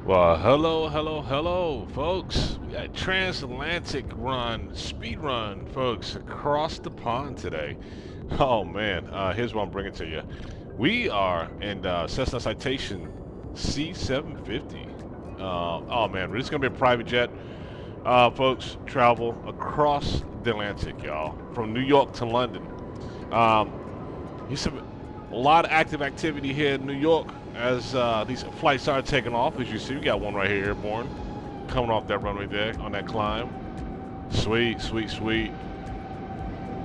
Well, hello, folks. We got a transatlantic run, speed run, folks, across the pond today. Oh man, here's what I'm bringing to you. We are in Cessna Citation C750. Oh man, this is gonna be a private jet, folks. Travel across the Atlantic, y'all, from New York to London. Um, He's a lot of active activity here in New York as these flights are taking off. As you see, we got one right here airborne coming off that runway there on that climb. Sweet, sweet, sweet.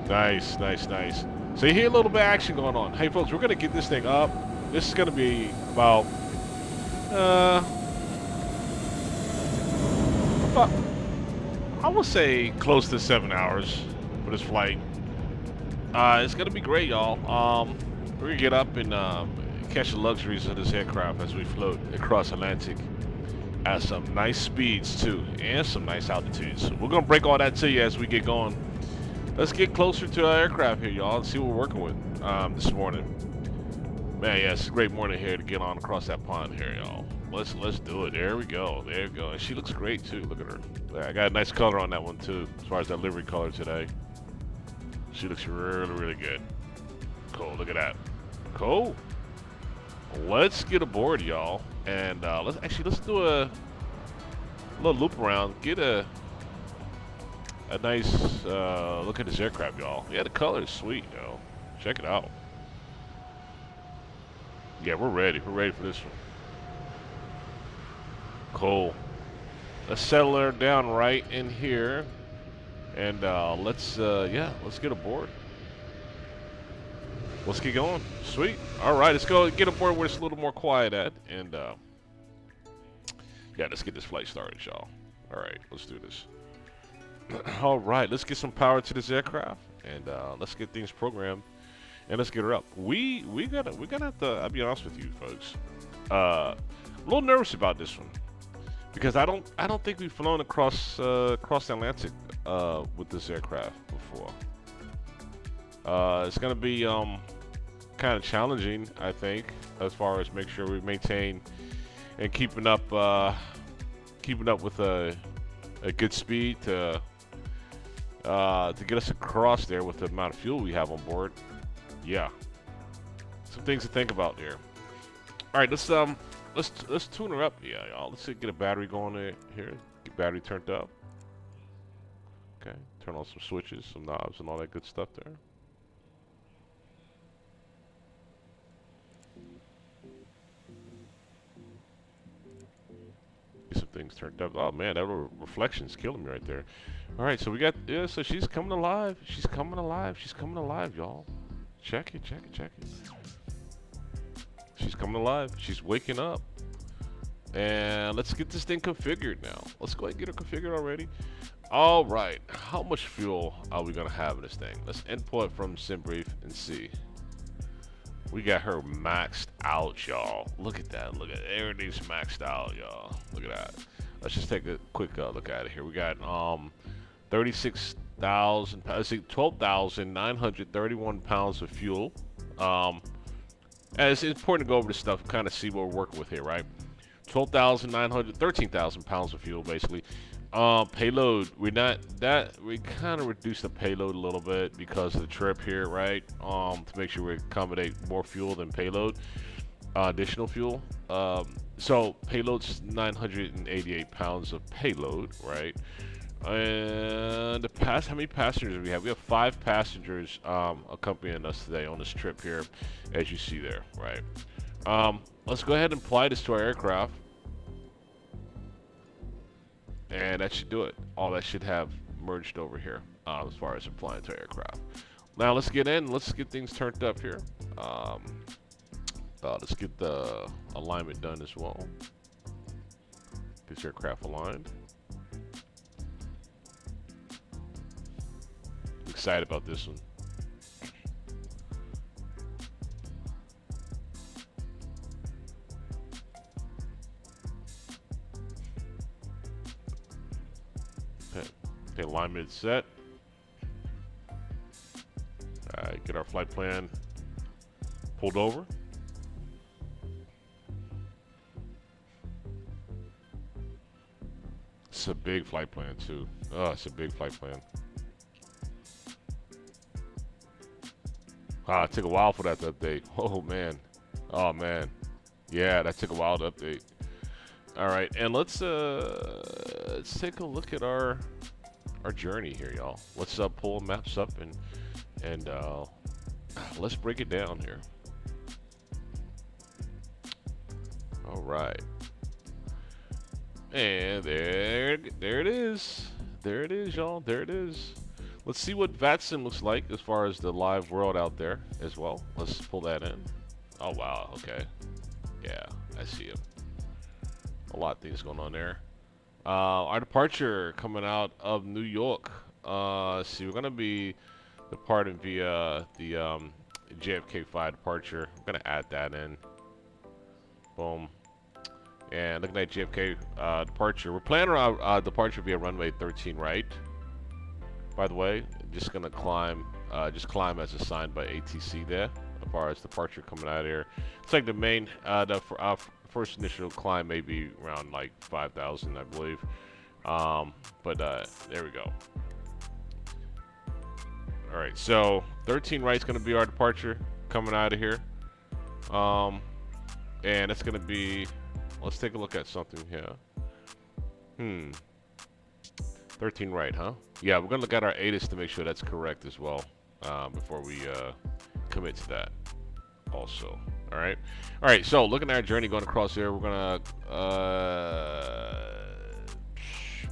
Nice, nice, nice. So you hear a little bit of action going on. Hey, folks, we're going to get this thing up. This is going to be uh, about, I would say, close to 7 hours for this flight. It's going to be great, y'all. We're going to get up and catch the luxuries of this aircraft as we float across Atlantic at some nice speeds too, and some nice altitudes. We're gonna break all that to you as we get going. Let's get closer to our aircraft here, y'all, and see what we're working with this morning. Man, yeah, it's a great morning here to get on across that pond here, y'all. Let's do it. There we go. There we go. And she looks great too. Look at her. Yeah, I got a nice color on that one too, as far as that livery color today. She looks really, really good. Cool. Look at that. Cool. Let's get aboard, y'all, and let's do a little loop around. Get a nice look at this aircraft, y'all. Yeah, the color is sweet, yo. Check it out. Yeah, we're ready. We're ready for this one. Cool. Let's settle her down right in here, and let's get aboard. Let's get going. Sweet. All right, let's go get aboard where it's a little more quiet at, and yeah, let's get this flight started, y'all. All right, let's do this. All right, let's get some power to this aircraft, and let's get things programmed, and let's get her up. We gotta have to. I'll be honest with you, folks. A little nervous about this one because I don't think we've flown across the Atlantic with this aircraft before. It's gonna be kind of challenging, I think, as far as make sure we maintain and keeping up with a good speed to get us across there with the amount of fuel we have on board. Yeah, some things to think about there. All right, let's tune her up. Yeah, y'all. Let's get a battery going here. Get battery turned up. Okay, turn on some switches, some knobs, and all that good stuff there. Get some things turned up. Oh man, that reflection's killing me right there. All right, so we got so she's coming alive. She's coming alive. She's coming alive, y'all. Check it, check it, check it. She's coming alive. She's waking up. And let's get this thing configured now. Let's go ahead and get her configured already. All right, how much fuel are we gonna have in this thing? Let's input from SimBrief and see. We got her maxed out, y'all. Look at that. Look at everything's maxed out, y'all. Look at that. Let's just take a quick look at it here. We got 36,000. Let's see, 12,931 pounds of fuel. And it's important to go over this stuff, kind of see what we're working with here, right? 13,000 pounds of fuel, basically. Payload, we kind of reduced the payload a little bit because of the trip here, right? To make sure we accommodate more fuel than payload, additional fuel. So payload's 988 pounds of payload, right? And how many passengers do we have? We have 5 passengers accompanying us today on this trip here, as you see there, right? Let's go ahead and apply this to our aircraft. And that should do it. All that should have merged over here as far as applying to aircraft. Now let's get in. Let's get things turned up here. Let's get the alignment done as well. Get this aircraft aligned. Excited about this one. Okay, alignment is set. Alright, get our flight plan pulled over. It's a big flight plan too. Oh, it's a big flight plan. Ah, it took a while for that to update. Oh man. Oh man. Yeah, that took a while to update. All right, and let's take a look at our journey here, y'all. Let's pull maps up and let's break it down here. All right. And there it is. There it is, y'all. There it is. Let's see what vatsim looks like as far as the live world out there as well. Let's pull that in. Oh, wow. Okay. Yeah, I see it. A lot of things going on there. Our departure coming out of New York. See, we're going to be departing via the JFK 5 departure. I'm going to add that in. Boom. And looking at JFK departure, we're planning our departure via runway 13 right. By the way, just gonna climb, just climb as assigned by ATC there. As far as departure coming out of here, it's like the main, first initial climb may be around like 5,000, I believe. But there we go. All right, so 13 right is gonna be our departure coming out of here. And it's gonna be. Let's take a look at something here. 13 right, huh? Yeah, we're gonna look at our ATIS to make sure that's correct as well before we commit to that. Also, all right. So looking at our journey going across here, we're gonna.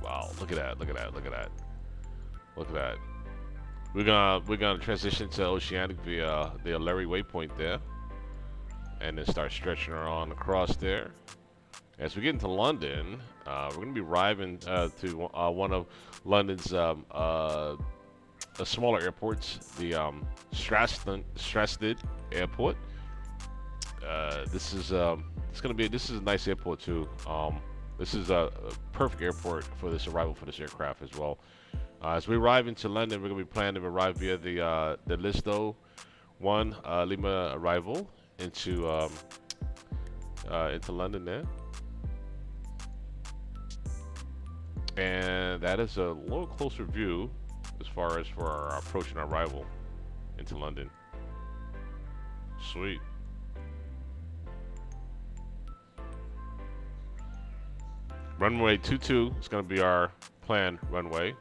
Wow, look at that! Look at that! Look at that! Look at that! We're gonna transition to Oceanic via the Larry waypoint there, and then start stretching her on across there. As we get into London, we're going to be arriving to one of London's smaller airports, the Stansted Airport. This is a nice airport too. This is a perfect airport for this arrival for this aircraft as well. As we arrive into London, we're going to be planning to arrive via the Listo 1 Lima arrival into London there. And that is a little closer view as far as for our approach and arrival into London. Sweet. Runway 22 is going to be our planned runway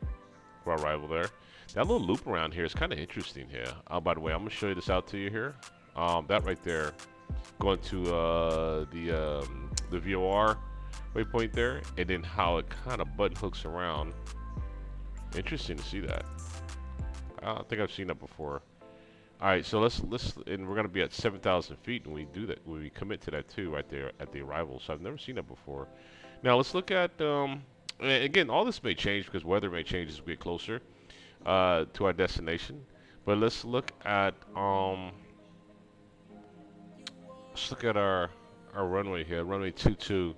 for our arrival there. That little loop around here is kind of interesting here. By the way, I'm going to show you this out to you here. That right there, going to the VOR waypoint there, and then how it kind of button hooks around. Interesting to see that. I don't think I've seen that before. All right, so let's and we're gonna be at 7,000 feet, and we do that. We commit to that too right there at the arrival. So I've never seen that before. Now let's look at again, all this may change because weather may change as we get closer to our destination. But let's look at our runway here. Runway 22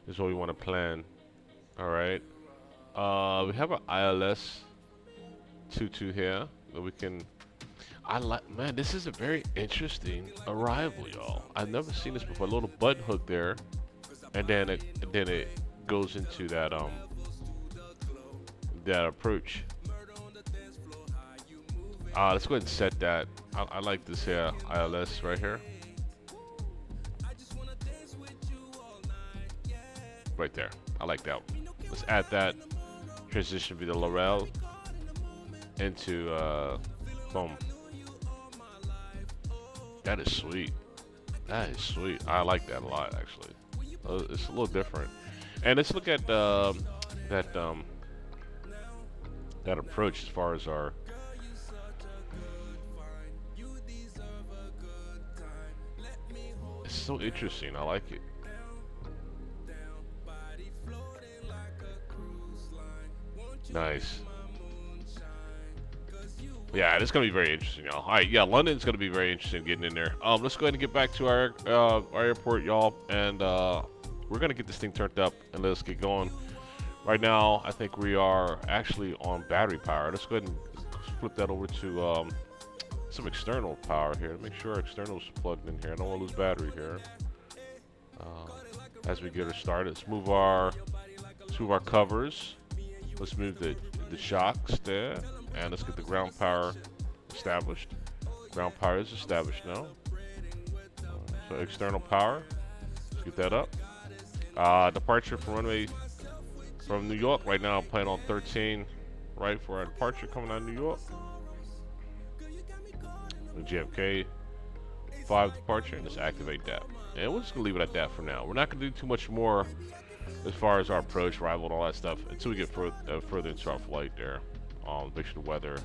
is what we want to plan. All right. We have our ILS 22 here that we can. Man, this is a very interesting arrival, y'all. I've never seen this before. A little button hook there, and then it goes into that approach. Let's go ahead and set that. I like this here ILS right here. Right there. I like that. Let's add that. Transition via Laurel into boom. That is sweet. That is sweet. I like that a lot actually. It's a little different. And let's look at that approach as far as our. It's so interesting. I like it. Nice. Yeah, it's gonna be very interesting, y'all. All right, yeah, London's gonna be very interesting getting in there. Let's go ahead and get back to our airport, y'all, and we're gonna get this thing turned up and let's get going. Right now, I think we are actually on battery power. Let's go ahead and flip that over to some external power here. Make sure our external's plugged in here. I don't want to lose battery here. As we get her started, let's move our two of our covers. Let's move the shocks there, and let's get the ground power established. Ground power is established now. So external power, let's get that up. Departure from runway from New York. Right now I'm playing on 13, right, for our departure coming out of New York. JFK 5 departure, and let's activate that. And we're just gonna leave it at that for now. We're not gonna do too much more as far as our approach, arrival, and all that stuff until we get further into our flight there. Make sure the weather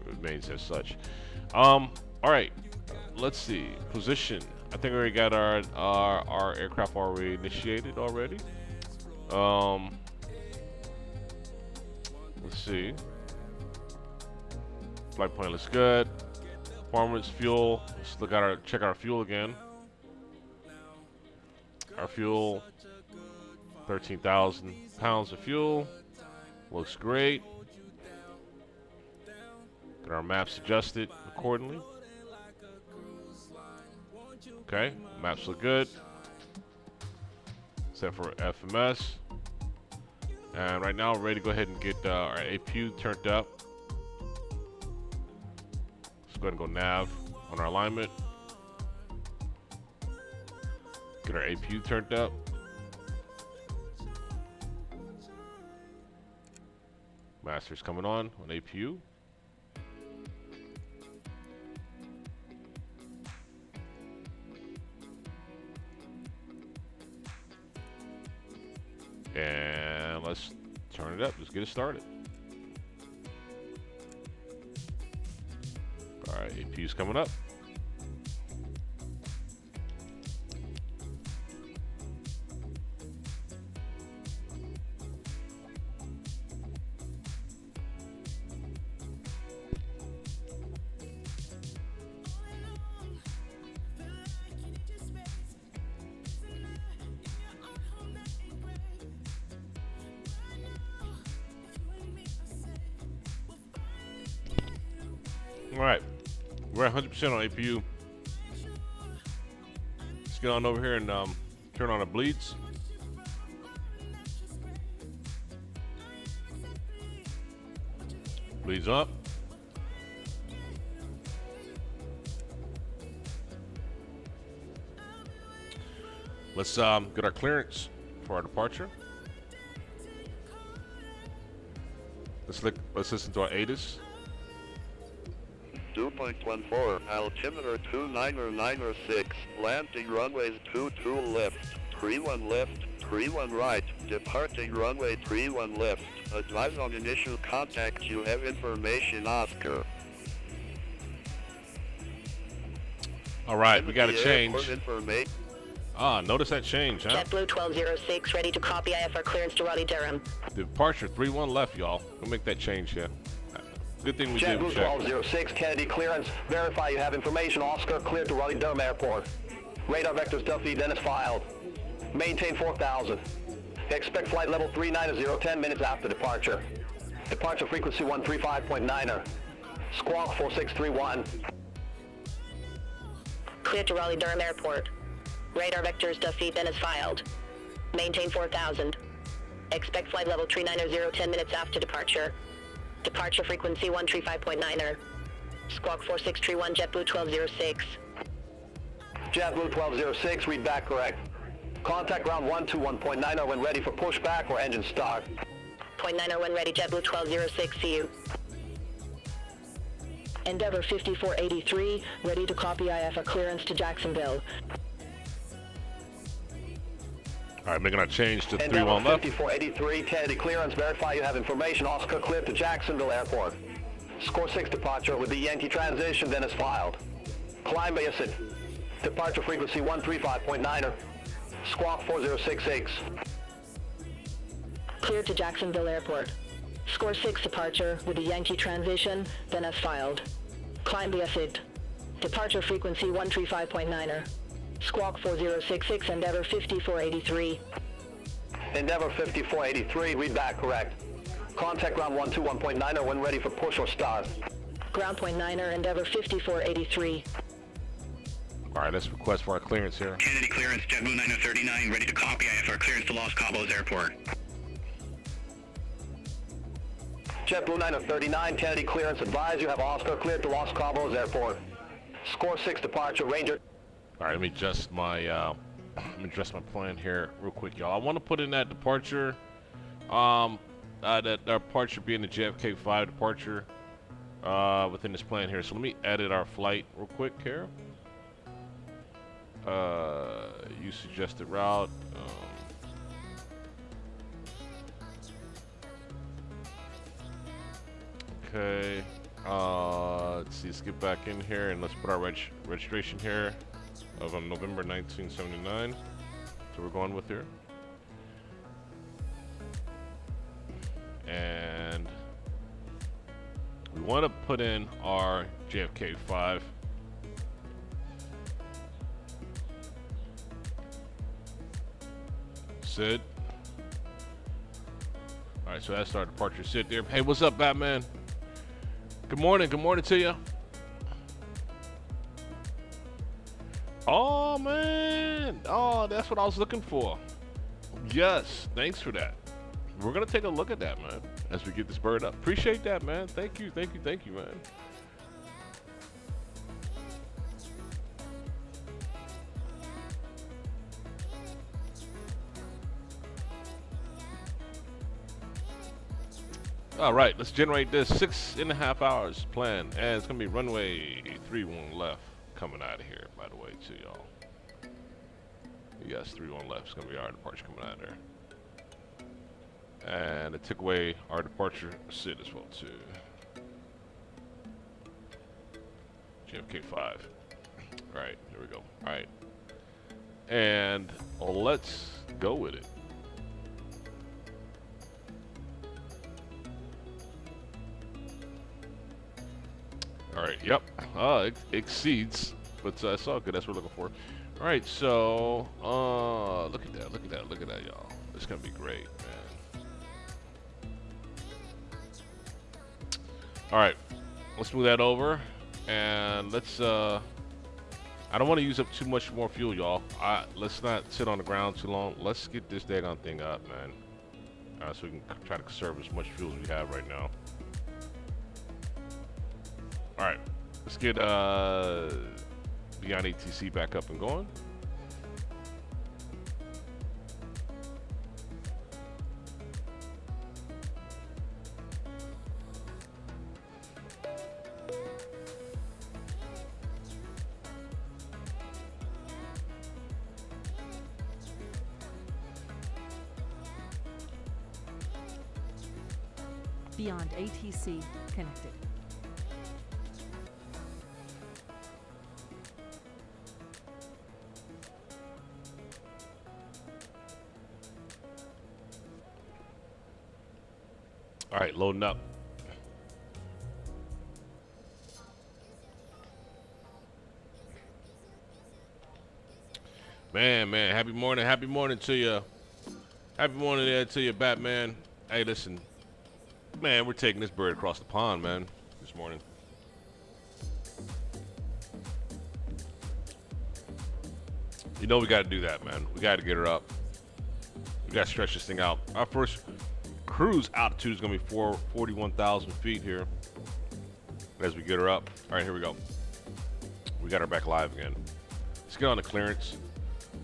remains as such. All right, let's see. Position. I think we already got our aircraft already initiated already. Let's see. Flight plan looks good. Performance, fuel. Let's check our fuel again. Our fuel, 13,000 pounds of fuel. Looks great. Get our maps adjusted accordingly. Okay, maps look good. Except for FMS. And right now we're ready to go ahead and get our APU turned up. Let's go ahead and go nav on our alignment. Get our APU turned up. Master's coming on APU. And let's turn it up. Let's get it started. All right, APU's coming up. All right, we're at 100% on APU. Let's get on over here and turn on the bleeds. Bleeds up. Let's get our clearance for our departure. Let's listen to our ATIS. 2.14, altimeter 29906, landing runways 22 left, 31 left, 31 right, departing runway 31 left, advise on initial contact, you have information, Oscar. All right, we got a change. Information. Notice that change, huh? JetBlue 1206, ready to copy IFR clearance to Raleigh-Durham. Departure 31 left, y'all. We'll make that change here. Good thing we did. JetBlue 1206, Kennedy clearance. Verify you have information. Oscar cleared to Raleigh-Durham Airport. Radar vectors Duffy, Dennis filed. Maintain 4,000. Expect flight level 390, 10 minutes after departure. Departure frequency 135.9er. Squawk 4631. Cleared to Raleigh-Durham Airport. Radar vectors Duffy, Dennis filed. Maintain 4,000. Expect flight level 390, 10 minutes after departure. Departure frequency 135.9er. Squawk 4631, JetBlue 1206. JetBlue 1206, read back correct. Contact ground 121.9er when ready for pushback or engine start. .9er when ready, JetBlue 1206, see you. Endeavor 5483, ready to copy IFR clearance to Jacksonville. All right, making our change to 31 Endeavor left. 5483, Kennedy clearance. Verify you have information. Oscar cleared to Jacksonville Airport. Score 6 departure with the Yankee transition, then is filed. Climb basic. Departure frequency 135.9er. Squawk 4066. Cleared to Jacksonville Airport. Score 6 departure with the Yankee transition, then as filed. Climb the exit. Departure frequency 135.9er. Squawk 4066, Endeavor 5483. Endeavor 5483, read back correct. Contact ground 121.9er when ready for push or start. Ground point 9er, Endeavor 5483. All right, let's request for our clearance here. Kennedy clearance, JetBlue 9039, ready to copy IFR clearance to Los Cabos Airport. JetBlue 9039, Kennedy clearance, advise you have Oscar cleared to Los Cabos Airport. Score 6 departure, Ranger. All right, let me adjust my plan here real quick, y'all. I want to put in that departure, that departure being the JFK 5 departure within this plan here. So let me edit our flight real quick here. You suggested route. Okay. Let's see. Let's get back in here and let's put our registration here of November 1979. So we're going with here. And we want to put in our JFK 5. Sid. All right, so that's our departure. Sid there. Hey, what's up, Batman? Good morning to you. Oh man, oh, that's what I was looking for. Yes, thanks for that. We're gonna take a look at that, man, as we get this bird up. Appreciate that, man. Thank you, man. All right, let's generate this 6.5 hours plan, and it's gonna be runway 31 left coming out of here, by the way, to y'all. Yes, 31 left is gonna be our departure coming out of there. And it took away our departure SID as well too. JFK 5. All right, here we go. All right, and let's go with it. All right, yep, it exceeds, but it's all good. That's what we're looking for. All right, so look at that, y'all. It's gonna be great, man. All right, let's move that over, and let's. I don't want to use up too much more fuel, y'all. Let's not sit on the ground too long. Let's get this daggone thing up, man, so we can try to conserve as much fuel as we have right now. All right, let's get beyondatc back up and going. Beyond ATC connected. All right, loading up. Man, happy morning to you. Happy morning there to you, Batman. Hey, listen, man, we're taking this bird across the pond, man, this morning. You know we got to do that, man. We got to get her up. We got to stretch this thing out. Our first cruise altitude is going to be 41,000 feet here as we get her up. All right, here we go. We got her back live again. Let's get on the clearance,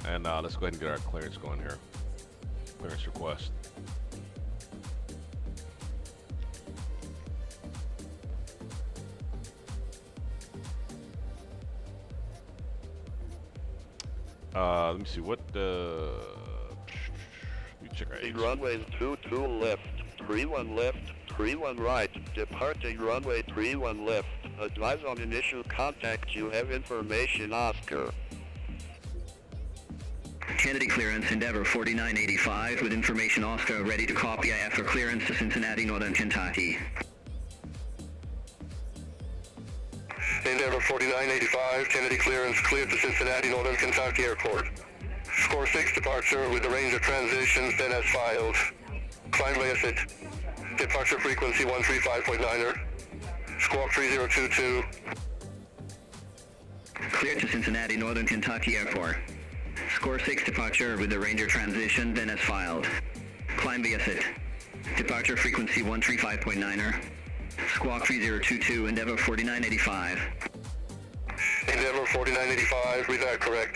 and let's go ahead and get our clearance going here. Clearance request. Let me see what check our The runways 22 left, 31 left, 31 right, departing runway 31 left. Advise on initial contact, you have information Oscar. Kennedy clearance, Endeavor 4985 with information Oscar, ready to copy IFR clearance to Cincinnati, Northern Kentucky. Endeavor 4985, Kennedy clearance, cleared to Cincinnati, Northern Kentucky Airport. Score 6 departure with the range of transitions then as filed. Climb by exit. Departure frequency 135.9er. Squawk 3022. cleared to Cincinnati Northern Kentucky Airport. Score 6 departure with the Ranger transition, then as filed. Climb via SIT. Departure frequency 135.9er. Squawk 3022, Endeavor 4985. Endeavor 4985, read that correct.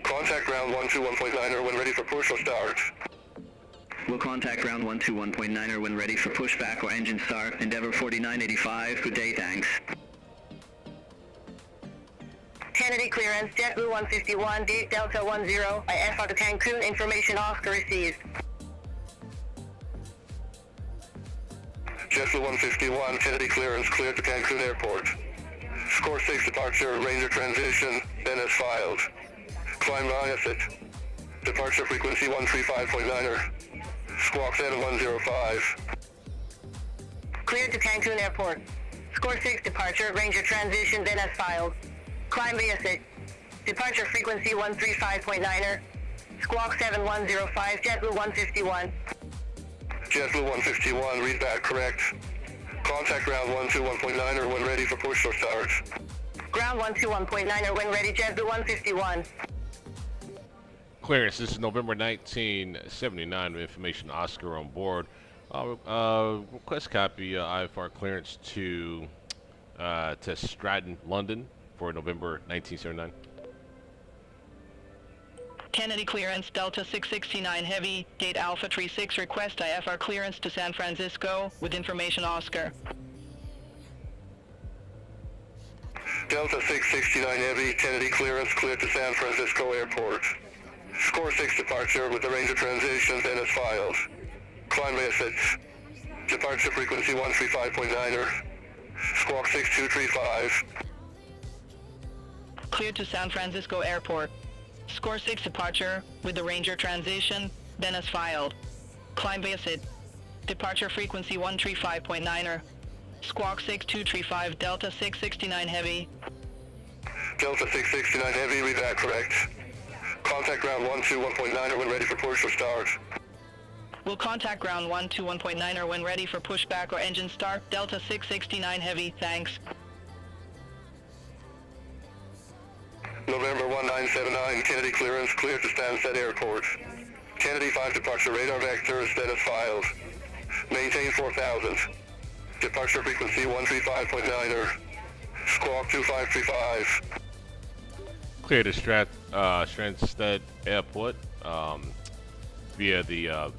Contact ground 121.9er when ready for push or start. We'll contact ground 121.9er when ready for pushback or engine start. Endeavor 4985, good day, thanks. Kennedy clearance, JetBlue 151, date Delta 10, IFR to Cancun, information Oscar received. JetBlue 151, Kennedy clearance, cleared to Cancun Airport. Score 6 departure, Ranger transition, then as filed. Climb via SIT. Departure frequency 135.9er. Squawk 7105. Cleared to Cancun Airport. Score 6 departure, Ranger transition, then as filed. Climb via SIT. Departure frequency 135.9er. Squawk 7105, JetBlue 151. JetBlue 151, read back correct. Contact ground 121.9er when ready for push or start. Ground 121.9er when ready, JetBlue 151. Clearance, this is November 1979, information Oscar on board. Request copy IFR clearance to Stratton, London for November 1979. Kennedy clearance, Delta 669 Heavy, date Alpha 36, request IFR clearance to San Francisco with information Oscar. Delta 669 Heavy, Kennedy clearance, cleared to San Francisco Airport. Score 6 departure with the Ranger transition, then as filed. Climb via SIT. Departure frequency 135.9er. Squawk 6235. Cleared to San Francisco Airport. Score 6 departure with the Ranger transition, then as filed. Climb via SIT. Departure frequency 135.9er. Squawk 6235, Delta 669 Heavy. Delta 669 Heavy, read that correct. Contact ground 121.9er when ready for push or start. We'll contact ground 121.9er when ready for pushback or engine start. Delta 669 Heavy, thanks. November 1979, Kennedy clearance, cleared to Stansted Airport. Kennedy 5 departure radar vectors, then as filed. Maintain 4000. Departure frequency 135.9er. Squawk 2535. Clear to Stansted Airport via the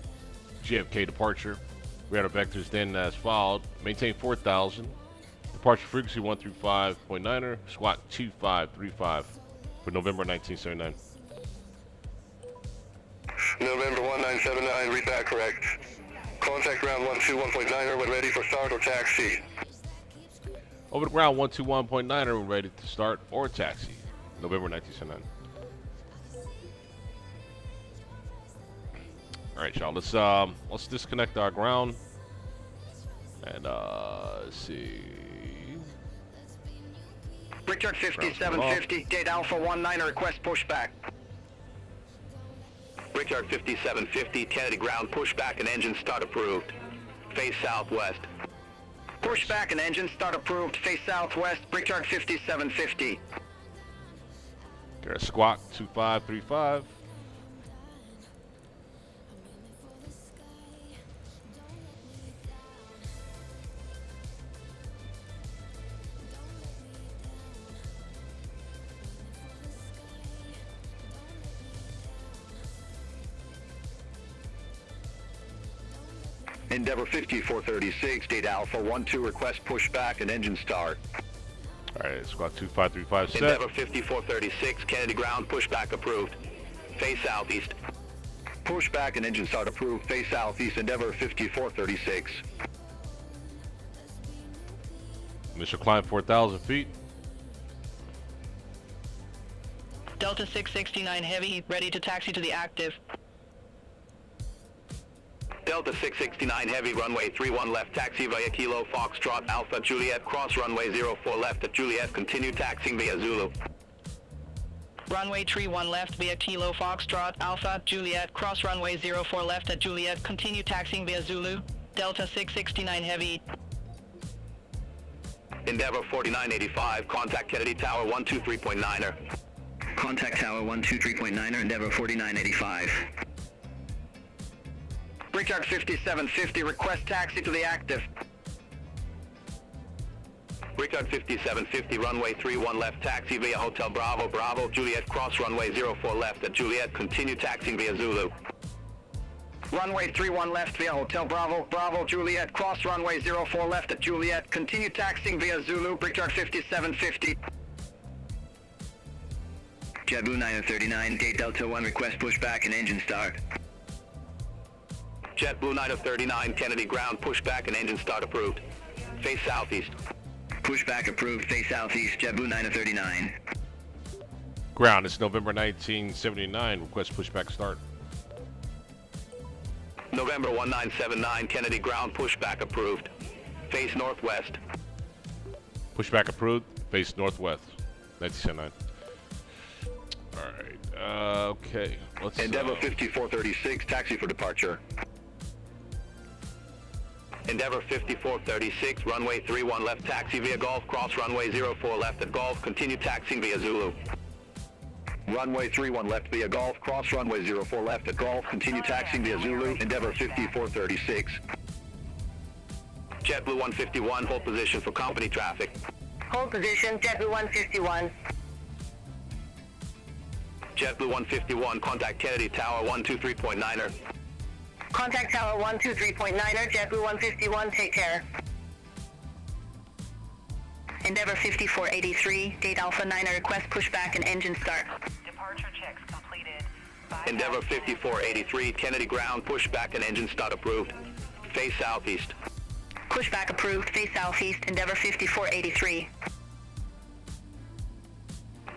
JFK departure. Radar vectors then as filed. Maintain 4000. Departure frequency 135.9er. Squawk 2535 for November 1979. November 1979, read that correct. Contact ground 121.9er when ready for start or taxi. Over to ground 121.9er when ready to start or taxi. November 1979. All right, y'all. Let's disconnect our ground and let's see. Richard 5750, date Alpha 19, request pushback. Richard 5750, Kennedy ground pushback and engine start approved. Face southwest. Pushback and engine start approved, face southwest, Richard 5750. There's Squawk 2535. Endeavor 5436, date Alpha 12, request pushback and engine start. All right, Squawk 2535 set. Endeavor 5436, Kennedy ground pushback approved. Face southeast. Pushback and engine start approved, face southeast, Endeavor 5436. Initial climb 4,000 feet. Delta 669 Heavy, ready to taxi to the active. Delta 669 Heavy, runway 31 left, taxi via Kilo Foxtrot Alpha Juliet, cross runway 04 left at Juliet, continue taxiing via Zulu. Runway 31 left via Kilo Foxtrot Alpha Juliet, cross runway 04 left at Juliet, continue taxiing via Zulu. Delta 669 Heavy. Endeavor 4985, contact Kennedy Tower 123.9er. Contact Tower 123.9er, Endeavor 4985. Brickyard 5750, request taxi to the active. Brickyard 5750, runway 31 left, taxi via Hotel Bravo, Bravo, Juliet, cross runway 04 left at Juliet, continue taxiing via Zulu. Runway 31 left via Hotel Bravo, Bravo, Juliet, cross runway 04 left at Juliet, continue taxiing via Zulu, Brickyard 5750. JetBlue 939, gate Delta 1, request pushback and engine start. JetBlue 939, Kennedy ground, pushback and engine start approved. Face southeast. Pushback approved, face southeast, JetBlue 939. Ground, it's November 1979. Request pushback start. November 1979, Kennedy ground, pushback approved. Face northwest. Pushback approved. Face northwest. 1979. All right. Okay. Let's. Endeavor 5436, taxi for departure. Endeavor 5436, runway 31 left, taxi via Golf, cross runway 04 left at Golf, continue taxiing via Zulu. Runway 31 left via Golf, cross runway 04 left at Golf, continue taxiing via Zulu, Endeavor 5436. JetBlue 151, hold position for company traffic. Hold position, JetBlue 151. JetBlue 151, contact Kennedy Tower 123.9er. Contact Tower 123.9er, JetBlue 151, take care. Endeavor 5483, gate Alpha 9er, request pushback and engine start. Departure checks completed. Endeavor 5483, Kennedy ground, pushback and engine start approved. Face southeast. Pushback approved, face southeast, Endeavor 5483.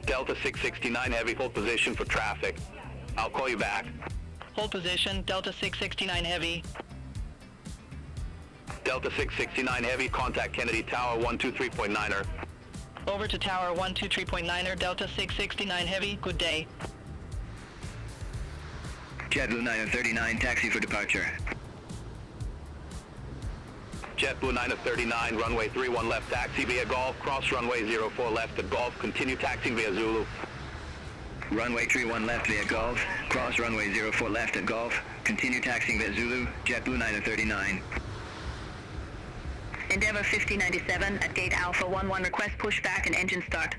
Delta 669 heavy, hold position for traffic. I'll call you back. Hold position, Delta 669 Heavy. Delta 669 heavy, contact Kennedy Tower 123.9er. Over to Tower 123.9er, Delta 669 Heavy, good day. JetBlue 939, taxi for departure. JetBlue 939, runway 31 left, taxi via Golf, cross runway 04 left at Golf, continue taxiing via Zulu. Runway 31 left via Golf, cross runway 04 left at Golf, continue taxiing via Zulu, JetBlue 939. Endeavor 5097 at gate Alpha 11, request pushback and engine start.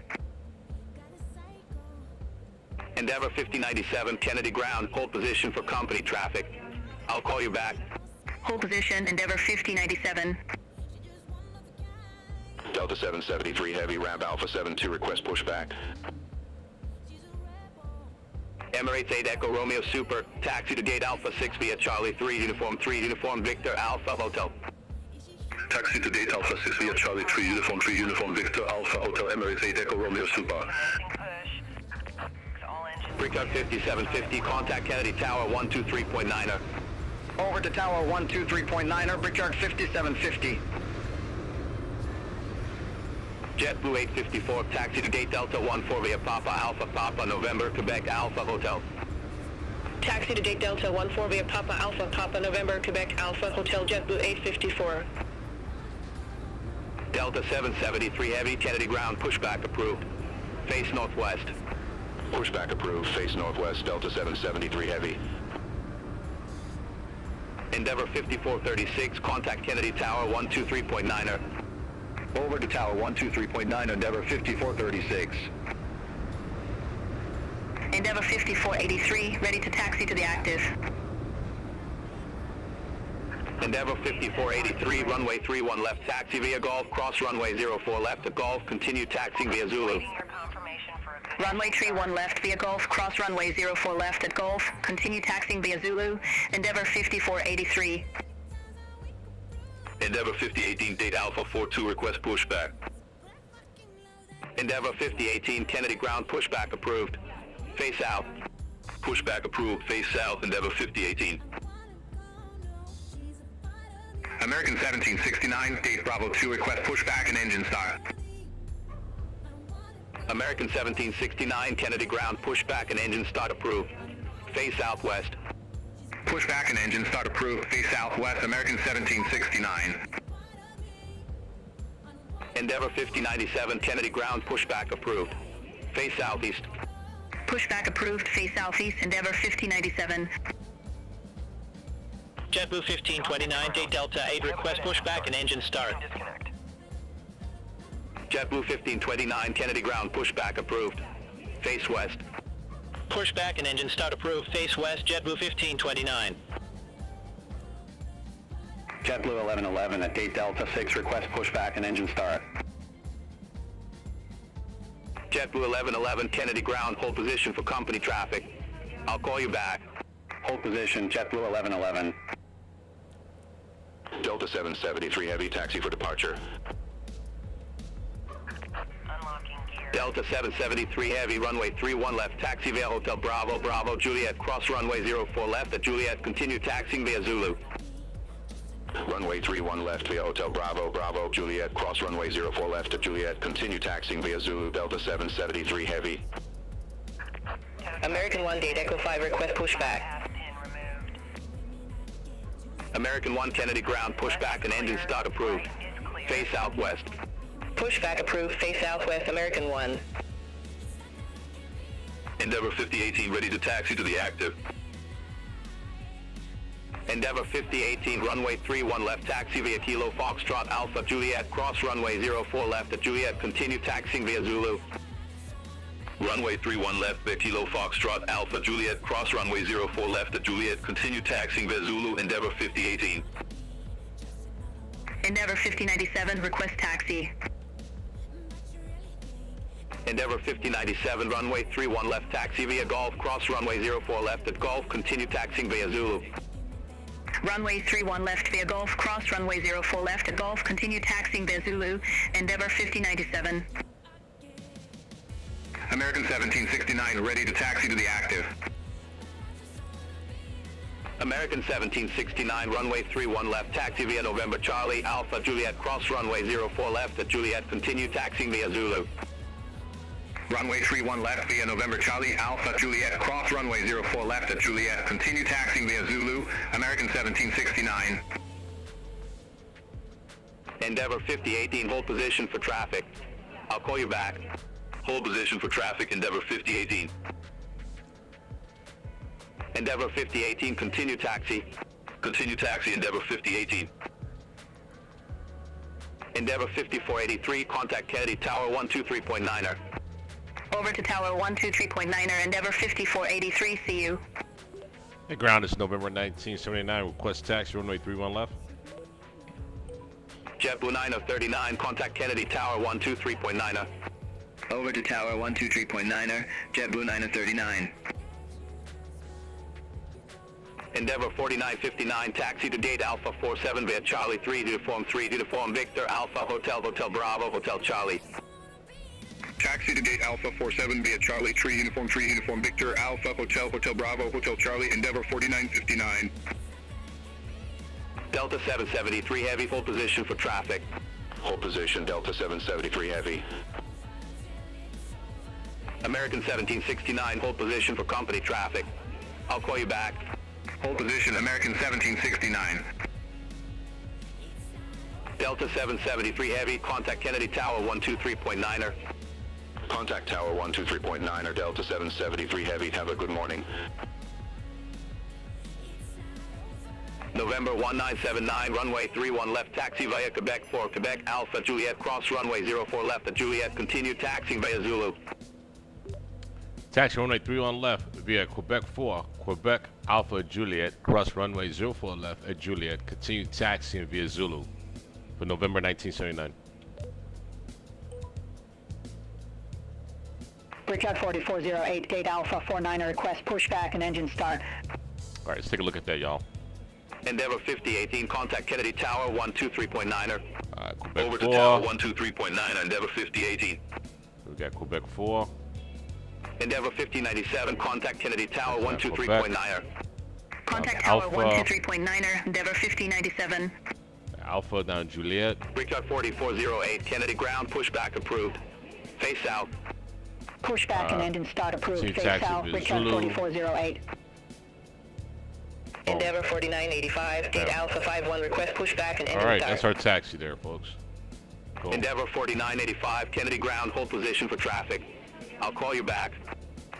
Endeavor 5097, Kennedy ground, hold position for company traffic. I'll call you back. Hold position, Endeavor 5097. Delta 773 heavy, ramp Alpha 72, request pushback. Emirates 8 Echo Romeo Super, taxi to gate Alpha 6 via Charlie 3, Uniform 3, Uniform Victor, Alpha Hotel. Taxi to gate Alpha 6 via Charlie 3, Uniform Victor, Alpha Hotel, Emirates 8 Echo Romeo Super. Brickyard 5750, contact Kennedy Tower 123.9er. Over to Tower 123.9er, Brickyard 5750. JetBlue 854, taxi to gate Delta 14 via Papa Alpha Papa November, Quebec Alpha Hotel. Taxi to gate Delta 14 via Papa Alpha Papa November, Quebec Alpha Hotel, JetBlue 854. Delta 773 heavy, Kennedy ground, pushback approved. Face northwest. Pushback approved, face northwest, Delta 773 heavy. Endeavor 5436, contact Kennedy Tower 123.9er. Over to Tower 123.9, Endeavor 5436. Endeavor 5483, ready to taxi to the active. Endeavor 5483, runway 31 left, taxi via Golf, cross runway 04 left at Golf, continue taxiing via Zulu. Runway 31 left via Golf, cross runway 04 left at Golf, continue taxiing via Zulu, Endeavor 5483. Endeavor 5018, date Alpha 42, request pushback. Endeavor 5018, Kennedy ground, pushback approved. Face south. Pushback approved, face south, Endeavor 5018. American 1769, date Bravo 2, request pushback and engine start. American 1769, Kennedy ground, pushback and engine start approved. Face southwest. Pushback and engine start approved, face southwest, American 1769. Endeavor 5097, Kennedy ground, pushback approved. Face southeast. Pushback approved, face southeast, Endeavor 5097. JetBlue 1529, Date Delta 8, request pushback and engine start. JetBlue 1529, Kennedy ground, pushback approved. Face west. Pushback and engine start approved, face west, JetBlue 1529. JetBlue 1111 at Date Delta 6, request pushback and engine start. JetBlue 1111, Kennedy ground, hold position for company traffic. I'll call you back. Hold position, JetBlue 1111. Delta 773 Heavy, taxi for departure. Unlocking gear. Delta 773 Heavy, runway 31 left, taxi via Hotel Bravo, Bravo, Juliet, cross runway 04 left at Juliet, continue taxiing via Zulu. Runway 31 left via Hotel Bravo, Bravo, Juliet, cross runway 04 left at Juliet, continue taxiing via Zulu, Delta 773 Heavy. American 1, Date Echo 5, request pushback. Pass pin removed. American 1, Kennedy ground, pushback and engine start approved. Face southwest. Pushback approved, face southwest, American 1. Endeavor 5018 ready to taxi to the active. Endeavor 5018, runway 31 left, taxi via Kilo Foxtrot Alpha Juliet, cross runway 04 left at Juliet, continue taxiing via Zulu. Runway 31 left via Kilo Foxtrot Alpha Juliet, cross runway 04 left at Juliet, continue taxiing via Zulu, Endeavor 5018. Endeavor 5097, request taxi. Endeavor 5097, runway 31 left, taxi via Golf, cross runway 04 left at Golf, continue taxiing via Zulu. Runway 31 left via Golf, cross runway 04 left at Golf, continue taxiing via Zulu, Endeavor 5097. American 1769 ready to taxi to the active. American 1769, runway 31 left, taxi via November Charlie Alpha Juliet, cross runway 04 left at Juliet, continue taxiing via Zulu. Runway 31 left via November Charlie Alpha Juliet, cross runway 04 left at Juliet, continue taxiing via Zulu, American 1769. Endeavor 5018, hold position for traffic. I'll call you back. Hold position for traffic, Endeavor 5018. Endeavor 5018, continue taxi. Continue taxi, Endeavor 5018. Endeavor 5483, contact Kennedy Tower 123.9er. Over to Tower 123.9er, Endeavor 5483, see you. The ground is November 1979. Request taxi, runway 31 left. JetBlue 939, contact Kennedy Tower 123.9er. Over to Tower 123.9er, JetBlue 939. Endeavor 4959, taxi to Date Alpha 47 via Charlie 3, uniform Victor, Alpha, Hotel Bravo, Hotel Charlie. Taxi to Gate Alpha 47 via Charlie 3, uniform Victor, Alpha, Hotel Bravo, Hotel Charlie, Endeavor 4959. Delta 773 Heavy, hold position for traffic. Hold position, Delta 773 Heavy. American 1769, hold position for company traffic. I'll call you back. Hold position, American 1769. Delta 773 Heavy, contact Kennedy Tower 123.9er. Contact Tower 123.9 or Delta 773 Heavy. Have a good morning. November 1979, runway 31 left, taxi via Quebec 4, Quebec Alpha Juliet, cross runway 04 left at Juliet, continue taxiing via Zulu. Taxi runway 31 left via Quebec 4, Quebec Alpha Juliet, cross runway 04 left at Juliet, continue taxiing via Zulu for November 1979. Richard 4408, Gate Alpha 49er, request pushback and engine start. All right, let's take a look at that, y'all. Endeavor 5018, contact Kennedy Tower 123.9er. Quebec Over 4. to Tower 123.9, Endeavor 5018. We got Quebec 4. Endeavor 5097, contact Kennedy Tower 123.9er. Contact Alpha. Tower 123.9er, Endeavor 5097. Alpha down Juliet. Richard 4408, Kennedy ground, pushback approved. Face south. Pushback and engine start approved. continue Face taxi south, via Richard Zulu. 4408. Endeavor 4985, Date Alpha 51, request pushback and engine All right, start. that's our taxi there, folks. Cool. Endeavor 4985, Kennedy ground, hold position for traffic. I'll call you back.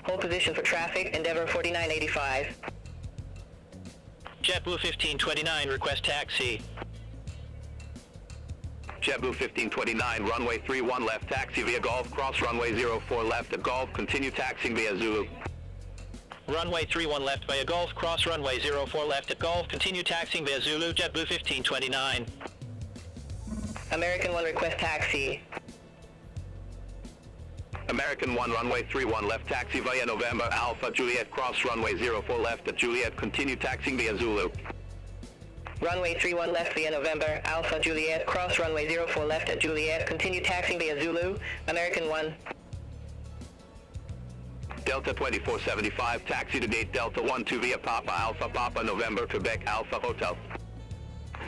Hold position for traffic, Endeavor 4985. JetBlue 1529, request taxi. JetBlue 1529, runway 31 left, taxi via Golf, cross runway 04 left at Golf, continue taxiing via Zulu. Runway 31 left via Golf, cross runway 04 left at Golf, continue taxiing via Zulu, JetBlue 1529. American 1, request taxi. American 1, runway 31 left, taxi via November Alpha Juliet, cross runway 04 left at Juliet, continue taxiing via Zulu. Runway 31 left via November Alpha Juliet, cross runway 04 left at Juliet, continue taxiing via Zulu, American 1. Delta 2475, taxi to gate Delta 12 via Papa Alpha Papa November Quebec Alpha Hotel.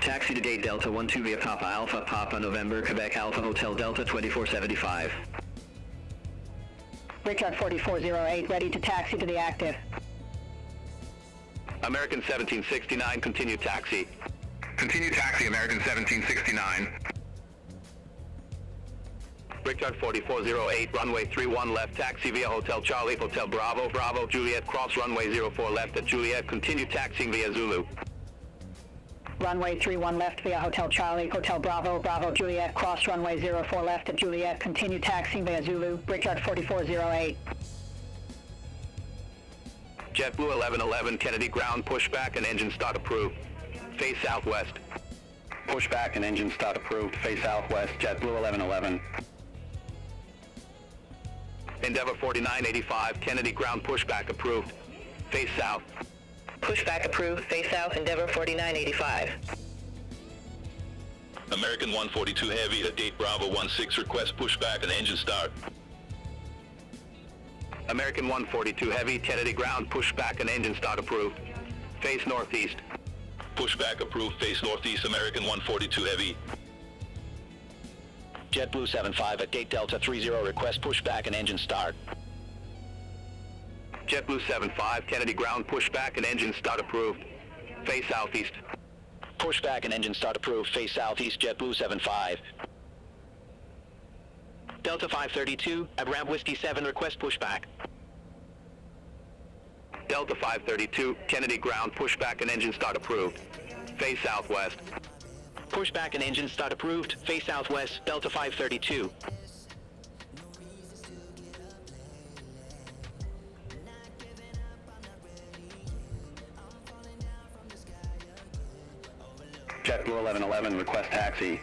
Taxi to gate Delta 12 via Papa Alpha Papa November Quebec Alpha Hotel Delta 2475. Richard 4408, ready to taxi to the active. American 1769, continue taxi. Continue taxi, American 1769. Richard 4408, runway 31 left, taxi via Hotel Charlie, Hotel Bravo, Bravo, Juliet, cross runway 04 left at Juliet, continue taxiing via Zulu. Runway 31 left via Hotel Charlie, Hotel Bravo, Bravo Juliet, cross runway 04 left at Juliet, continue taxiing via Zulu, Richard 4408. JetBlue 1111, Kennedy ground, pushback and engine start approved. Face southwest. Pushback and engine start approved, face southwest, JetBlue 1111. Endeavor 4985, Kennedy ground, pushback approved. Face south. Pushback approved, face south, Endeavor 4985. American 142 Heavy at gate Bravo 16, request pushback and engine start. American 142 Heavy, Kennedy ground, pushback and engine start approved. Face northeast. Pushback approved, face northeast, American 142 Heavy. JetBlue 75 at gate Delta 30, request pushback and engine start. JetBlue 75, Kennedy ground, pushback and engine start approved. Face southeast. Pushback and engine start approved, face southeast, JetBlue 75. Delta 532 at ramp Whiskey 7, request pushback. Delta 532, Kennedy ground, pushback and engine start approved. Face southwest. Pushback and engine start approved, face southwest, Delta 532. JetBlue 1111, request taxi.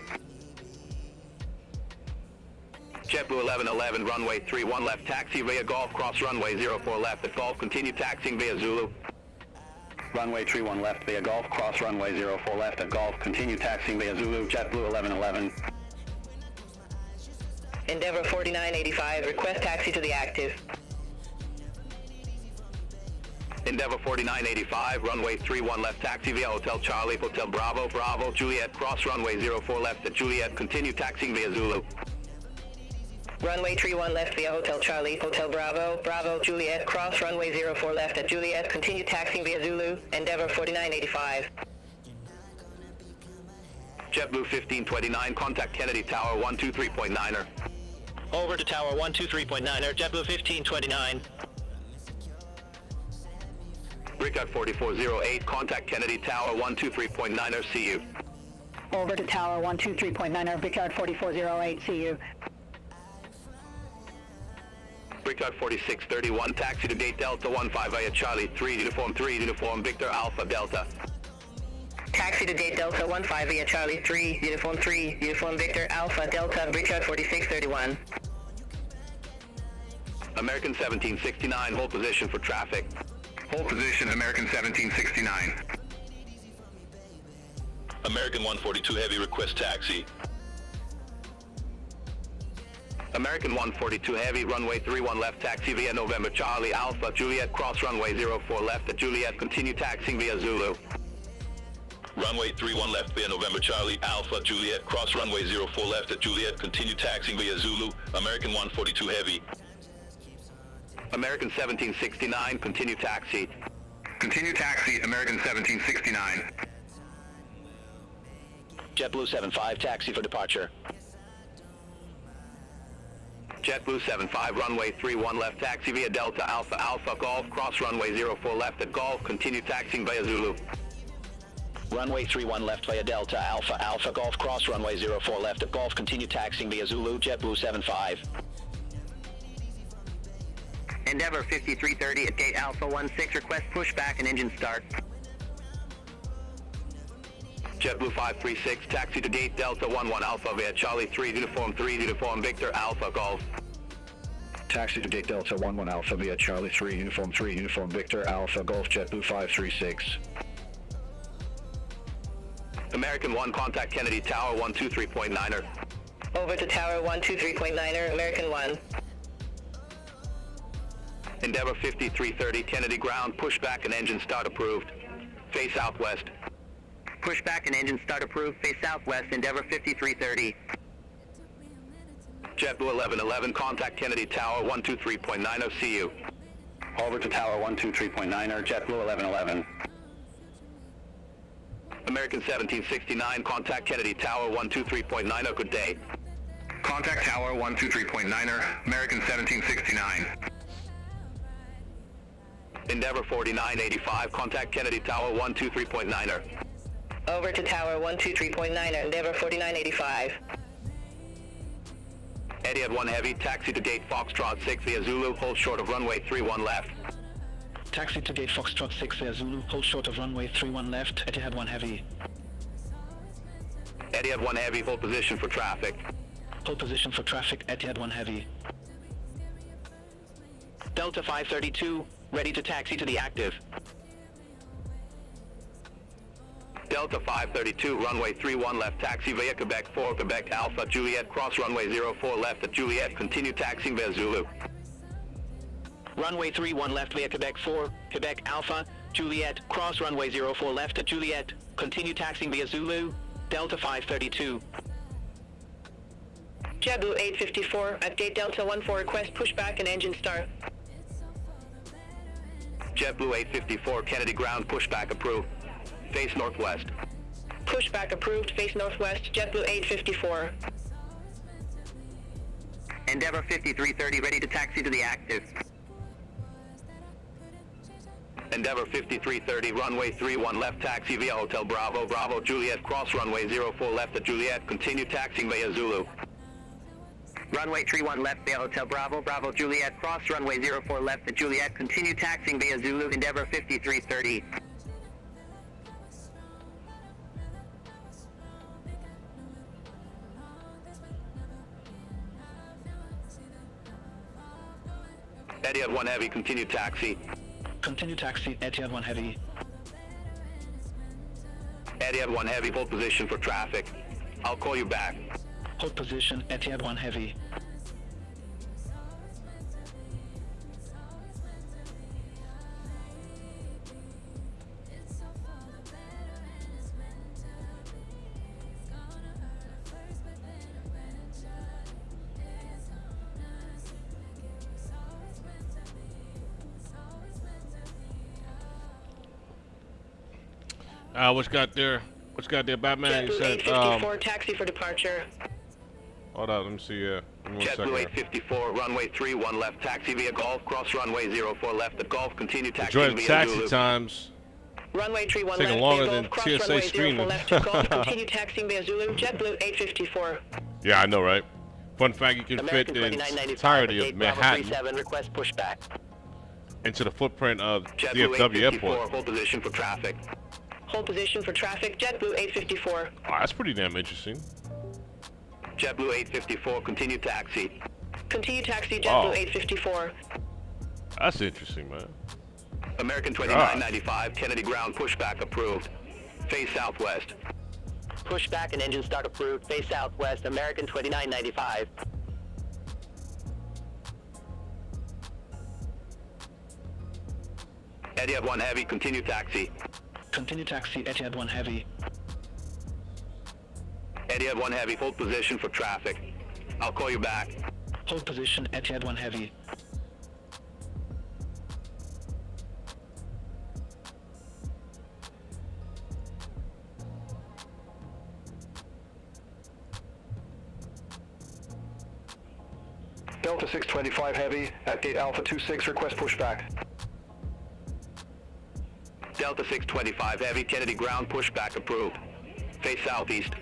JetBlue 1111, runway 31 left, taxi via Golf, cross runway 04 left at Golf, continue taxiing via Zulu. Runway 31 left via Golf, cross runway 04 left at Golf, continue taxiing via Zulu, JetBlue 1111. Endeavor 4985, request taxi to the active. Endeavor 4985, runway 31 left, taxi via Hotel Charlie, Hotel Bravo, Bravo, Juliet, cross runway 04 left at Juliet, continue taxiing via Zulu. Runway 31 left via Hotel Charlie, Hotel Bravo, Bravo, Juliet, cross runway 04 left at Juliet, continue taxiing via Zulu, Endeavor 4985. JetBlue 1529, contact Kennedy Tower 123.9er. Over to Tower 123.9er, JetBlue 1529. Richard 4408, contact Kennedy Tower 123.9er, see you. Over to Tower 123.9er, Richard 4408, see you. Richard 4631, taxi to gate Delta 15 via Charlie 3, uniform Victor Alpha Delta. Taxi to gate Delta 15 via Charlie 3, uniform Victor Alpha Delta, Richard 4631. American 1769, hold position for traffic. Hold position, American 1769. American 142 Heavy, request taxi. American 142 Heavy, runway 31 left, taxi via November Charlie Alpha Juliet, cross runway 04 left at Juliet, continue taxiing via Zulu. Runway 31 left via November Charlie Alpha Juliet, cross runway 04 left at Juliet, continue taxiing via Zulu, American 142 Heavy. American 1769, continue taxi. Continue taxi, American 1769. JetBlue 75, taxi for departure. JetBlue 75, runway 31 left, taxi via Delta Alpha Alpha Golf, cross runway 04 left at Golf, continue taxiing via Zulu. Runway 31 left via Delta Alpha Alpha Golf, cross runway 04 left at Golf, continue taxiing via Zulu, JetBlue 75. Endeavor 5330 at gate Alpha 16, request pushback and engine start. JetBlue 536, taxi to gate Delta 11 Alpha via Charlie 3 Uniform Victor Alpha Golf. Taxi to gate Delta 11 Alpha via Charlie 3 Uniform Victor Alpha Golf, JetBlue 536. American 1, contact Kennedy Tower 123.9er. Over to Tower 123.9er, American 1. Endeavor 5330, Kennedy ground, pushback and engine start approved. Face southwest. Pushback and engine start approved, face southwest, Endeavor 5330. JetBlue 1111, contact Kennedy Tower 123.90, see you. Over to Tower 123.9er, JetBlue 1111. American 1769, contact Kennedy Tower 123.90, good day. Contact Tower 123.9er, American 1769. Endeavor 4985, contact Kennedy Tower 123.9er. Over to Tower 123.9er, Endeavor 4985. Etihad 1 Heavy, taxi to gate Foxtrot 6 via Zulu, hold short of runway 31 left. Taxi to gate Foxtrot 6 via Zulu, hold short of runway 31 left, Etihad 1 Heavy. Etihad 1 Heavy, hold position for traffic. Hold position for traffic, Etihad 1 Heavy. Delta 532, ready to taxi to the active. Delta 532, runway 31 left, taxi via Quebec 4, Quebec Alpha, Juliet, cross runway 04 left at Juliet, continue taxiing via Zulu. Runway 31 left via Quebec 4, Quebec Alpha, Juliet, cross runway 04 left at Juliet, continue taxiing via Zulu, Delta 532. JetBlue 854, at gate Delta 14, request pushback and engine start. JetBlue 854, Kennedy ground, pushback approved. Face northwest. Pushback approved, face northwest, JetBlue 854. Endeavor 5330, ready to taxi to the active. Endeavor 5330, runway 31 left, taxi via Hotel Bravo, Bravo Juliet, cross runway 04 left at Juliet, continue taxiing via Zulu. Runway 31 left via Hotel Bravo, Bravo Juliet, cross runway 04 left at Juliet, continue taxiing via Zulu, Endeavor 5330. Etihad 1 Heavy, continue taxi. Continue taxi, Etihad 1 Heavy. Etihad 1 Heavy, hold position for traffic. I'll call you back. Hold position, Etihad 1 Heavy. What's got there? What's got there, Batman? You JetBlue said, 854, taxi for departure. hold on, let me see, give me one JetBlue second. 854, runway 31 left, taxi via Golf, cross runway 04 left at Golf, continue Enjoy taxiing the via taxi Zulu. times. Runway 31 Taking left longer via than Golf, cross TSA runway 04 screening. left at Golf, continue taxiing via Zulu, JetBlue 854. Yeah, I know, right? Fun fact, you can American fit the 2995, entirety gate of Bravo Manhattan 37, request pushback. into the footprint of JetBlue DFW 854, Airport. hold position for traffic. Hold position for traffic, JetBlue 854. Oh, that's pretty damn interesting. JetBlue 854, continue taxi. Continue taxi, JetBlue Wow. 854. That's interesting, man. American 2995, Kennedy ground, pushback approved. Face southwest. Pushback and engine start approved, face southwest, American 2995. Etihad 1 Heavy, continue taxi. Continue taxi, Etihad 1 Heavy. Etihad 1 Heavy, hold position for traffic. I'll call you back. Hold position, Etihad 1 Heavy. Delta 625 Heavy at gate Alpha 26, request pushback. Delta 625 Heavy, Kennedy ground, pushback approved. Face southeast.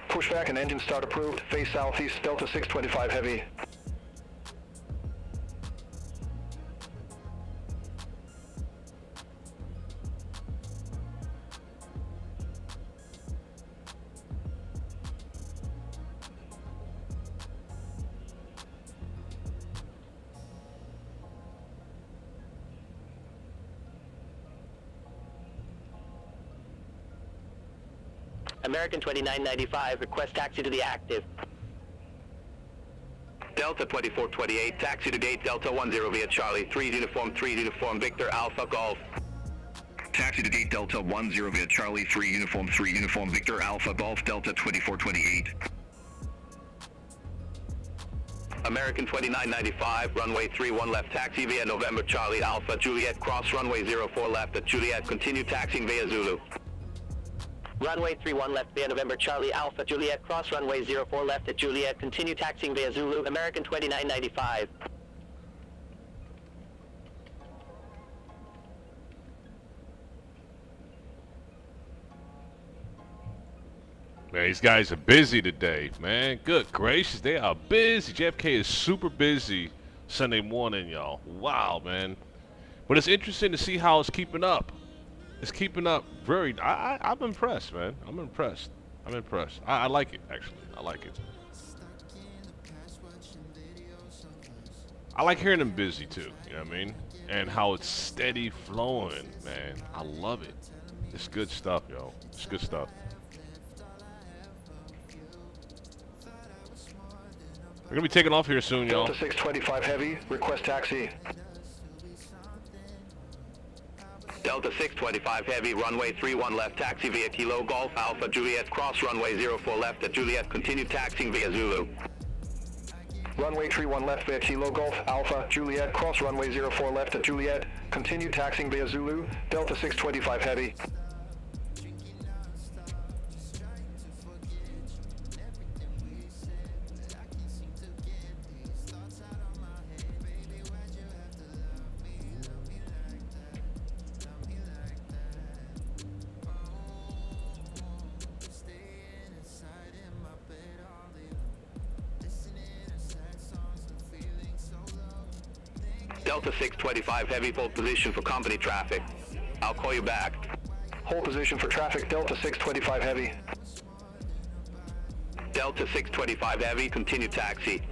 Pushback and engine start approved. Face southeast, Delta 625 Heavy. American 2995, request taxi to the active. Delta 2428, taxi to gate Delta 10 via Charlie, 3 uniform Victor Alpha Golf. Taxi to gate Delta 10 via Charlie, 3 uniform Victor Alpha Golf, Delta 2428. American 2995, runway 31 left, taxi via November Charlie Alpha Juliet, cross runway 04 left at Juliet, continue taxiing via Zulu. Runway 31 left via November Charlie Alpha Juliet, cross runway 04 left at Juliet, continue taxiing via Zulu, American 2995. Man, these guys are busy today, man. Good gracious, they are busy. JFK is super busy Sunday morning, y'all. Wow, man. But it's interesting to see how it's keeping up. It's keeping up very. I'm impressed, man. I'm impressed. I like it, actually. I like it. I like hearing them busy too. You know what I mean? And how it's steady flowing, man. I love it. It's good stuff, yo. It's good stuff. We're gonna be taking off here soon, y'all. Delta 625 Heavy, request taxi. Delta 625 Heavy, runway 31 left, taxi via Kilo Golf Alpha Juliet, cross runway 04 left at Juliet, continue taxiing via Zulu. Runway 31 left via Kilo Golf Alpha Juliet, cross runway 04 left at Juliet, continue taxiing via Zulu, Delta 625 Heavy. Delta 625 Heavy, hold position for company traffic. I'll call you back. Hold position for traffic, Delta 625 Heavy. Delta 625 Heavy, continue taxi.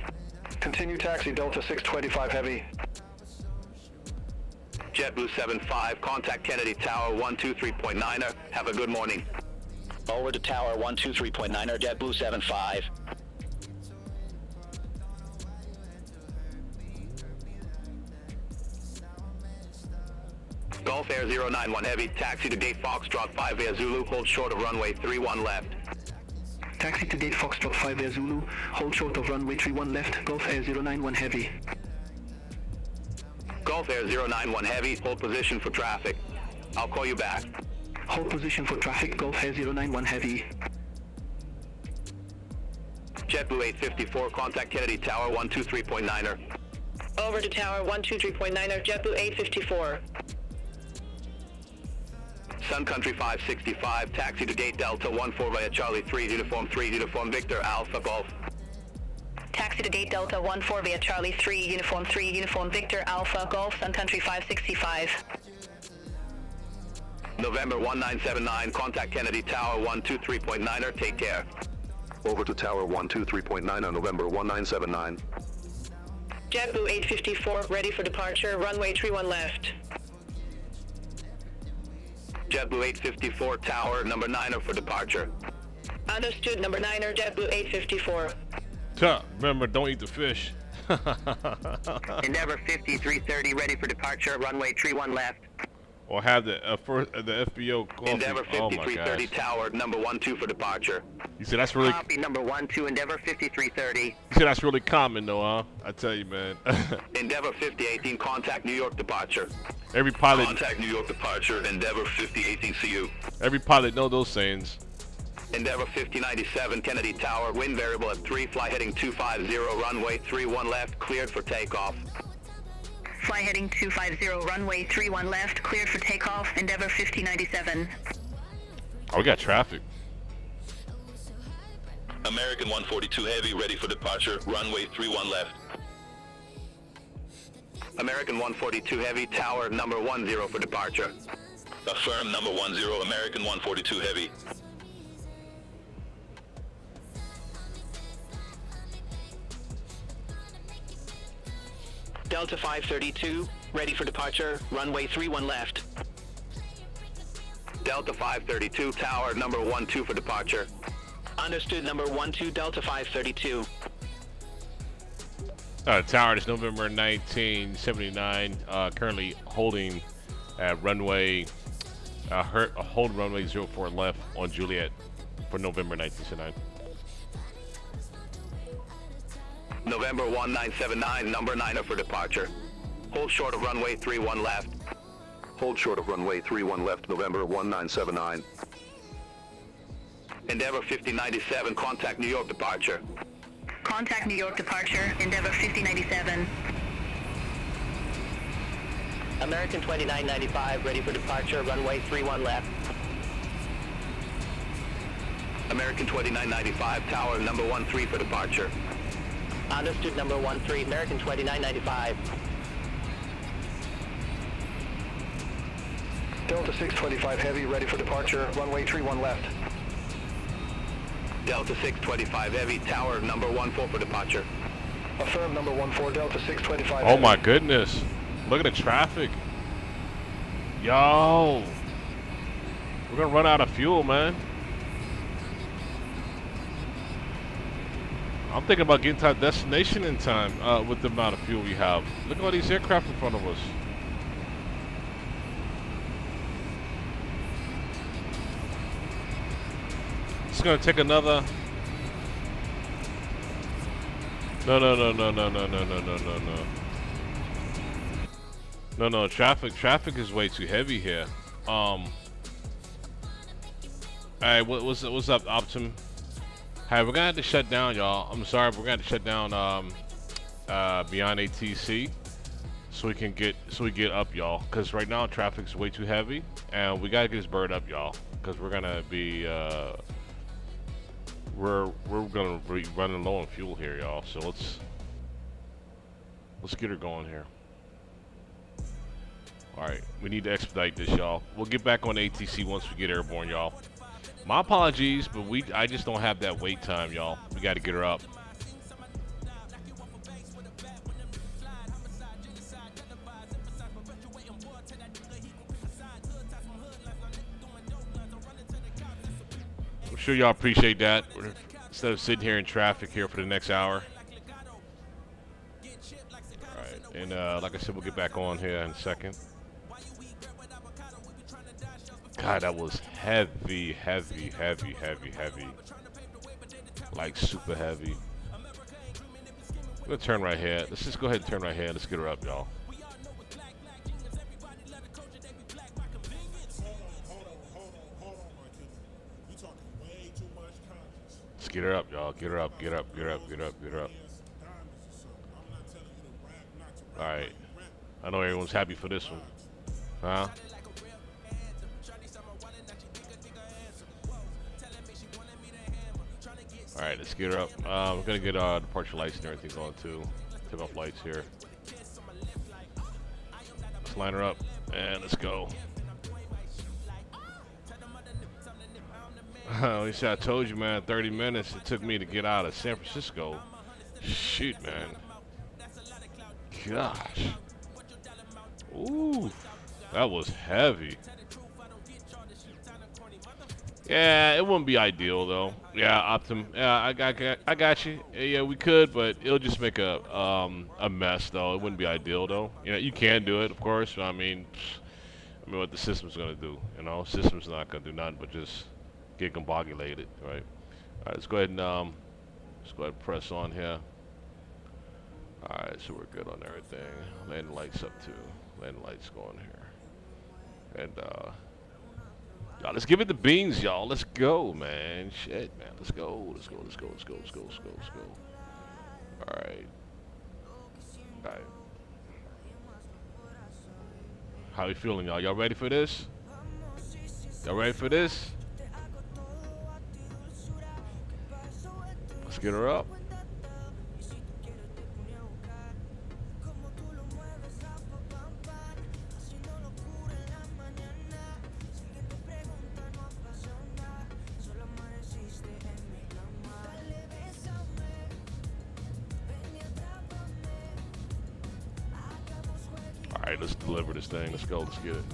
Continue taxi, Delta 625 Heavy. JetBlue 75, contact Kennedy Tower 123.9er. Have a good morning. Over to Tower 123.9er, JetBlue 75. Gulf Air 091 Heavy, taxi to gate Foxtrot 5 via Zulu, hold short of runway 31 left. Taxi to gate Foxtrot 5 via Zulu, hold short of runway 31 left, Gulf Air 091 Heavy. Gulf Air 091 Heavy, hold position for traffic. I'll call you back. Hold position for traffic, Gulf Air 091 Heavy. JetBlue 854, contact Kennedy Tower 123.9er. Over to Tower 123.9er, JetBlue 854. Sun Country 565, taxi to gate Delta 14 via Charlie 3 uniform Victor Alpha Golf. Taxi to gate Delta 14 via Charlie 3 uniform Victor Alpha Golf, Sun Country 565. November 1979, contact Kennedy Tower 123.9er, take care. Over to Tower 123.9 on November 1979. JetBlue 854, ready for departure, runway 31 left. JetBlue 854, Tower number 9er for departure. Understood, number 9er, JetBlue 854. Remember, don't eat the fish. Endeavor 5330, ready for departure, runway 31 left. Or have the FBO coffee. Endeavor 5330, Tower number 12 for departure. You see, that's really. Copy number 12, Endeavor 5330. You see, that's really common, though, huh? I tell you, man. Endeavor 5018, contact New York departure. Every pilot. Contact New York departure, Endeavor 5018, see you. Every pilot know those sayings. Endeavor 5097, Kennedy Tower, wind variable at 3, fly heading 250, runway 31 left, cleared for takeoff. Fly heading 250, runway 31 left, cleared for takeoff, Endeavor 5097. Oh, we got traffic. American 142 Heavy, ready for departure, runway 31 left. American 142 Heavy, tower number 10 for departure. Affirm, number 10, American 142 Heavy. Delta 532, ready for departure, runway 31 left. Delta 532, tower number 12 for departure. Understood, number 12, Delta 532. Tower is November 1979, currently holding at runway, hold runway 04 left on Juliet for November 1979. November 1979, number 9 for departure. Hold short of runway 31 left. Hold short of runway 31 left, November 1979. Endeavor 5097, contact New York departure. Contact New York departure, Endeavor 5097. American 2995, ready for departure, runway 31 left. American 2995, tower number 13 for departure. Understood, number 13, American 2995. Delta 625 Heavy, ready for departure, runway 31 left. Delta 625 Heavy, tower number 14 for departure. Affirm, number 14, Delta 625 Oh my goodness. Look at the traffic. Yo. We're gonna run out of fuel, man. I'm thinking about getting to our destination in time with the amount of fuel we have. Look at all these aircraft in front of us. It's gonna take another. No. Traffic is way too heavy here. Alright, what's up, Optim? Hey, we're gonna have to shut down, y'all. I'm sorry, we're gonna have to shut down beyondatc so we get up, y'all. Cause right now traffic's way too heavy, and we gotta get this bird up, y'all. Cause we're gonna be we're gonna be running low on fuel here, y'all. So let's get her going here. All right, we need to expedite this, y'all. We'll get back on ATC once we get airborne, y'all. My apologies, but I just don't have that wait time, y'all. We got to get her up. I'm sure y'all appreciate that. Instead of sitting here in traffic here for the next hour. All right, and like I said, we'll get back on here in a second. God, that was heavy. Like super heavy. I'm gonna turn right here. Let's just go ahead and turn right here. Let's get her up, y'all. Let's get her up, y'all. Get her up, get up. Alright. I know everyone's happy for this one. Huh? Alright, let's get her up. We're gonna get our departure lights and everything going too. Take off lights here. Let's line her up and let's go. I told you, man, 30 minutes it took me to get out of San Francisco. Shoot, man. Gosh. Ooh, that was heavy. Yeah, it wouldn't be ideal though. Yeah, Optim. Yeah, I got you. Yeah, we could, but it'll just make a mess though. It wouldn't be ideal though. You know, you can do it, of course. I mean, what the system's gonna do? You know, system's not gonna do nothing but just get combobulated, right? All right, let's go ahead and press on here. All right, so we're good on everything. Landing lights up too. Landing lights going here, and Let's give it the beans, y'all. Let's go, man. Shit, man. Let's go. Let's go. Let's go. Let's go. Let's go. Let's go. Let's go. All right. All right. How you feeling, y'all? Y'all ready for this? Y'all ready for this? Let's get her up. All right, let's deliver this thing. Let's go. Let's get it.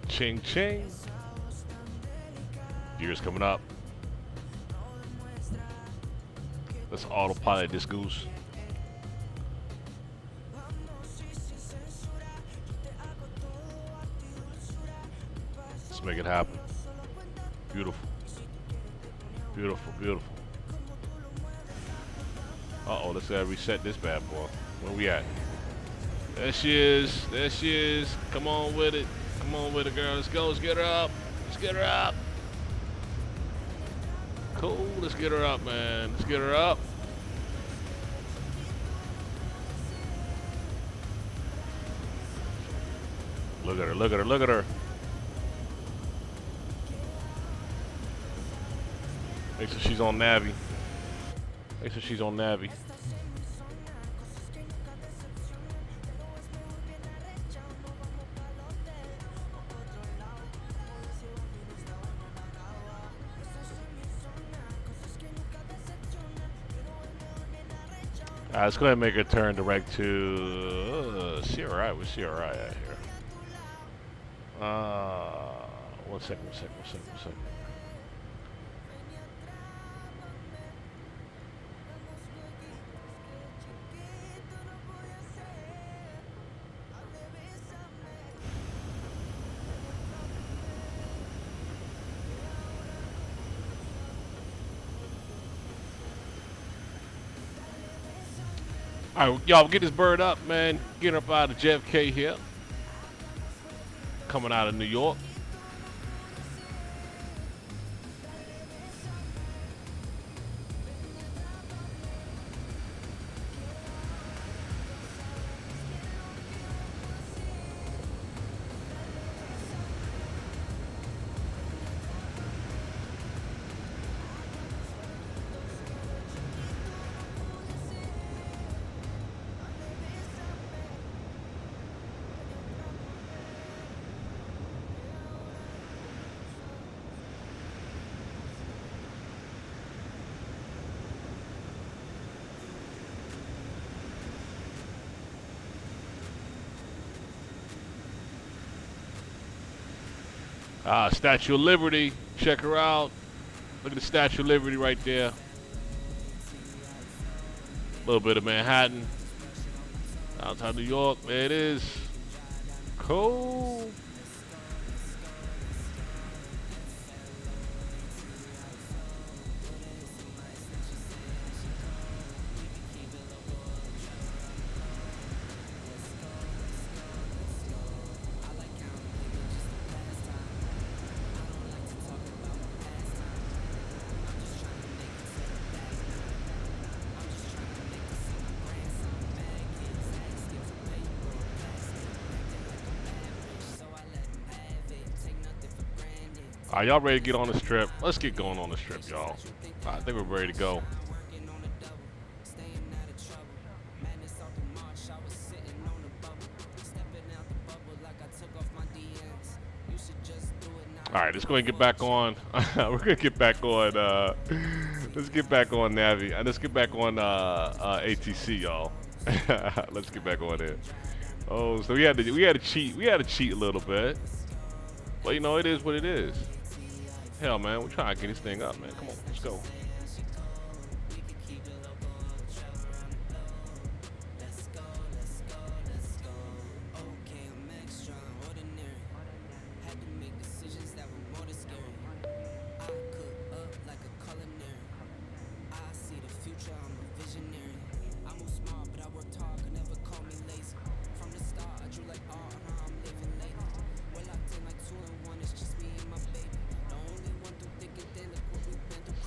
Ching ching. Gears coming up. Let's autopilot this goose. Let's make it happen. Beautiful. Beautiful, beautiful. Uh-oh, let's reset this bad boy. Where we at? There she is. There she is. Come on with it. Come on with it, girl. Let's go. Let's get her up. Let's get her up. Cool. Let's get her up, man. Let's get her up. Look at her. Look at her. Look at her. Make sure she's on Navi. Make sure she's on Navi. Let's go ahead and make a turn direct to CRI. Where's CRI at here? One second. All right, y'all, get this bird up, man. Get up out of JFK here. Coming out of New York. Statue of Liberty. Check her out. Look at the Statue of Liberty right there. A little bit of Manhattan. Downtown New York. There it is. Cool. Alright, y'all ready to get on this trip? Let's get going on this trip, y'all. I think we're ready to go. Alright, let's go ahead and get back on. We're gonna get back on let's get back on Navi. Let's get back on ATC, y'all. Let's get back on there. Oh, so we had to cheat a little bit. But you know, it is what it is. Hell, man, we're trying to get this thing up, man. Come on, let's go.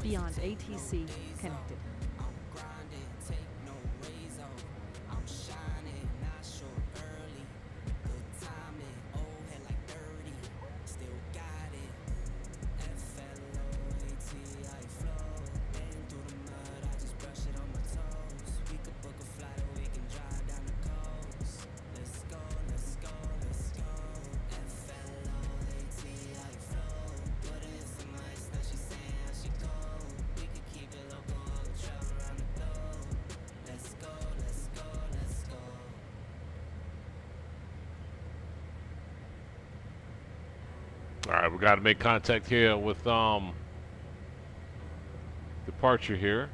Beyond ATC connected. All right, we got to make contact here with departure here.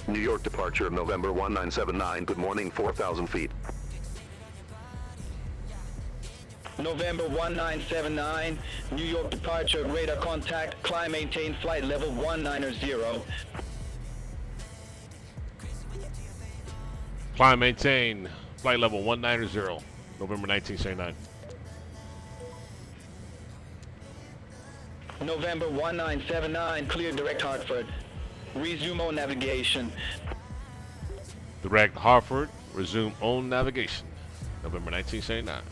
New York departure, November 1979. Good morning, 4,000 feet. November 1979, New York departure, radar contact, climb maintain flight level 190. Climb maintain flight level 190, November 1979. November 1979, clear direct Hartford. Resume on navigation. Direct Hartford, resume on navigation, November 1979.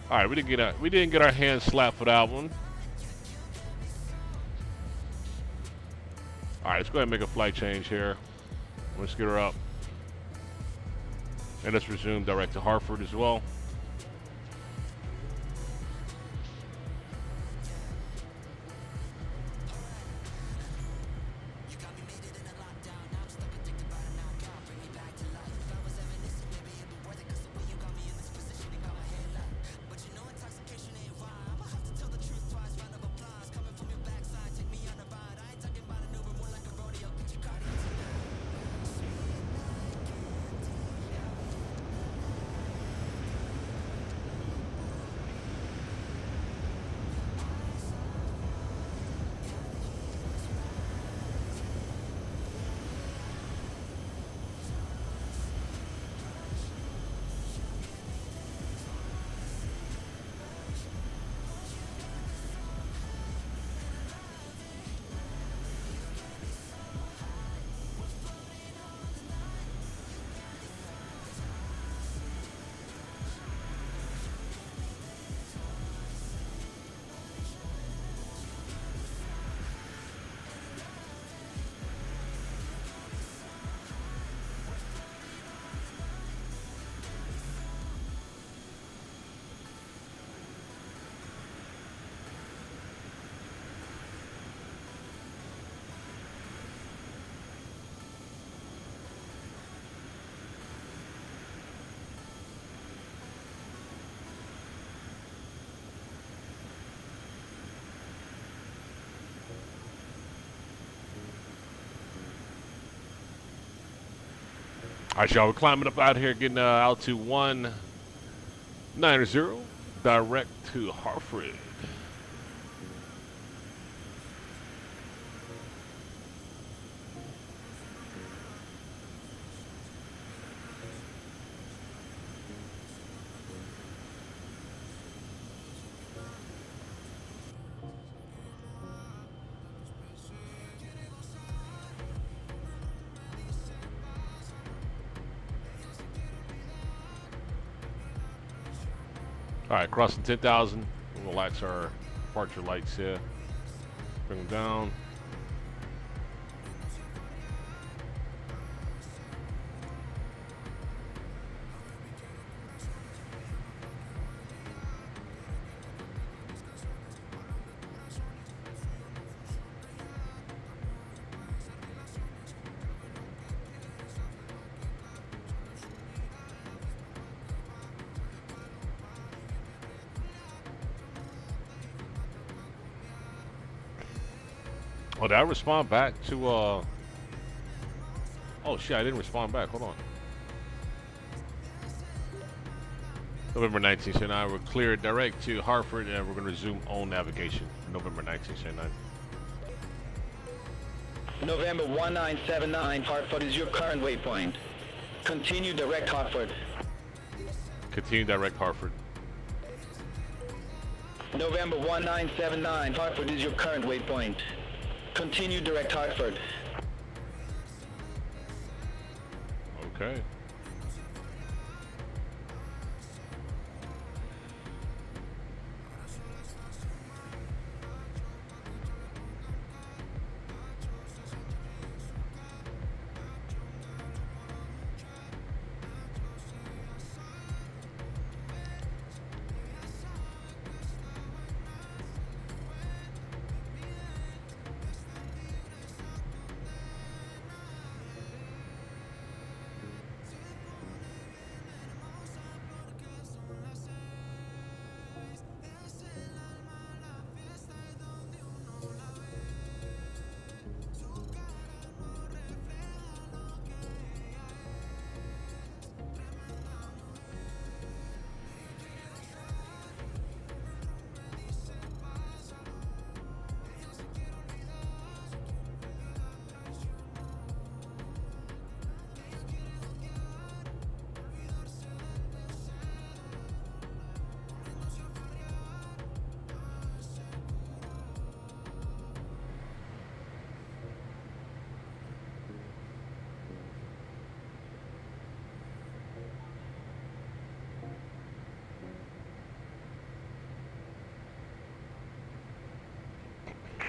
All right, we didn't get our hands slapped for that one. All right, let's go ahead and make a flight change here. Let's get her up. And let's resume direct to Hartford as well. All right, y'all, we're climbing up out here, getting altitude 190, direct to Hartford. All right, crossing 10,000. We'll relax our departure lights here. Bring them down. Oh, did I respond back to, oh shit, I didn't respond back. Hold on. November 1979, we're cleared direct to Hartford, and we're going to resume on navigation. November 1979. November 1979, Hartford is your current waypoint. Continue direct Hartford. Continue direct Hartford. November 1979, Hartford is your current waypoint. Continue direct Hartford. Okay.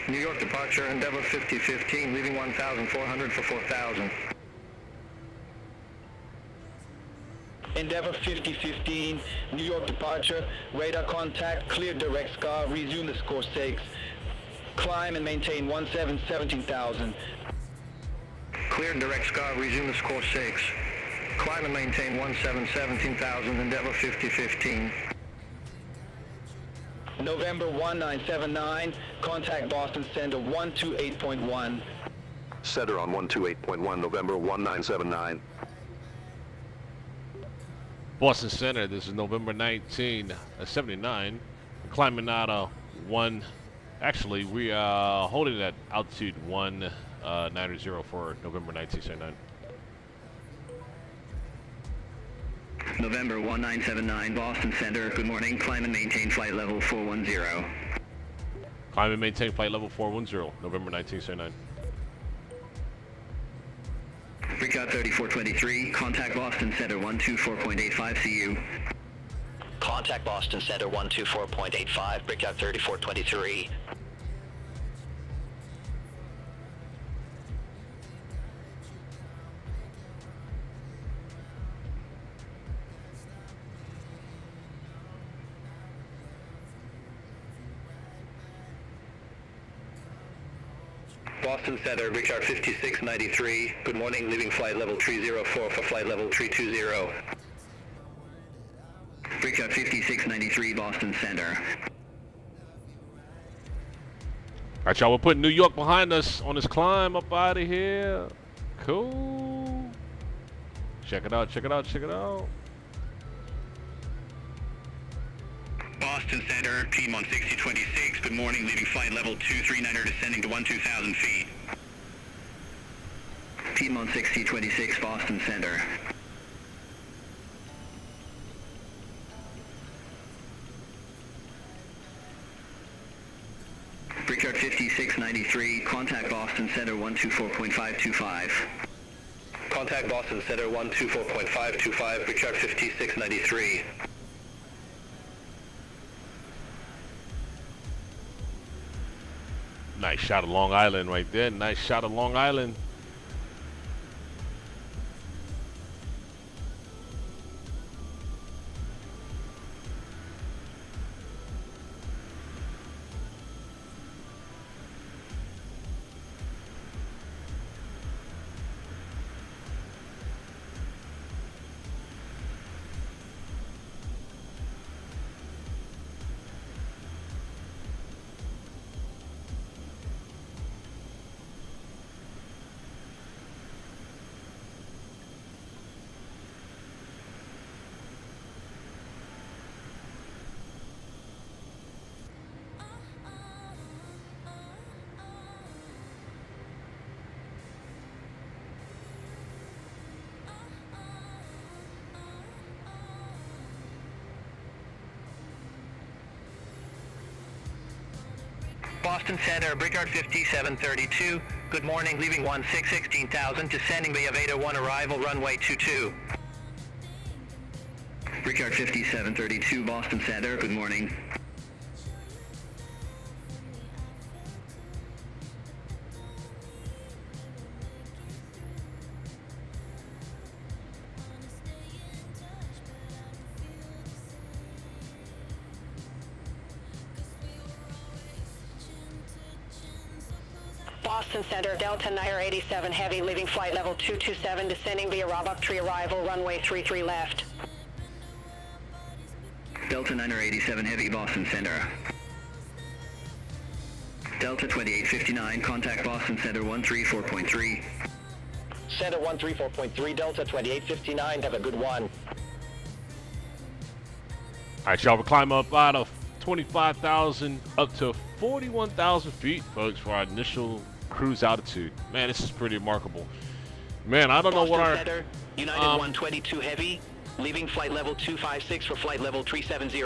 New York departure, Endeavor 5015, leaving 1,400 for 4,000. Endeavor 5015, New York departure, radar contact, clear direct SCAR, resume the score 6. Climb and maintain 17,000. Clear direct SCAR, resume the score 6. Climb and maintain 17,000, Endeavor 5015. November 1979, contact Boston Center 128.1. Center on 128.1, November 1979. Boston Center, this is November 1979. Climbing out of actually, we are holding at altitude 190 for November 1979. November 1979, Boston Center. Good morning. Climb and maintain flight level 410. Climb and maintain flight level 410, November 1979. Breakout 3423. Contact Boston Center 124.85 CU. Contact Boston Center 124.85, breakout 3423. Boston Center, Richard 5693. Good morning, leaving flight level 304 for flight level 320. Breakout 5693, Boston Center. Alright, y'all, we're putting New York behind us on this climb up out of here. Cool. Check it out, check it out, check it out. Boston Center, Piedmont 6026. Good morning, leaving flight level 239er, descending to 12,000 feet. Piedmont 6026, Boston Center. Brickyard 5693, contact Boston Center 124.525. Contact Boston Center 124.525, Brickyard 5693. Nice shot of Long Island right there. Nice shot of Long Island. Boston Center, Brickyard 5732. Good morning, leaving 16,000, descending via Veda 1 arrival, runway 22. Brickyard 5732, Boston Center, good morning. Boston Center, Delta Niner 87 Heavy, leaving flight level 227, descending via Roebuck Tree arrival, runway 33 left. Delta Niner 87 Heavy, Boston Center. Delta 2859, contact Boston Center 134.3. Center 134.3, Delta 2859, have a good one. All right, y'all, we're climbing up out of 25,000 up to 41,000 feet, folks, for our initial cruise altitude. Man, this is pretty remarkable. Man, I don't know what our... Center, United 122 Heavy, leaving flight level 256 for flight level 370.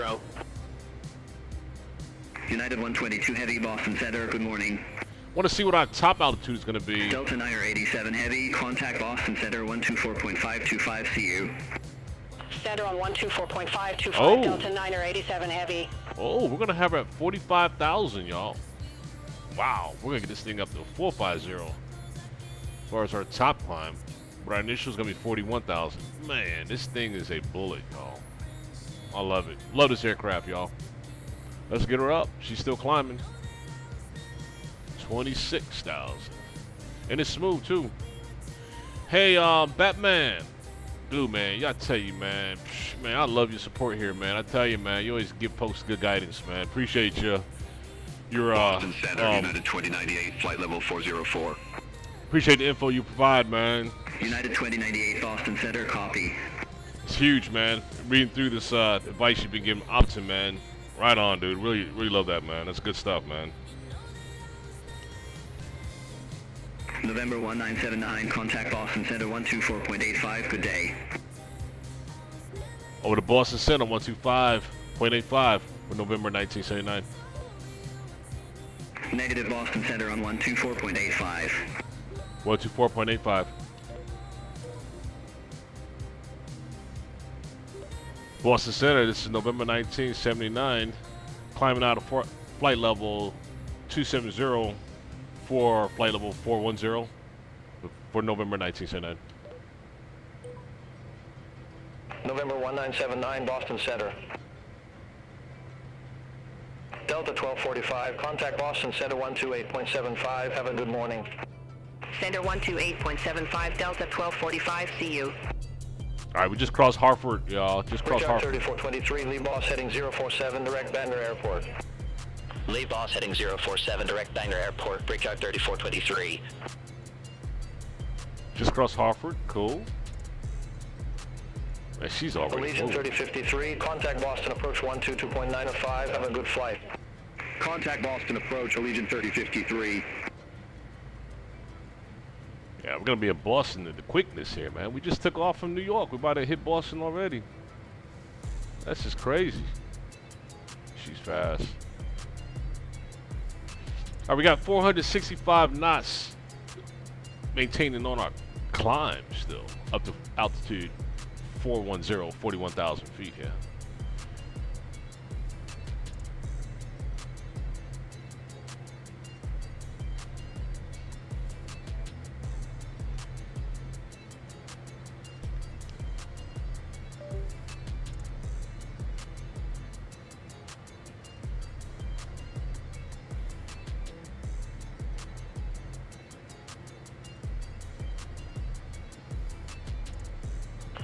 United 122 Heavy, Boston Center, good morning. Want to see what our top altitude is going to be. Delta Niner 87 Heavy, contact Boston Center 124.525, see you. Center on 124.525, Oh. Delta Niner 87 Heavy. Oh, we're going to have her at 45,000, y'all. Wow, we're going to get this thing up to 450 as far as our top climb. But our initial is going to be 41,000. Man, this thing is a bullet, y'all. I love it. Love this aircraft, y'all. Let's get her up. She's still climbing. 26,000. And it's smooth, too. Hey, Batman. Dude, man, I tell you, man. Man, I love your support here, man. I tell you, man, you always give folks good guidance, man. Appreciate you. Your, Boston Center, United 2098, flight level 404. Appreciate the info you provide, man. United 2098, Boston Center, copy. It's huge, man. Reading through this advice you've been giving Optum, man. Right on, dude. Really, really love that, man. That's good stuff, man. November 1979, contact Boston Center 124.85, good day. Over to Boston Center, 125.85 for November 1979. Negative Boston Center on 124.85. 124.85. Boston Center, this is November 1979. Climbing out of flight level 270 for flight level 410 for November 1979. November 1979, Boston Center. Delta 1245, contact Boston Center 128.75, have a good morning. Center 128.75, Delta 1245, see you. All right, we just crossed Hartford, y'all. Just crossed Brickyard Hartford. 3423, lead boss heading 047, direct Bandar Airport. Lead boss heading 047, direct Bandar Airport, Brickyard 3423. Just crossed Hartford, cool. Man, she's already Allegiant moving. 3053, contact Boston approach 122.905, have a good flight. Contact Boston approach, Allegiant 3053. Yeah, we're gonna be in Boston at the quickness here, man. We just took off from New York. We're about to hit Boston already. That's just crazy. She's fast. All right, we got 465 knots maintaining on our climb still up to altitude 410, 41,000 feet here.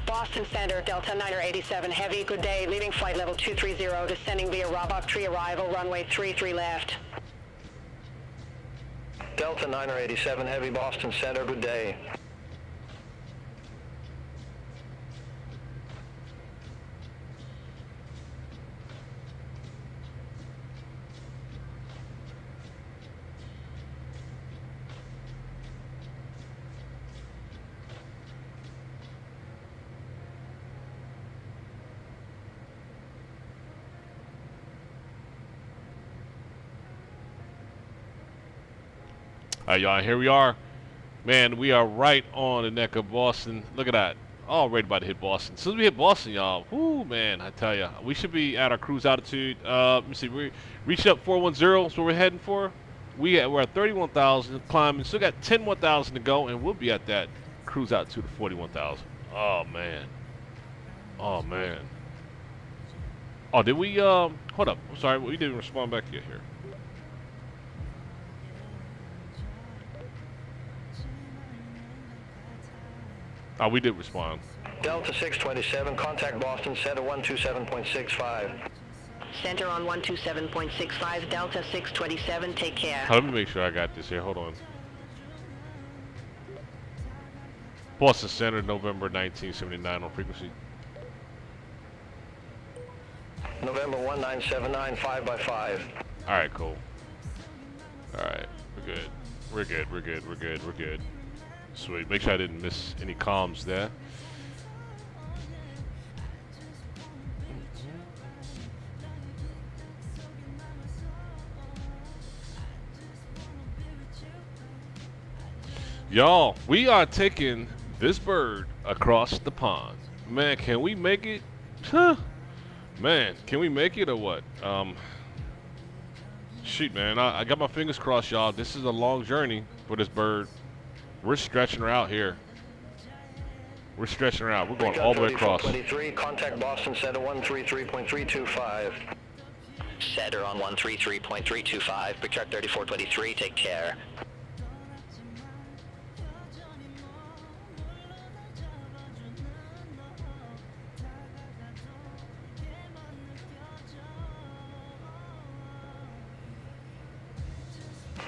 Boston Center, Delta Niner 87 Heavy, good day, leaving flight level 230, descending via Roebuck Tree arrival, runway 33 left. Delta 987 Heavy, Boston Center, good day. right, y'all, here we are. Man, we are right on the neck of Boston. Look at that. Already about to hit Boston. As soon as we hit Boston, y'all, whoo, man, I tell you, we should be at our cruise altitude. Let me see, we reached up 410 is what we're heading for. We're at 31,000 climbing. Still got 10 more thousand to go, and we'll be at that cruise altitude of 41,000. Oh, man. Oh, man. Oh, did we, hold up. I'm sorry, we didn't respond back yet here. Oh, we did respond. Delta 627, contact Boston, Center 127.65. Center on 127.65, Delta 627, take care. Let me make sure I got this here. Hold on. Boston Center, November 1979 on frequency. November 1979, 5x5. All right, cool. All right, we're good. We're good. We're good. We're good. We're good. Sweet. Make sure I didn't miss any comms there. Y'all, we are taking this bird across the pond. Man, can we make it? Huh? Man, can we make it or what? Shoot, man, I got my fingers crossed, y'all. This is a long journey for this bird. We're stretching her out here. We're stretching her out. We're going all the way across. 23, contact Boston, Center 133.325. Center on 133.325, Picture 3423, take care.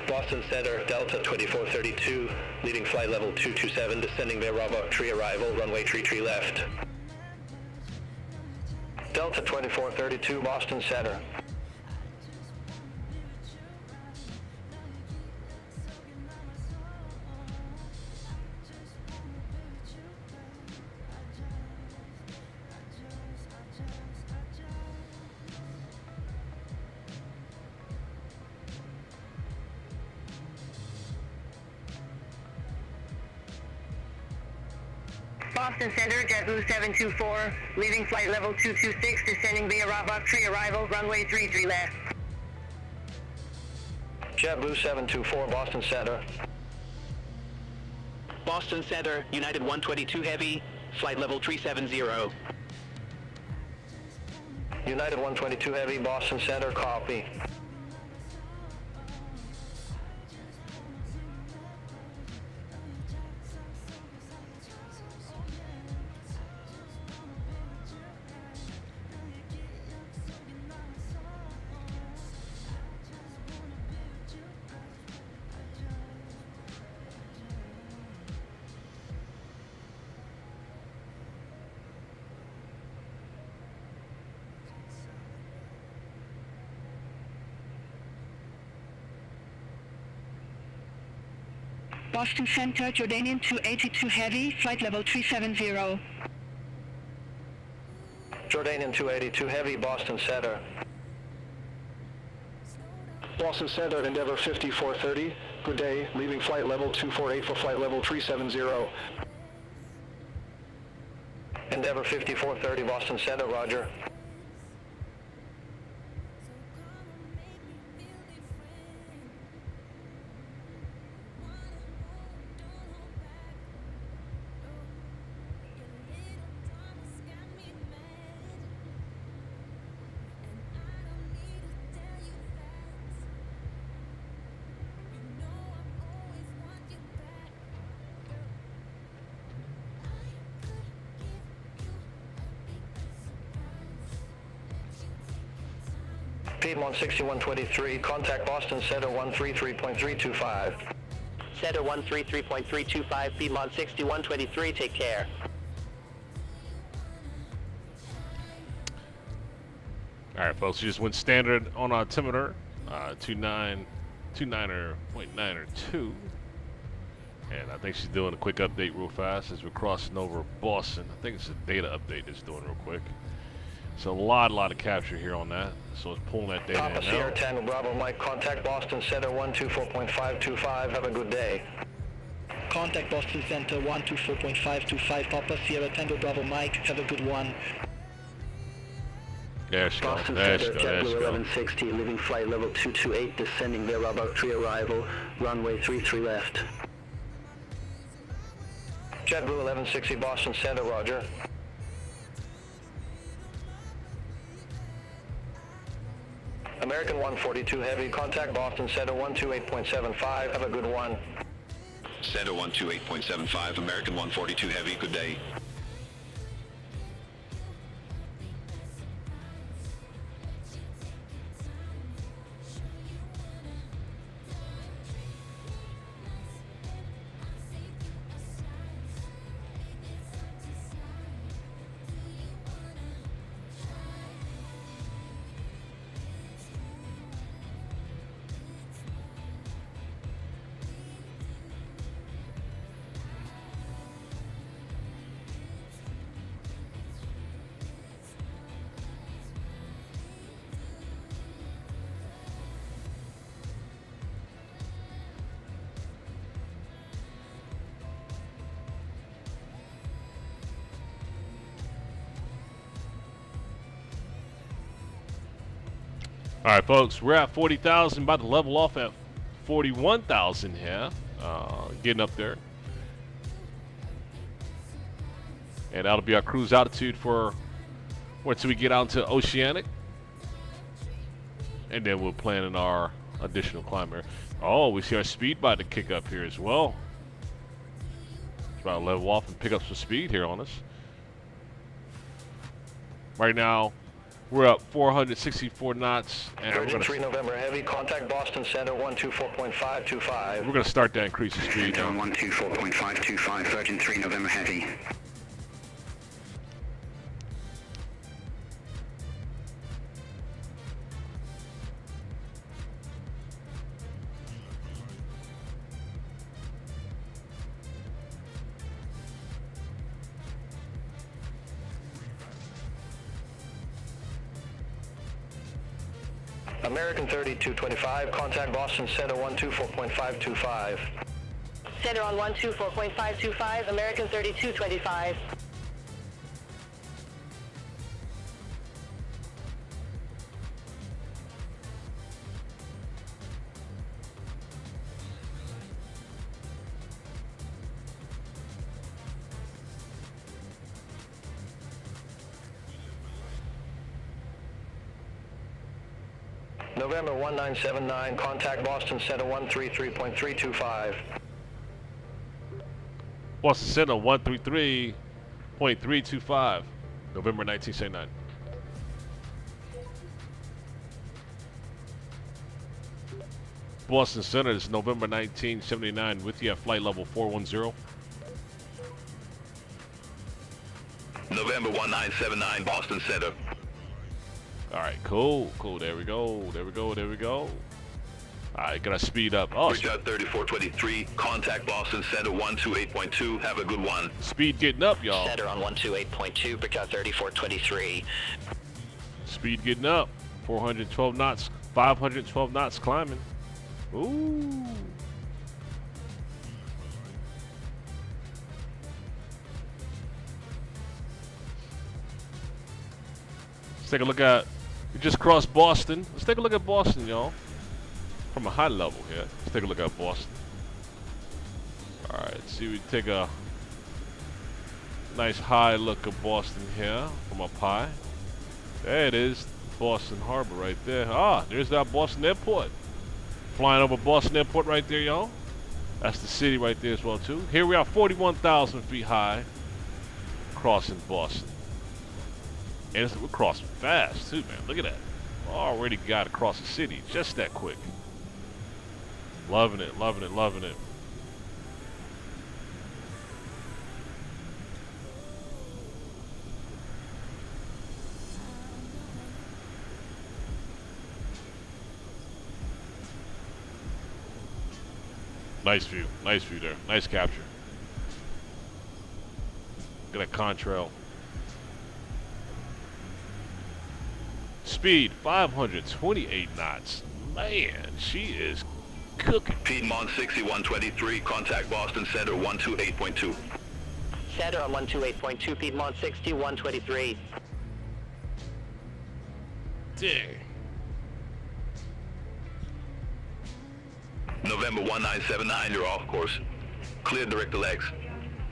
Boston Center, Delta 2432, leading flight level 227, descending via Bravo tree arrival, runway 33 left. Delta 2432, Boston Center. Boston Center, JetBlue 724, leaving flight level 226, descending via Rock Tree arrival, runway 33 left. JetBlue 724, Boston Center. Boston Center, United 122 Heavy, flight level 370. United 122 Heavy, Boston Center, copy. Boston Center, Jordanian 282 Heavy, flight level 370. Jordanian 282 Heavy, Boston Center. Boston Center, Endeavor 5430, good day, leaving flight level 248 for flight level 370. Endeavor 5430, Boston Center, roger. Piedmont 6123, contact Boston Center 133.325. Center 133.325, Piedmont 6123, take care. All right, folks, we just went standard on altimeter, 29.92. And I think she's doing a quick update real fast as we're crossing over Boston. I think it's a data update that's doing real quick. It's a lot of capture here on that. So it's pulling that data Papa in now. Sierra 10, Bravo Mike, contact Boston Center 124.525. Have a good day. Contact Boston Center 124.525, Papa Sierra Tango Bravo Mike, have a good one. There she goes. Boston There she Center, goes. There she JetBlue goes. 1160, leaving flight level 228, descending there about 3 arrival, runway 33 left. JetBlue 1160, Boston Center, roger. American 142 Heavy, contact Boston Center 128.75. Have a good one. Center 128.75, American 142 Heavy, good day. All right, folks, we're at 40,000, about to level off at 41,000 here. Getting up there. And that'll be our cruise altitude for once we get out into Oceanic. And then we'll plan in our additional climb here. Oh, we see our speed about to kick up here as well. It's about to level off and pick up some speed here on us. Right now, we're up 464 knots, and Virgin 3 November Heavy, contact Boston Center 124.525. we're gonna start to increase the speed Center now. 124.525, Virgin 3 November Heavy. American 3225, contact Boston Center 124.525. Center on 124.525, American 3225. November 1979, contact Boston Center 133.325. Boston Center 133.325, November 1979. Boston Center is November 1979 with you at flight level 410. November 1979, Boston Center. All right, cool. There we go. All right, gotta speed up. Oh, Bridgeout 3423, contact Boston Center 128.2, have a good one. speed getting up, y'all. Center on 128.2, Bridgeout 3423. Speed getting up. 412 knots, 512 knots climbing. Ooh. Let's take a look at, we just crossed Boston. Let's take a look at Boston, y'all. From a high level here. Let's take a look at Boston. All right, see, we take a nice high look at Boston here from up high. There it is, Boston Harbor right there. Ah, there's that Boston Airport. Flying over Boston Airport right there, y'all. That's the city right there as well, too. Here we are, 41,000 feet high, crossing Boston. And we're crossing fast, too, man. Look at that. Already got across the city just that quick. Loving it. Nice view there. Nice capture. Look at that contrail. speed 528 knots. Man, she is cooking. Piedmont 6123, contact Boston Center 128.2. Center on 128.2, Piedmont 6123. Dang. November 1979, you're off course. Clear direct Alex.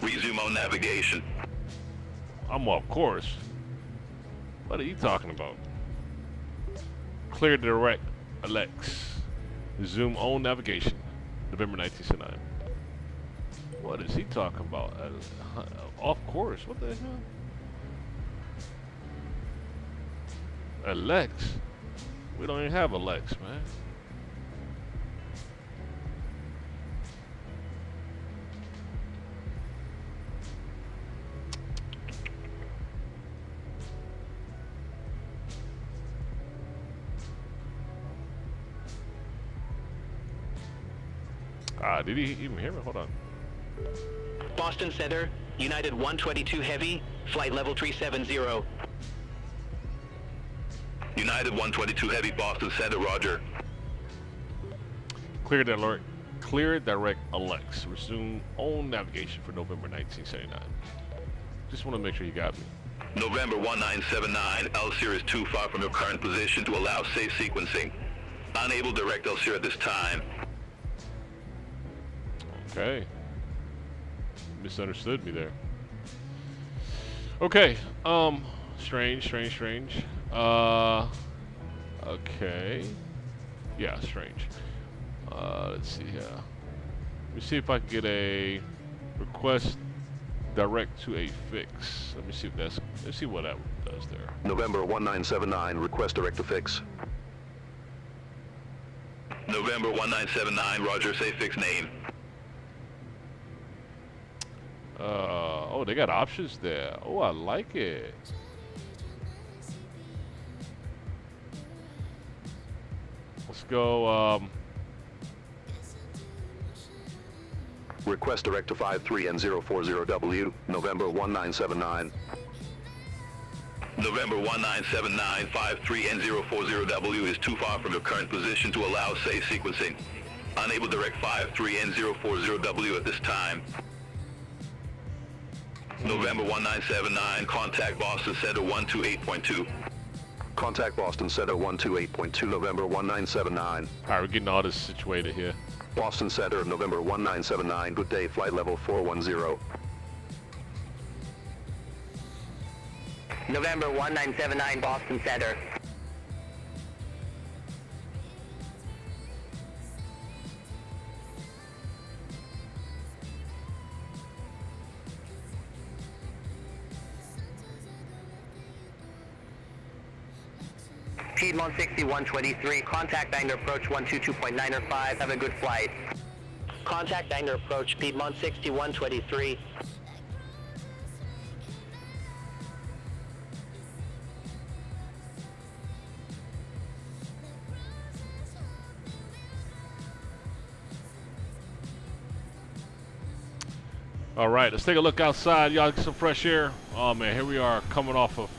Resume on navigation. I'm off course. What are you talking about? Clear direct Alex. Resume on navigation. November 1979. What is he talking about? Off course? What the hell? Alex? We don't even have Alex, man. Did he even hear me? Hold on. Boston Center, United 122 Heavy, flight level 370. United 122 Heavy, Boston Center, roger. Clear direct Alex. Resume on navigation for November 1979. Just want to make sure you got me. November 1979, L-Series is too far from your current position to allow safe sequencing. Unable to direct L-Series at this time. Okay. Misunderstood me there. Okay. Strange. Okay. Yeah, strange. Let's see here. Let me see if I can get a request direct to a fix. Let me see if let's see what that does there. November 1979, request direct to fix. November 1979, roger, say fix name. Oh, they got options there. Oh, I like it. Let's go, Request direct to 53N040W, November 1979. November 1979, 53N040W is too far from your current position to allow safe sequencing. Unable to direct 53N040W at this time. November 1979, contact Boston Center 128.2. Contact Boston Center 128.2, November 1979. Alright, we're getting all this situated here. Boston Center, November 1979, good day, flight level 410. November 1979, Boston Center. Piedmont 6123, contact Diner approach 122.9 or 5, have a good flight. Contact Diner approach, Piedmont 6123. All right, let's take a look outside. Y'all get some fresh air. Oh man, here we are coming off of,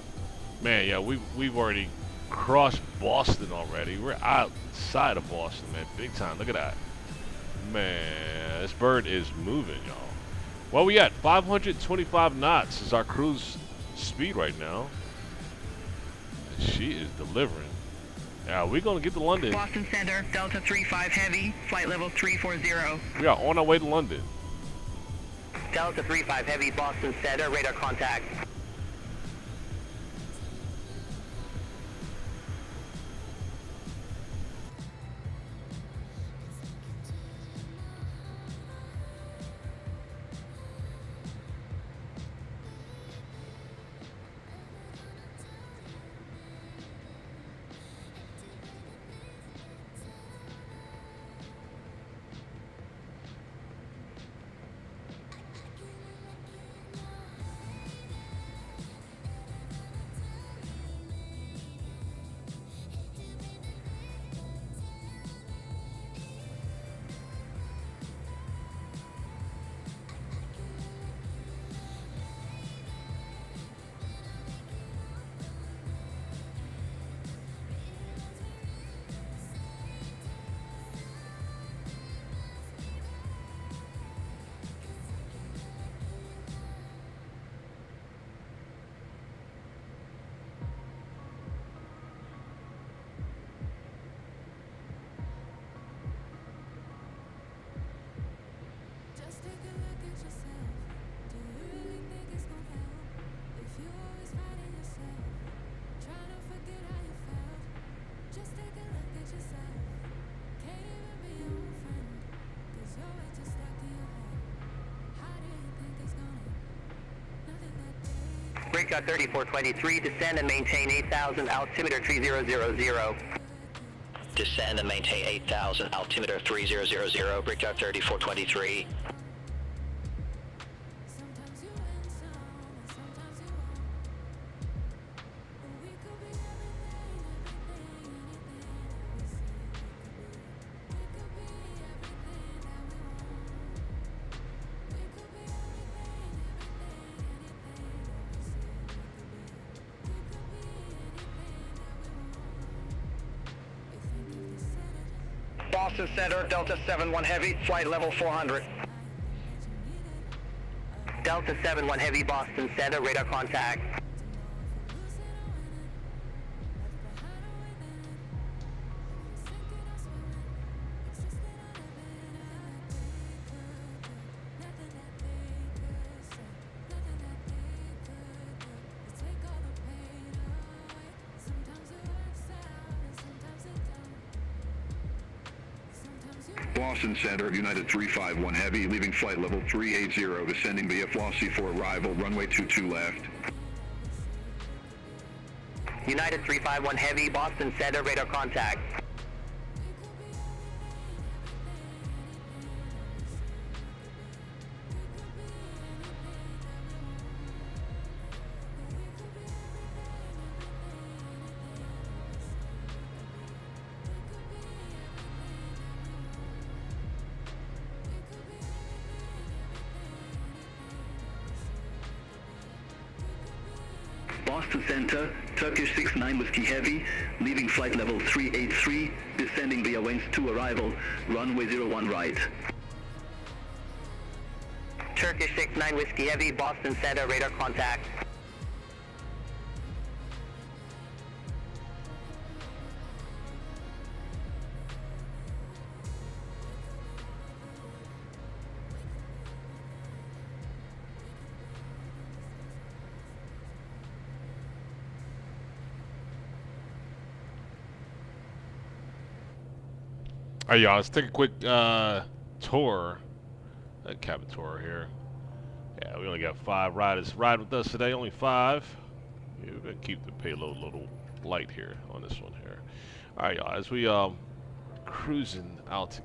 man, yeah, we've already crossed Boston already. We're outside of Boston, man, big time. Look at that. Man, this bird is moving, y'all. Well, we at 525 knots is our cruise speed right now. And she is delivering. Now, we're going to get to London. Boston Center, Delta 35 Heavy, flight level 340. We are on our way to London. Delta 35 Heavy, Boston Center, radar contact. Brickyard 3423, descend and maintain 8,000, altimeter 3000. Descend and maintain 8,000, altimeter 3000, Brickyard 3423. Boston Center, Delta 71 Heavy, flight level 400. Delta 71 Heavy, Boston Center, radar contact. Boston Center, United 351 Heavy, leaving flight level 380, descending via Flossie for arrival, runway 22 left. United 351 Heavy, Boston Center, radar contact. Boston Center, Turkish 69 Whiskey Heavy, leaving flight level 383, descending via winds to arrival, runway 01 right. Turkish 69 Whiskey Heavy, Boston Center, radar contact. All right, y'all, let's take a quick tour, a cabin tour here. Yeah, we only got 5 riders ride with us today, only 5. Yeah, we're gonna keep the payload a little light here on this one here. All right, y'all, as we cruising out to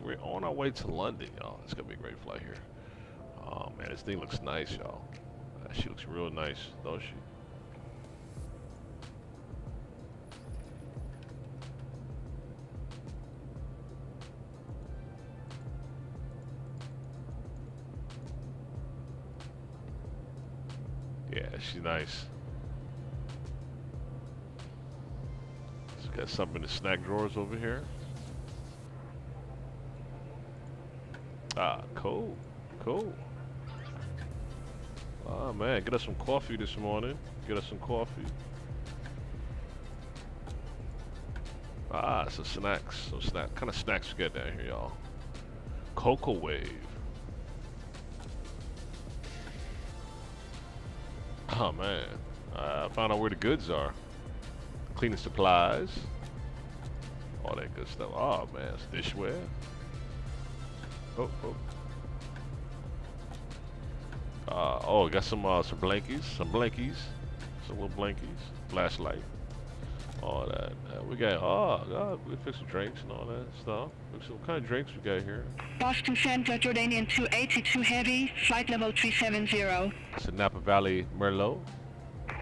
we're on our way to London, y'all. It's gonna be a great flight here. Oh man, this thing looks nice, y'all. She looks real nice, don't she? Yeah, she's nice. She's got something in the snack drawers over here. Ah, cool. Cool. Oh man, get us some coffee this morning. Get us some coffee. Ah, some snacks. What kind of snacks we got down here, y'all? Cocoa Wave. Oh man, I found out where the goods are. Cleaning supplies, all that good stuff. Oh man, it's dishware. Oh. Oh, got some blankies, some little blankies, flashlight, all that. We got we fix some drinks and all that stuff. What kind of drinks we got here? Boston Center, Jordanian 282 Heavy, flight level 370. It's a Napa Valley Merlot.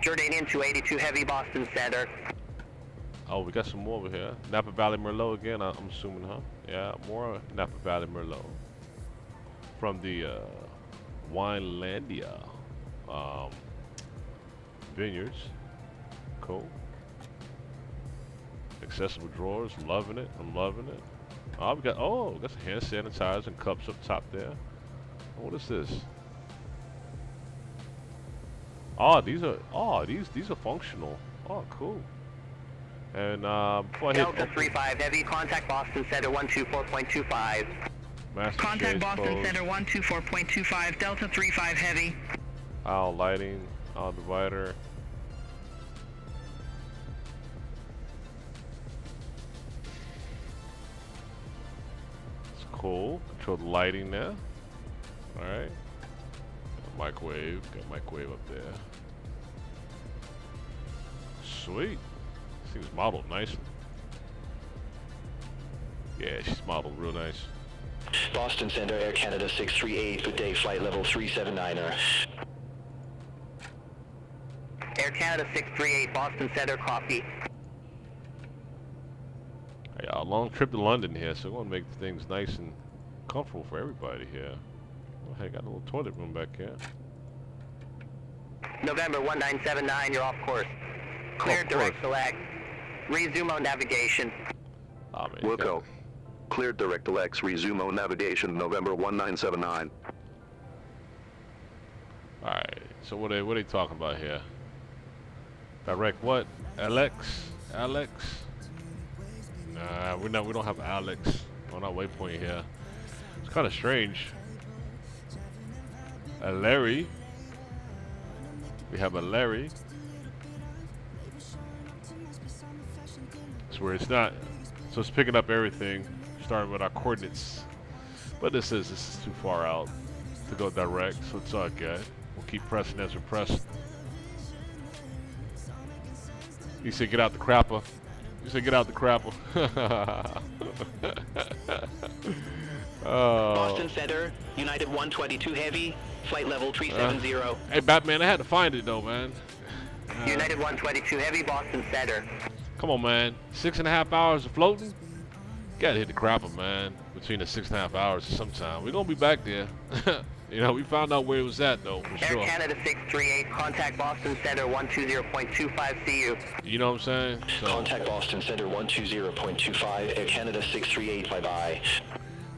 Jordanian 282 Heavy, Boston Center. Oh, we got some more over here. Napa Valley Merlot again, I'm assuming, huh? Yeah, more Napa Valley Merlot. From the Winelandia vineyards. Cool. Accessible drawers, I'm loving it. Oh, we got some hand sanitizer and cups up top there. What is this? Oh, these are functional. Oh, cool. And before I hit Delta 35 Heavy, contact Boston Center 124.25. Contact Boston Center 124.25, Delta 35 Heavy. Aisle lighting, aisle divider. It's cool. Control the lighting there. Alright. Microwave. Got a microwave up there. sweet. This thing's modeled nicely. Yeah, she's modeled real nice. Boston Center, Air Canada 638, good day, flight level 379er. Air Canada 638, Boston Center, copy. Hey, a long trip to London here, so we want to make things nice and comfortable for everybody here. Oh, hey, got a little toilet room back here. November 1979, you're off course. Clear direct select. Resume on navigation. Wilco. Cleared direct X, resume on navigation, November 1979. Alright, so what are they talking about here? Direct what? Alex? Alex? Nah, we don't have Alex on our waypoint here. It's kind of strange. A Larry. We have a Larry. It's where it's not. So it's picking up everything, starting with our coordinates. But this is too far out to go direct, so it's all good. We'll keep pressing as we press. You said get out the crapper. You said get out the crapper. Oh. Boston Center, United 122 Heavy, flight level 370. Hey, Batman, I had to find it though, man. United 122 Heavy, Boston Center. Come on, man. 6.5 hours of floating? Gotta hit the crapper, man. Between the 6.5 hours sometime. We're gonna be back there. You know, we found out where it was at though, for Air sure. Canada 638, contact Boston Center 120.25 CU. You know what I'm saying? So, Contact Boston Center 120.25, Air Canada 638, bye-bye.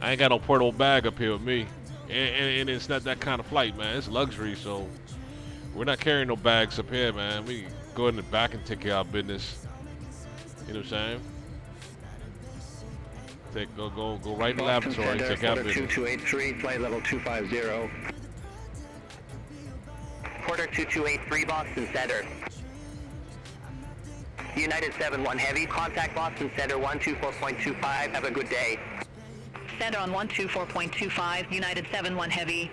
I ain't got no portable bag up here with me. And it's not that kind of flight, man. It's luxury, so we're not carrying no bags up here, man. We can go in the back and take care of our business. You know what I'm saying? Go right in the laboratory, take care of business. 2283, flight level 250. Porter 2283, Boston Center. United 71 Heavy, contact Boston Center 124.25. Have a good day. Center on 124.25, United 71 Heavy.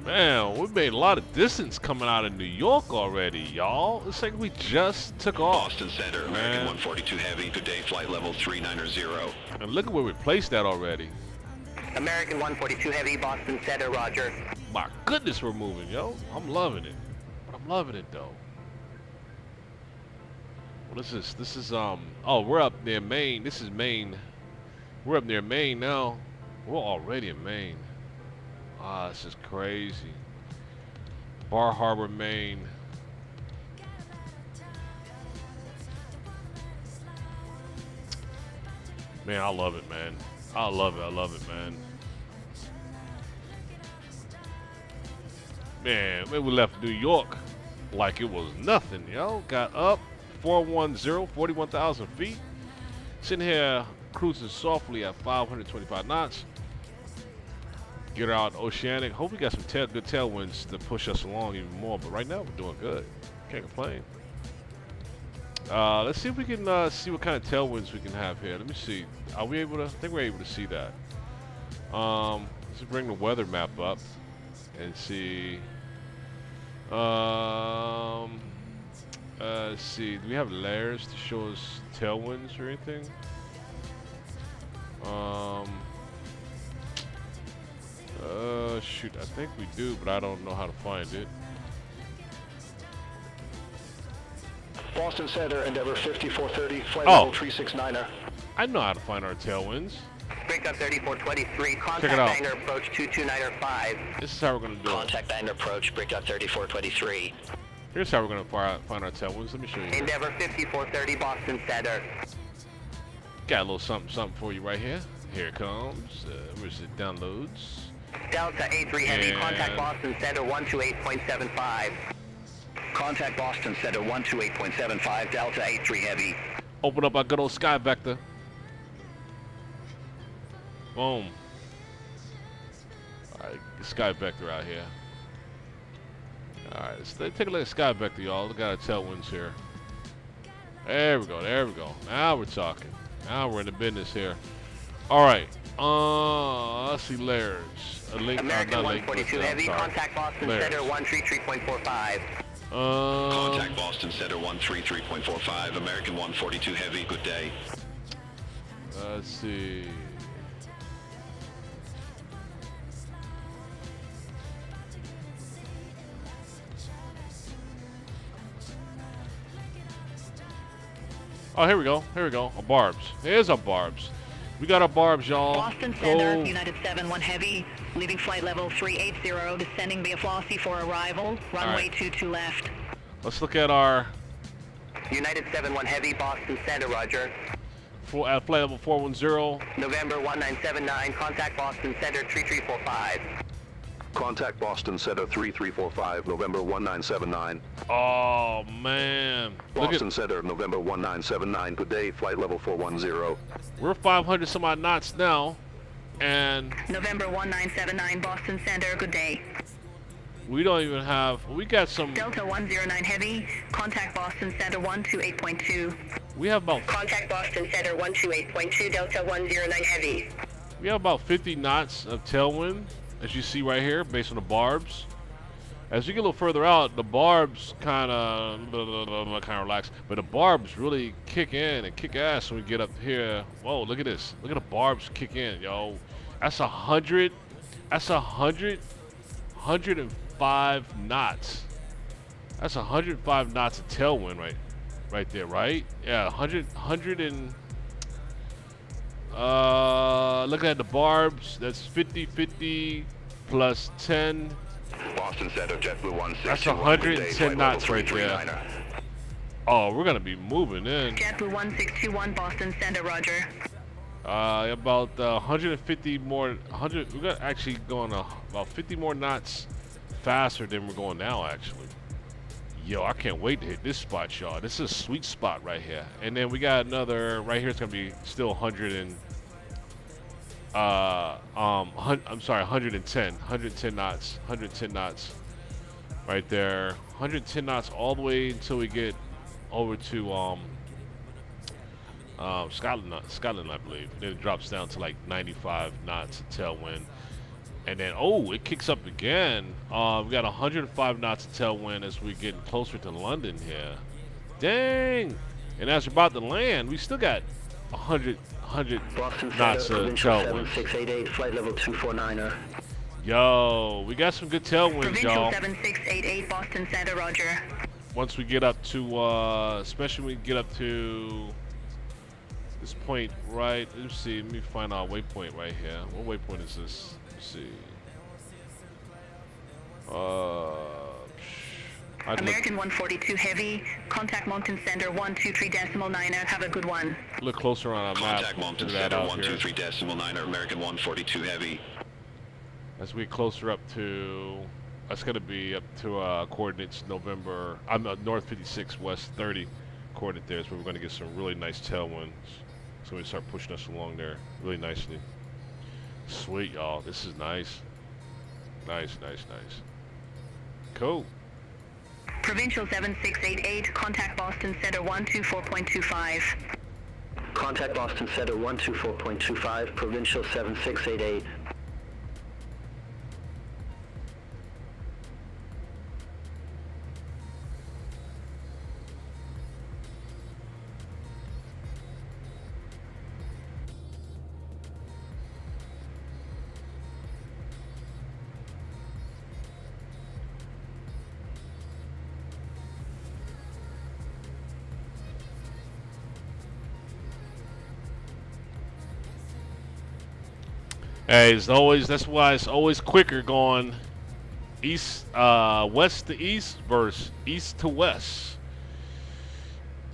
Man, we made a lot of distance coming out of New York already, y'all. It's like we just took off. Boston Center, American 142 Heavy, good day, flight level 390. And look at where we placed that already. American 142 Heavy, Boston Center, roger. My goodness, we're moving, yo. I'm loving it. I'm loving it, though. What is this? This is, oh, we're up near Maine. This is Maine. We're up near Maine now. We're already in Maine. Ah, this is crazy. Bar Harbor, Maine. Man, I love it, man. I love it, man. Man, we left New York like it was nothing, yo. Got up, 410, 41,000 feet. Sitting here cruising softly at 525 knots. Get her out Oceanic. Hope we got some good tailwinds to push us along even more. But right now we're doing good. Can't complain. Let's see if we can see what kind of tailwinds we can have here. Let me see. Are we able to? I think we're able to see that. Let's bring the weather map up and see. Let's see. Do we have layers to show us tailwinds or anything? Shoot, I think we do, but I don't know how to find it. Boston Center, Endeavor 5430, flight level 369er. I know how to find our tailwinds. Breakup 3423, Check contact it out. hangar approach 22905. This is how we're going to do it. Contact hangar approach, breakup 3423. Here's how we're going to find our tailwinds. Let me show you. Endeavor 5430, Boston Center. Got a little something for you right here. Here it comes. Where's it? Downloads. Delta A3 Heavy, And- contact Boston Center 128.75. Contact Boston Center 128.75, Delta A3 Heavy. Open up our good old sky vector. Boom. sky vector out here. All right, let's take a look at sky vector, y'all. Look at our tailwinds here. There we go. There we go. Now we're talking. Now we're in the business here. All right. Let's see layers. A link. American 142 Heavy. Contact Boston Center 133.45. Contact Boston Center 133.45. American 142 Heavy. Good day. Let's see. Oh, here we go. Here we go. A barbs. Here's our barbs. We got our barbs, y'all. Boston Center, United 71 Heavy, leaving flight level 380, descending via Flossie for arrival, runway 22 left. Let's look at our United 71 Heavy, Boston Center, roger. At flight level 410. November 1979, contact Boston Center 3345. Contact Boston Center 3345, November 1979. Oh, man. Boston Center, November 1979. Good day, flight level 410. We're 500 some odd knots now, and November 1979, Boston Center, good day. we don't even have, we got some. Delta 109 Heavy, contact Boston Center 128.2. We have about. Contact Boston Center 128.2, Delta 109 Heavy. We have about 50 knots of tailwind, as you see right here, based on the barbs. As you get a little further out, the barbs kind of relax, but the barbs really kick in and kick ass when we get up here. Whoa, look at this. Look at the barbs kick in, yo. That's 100. That's 105 knots. That's 105 knots of tailwind right there, right? Yeah, 100 and looking at the barbs, that's 50 plus 10. Boston Center, JetBlue 160. That's 110 knots right there. Oh, we're gonna be moving in. JetBlue 1621, Boston Center, roger. About 150 more. 100. We're gonna actually going about 50 more knots faster than we're going now, actually. Yo, I can't wait to hit this spot, y'all. This is a sweet spot right here. And then we got another right here. It's gonna be still 100 and I'm sorry, 110 knots. 110 knots right there. 110 knots all the way until we get over to Scotland, I believe. Then it drops down to like 95 knots of tailwind. And then, oh, it kicks up again. We got 105 knots of tailwind as we get closer to London here. Dang! And as we're about to land, we still got 100 Boston knots Center, of Provincial tailwind. 7688, flight level 249er. Yo, we got some good tailwinds, Provincial y'all. 7688, Boston Center, roger. Once we get up to, especially when we get up to this point, right? Let's see. Let me find our waypoint right here. What waypoint is this? Let's see. American 142 Heavy, contact Mountain Center 123.9. Have a good one. Look closer on our map. Contact Mountain Figure that Center out here. 123.9, American 142 Heavy. As we get closer up to, that's going to be up to coordinates November, North 56, West 30 coordinate there is where we're going to get some really nice tailwinds. So we start pushing us along there really nicely. Sweet, y'all. This is nice. Nice. Cool. Provincial 7688, contact Boston Center 124.25. Contact Boston Center 124.25, Provincial 7688. Hey, it's always, that's why it's always quicker going east, west to east versus east to west.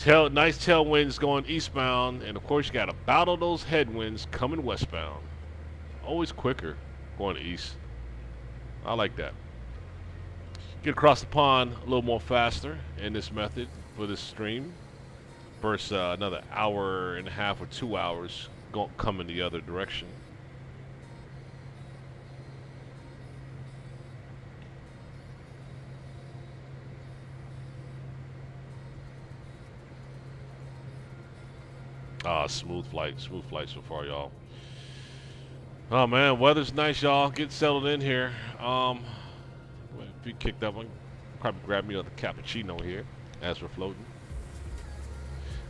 Nice tailwinds going eastbound, and of course you got to battle those headwinds coming westbound. Always quicker going east. I like that. Get across the pond a little more faster in this method for this stream versus another hour and a half or 2 hours coming the other direction. Smooth flight so far, y'all. Oh man, weather's nice, y'all. Get settled in here. If you kicked up, I can probably grab me another cappuccino here as we're floating.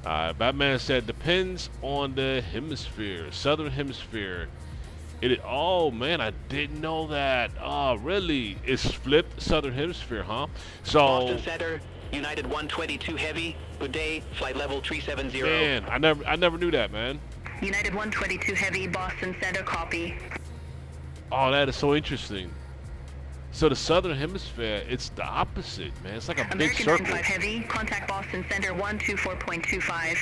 Batman said depends on the hemisphere, southern hemisphere. Oh man, I didn't know that. Oh really? It's flipped southern hemisphere, huh? So Boston Center, United 122 Heavy. Good day. Flight level 370. man, I never knew that, man. United 122 Heavy, Boston Center, copy. Oh, that is so interesting. So the southern hemisphere, it's the opposite, man. It's like a big American circle. 95 Heavy, contact Boston Center 124.25.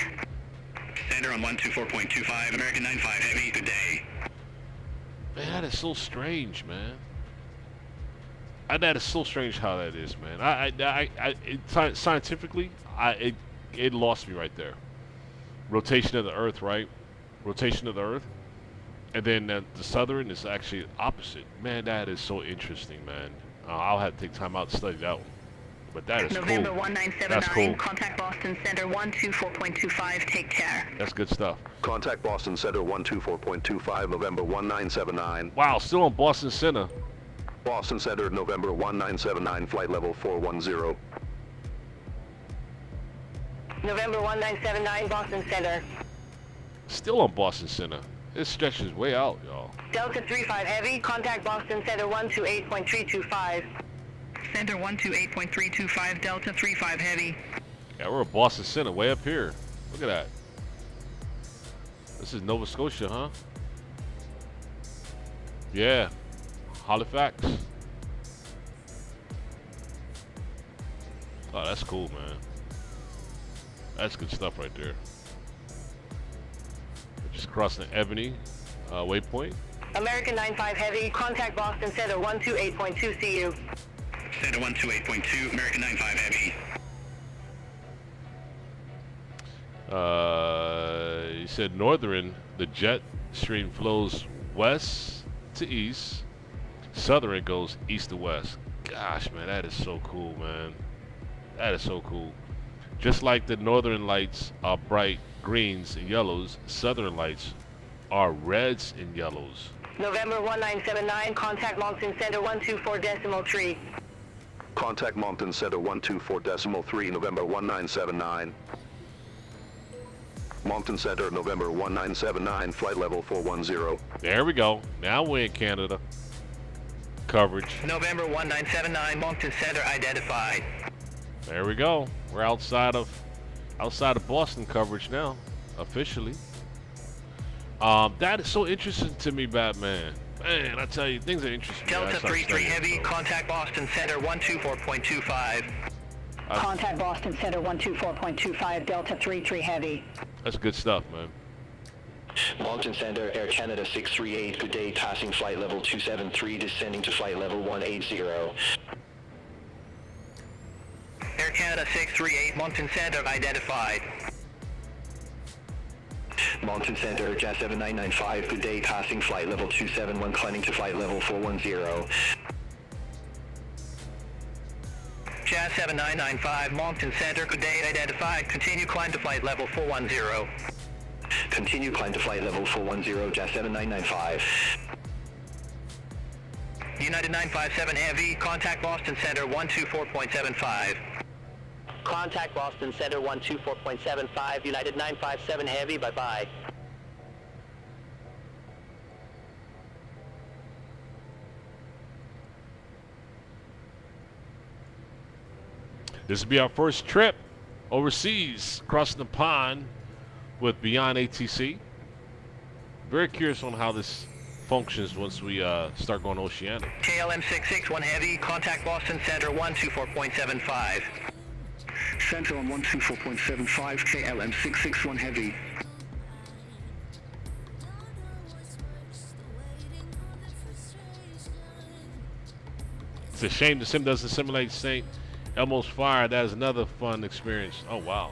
Center on 124.25, American 95 Heavy, good day. Man, that is so strange, man. That is so strange how that is, man. Scientifically, it lost me right there. Rotation of the Earth, right? Rotation of the Earth. And then the southern is actually opposite. Man, that is so interesting, man. I'll have to take time out to study that one. But that is November cool. 1979, That's cool. contact Boston Center 124.25, take care. That's good stuff. Contact Boston Center 124.25, November 1979. Wow, still on Boston Center. Boston Center, November 1979, flight level 410. November 1979, Boston Center. Still on Boston Center. This stretches way out, y'all. Delta 35 Heavy, contact Boston Center 128.325. Center 128.325, Delta 35 Heavy. Yeah, we're at Boston Center, way up here. Look at that. This is Nova Scotia, huh? Yeah. Halifax. Oh, that's cool, man. That's good stuff right there. We're just crossing the Ebony waypoint. American 95 Heavy, contact Boston Center 128.2 CU. Center 128.2, American 95 Heavy. He said northern, the jet stream flows west to east. Southern, it goes east to west. Gosh, man, that is so cool, man. That is so cool. Just like the northern lights are bright greens and yellows, southern lights are reds and yellows. November 1979, contact Moncton Center 124.3. Contact Moncton Center 124.3, November 1979. Moncton Center, November 1979, flight level 410. There we go. Now we're in Canada. Coverage. November 1979, Moncton Center identified. There we go. We're outside of Boston coverage now, officially. That is so interesting to me, Batman. Man, I tell you, things are interesting. Delta 33 Heavy, contact Boston Center 124.25. Contact Boston Center 124.25, Delta 33 Heavy. That's good stuff, man. Moncton Center, Air Canada 638, good day, passing flight level 273, descending to flight level 180. Air Canada 638, Moncton Center identified. Moncton Center, Jazz 7995, good day, passing flight level 271, climbing to flight level 410. Jazz 7995, Moncton Center, good day, identified, continue climb to flight level 410. Continue climb to flight level 410, Jazz 7995. United 957 Heavy, contact Boston Center 124.75. Contact Boston Center 124.75, United 957 Heavy, bye-bye. This will be our first trip overseas, crossing the pond with beyondatc. Very curious on how this functions once we start going oceanic. KLM 661 Heavy, contact Boston Center 124.75. Center on 124.75, KLM 661 Heavy. It's a shame the sim doesn't simulate St. Elmo's Fire. That is another fun experience. Oh, wow.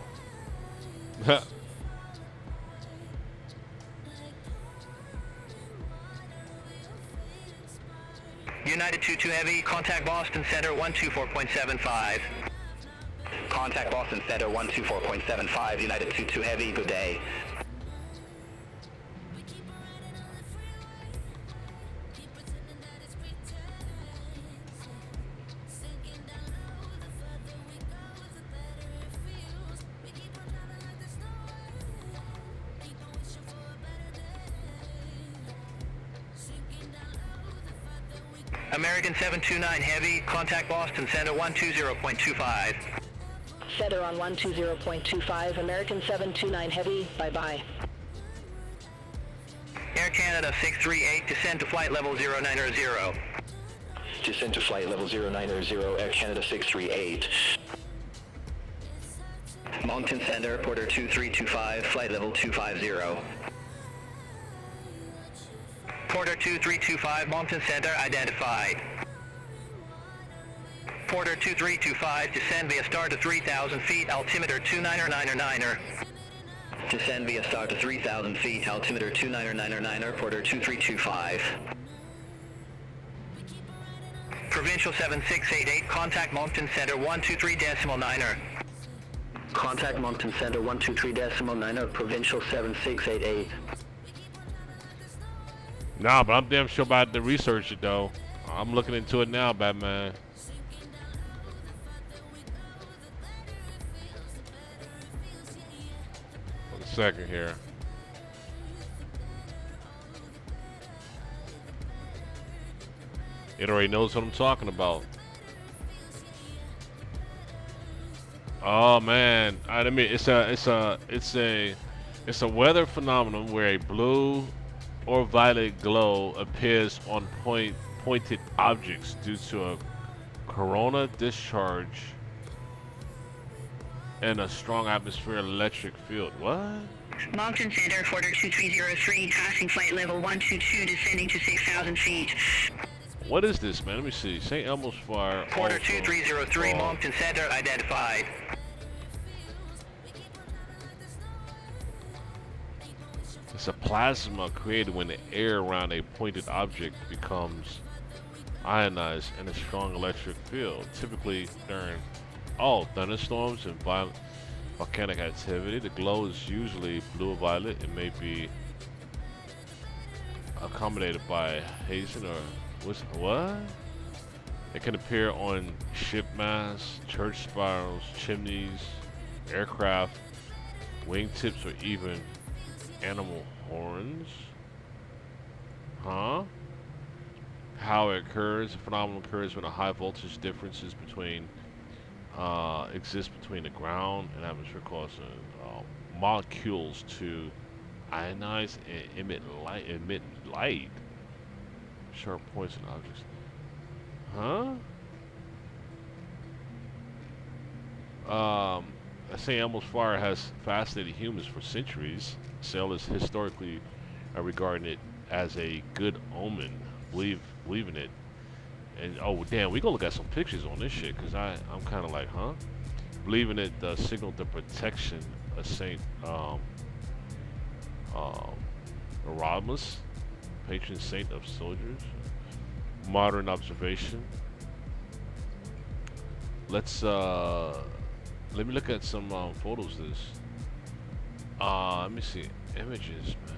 United 22 Heavy, contact Boston Center 124.75. Contact Boston Center 124.75, United 22 Heavy, good day. American 729 Heavy, contact Boston Center 120.25. Center on 120.25, American 729 Heavy, bye-bye. Air Canada 638, descend to flight level 090. Descend to flight level 090, Air Canada 638. Moncton Center, Porter 2325, flight level 250. Porter 2325, Moncton Center, identified. Porter 2325, descend via star to 3,000 feet, altimeter 299er. Descend via star to 3,000 feet, altimeter 299er, Porter 2325. Provincial 7688, contact Moncton Center 123.9er. Contact Moncton Center 123.9, Provincial 7688. Nah, but I'm damn sure about to research it though. I'm looking into it now, Batman. One second here. It already knows what I'm talking about. Oh man, I mean it's a weather phenomenon where a blue or violet glow appears on pointed objects due to a corona discharge and a strong atmospheric electric field. What? Moncton Center, Porter 2303, passing flight level 122, descending to 6,000 feet. What is this, man? Let me see. St. Elmo's Fire. Porter 2303, Moncton Center, identified. It's a plasma created when the air around a pointed object becomes ionized in a strong electric field, typically during thunderstorms and violent volcanic activity. The glow is usually blue or violet. It may be accommodated by hazing or what? It can appear on ship masts, church spirals, chimneys, aircraft, wingtips, or even animal horns. Huh? How it occurs? The phenomenon occurs when a high voltage differences exist between the ground and atmosphere, causing molecules to ionize and emit light. Sharp points and objects. Huh? St. Elmo's Fire has fascinated humans for centuries. Sailors historically regarding it as a good omen, believing it. And oh damn, we gonna look at some pictures on this shit, cause I'm kind of like, huh? Believing it signaled the protection of Saint Erasmus, patron saint of soldiers. Modern observation. Let's let me look at some photos of this. Let me see images, man.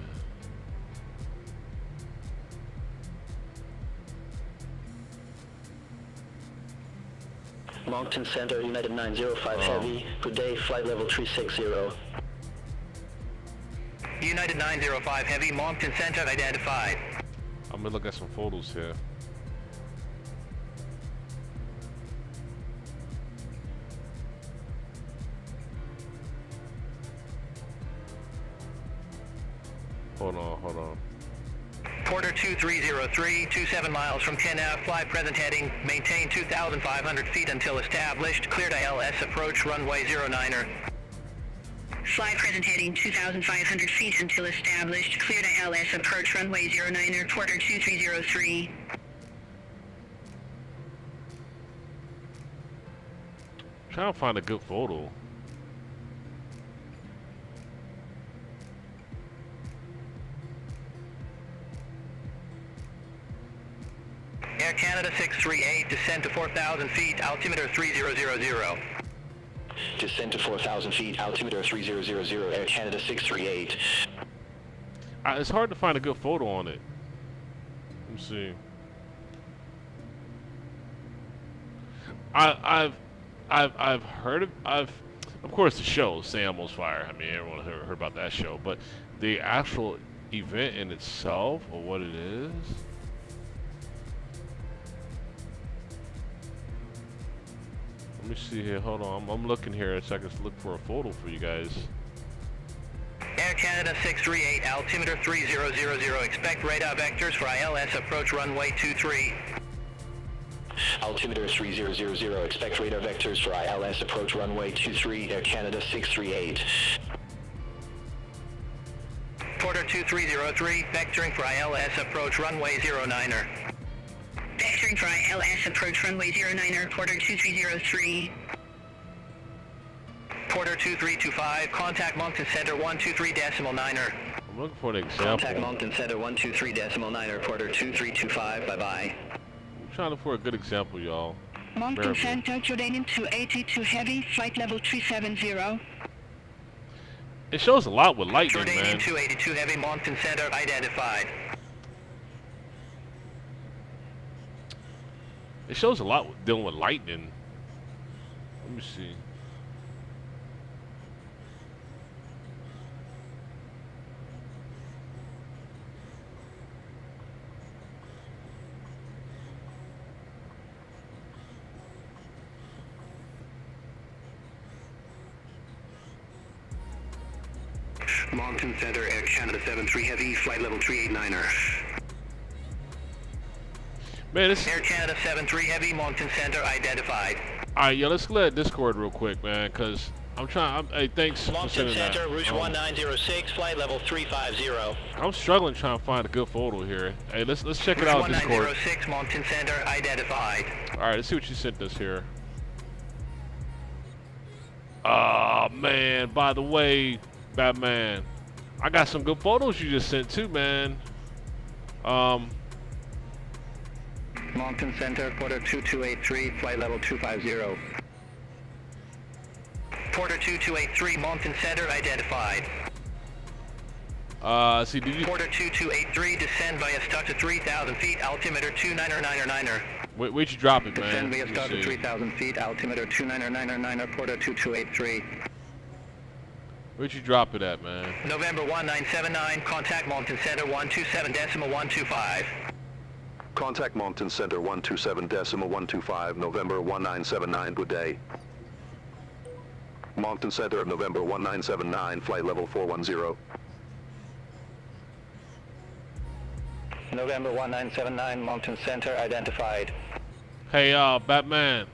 Moncton Center, United 905 Heavy, good day, flight level 360. United 905 Heavy, Moncton Center, identified. I'm gonna look at some photos here. Hold on. Porter 2303, 27 miles from 10 Ave, fly present heading, maintain 2,500 feet until established, clear to LS approach runway 09er. Fly present heading 2,500 feet until established, clear to LS approach runway 09er, Porter 2303. Trying to find a good photo. Air Canada 638, descend to 4,000 feet, altimeter 3000. Descend to 4,000 feet, altimeter 3000, Air Canada 638. It's hard to find a good photo on it. Let me see. I've heard of course the show St. Elmo's Fire. I mean, everyone heard about that show, but the actual event in itself, or what it is. see here. Hold on. I'm looking here so I can look for a photo for you guys. Air Canada 638, altimeter 3000. Expect radar vectors for ILS approach runway 23. Altimeter 3000. Expect radar vectors for ILS approach runway 23. Air Canada 638. Porter 2303, vectoring for ILS approach runway 09er. Vectoring for ILS approach runway 09er, Porter 2303. Porter 2325, contact Moncton Center 123.9er. I'm looking for an example. Contact Moncton Center 123.9er, Porter 2325, bye-bye. I'm trying to look for a good example, y'all. Moncton Center, Jordanian 280 to heavy, flight level 370. It shows a lot with lightning, Jordanian man. 282 heavy, Moncton Center identified. It shows a lot with dealing with lightning. Let me see. Moncton Center, Air Canada 73 Heavy, flight level 389er. Man, this Air Canada 73 Heavy, Moncton Center identified. Alright, yeah, let's let Discord real quick, man, because I'm trying. Hey, thanks for Moncton sending that. Center, Rouge 1906, flight level 350. I'm struggling trying to find a good photo here. Hey, let's check it out on Discord. 1906, Moncton Center identified. Alright, let's see what you sent us here. Oh, man, by the way, Batman, I got some good photos you just sent too, man. Moncton Center, Porter 2283, flight level 250. Porter 2283, Moncton Center identified. See, did you... Porter 2283, descend via start to 3,000 feet, altimeter 299er. Where'd you drop it, man? Descend via start to 3,000 feet, altimeter 299er, Porter 2283. Where'd you drop it at, man? November 1979, contact Moncton Center 127.125. Contact Moncton Center 127.125, November 1979, good day. Moncton Center, November 1979, flight level 410. November 1979, Moncton Center identified. Hey, Batman.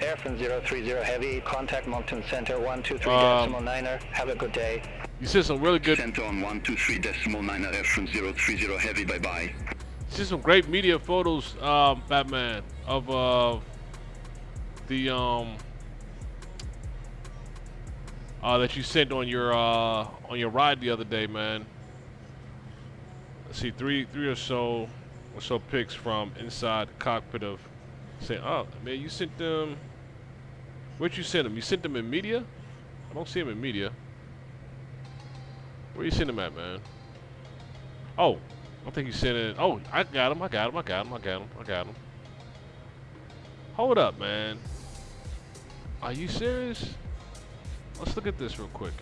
Airfront 030 Heavy, contact Moncton Center 123.9er. Have a good day. You said some really good... Center on 123.9er, Airfront 030 Heavy, bye-bye. You see some great media photos, Batman, of the that you sent on your ride the other day, man. Let's see, three or so pics from inside the cockpit of saying, oh man, you sent them. Where'd you send them? You sent them in media? I don't see them in media. Where you send them at, man? Oh, I think you sent it. Oh, I got him. Hold up, man. Are you serious? Let's look at this real quick.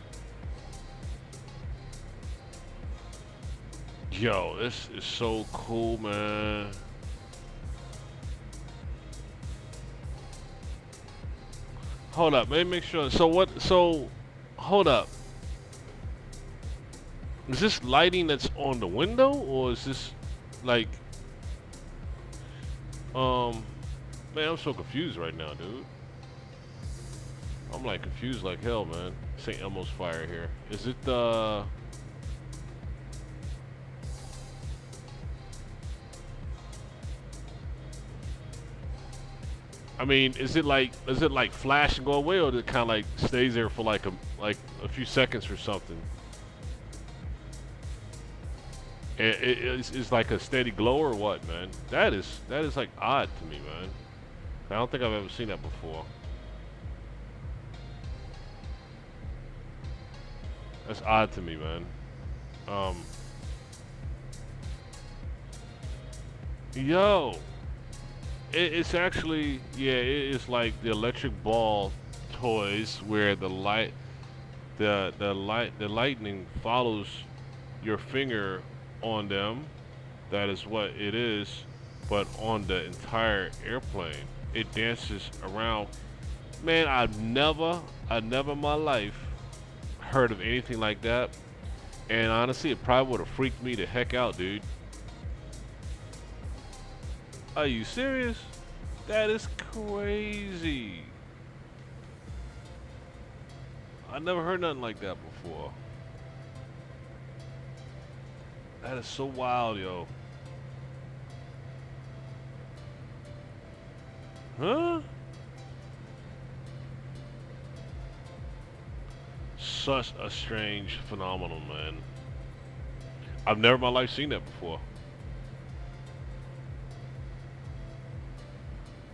Yo, this is so cool, man. Hold up, let me make sure. So, hold up. Is this lighting that's on the window, or is this like, man, I'm so confused right now, dude. I'm like confused like hell, man. St. Elmo's fire here. Is it the... I mean, is it like flash and go away, or does it kind of like stays there for like a few seconds or something? It's like a steady glow or what, man? That is like odd to me, man. I don't think I've ever seen that before. That's odd to me, man. Yo, it's actually, yeah, it is like the electric ball toys where the lightning follows your finger on them. That is what it is, but on the entire airplane, it dances around Man, I never in my life heard of anything like that. And honestly, it probably would have freaked me the heck out, dude. Are you serious? That is crazy. I never heard nothing like that before. That is so wild, yo. Huh? Such a strange phenomenon, man. I've never in my life seen that before.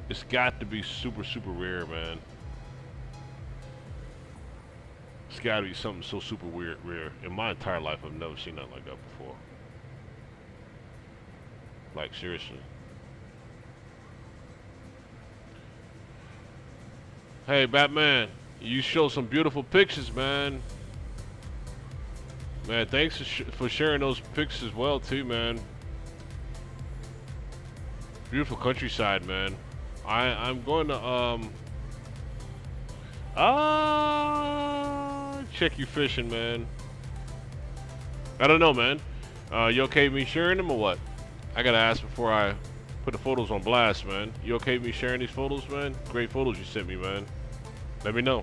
It's got to be super, super rare, man. It's got to be something so super weird, rare. In my entire life, I've never seen nothing like that before. Like, seriously. Hey, Batman, you show some beautiful pictures, man. Man, thanks for sharing those pictures as well, too, man. Beautiful countryside, man. I'm going to check you fishing, man. I don't know, man. You okay with me sharing them or what? I gotta ask before I put the photos on blast, man. You okay with me sharing these photos, man? Great photos you sent me, man. Let me know.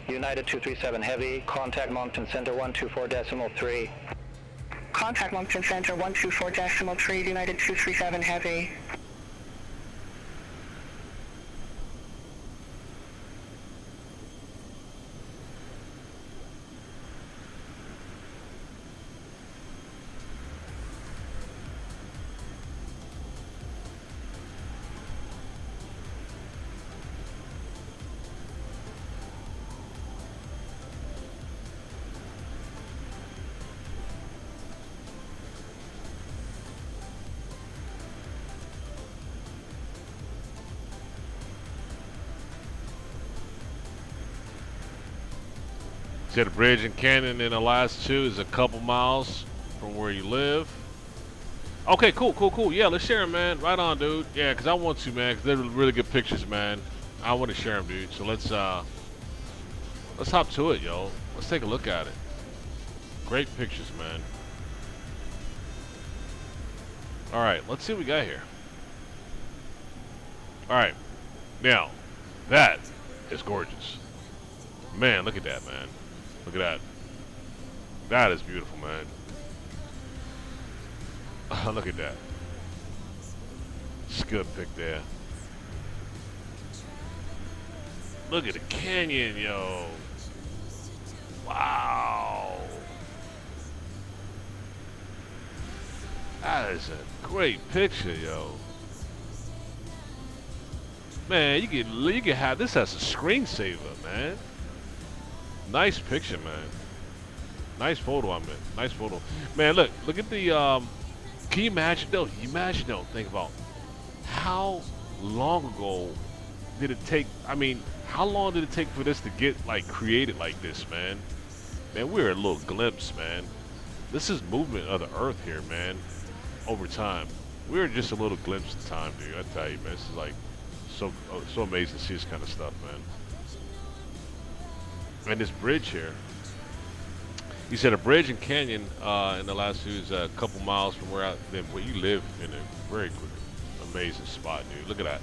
United 237 Heavy, contact Moncton Center 124.3. Contact Moncton Center 124.3, United 237 Heavy. Said the bridge and canyon in the last two is a couple miles from where you live. Okay, cool. Yeah, let's share them, man. Right on, dude. Yeah, because I want to, man, because they're really good pictures, man. I want to share them, dude. So let's hop to it, yo. Let's take a look at it. Great pictures, man. All right, let's see what we got here. All right. Now, that is gorgeous. Man, look at that, man. Look at that. That is beautiful, man. Look at that. It's a good pick there. Look at the canyon, yo. Wow. That is a great picture, yo. Man, you can have this as a screensaver, man. Nice picture, man. Nice photo, I mean. Nice photo. Man, look at the, can you imagine, though, think about how long ago did it take, how long did it take for this to get, like, created like this, man? Man, we're a little glimpse, man. This is movement of the earth here, man, over time. We're just a little glimpse of time, dude. I tell you, man, this is, like, so amazing to see this kind of stuff, man. And this bridge here, you said a bridge and canyon in the last two is a couple miles from where you live in a very amazing spot, dude. Look at that.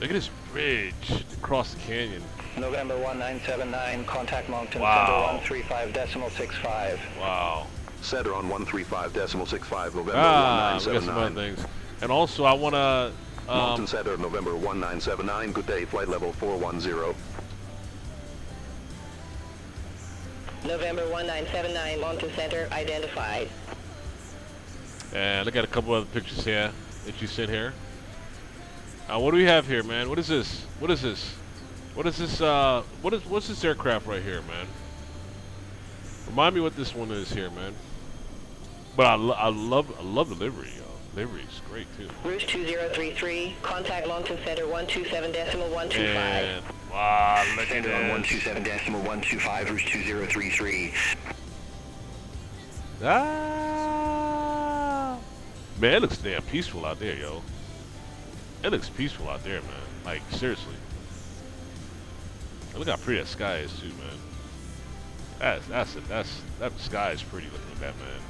Look at this bridge across the canyon. November 1979, contact Moncton Wow. Center 135.65. Wow. Center on 135.65, November We got some 1979. other things. And also, I want to... Moncton Center, November 1979. Good day, flight level 410. November 1979, Moncton Center identified. and look at a couple other pictures here that you sent here. What do we have here, man? What is this? What is this? What is this? What's this aircraft right here, man? Remind me what this one is here, man. But I love the livery, yo. Livery is great too. Rouge 2033, contact Longton Center 127.125. And Wow, look at Standard on this. 127.125, route 2033. Ah, man, it looks damn peaceful out there, yo. It looks peaceful out there, man. Like, seriously. Look how pretty that sky is, too, man. That sky is pretty looking at that, man.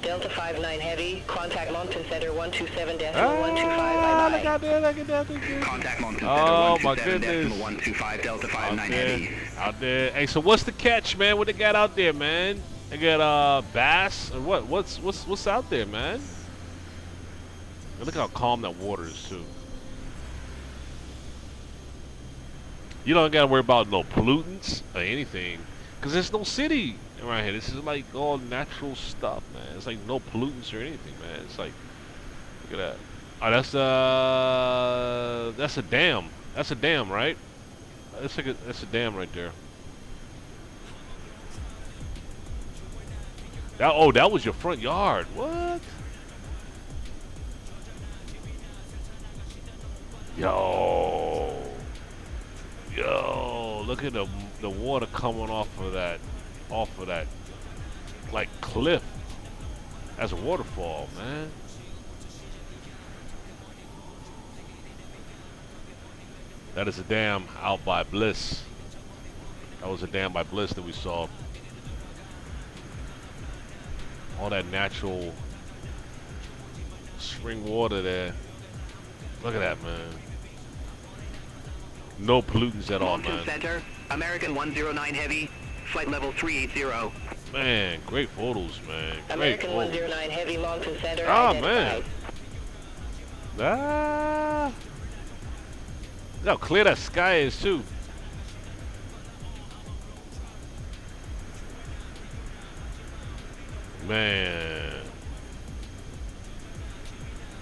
Delta 59 Heavy, contact Mountain Center 127.125, Ah, look bye-bye. out there, look at that. Contact Mountain Oh, Center my goodness. 127.125, Delta 59 there, Heavy. out there. Hey, so what's the catch, man? What they got out there, man? They got bass or what? What's out there, man? And look how calm that water is too. You don't gotta worry about no pollutants or anything, cause there's no city around here. This is like all natural stuff, man. It's like no pollutants or anything, man. It's like, look at that. Oh, that's a dam. That's a dam, right? That's a dam right there. That was your front yard. What? Yo, look at the water coming off of that like cliff. That's a waterfall, man. That is a dam out by Bliss. That was a dam by Bliss that we saw. All that natural spring water there. Look at that, man. No pollutants at all, Mountain man. Center, American 109 Heavy, flight level 380. Man, great photos, man. Great American photos. 109 Heavy, Mountain Center, Ah, identified. man. Ah. Look how clear that sky is, too. Man.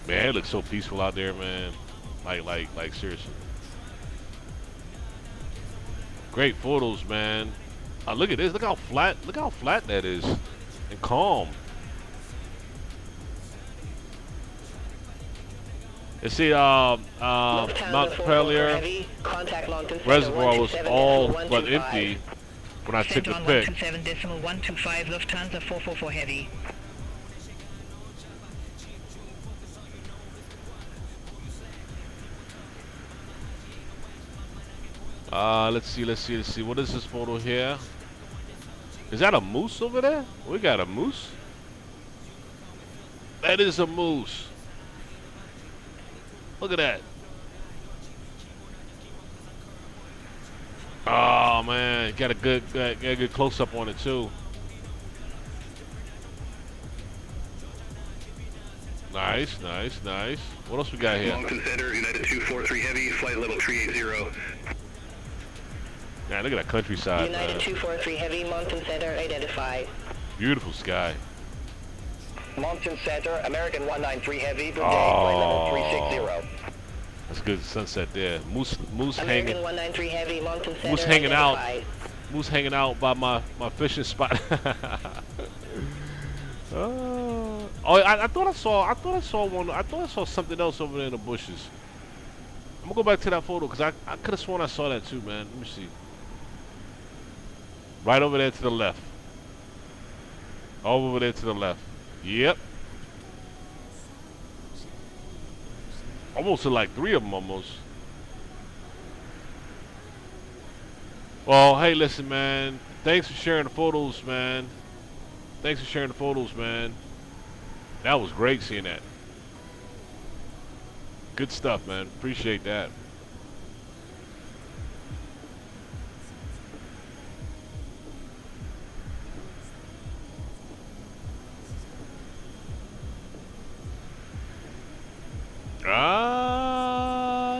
Man, it looks so peaceful out there, man. Like seriously. Great photos, man. Look at this. Look how flat that is. And calm. You see, Mount Pellier Reservoir was all but empty when I took the pic. 127.125, Lufthansa 444 Heavy. Let's see. What is this photo here? Is that a moose over there? We got a moose. That is a moose. Look at that. Oh man, got a good close up on it too. Nice. What else we got here? Mountain Center, United 243 Heavy, flight level 380. Man, look at that countryside, United man. 243 Heavy, Mountain Center, identified. Beautiful sky. Mountain Center, American 193 Heavy, good day, flight level 360. That's good sunset there. Moose American hanging. 193 Heavy, Mountain Center, Moose hanging out. identified. Moose hanging out by my fishing spot. I thought I saw something else over there in the bushes. I'm gonna go back to that photo because I could have sworn I saw that too, man. Let me see. Right over there to the left. Over there to the left. Yep. Almost like 3 of them almost. Well, hey, listen, man. Thanks for sharing the photos, man. That was great seeing that. Good stuff, man. Appreciate that.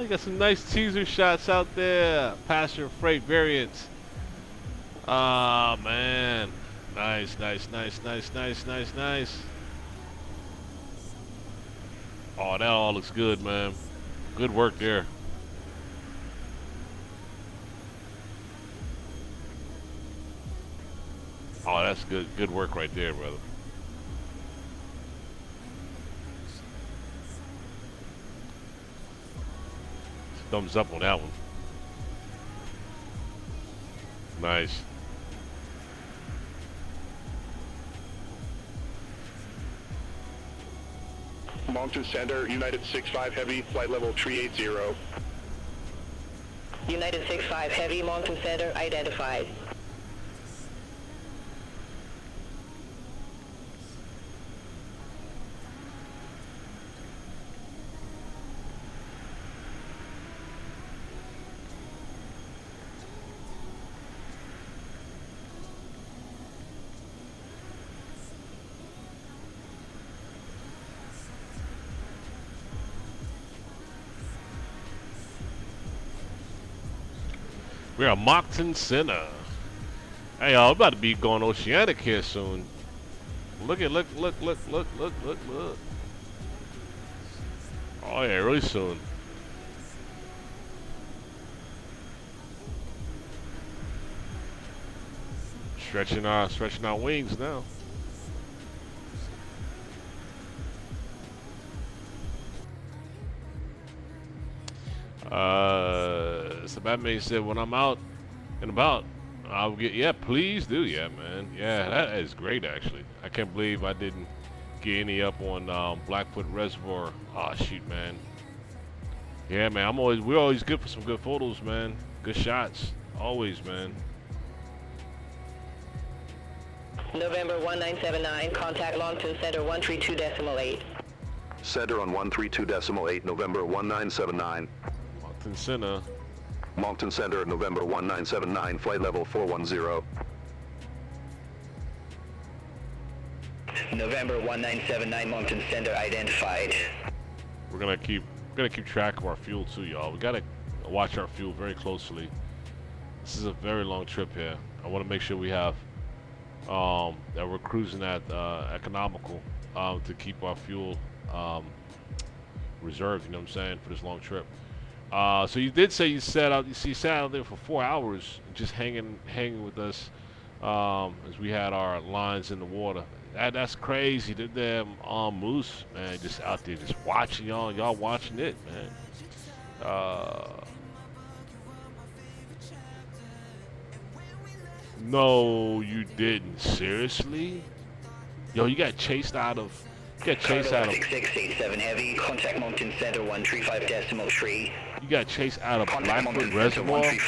You got some nice teaser shots out there. Passenger freight variants. Man. Nice. Oh, that all looks good, man. Good work there. Oh, that's good. Good work right there, brother. thumbs up on that one. Nice. Moncton Center, United 65 Heavy, flight level 380. United 65 Heavy, Moncton Center identified. We're at Moncton Center. Hey, y'all, about to be going Oceanic here soon. Look. Oh yeah, really soon. Stretching our wings now. So Batman said, when I'm out and about, I'll get, yeah, please do, yeah, man. Yeah, that is great, actually. I can't believe I didn't get any up on Blackfoot Reservoir. Oh, shoot, man. Yeah, man, we're always good for some good photos, man. Good shots, always, man. November 1979, contact Moncton Center 132.8. Center on 132.8, November 1979. Moncton Center. Moncton Center, November 1979, flight level 410. November 1979, Moncton Center identified. We're gonna keep track of our fuel too, y'all. We gotta watch our fuel very closely. This is a very long trip here. I want to make sure we have that we're cruising at economical to keep our fuel reserved. You know what I'm saying, for this long trip. So you did say you sat out there for 4 hours, just hanging with us as we had our lines in the water. That's crazy. The damn moose, man, just out there just watching y'all watching it, man. No, you didn't. Seriously? Yo, you got chased out of. 6687 Heavy, contact Moncton Center 135.3. You got chased out of Contact Blackfoot Moncton Reservoir? Center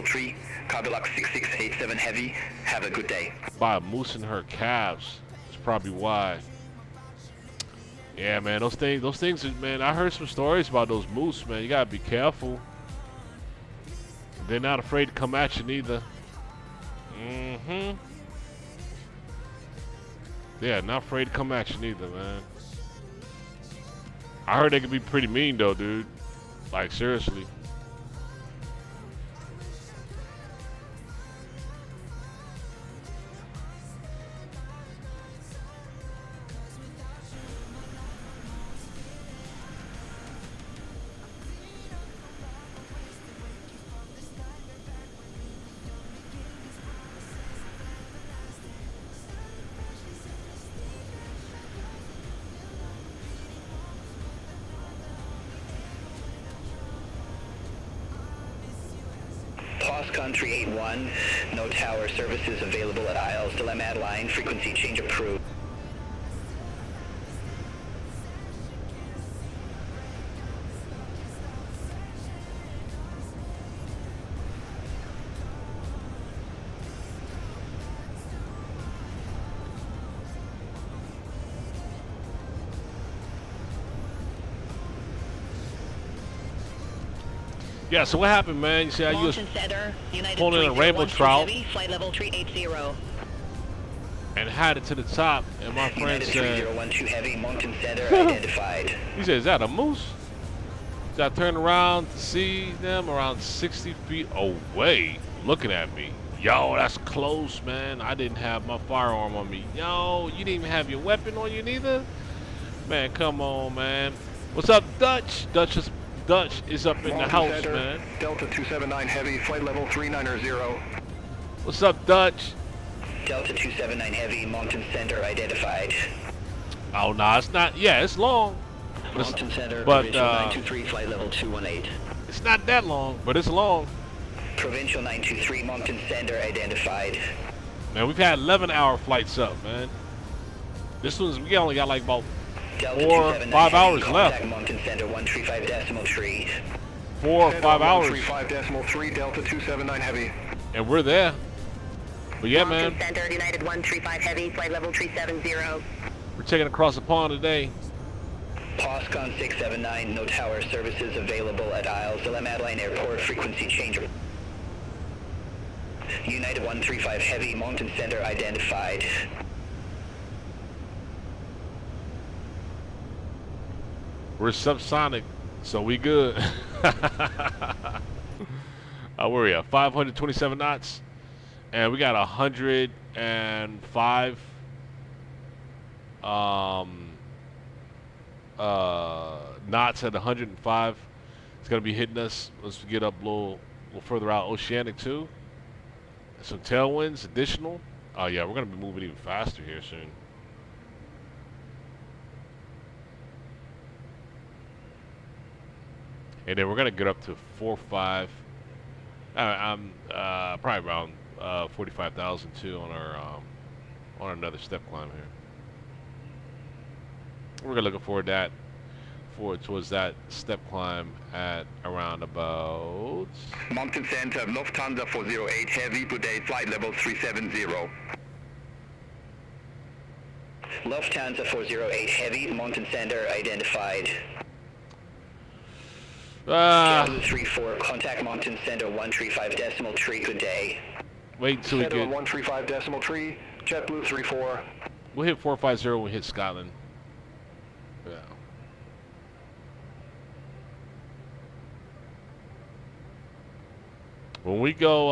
135.3. Cardillac 6687 Heavy. Have a good day. By a moose and her calves. That's probably why. Yeah, man, those things, man, I heard some stories about those moose, man. You gotta be careful. They're not afraid to come at you neither. Yeah, not afraid to come at you neither, man. I heard they could be pretty mean though, dude. Like, seriously. Cross Country 81, no tower services available at aisles. Dilemma at line, frequency change approved. Yeah, so what happened, man? You see how you was pulling a rainbow trout flight level 380. and had it to the top, and my friend said, 3012 Heavy, Moncton Center identified. he said, is that a moose? So I turned around to see them around 60 feet away, looking at me. Yo, that's close, man. I didn't have my firearm on me. Yo, you didn't even have your weapon on you neither? Man, come on, man. What's up, Dutch? Dutch is up in the house, Center, man. Delta 279 Heavy, flight level 390. What's up, Dutch? Delta 279 Heavy, Moncton Center identified. Oh, nah, it's not. Yeah, it's long. Moncton Center, but 923, flight level 218. It's not that long, but it's long. Provincial 923 Moncton Center identified. Man, we've had 11-hour flights up, man. This one's, we only got like about Delta 4 or 5 hours left. Contact Moncton Center 135.3. 4 or 5 hours. 135.3, Delta 279 Heavy. And we're there. But yeah, man. Moncton Center, United 135 Heavy, flight level 370. We're taking across the pond today. POSCON 679, no tower services available at Isles de la Madeleine Airport, frequency change. United 135 Heavy, Moncton Center identified. We're subsonic, so we good. Where are we at? 527 knots. And we got 105 knots at 105. It's gonna be hitting us once we get up a little further out. Oceanic too. Some tailwinds additional. Oh yeah, we're gonna be moving even faster here soon. And then we're gonna get up to 4.5. I'm probably around 45,000 too on our on another step climb here. We're gonna looking forward towards that step climb at around about Moncton Center, Lufthansa 408 Heavy, today flight level 370. Lufthansa 408 Heavy, Moncton Center identified. 34, contact Moncton Center 135.3, good day. Wait till we get 135.3, JetBlue 34. We'll hit 450 when we hit Scotland. Yeah. When we go,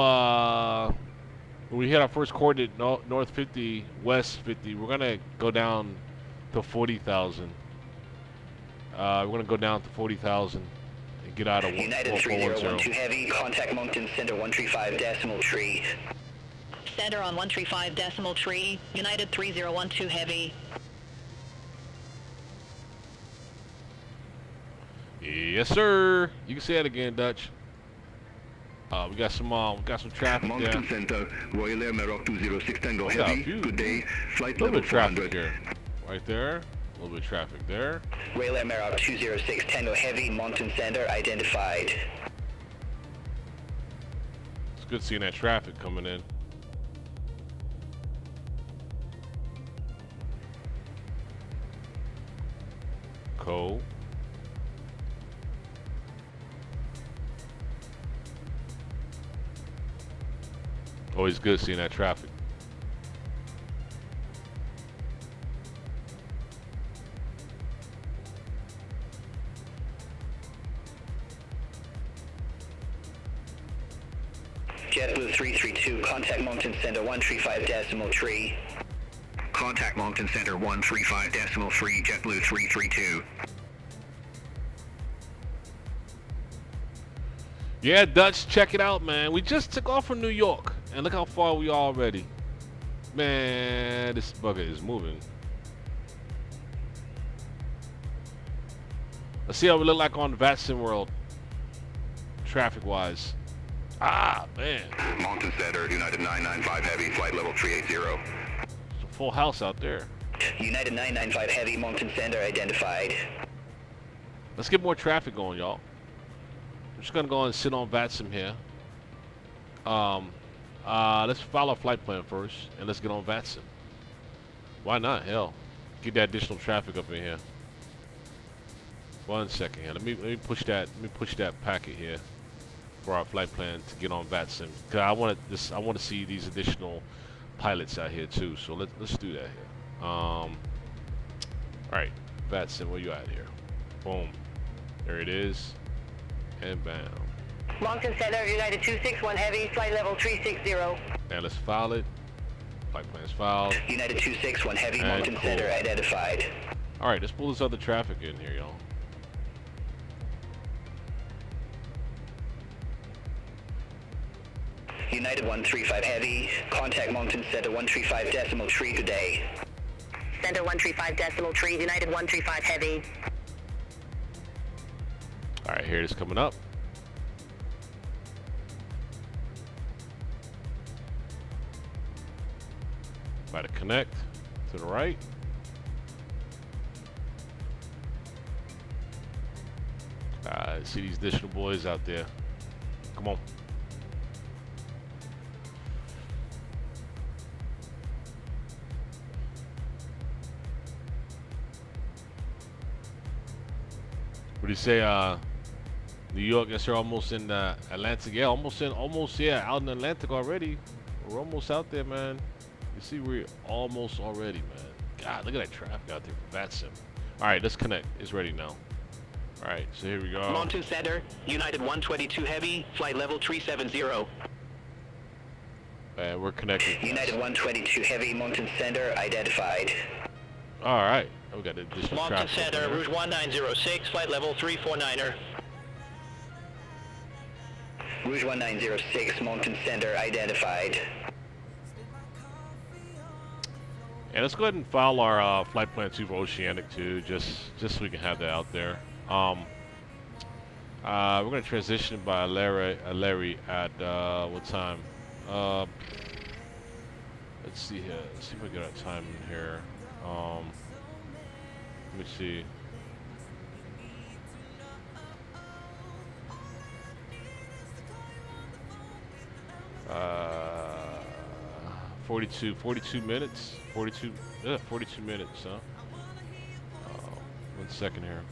when we hit our first coordinate, north 50, west 50, we're gonna go down to 40,000. We're gonna go down to 40,000 and get out of United 3012 Heavy, contact Moncton Center 135.3. Center on 135.3, United 3012 Heavy. Yes, sir. You can say that again, Dutch. We got some traffic there. Moncton Center, Royal Air Maroc 206 Tango Heavy, good day, flight level level 400. Here. Right there. A little bit of traffic there. Royal Air Maroc 206 Tango Heavy, Moncton Center identified. It's good seeing that traffic coming in. Cool. Always good seeing that traffic. JetBlue 332, contact Moncton Center 135.3. Contact Moncton Center 135.3, JetBlue 332. Yeah, Dutch, check it out, man. We just took off from New York, and look how far we are already. Man, this bugger is moving. Let's see how we look like on Vatsim World, traffic-wise. Ah, man. Moncton Center, United 995 Heavy, flight level 380. It's a full house out there. United 995 Heavy, Moncton Center identified. Let's get more traffic going, y'all. I'm just gonna go and sit on Vatsim here. Let's file our flight plan first, and let's get on Vatsim. Why not? Hell, get that additional traffic up in here. 1 second here. Let me push that. Let me push that packet here for our flight plan to get on Vatsim. Cause I want to see these additional pilots out here too. So let's do that here. All right, Vatsim, where you at here? Boom. There it is. And bam. Moncton Center, United 261 Heavy, flight level 360. Now let's file it. Flight plan's filed. United 261 Heavy, And Moncton cool. Center identified. All right, let's pull this other traffic in here, y'all. United 135 Heavy, contact Moncton Center 135.3 today. Center 135.3, United 135 Heavy. All right, here it is coming up. Try to connect to the right. See these additional boys out there. Come on. What do you say, New York? Yes, you're almost in the Atlantic. Yeah, almost out in the Atlantic already. We're almost out there, man. You see, we're almost already, man. God, look at that traffic out there for vatsim. All right, let's connect. It's ready now. All right, so here we go. Mountain Center, United 122 Heavy, flight level 370. And we're connected. United 122 Heavy, Mountain Center, identified. All right, we got additional Mountain traffic. Center, route 1906, flight level 349er. Rouge 1906, Mountain Center, identified. And let's go ahead and file our flight plan 2 for Oceanic too, just so we can have that out there. We're gonna transition by Larry at what time? Let's see here. Let's see if we get our time in here. Let me see. 42 minutes. 42 minutes, huh? 1 second here.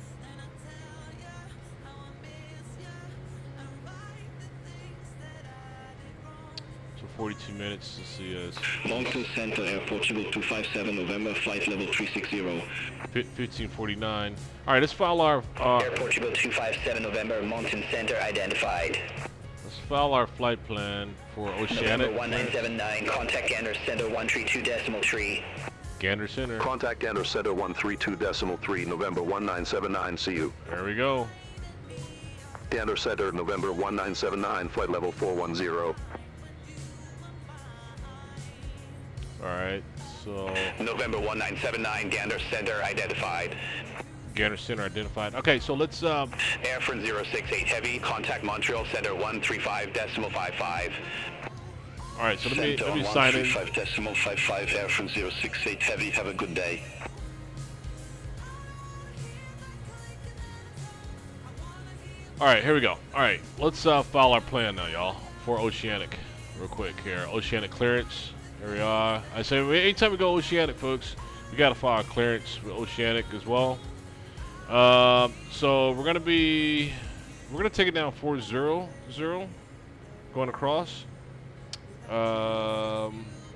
So 42 minutes to see us. London Stansted Airport, 257 November, flight level 360. 1549. All right, let's file our Airport 257 November, Mountain Center, identified. Let's file our flight plan for Oceanic. November 1979, contact Gander Center 132.3. Gander Center. Contact Gander Center 132.3, November 1979, see you. There we go. Gander Center, November 1979, flight level 410. All right, so November 1979, Gander Center, identified. Gander Center identified. Okay, so let's Air France 068 Heavy, contact Montreal Center 135.55. all right, so let me sign in. 135.55, Air France 068 Heavy, have a good day. All right, here we go. All right, let's file our plan now, y'all, for Oceanic real quick here. Oceanic clearance. Here we are. I say anytime we go Oceanic, folks, we gotta file our clearance with Oceanic as well. So we're gonna take it down 400 going across.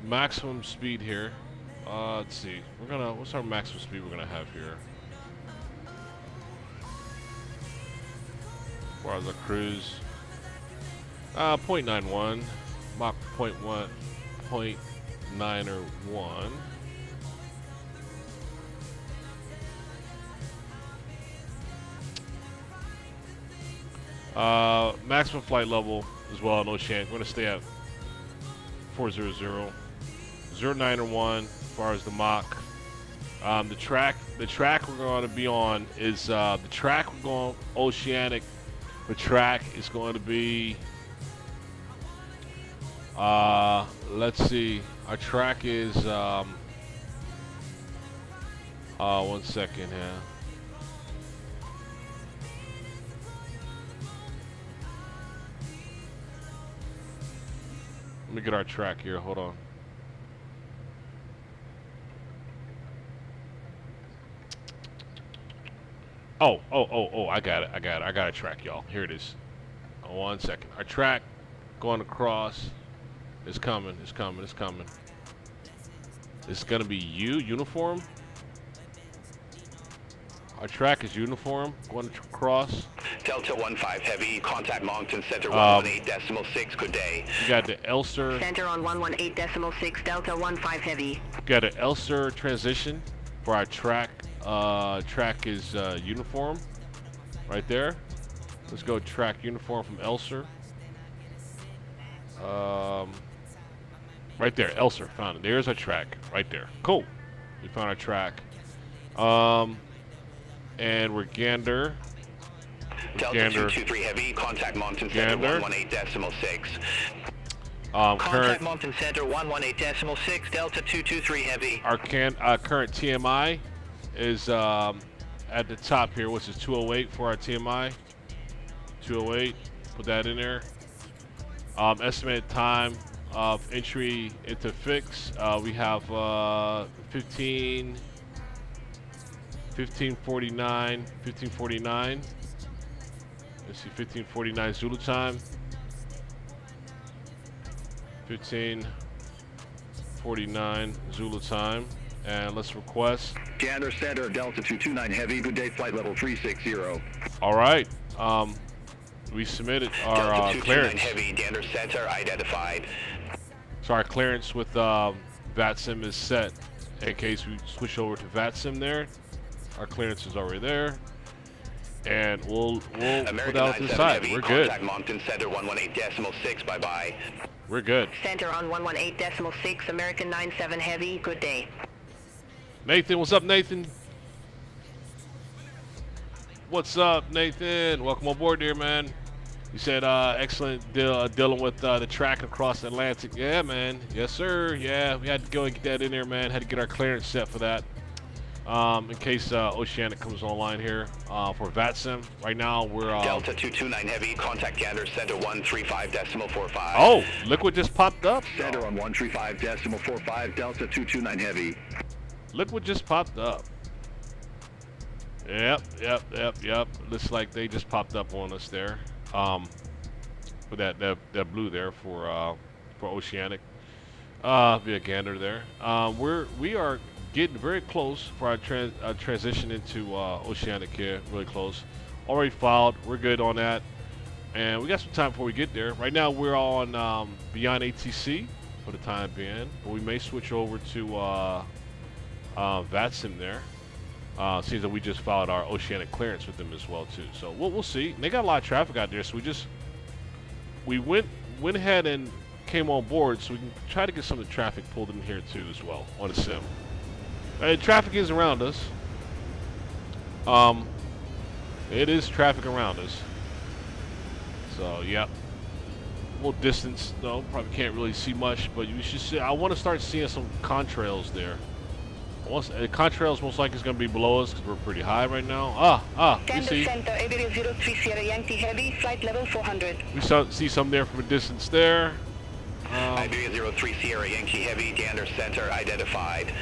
Maximum speed here. Let's see. What's our maximum speed we're gonna have here? As far as our cruise, 0.91, Mach 0.91. Maximum flight level as well in Oceanic. We're going to stay at 400. 091 as far as the Mach. The track we're going to be on is the track we're going Oceanic. The track is going to be let's see. Our track is 1 second here. Let me get our track here. Hold on. Oh, I got it. I got a track, y'all. Here it is. 1 second. Our track going across is coming. It's coming. It's going to be uniform. Our track is uniform going across. Delta 15 Heavy, contact Moncton Center 118.6, good day. You got the Elster. Center on 118.6, Delta 15 Heavy. You got an Elster transition for our track. Track is uniform right there. Let's go track uniform from Elster. Right there, Elster, found it. There's our track right there. Cool. We found our track. And we're Gander. Delta 223 Heavy, contact Mountain Center 118.6. Contact Current Mountain Center 118.6 Delta 223 Heavy. our current TMI is at the top here, which is 208 for our TMI. 208. Put that in there. Estimated time of entry into fix. We have 1549. Let's see, 1549 Zulu time. 1549 Zulu time. And let's request. Gander Center, Delta 229 Heavy. Good day, flight level 360. All right. We submitted our Delta 229 clearance. Heavy, Gander Center identified. So our clearance with VATSIM is set. In case we switch over to VATSIM there, our clearance is already there. And we'll put out to the side. We're good. Contact Mountain Center 118.6. Bye bye. We're good. Center on 118.6, American 97 Heavy. Good day. Nathan, what's up, Nathan? What's up, Nathan? Welcome aboard there, man. You said excellent dealing with the track across the Atlantic. Yeah, man. Yes, sir. Yeah, we had to go and get that in there, man. Had to get our clearance set for that. In case Oceanic comes online here for VATSIM. Right now, we're... Delta 229 Heavy, contact Gander Center 135.45. Oh, look what just popped up. Center on 135.45, Delta 229 Heavy. Look what just popped up. Yep. Looks like they just popped up on us there. With that blue there for Oceanic. Via Gander there. We are getting very close for our transition into Oceanic here. Really close. Already filed. We're good on that. And we got some time before we get there. Right now we're on beyondatc for the time being. But we may switch over to VATSIM there. Seems that we just filed our Oceanic clearance with them as well too. So we'll see. And they got a lot of traffic out there, so we went ahead and came on board so we can try to get some of the traffic pulled in here too as well on the sim. And traffic is around us. It is traffic around us. So yep. A little distance though, probably can't really see much, but you should see. I want to start seeing some contrails there. Contrails most likely is going to be below us because we're pretty high right now. We see. Center, Iberia 03 Sierra Yankee Heavy, flight level 400. We see some there from a distance there. Iberia 03 Sierra Yankee Heavy, Gander Center identified.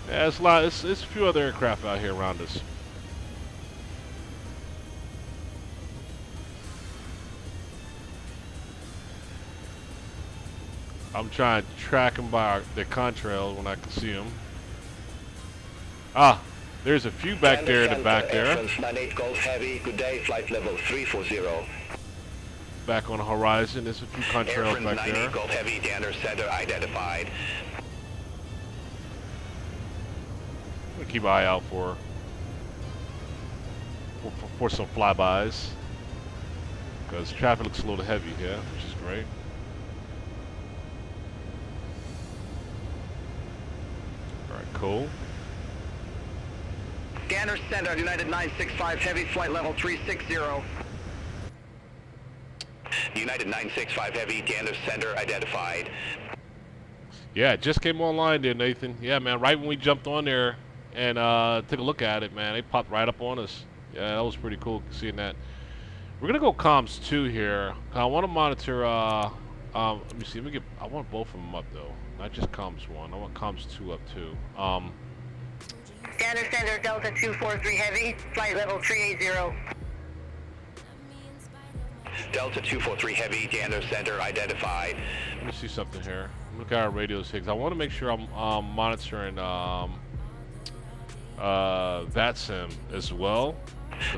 Yeah, it's a lot. It's a few other aircraft out here around us. I'm trying to track them by the contrails when I can see them. There's a few back there in the back there. 98 Golf Heavy, good day, flight level 340. Back on the horizon, there's a few contrails back there. 98 Golf Heavy, Gander Center identified. We'll keep an eye out for some flybys. Because traffic looks a little heavy here, which is great. Cool. Gander Center, United 965 Heavy, flight level 360. United 965 Heavy, Gander Center identified. Yeah, it just came online there, Nathan. Yeah, man, right when we jumped on there and took a look at it, man, they popped right up on us. Yeah, that was pretty cool seeing that. We're going to go comms 2 here. I want to monitor, let me see, I want both of them up, though. Not just comms 1. I want comms 2 up too. Gander Center, Delta 243 Heavy, flight level 380. Delta 243 Heavy, Gander Center identified. Let me see something here. Look at our radios here. I want to make sure I'm monitoring VATSIM as well.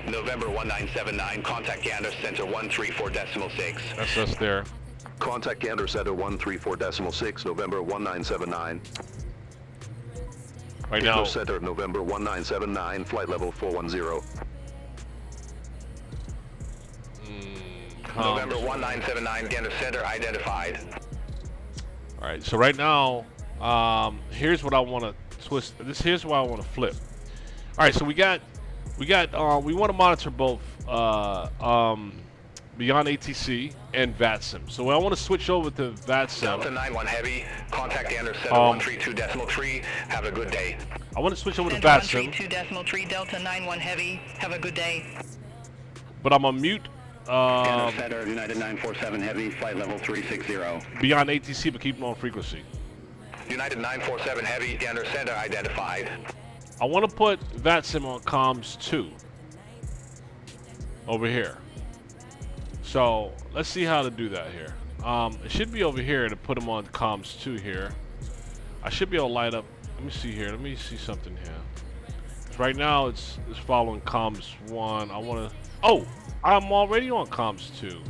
November 1979, contact Gander Center 134.6. That's us there. Contact Gander Center 134.6, November 1979. Right Gander now. Center, November 1979, flight level 410. November 1979, Gander Center identified. All right, so right now, here's what I want to twist. Here's what I want to flip. All right, so we want to monitor both beyond ATC, and VATSIM. So I want to switch over to VATSIM. Delta 9-1 Heavy, contact Gander Center 132.3. Have a good day. I want to switch over to Center VATSIM. 132.3, Delta 9-1 Heavy. Have a good day. But I'm on mute. Gander Center, United 947 Heavy, flight level 360. Beyond ATC, but keep it on frequency. United 947 Heavy, Gander Center identified. I want to put VATSIM on comms 2 over here. So let's see how to do that here. It should be over here to put them on comms 2 here. I should be able to light up. Let me see here. Let me see something here. Right now it's following comms 1. I want to. Oh, I'm already on comms 2.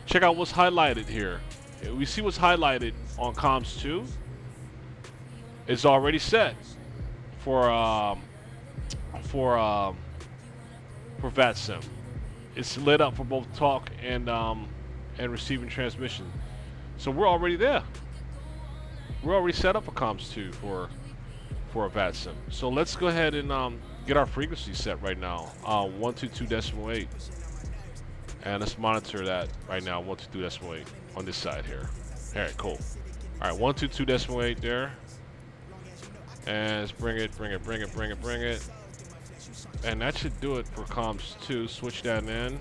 Check out what's highlighted here. We see what's highlighted on comms 2. It's already set for VATSIM. It's lit up for both talk and receiving transmission. So we're already there. We're already set up for comms 2 for a VATSIM. So let's go ahead and get our frequency set right now. 122.8. And let's monitor that right now. 122.8 on this side here. All right, cool. All right, 122.8 there. And let's bring it. And that should do it for comms 2. Switch that in.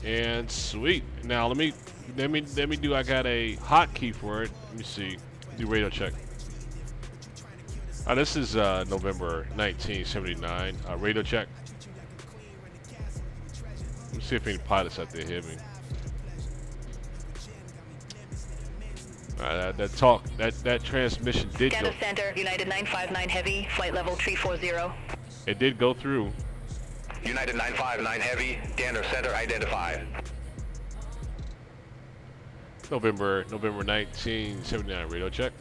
And sweet. Now let me do. I got a hotkey for it. Let me see. Do radio check. This is November 1979. Radio check. Let me see if any pilots out there hear me. That transmission did Gander go. Center, United 959 Heavy, flight level 340. It did go through. United 959 Heavy, Gander Center identified. November 1979 radio check.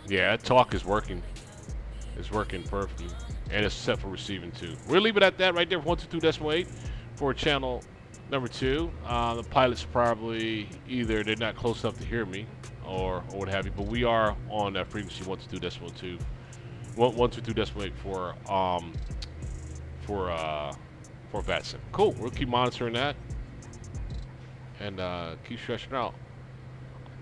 Yeah, that talk is working. It's working perfectly. And it's set for receiving too. We'll leave it at that right there for 122.8 for channel number 2. The pilots probably either they're not close enough to hear me or what have you, but we are on that frequency 122.2. 122.8 for VATSIM. Cool. We'll keep monitoring that and keep stretching out.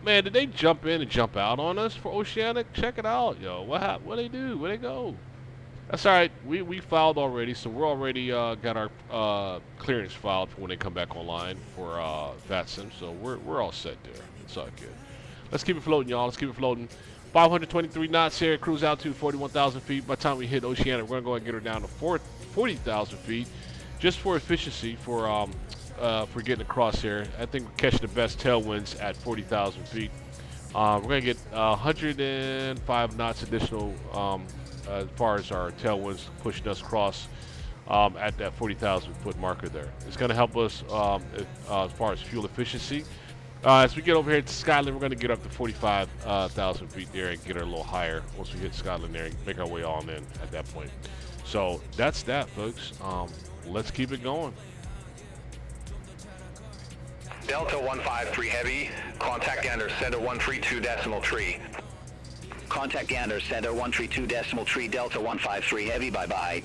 Man, did they jump in and jump out on us for Oceanic? Check it out, yo. What happened? What they do? Where they go? That's all right. We filed already, so we're already got our clearance filed for when they come back online for VATSIM. So we're all set there. It's all good. Let's keep it floating, y'all. Let's keep it floating. 523 knots here. Cruise altitude 41,000 feet. By the time we hit Oceanic, we're gonna go ahead and get her down to 40,000 feet, just for efficiency for getting across here. I think we're catching the best tailwinds at 40,000 feet. We're gonna get 105 knots additional as far as our tailwinds pushing us across at that 40,000 foot marker there. It's gonna help us as far as fuel efficiency. As we get over here to Scotland, we're gonna get up to 45,000 feet there and get her a little higher once we hit Scotland there and make our way on in at that point. So that's that, folks. Let's keep it going. Delta 153 Heavy, contact Gander Center 132.3. Contact Gander Center 132.3, Delta 153 Heavy, bye-bye.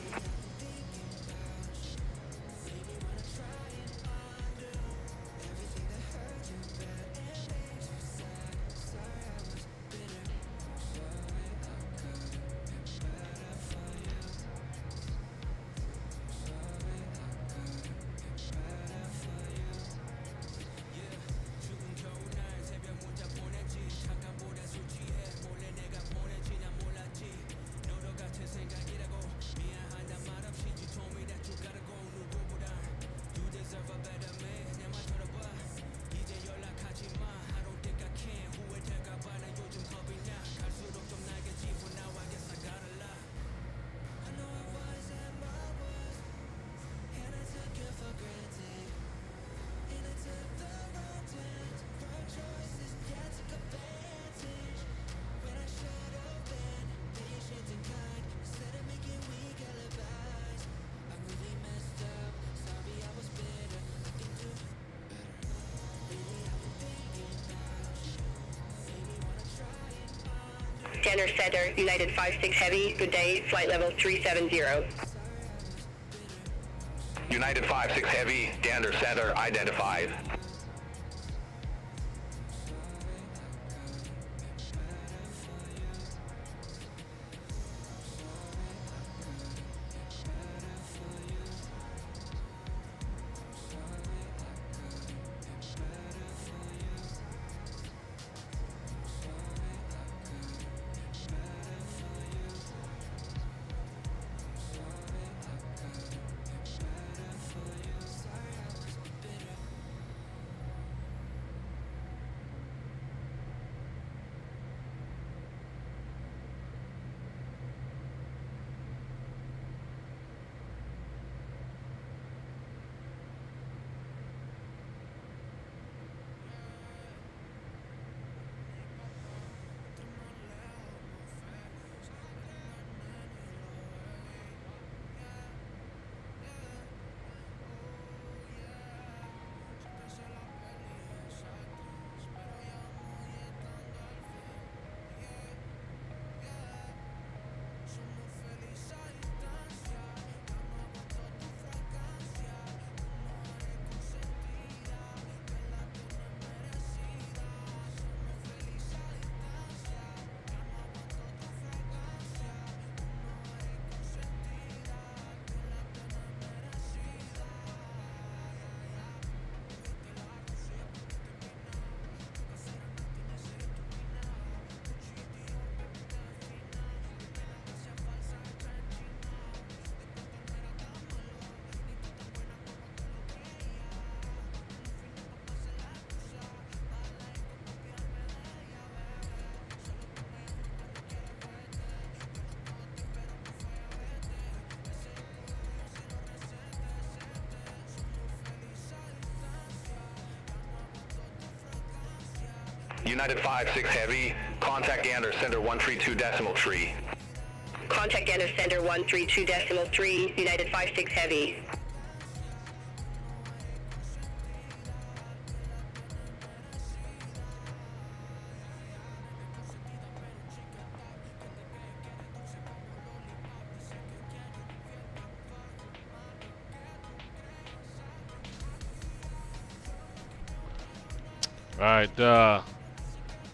Gander Center, United 56 Heavy, good day, flight level 370. United 5-6 Heavy, Gander Center identified. United 5-6 Heavy, contact Gander Center 132.3. Contact Gander Center 132.3, United 5-6 Heavy.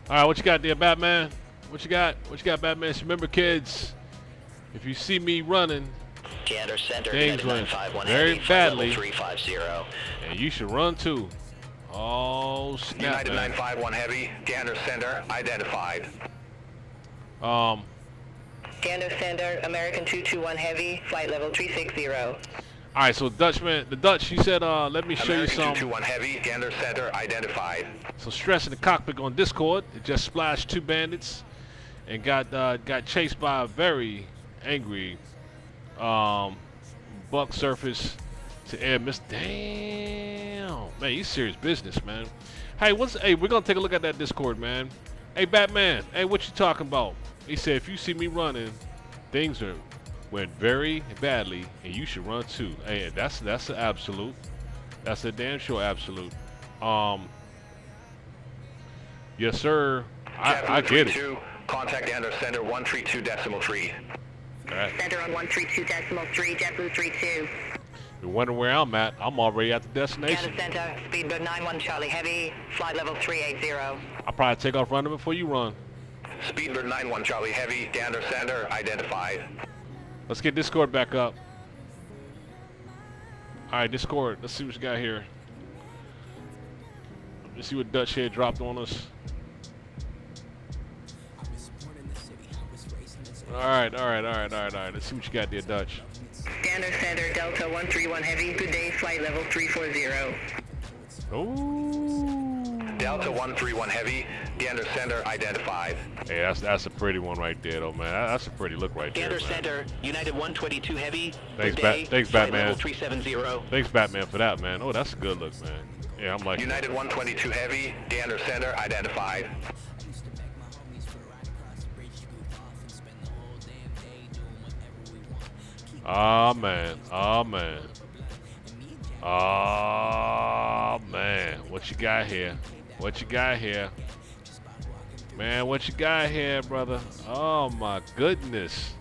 All right, what you got there, Batman? What you got? What you got, Batman? So remember, kids, if you see me running, Gander Center, things went very badly, 350, and you should run too. Oh, snap, United man. 951 Heavy, Gander Center identified. Gander Center, American 221 Heavy, flight level 360. All right, so Dutchman, the Dutch, he said, let me show American you some. 221 Heavy, Gander Center identified. So stress in the cockpit on Discord. It just splashed 2 bandits and got chased by a very angry buck surface to air miss. Damn, man, he's serious business, man. Hey, we're gonna take a look at that Discord, man. Hey, Batman, hey, what you talking about? He said, if you see me running, things went very badly, and you should run too. Hey, that's an absolute. That's a damn sure absolute. Yes, sir. I get it. Contact Gander Center 132.3. All right. Center on 132.3, JetBlue 32. You're wondering where I'm at. I'm already at the destination. Gander Center, speedbird 91 Charlie Heavy, flight level 380. I'll probably take off running before you run. Speedbird 91 Charlie Heavy, Gander Center identified. Let's get Discord back up. All right, Discord. Let's see what you got here. Let's see what Dutch here dropped on us. All right. Let's see what you got there, Dutch. Gander Center, Delta 131 Heavy, good day, flight level 340. Ooh. Delta 131 Heavy, Gander Center identified. Hey, that's a pretty one right there, though, man. That's a pretty look right Gander there, man. Center, United 122 Heavy. Thanks, flight Batman. level 370. Thanks, Batman, for that, man. Oh, that's a good look, man. Yeah, I'm like United 122 Heavy, Gander Center identified. Oh man. What you got here? Man, what you got here, brother? Oh my goodness.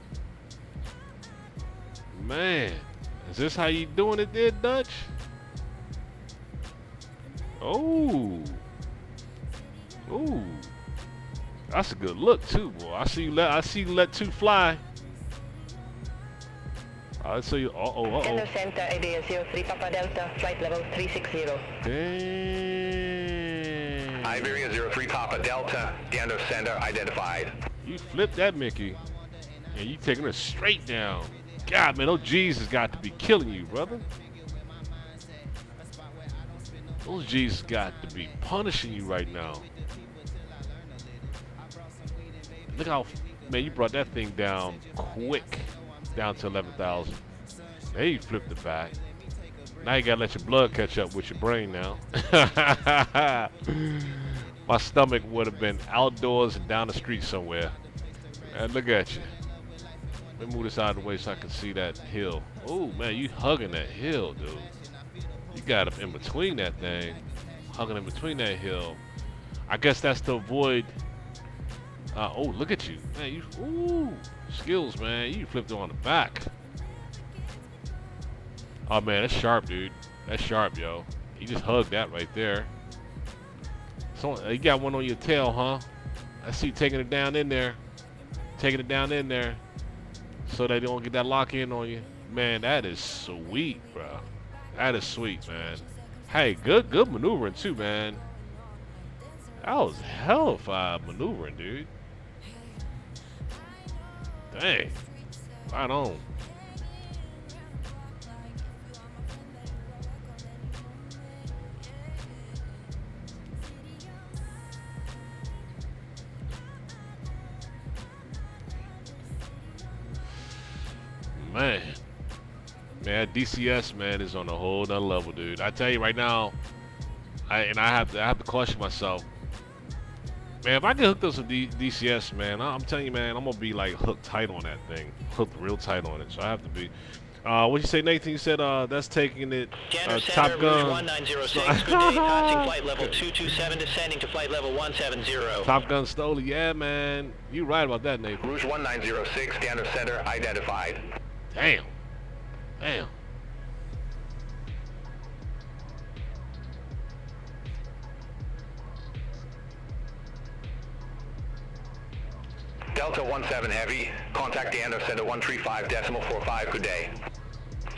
Man. Is this how you doing it there, Dutch? Oh. Ooh. That's a good look too, boy. I see you let two fly. I see you. Center Center, idea 03 Papa Delta, flight level 360. Damn. Iberia 03 Papa Delta, Gander Center identified. You flipped that Mickey, and you taking it straight down. God, man, those G's has got to be killing you, brother. Those G's got to be punishing you right now. Look how, man, you brought that thing down quick, down to 11,000. Now you flipped it back. Now you gotta let your blood catch up with your brain now. My stomach would have been outdoors and down the street somewhere. And look at you. Let me move this out of the way so I can see that hill. Oh man, you hugging that hill, dude. You got up in between that thing, hugging in between that hill. I guess that's to avoid. Oh, look at you, man! You, ooh, skills, man. You flipped it on the back. Oh man, that's sharp, dude. That's sharp, yo. You just hugged that right there. So you got one on your tail, huh? I see you taking it down in there, taking it down in there, so they don't get that lock in on you. Man, that is sweet, bro. That is sweet, man. Hey, good maneuvering too, man. That was hell-fire maneuvering, dude. Dang. Right on. Man, DCS, man, is on a whole nother level, dude. I tell you right now, I have to caution myself. Man, if I get hooked up with DCS, man, I'm telling you, man, I'm gonna be like hooked tight on that thing, hooked real tight on it. So I have to be. What you say, Nathan? You said that's taking it. Top Gun. 1906. Good day. Passing flight level 227, descending to flight level 170. Top Gun Stoli, yeah, man. You right about that, Nathan. Rouge 1906, Gander Center identified. Damn. Damn. Delta 17 Heavy, contact Gander Center 135.45, good day.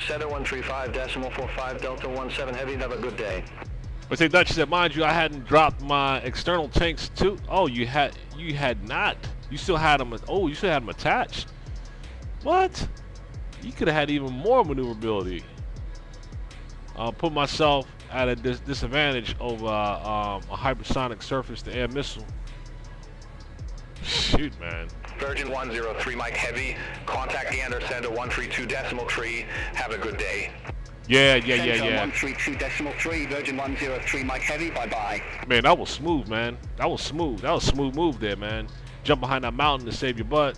Center 135.45, Delta 17 Heavy, have a good day. But say Dutch said, mind you, I hadn't dropped my external tanks too. Oh, you had not. You still had them. Oh, you still had them attached. What? You could have had even more maneuverability. Put myself at a disadvantage over a hypersonic surface-to-air missile. Shoot, man. Virgin 103 Mike Heavy, contact Gander Center 132.3. Have a good day. Yeah. Center 132.3, Virgin 103 Mike Heavy, bye-bye. Man, that was smooth, man. That was smooth. That was a smooth move there, man. Jump behind that mountain to save your butt.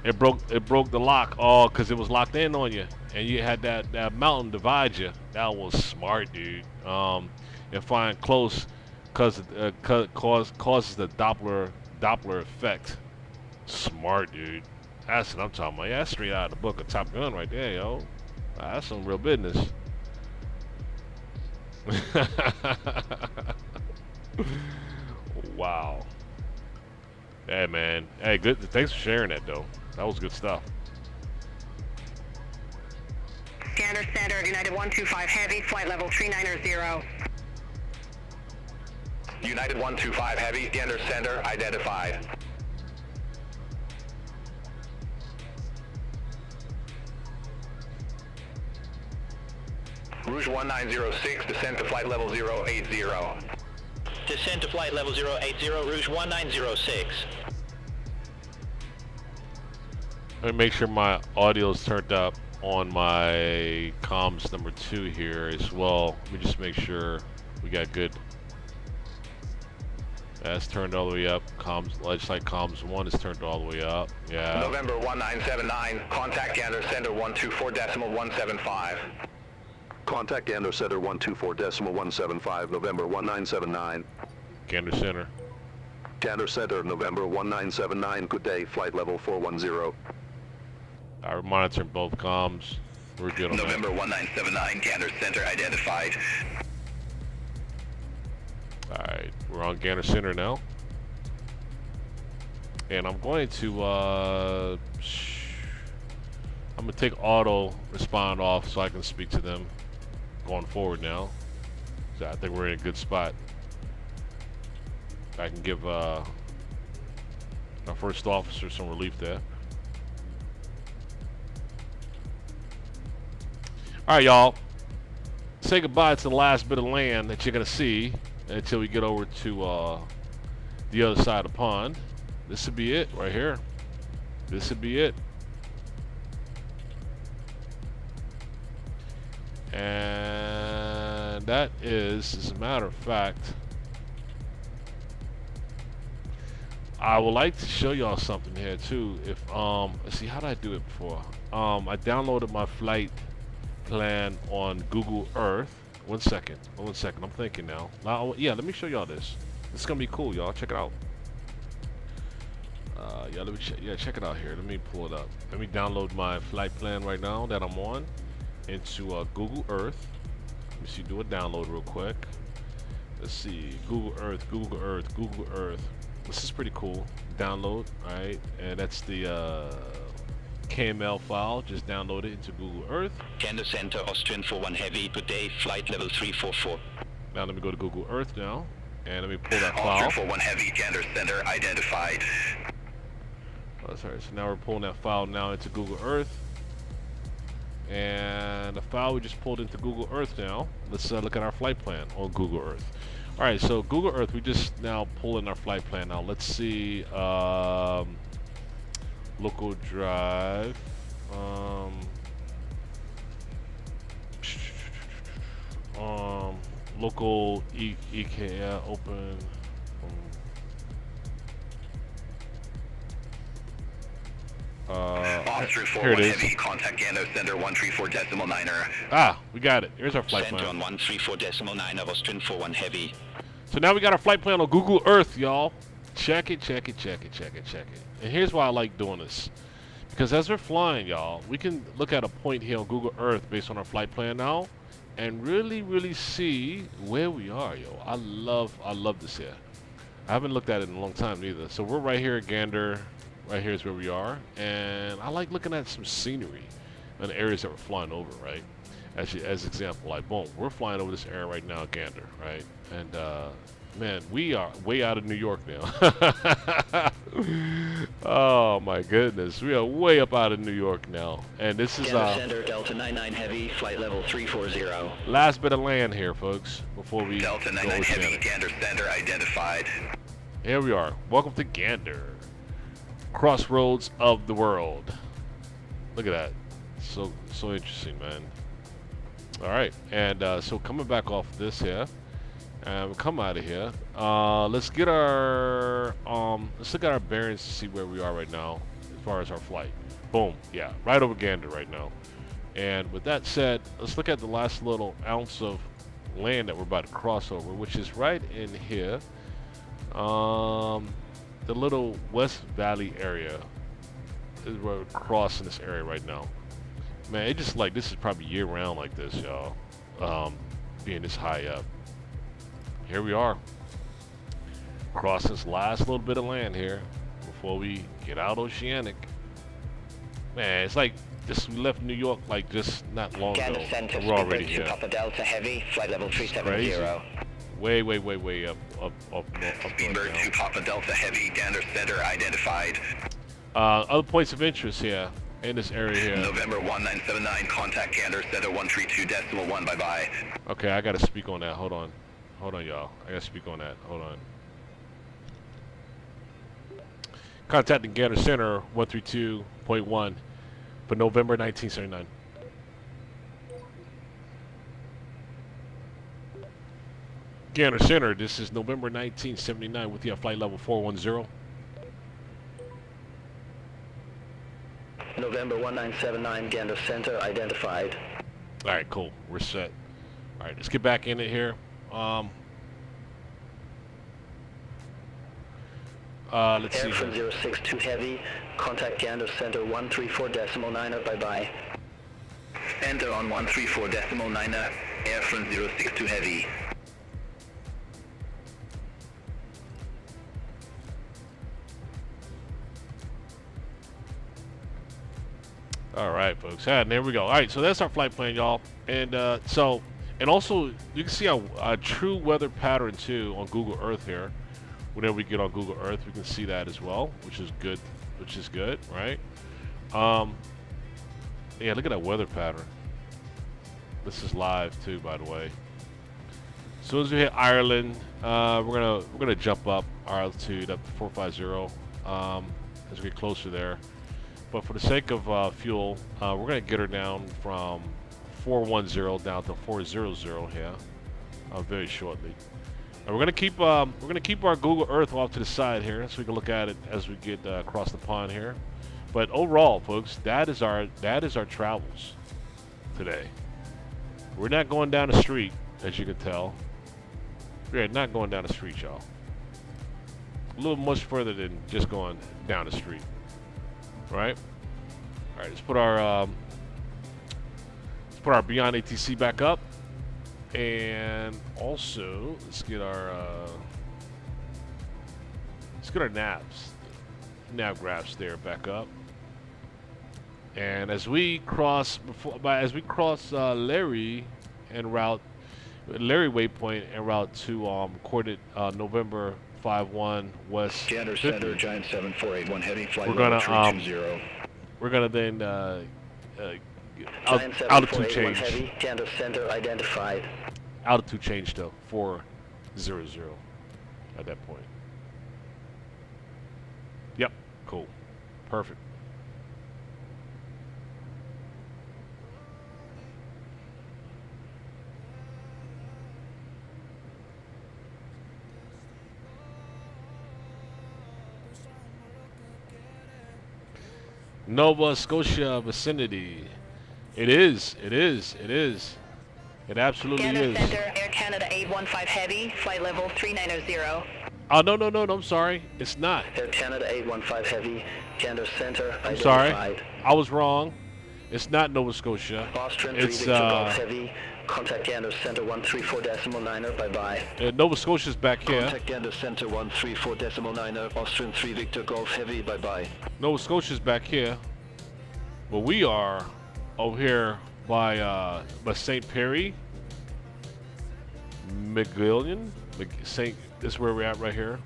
It broke the lock, because it was locked in on you, and you had that mountain divide you. That was smart, dude. And flying close, causes the Doppler effect. Smart, dude. That's what I'm talking about. Yeah, that's straight out of the book of Top Gun right there, yo. That's some real business. Wow. Hey, man. Hey, good. Thanks for sharing that, though. That was good stuff. Gander Center, United 125 Heavy, flight level 390. United 125 Heavy, Gander Center identified. Rouge 1906, descend to flight level 080. Descend to flight level 080, Rouge 1906. Let me make sure my audio is turned up on my comms number 2 here as well. Let me just make sure we got good. That's turned all the way up. Comms, just like comms 1 is turned all the way up. Yeah. November 1979, contact Gander Center 124.175. Contact Gander Center 124.175, November 1979. Gander Center. Gander Center, November 1979, good day, flight level 410. I'm monitoring both comms. We're good on November 1979, Gander Center identified. Alright, we're on Gander Center now. And I'm going to, I'm going to take auto respond off so I can speak to them going forward now. So I think we're in a good spot. I can give our first officer some relief there. Alright, y'all. Say goodbye to the last bit of land that you're going to see until we get over to the other side of the pond. This would be it right here. This would be it. And that is, as a matter of fact, I would like to show y'all something here too. If let's see, how did I do it before? I downloaded my flight plan on Google Earth. One second, I'm thinking now. Yeah, let me show y'all this. This is gonna be cool, y'all. Check it out. Yeah, let me check it out here. Let me pull it up. Let me download my flight plan right now that I'm on into Google Earth. Let me see, do a download real quick. Let's see, Google Earth. This is pretty cool. Download, alright, and that's the KML file. Just download it into Google Earth. Gander Center, Austrian 41 Heavy, today flight level 344. Now let me go to Google Earth now, and let me pull that file. Austrian 41 Heavy, Gander Center identified. Oh, sorry. So now we're pulling that file now into Google Earth, and the file we just pulled into Google Earth now. Let's look at our flight plan on Google Earth. All right, so Google Earth, we just now pull in our flight plan now. Let's see, local drive, local EKF open. Officer Here it 41 is. Heavy, contact Gander Center 134.9er. Ah, we got it. Here's our flight Center plan. on 134.9 of Austrian 41 Heavy. So now we got our flight plan on Google Earth, y'all. Check it. And here's why I like doing this. Because as we're flying, y'all, we can look at a point here on Google Earth based on our flight plan now and really see where we are, yo. I love this here. I haven't looked at it in a long time either. So we're right here at Gander. Right here is where we are. And I like looking at some scenery in the areas that we're flying over, right? As example, like, boom, we're flying over this area right now at Gander, right? And, man, we are way out of New York now. Oh, my goodness. We are way up out of New York now. And this is, Gander Center, Delta 99 Heavy, flight level 340. last bit of land here, folks, before we Delta go 99 Heavy, Oceanic. Gander Center identified. Here we are. Welcome to Gander. Crossroads of the world. Look at that. So interesting, man. All right, and so coming back off this here, and we come out of here. Let's get our let's look at our bearings to see where we are right now as far as our flight. Boom, yeah, right over Gander right now. And with that said, let's look at the last little ounce of land that we're about to cross over, which is right in here. The little West Valley area is where we're crossing this area right now. Man, it just like, this is probably year round like this, y'all. Being this high up. Here we are. Crossing this last little bit of land here before we get out Oceanic. Man, it's like we left New York like just not long Gander ago. Center, And we're already Speedbird 2 here. Papa Delta Heavy, flight level 370. Way up Speedbird 2 Papa Delta Heavy, Gander Center identified. Other points of interest here in this area here. November 1979, contact Gander Center 132.1, bye-bye. Okay, I gotta speak on that. Hold on, y'all. I gotta speak on that. Hold on. Contacting Gander Center 132.1 for November 1979. Gander Center, this is November 1979 with you at flight level 410. November 1979, Gander Center identified. All right, cool. We're set. All right, let's get back in it here. Let's see. Airframe 062 Heavy, contact Gander Center 134.9, bye-bye. Enter on 134.9er, airfront 062 heavy. All right, folks. And there we go. All right, so that's our flight plan, y'all. And and also you can see a true weather pattern too on Google Earth here. Whenever we get on Google Earth, we can see that as well, which is good. Right? Yeah, look at that weather pattern. This is live too, by the way. As soon as we hit Ireland, we're gonna jump up our altitude up to 450 as we get closer there. But for the sake of fuel, we're gonna get her down from 410 down to 400 here very shortly. And we're gonna keep our Google Earth off to the side here, so we can look at it as we get across the pond here. But overall, folks, that is our travels today. We're not going down the street, as you can tell. We're not going down the street, y'all. A little much further than just going down the street. Right? All right, let's put our beyondatc back up, and also let's get our nav graphs there back up. And as we cross Larry waypoint en route to coordinate November 51 West. Gander Center, Giant 7481 heavy, flight we're level gonna 320. We're gonna then Giant altitude 7481 change. heavy, Gander Center identified. Altitude change to 400 at that point. Yep, cool, perfect. Nova Scotia vicinity. It is. It absolutely Gander is. Center, Air Canada 815 Heavy, flight level 390. Oh, no, I'm sorry. It's not. Air Canada 815 Heavy, Gander Center I'm identified. sorry. I was wrong. It's not Nova Scotia. Austrian 3 It's Victor Golf Heavy, contact Gander Center 134.9er, bye-bye. Nova Scotia's back here. Contact Gander Center 134.9er, Austrian 3 Victor Golf Heavy, bye-bye. Nova Scotia's back here. But we are over here by St. Perry, McGillian, this is where we're at right here,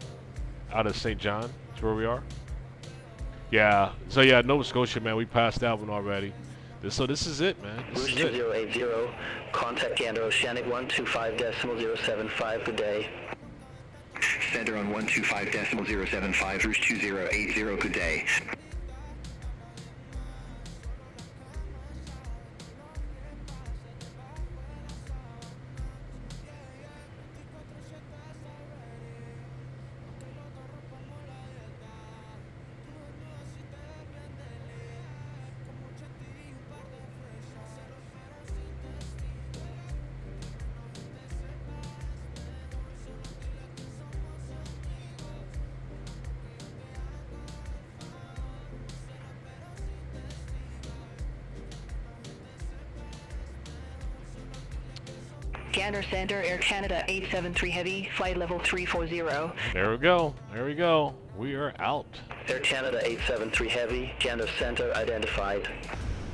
out of St. John. That's where we are. Yeah. So yeah, Nova Scotia, man, we passed that one already. So this is it, man. This Boost is it. 2080, contact Gander Oceanic 125.075, good day. Center on 125.075, Roost 2080, good day. Gander Center, Air Canada 873 Heavy, flight level 340. There we go. We are out. Air Canada 873 Heavy, Gander Center identified.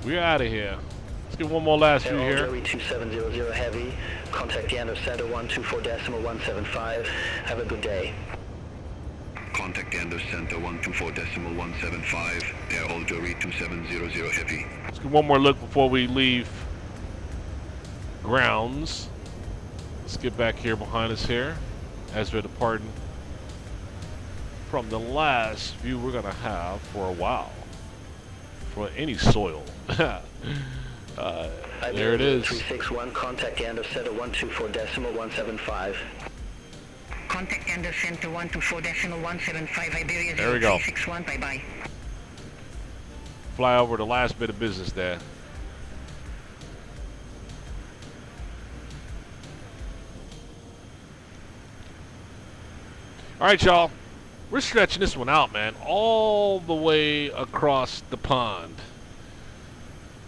We're out of here. Let's get one more last few Air here. Jerry 2700 Heavy, contact Gander Center 124.175. Have a good day. Contact Gander Center 124.175, Air Old Jury 2700 Heavy. Let's get one more look before we leave grounds. Let's get back here behind us here as we're departing from the last view we're gonna have for a while for any soil. There it is. 361, contact Gander Center 124.175. Contact Gander Center 124.175, Iberia There we go. 0361, bye-bye. Fly over the last bit of business there. All right, y'all. We're stretching this one out, man, all the way across the pond.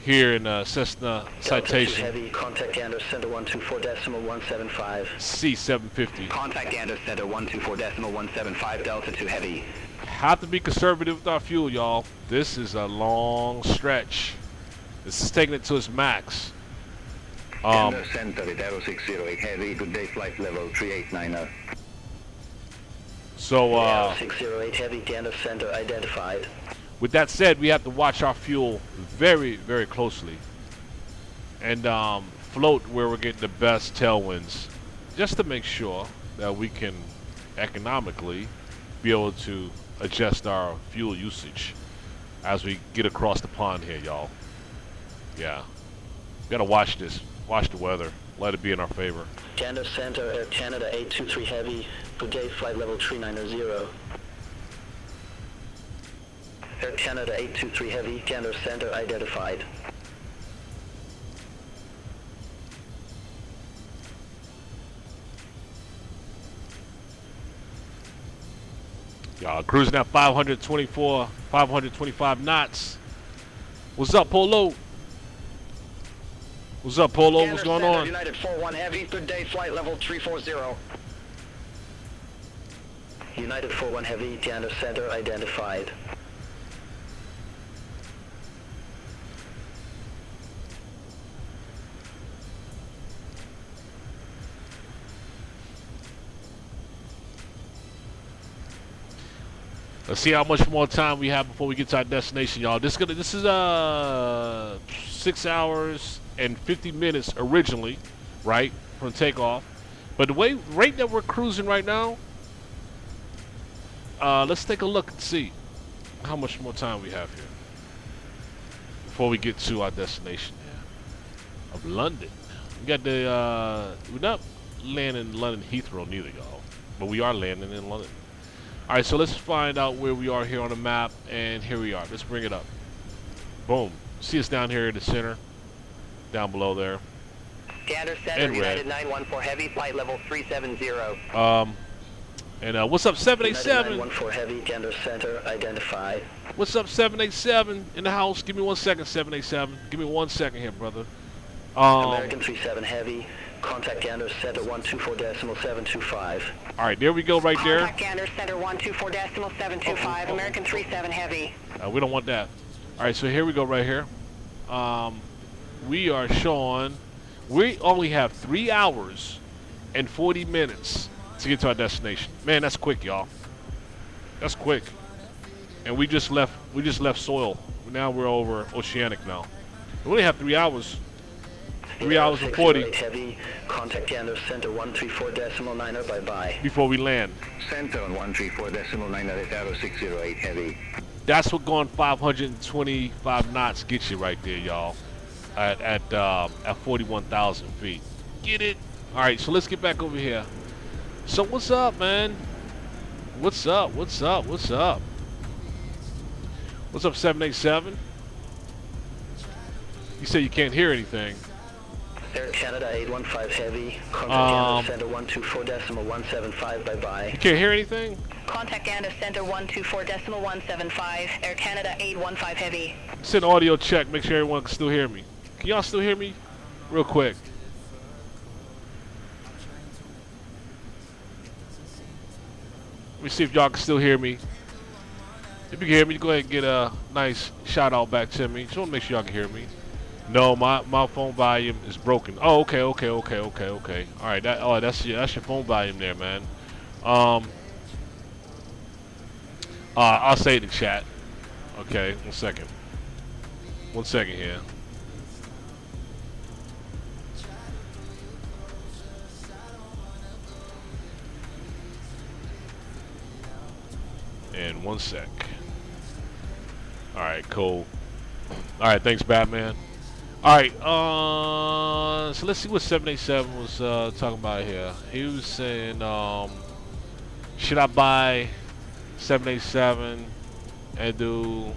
here in Cessna Citation Heavy, contact Gander Center 124.175. C750. Contact Gander Center 124.175 Delta 2 Heavy. Have to be conservative with our fuel, y'all. This is a long stretch. This is taking it to its max. Gander Center with Aero 608 Heavy, good day, flight level 389er. So, 608 Heavy, Gander Center identified. with that said, we have to watch our fuel very, very closely. And float where we're getting the best tailwinds. Just to make sure that we can economically be able to adjust our fuel usage as we get across the pond here, y'all. Yeah. Gotta watch this. Watch the weather. Let it be in our favor. Gander Center, Air Canada 823 Heavy, good day, flight level 390. Air Canada 823 Heavy, Gander Center identified. Y'all cruising at 525 knots. What's up, Polo? What's up, Polo? What's going on? United 41 Heavy, good day, flight level 340. United 41 Heavy, Gander Center identified. Let's see how much more time we have before we get to our destination, y'all. This is 6 hours and 50 minutes originally, right, from takeoff. But the rate that we're cruising right now, let's take a look and see how much more time we have here before we get to our destination of London. We got we're not landing in London Heathrow neither, y'all, but we are landing in London. All right, so let's find out where we are here on the map, and here we are. Let's bring it up. Boom. See us down here in the center, down below there. Gander Center, United 914 Heavy, flight level 370. And what's up, 787? 914 Heavy, Gander Center identified. What's up, 787 in the house? Give me 1 second, 787. Give me 1 second here, brother. American 37 Heavy, contact Gander Center 124.725. All right, there we go right there. Contact Gander Center 124.725, American 37 Heavy. We don't want that. All right, so here we go right here. We are showing, we only have 3 hours and 40 minutes to get to our destination. Man, that's quick, y'all. That's quick. And we just left soil. Now we're over Oceanic now. We only have 3 hours. 3 hours and 40. Heavy, contact Gander Center 134.9, bye-bye. Before we land. Center on 134.9 at Aero 608 Heavy. That's what going 525 knots gets you right there, y'all. At 41,000 feet. Get it? All right, so let's get back over here. So what's up, man? What's up? What's up? What's up? What's up, 787? You say you can't hear anything. Air Canada 815 Heavy, contact Gander Center 124.175, bye-bye. You can't hear anything? Contact Gander Center 124.175, Air Canada 815 Heavy. Send audio check, make sure everyone can still hear me. Can y'all still hear me? Real quick. Let me see if y'all can still hear me. If you can hear me, go ahead and get a nice shout out back to me. Just want to make sure y'all can hear me. No, my phone volume is broken. Oh, okay. All right, that's your phone volume there, man. I'll say it in chat. Okay, 1 second. 1 second here. And 1 sec. All right, cool. All right, thanks, Batman. All right, so let's see what 787 was talking about here. He was saying, should I buy 787 and do?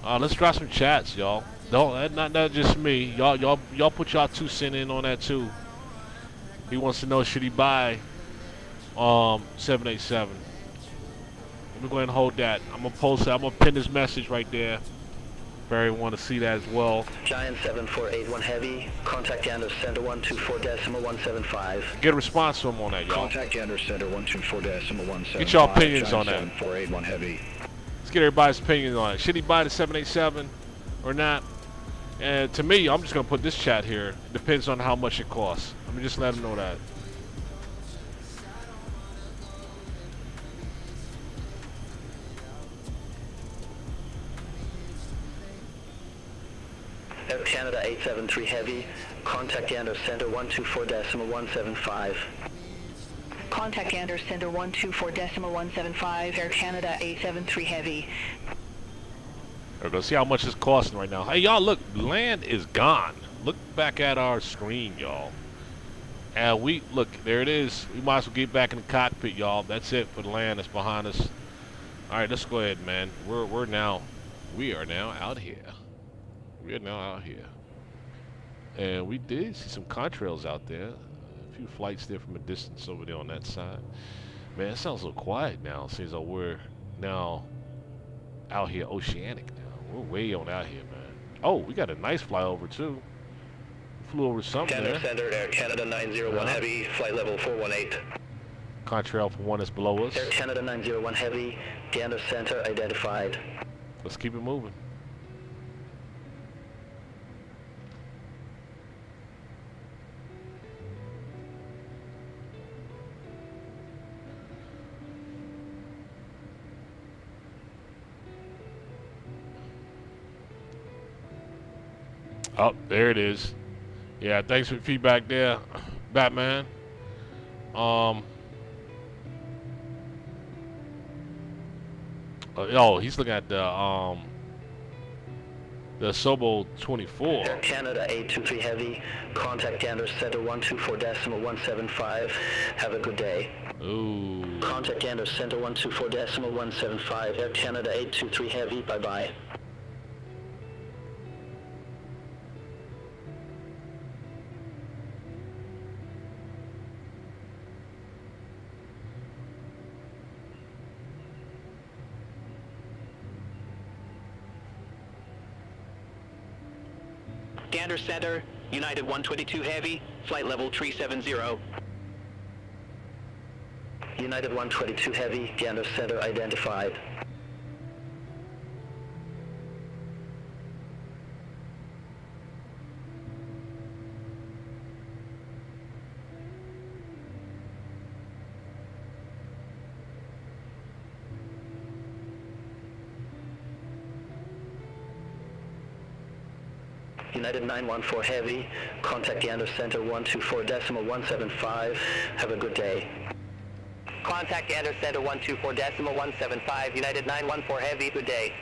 Let's drop some chats, y'all. Don't not just me. Y'all put y'all 2 cents in on that too. He wants to know, should he buy 787? Let me go ahead and hold that. I'm gonna post it. I'm gonna pin this message right there. If everyone want to see that as well. Giant 7481 Heavy, contact Gander Center 124.175. Get a response to him on that, y'all. Contact Gander Center 124.175. Get y'all opinions on that. 7481 Heavy. Let's get everybody's opinions on it. Should he buy the 787 or not? And to me, I'm just gonna put this chat here. It depends on how much it costs. Let me just let him know that. Air Canada 873 Heavy, contact Gander Center 124.175. Contact Gander Center 124.175, Air Canada 873 Heavy. We're gonna see how much it's costing right now. Hey, y'all, look, land is gone. Look back at our screen, y'all. And look, there it is. We might as well get back in the cockpit, y'all. That's it for the land that's behind us. All right, let's go ahead, man. We are now out here. We are now out here. And we did see some contrails out there. A few flights there from a distance over there on that side. Man, it sounds a little quiet now since we're now out here Oceanic now. We're way on out here, man. Oh, we got a nice flyover too. Flew over something Gander there. Center, Air Canada 901 Heavy, flight level 418. Contrail for one that's below us. Air Canada 901 Heavy, Gander Center identified. Let's keep it moving. Oh, there it is. Yeah, thanks for the feedback there, Batman. Oh, he's looking at the Sobo 24. Air Canada 823 Heavy, contact Gander Center 124.175. Have a good day. Ooh. Contact Gander Center 124.175. Air Canada 823 Heavy. Bye bye. Gander Center, United 122 Heavy, flight level 370. United 122 Heavy, Gander Center identified. United 914 Heavy, contact Gander Center 124.175. Have a good day. Contact Gander Center 124.175, United 914 Heavy, good day.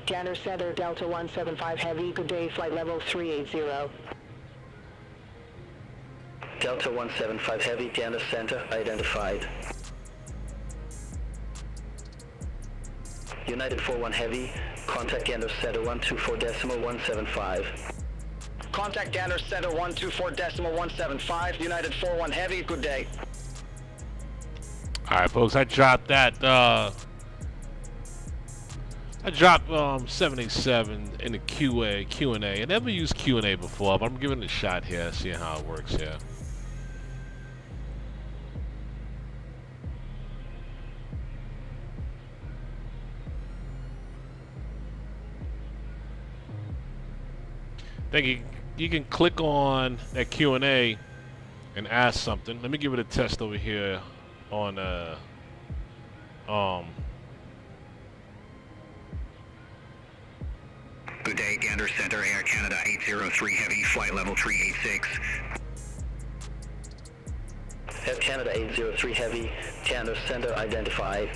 Gander Center, Delta 175 Heavy, good day, flight level 380. Delta 175 Heavy, Gander Center identified. United 41 Heavy, contact Gander Center 124.175. Contact Gander Center 124.175, United 41 Heavy, good day. All right, folks, I dropped that. I dropped 787 in the Q&A. I never used Q&A before, but I'm giving it a shot here, seeing how it works here. I think you can click on that Q&A and ask something. Let me give it a test over here on Good day, Gander Center, Air Canada 803 Heavy, flight level 386. Air Canada 803 Heavy, Gander Center identified.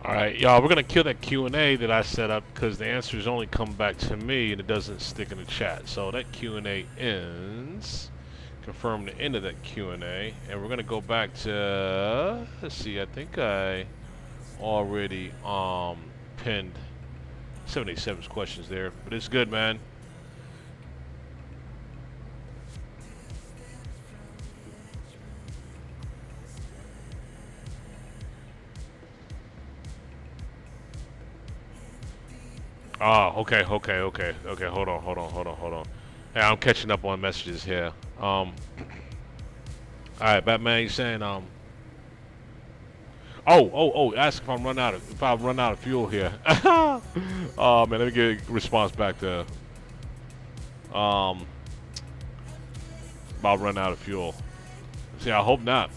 All right, y'all, we're gonna kill that Q&A that I set up because the answers only come back to me and it doesn't stick in the chat. So that Q&A ends. Confirm the end of that Q&A, and we're gonna go back to, let's see, I think I already pinned 787's questions there, but it's good, man. Oh, okay. Hold on. Hey, I'm catching up on messages here. All right, Batman, you saying ask if I run out of fuel here. Oh man, let me get a response back to about run out of fuel. See, I hope not.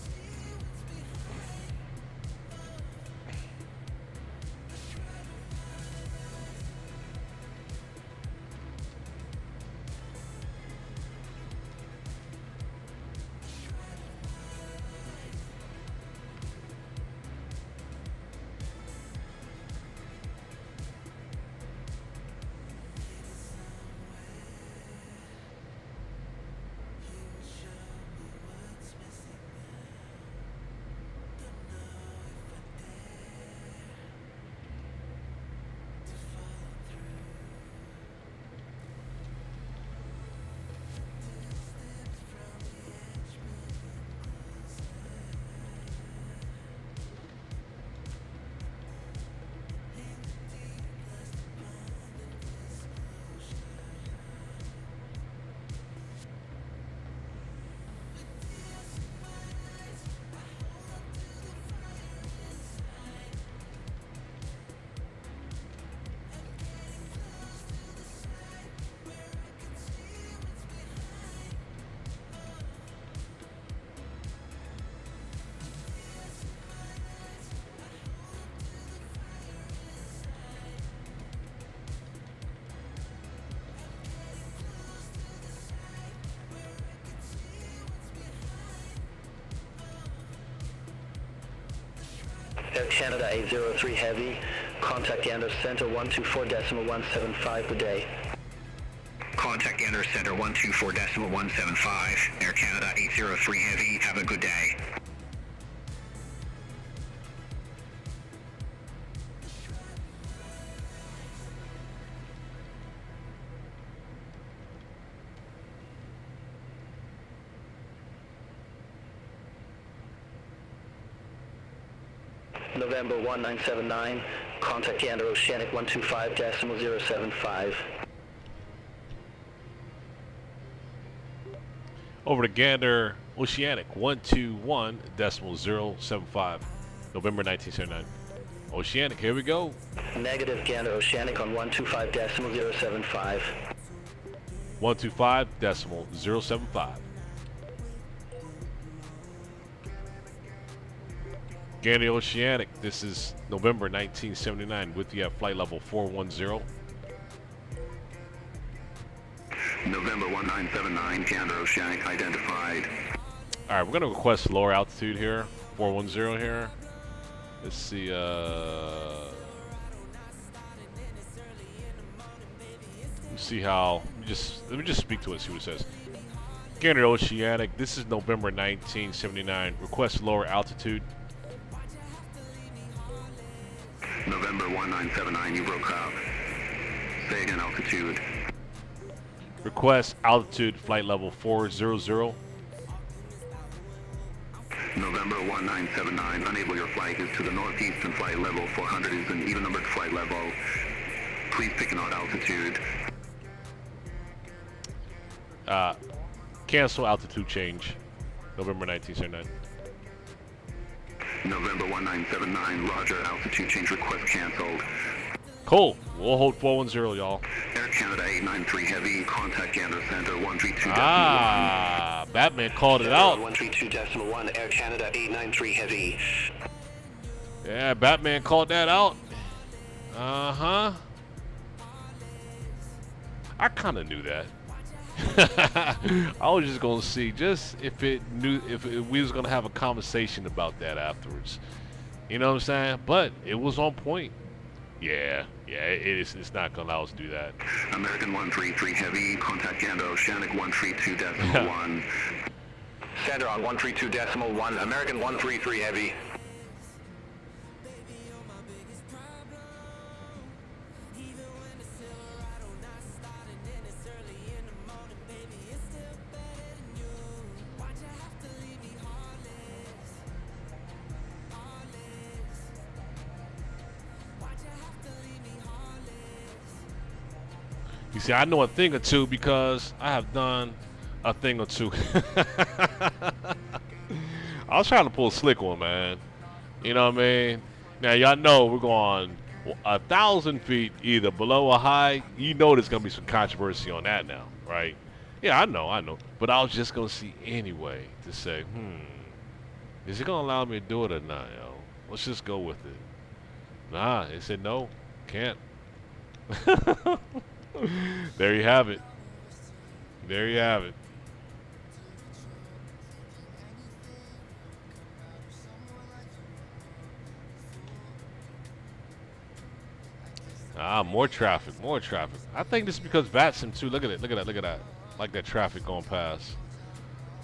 Air Canada 803 Heavy, contact Gander Center 124.175 per day. Contact Gander Center 124.175. Air Canada 803 Heavy, have a good day. November 1979, contact Gander Oceanic 125.075. Over to Gander Oceanic 121.075. November 1979. Oceanic, here we go. Negative Gander Oceanic on 125.075. 125.075. Gander Oceanic, this is November 1979 with you at flight level 410. November 1979, Gander Oceanic identified. All right, we're gonna request lower altitude here, 410 here. Let's see. Let's see how. Let me just speak to it. See what it says. Gander Oceanic. This is November 1979. Request lower altitude. November 1979. You broke up. Say again, altitude. Request altitude flight level 400. November 1979, unable your flight is to the northeast and flight level 400 is an even numbered flight level. Please pick an odd altitude. Cancel altitude change. November 1979. November 1979, roger, altitude change request canceled. Cool. We'll hold 410, y'all. Air Canada 893 Heavy, contact Gander Center 132.1. Ah, Batman called it out. 132.1, Air Canada 893 Heavy. Yeah, Batman called that out. Uh-huh. I kind of knew that. I was just gonna see just if we was gonna have a conversation about that afterwards. You know what I'm saying? But it was on point. Yeah, it's not gonna allow us to do that. American 133 Heavy, contact Gander Oceanic 132.1. Gander on 132.1, American 133 Heavy. You see, I know a thing or two because I have done a thing or two. I was trying to pull a slick one, man. You know what I mean? Now, y'all know we're going 1,000 feet either below or high. You know there's going to be some controversy on that now, right? Yeah, I know. But I was just going to see anyway to say, is it going to allow me to do it or not, yo? Let's just go with it. Nah, it said no, can't. There you have it. There you have it. Ah, more traffic. I think this is because vatsim too. Look at that. Like that traffic going past.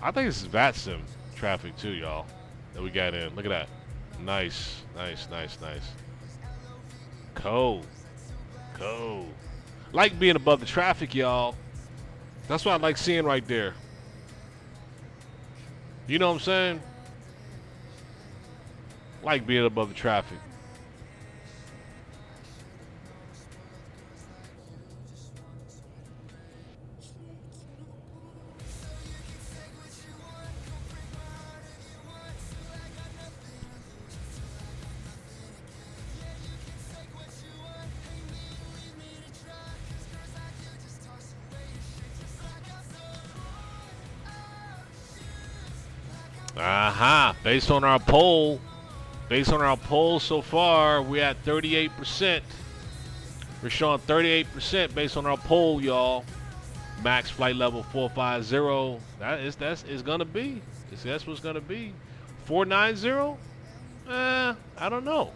I think this is vatsim traffic too, y'all. That we got in. Look at that. Nice. Cold. Like being above the traffic, y'all. That's what I like seeing right there. You know what I'm saying? Like being above the traffic. Based on our poll so far, we're at 38%. We're showing 38% based on our poll, y'all. Max flight level 450. That's gonna be. That's what's gonna be. 490? I don't know.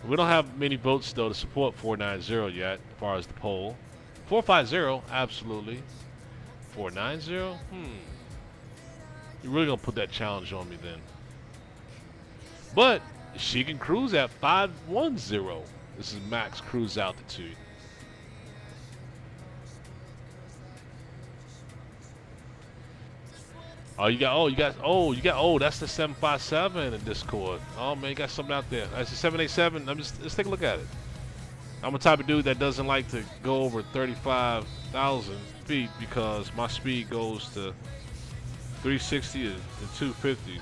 We don't have many votes though to support 490 yet, as far as the poll. 450, absolutely. 490? You're really gonna put that challenge on me then. But she can cruise at 510. This is max cruise altitude. That's the 757 in Discord. Oh man, you got something out there. That's the 787. Let's take a look at it. I'm the type of dude that doesn't like to go over 35,000 feet because my speed goes to 360 and 250.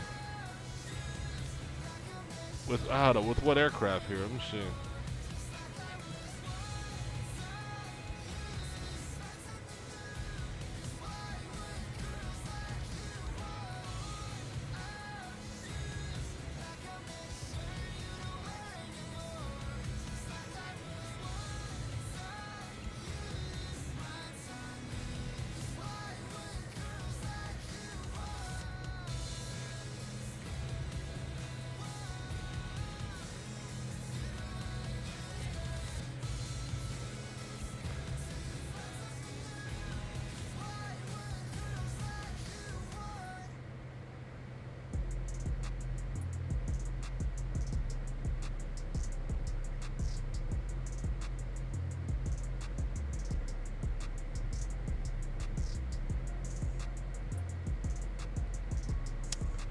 With what aircraft here? Let me see.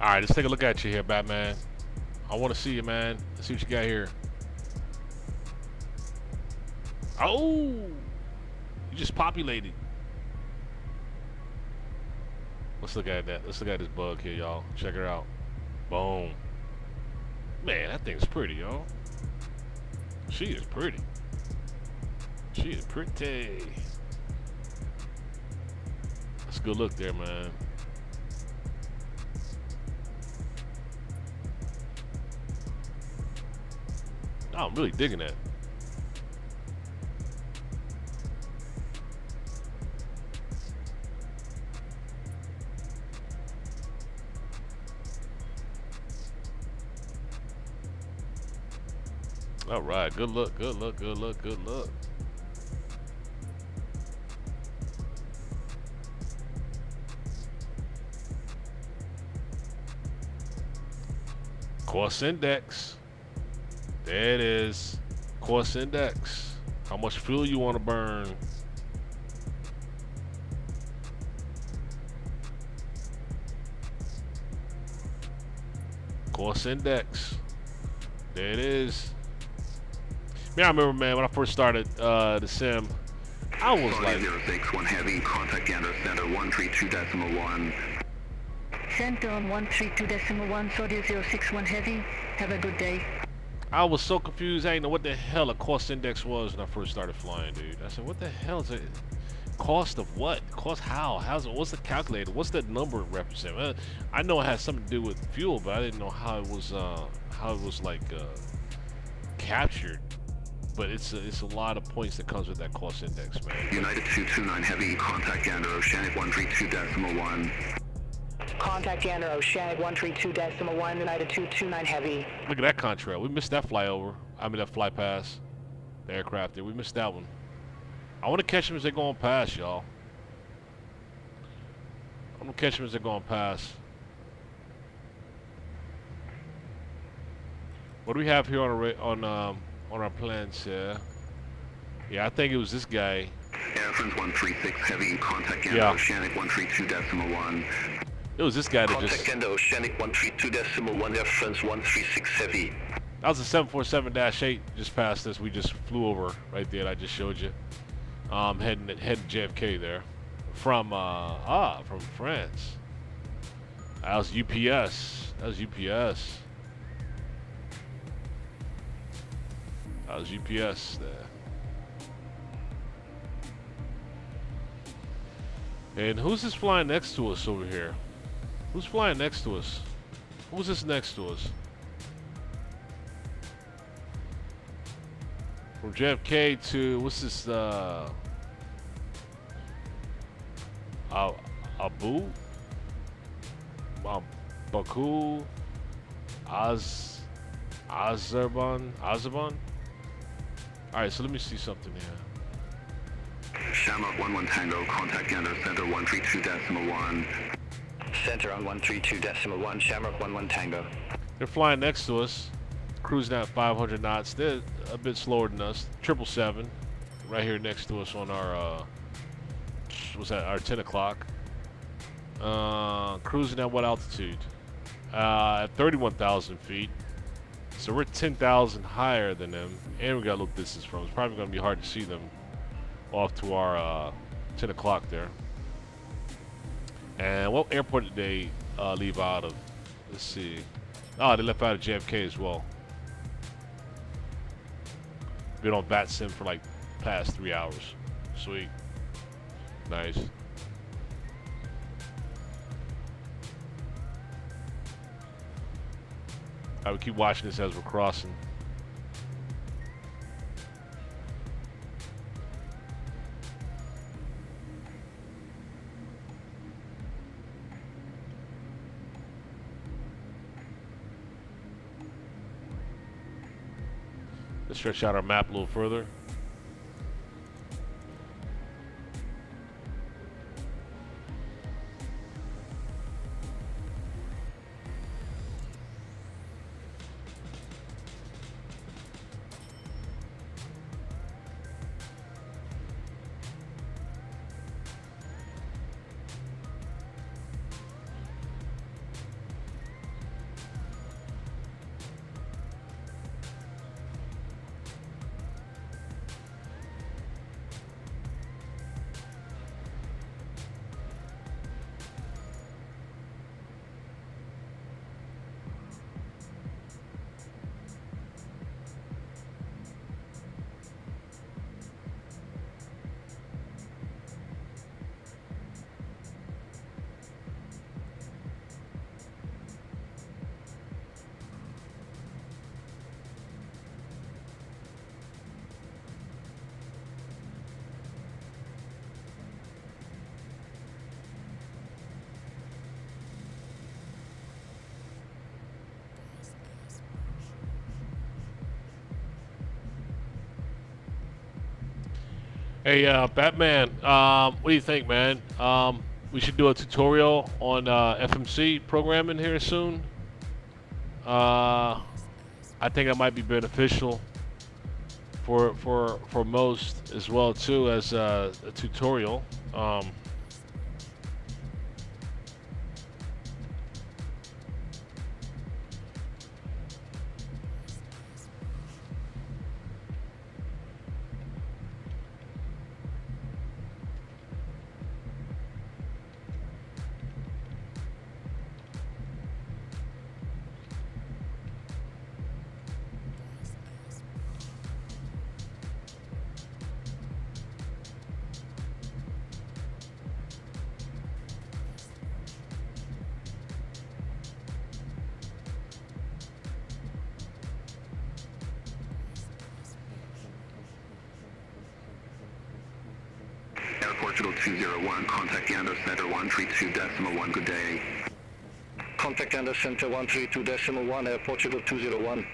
All right, let's take a look at you here, Batman. I want to see you, man. Let's see what you got here. Oh, you just populated. Let's look at that. Let's look at this bug here, y'all. Check her out. Boom. Man, that thing's pretty, y'all. She is pretty. She is pretty. That's a good look there, man. Oh, I'm really digging that. All right, good look, good look, good look, good look. Course index. There it is. Course index. How much fuel you want to burn. Course index. There it is. Man, I remember, man, when I first started the sim, I was like... 061 heavy, contact Gander Center 132.1. Center on 132.1, Saudi 061 heavy. Have a good day. I was so confused. I didn't know what the hell a cost index was when I first started flying, dude. I said, what the hell is it? Cost of what? Cost how? What's the calculator? What's that number represent? I know it has something to do with fuel, but I didn't know how it was like captured. But it's a lot of points that comes with that cost index, man. United 229 heavy, contact Gander Oceanic 132.1. Contact Gander Oceanic 132.1, United 229 heavy. Look at that contrail. We missed that flyover. I mean that fly past the aircraft there. We missed that one. I want to catch them as they're going past, y'all. I'm gonna catch them as they're going past. What do we have here on our plans here? Yeah, I think it was this guy. Air France 136 heavy, contact Gander Oceanic 132.1. It was this guy that contact just... Gander Oceanic 132.1, Air France 136 heavy. That was a 747-8 just past us. We just flew over right there. I just showed you. Heading JFK there, from France. That was UPS. That was UPS. That was UPS there. And who's this flying next to us over here? Who's flying next to us? Who's this next to us? From JFK to, what's this, Abu? Baku? Azerbaijan? Alright, so let me see something here. Shamrock 11 Tango, contact Gander Center 132.1. Center on 132.1, Shamrock 11 Tango. They're flying next to us, cruising at 500 knots. They're a bit slower than us. 777, right here next to us on our, what's that, our 10 o'clock. Cruising at what altitude? At 31,000 feet. So we're 10,000 higher than them, and we got a little distance from them. It's probably going to be hard to see them off to our 10 o'clock there. And what airport did they leave out of? Let's see. Oh, they left out of JFK as well. Been on vatsim for like past 3 hours. Sweet. Nice. I would keep watching this as we're crossing. Let's stretch out our map a little further. Hey, Batman. What do you think, man? We should do a tutorial on FMC programming here soon. I think that might be beneficial for most as well too as a tutorial. Air Portugal 201, contact Yander Center 132.1, good day. Contact Yander Center 132.1, Air Portugal 201.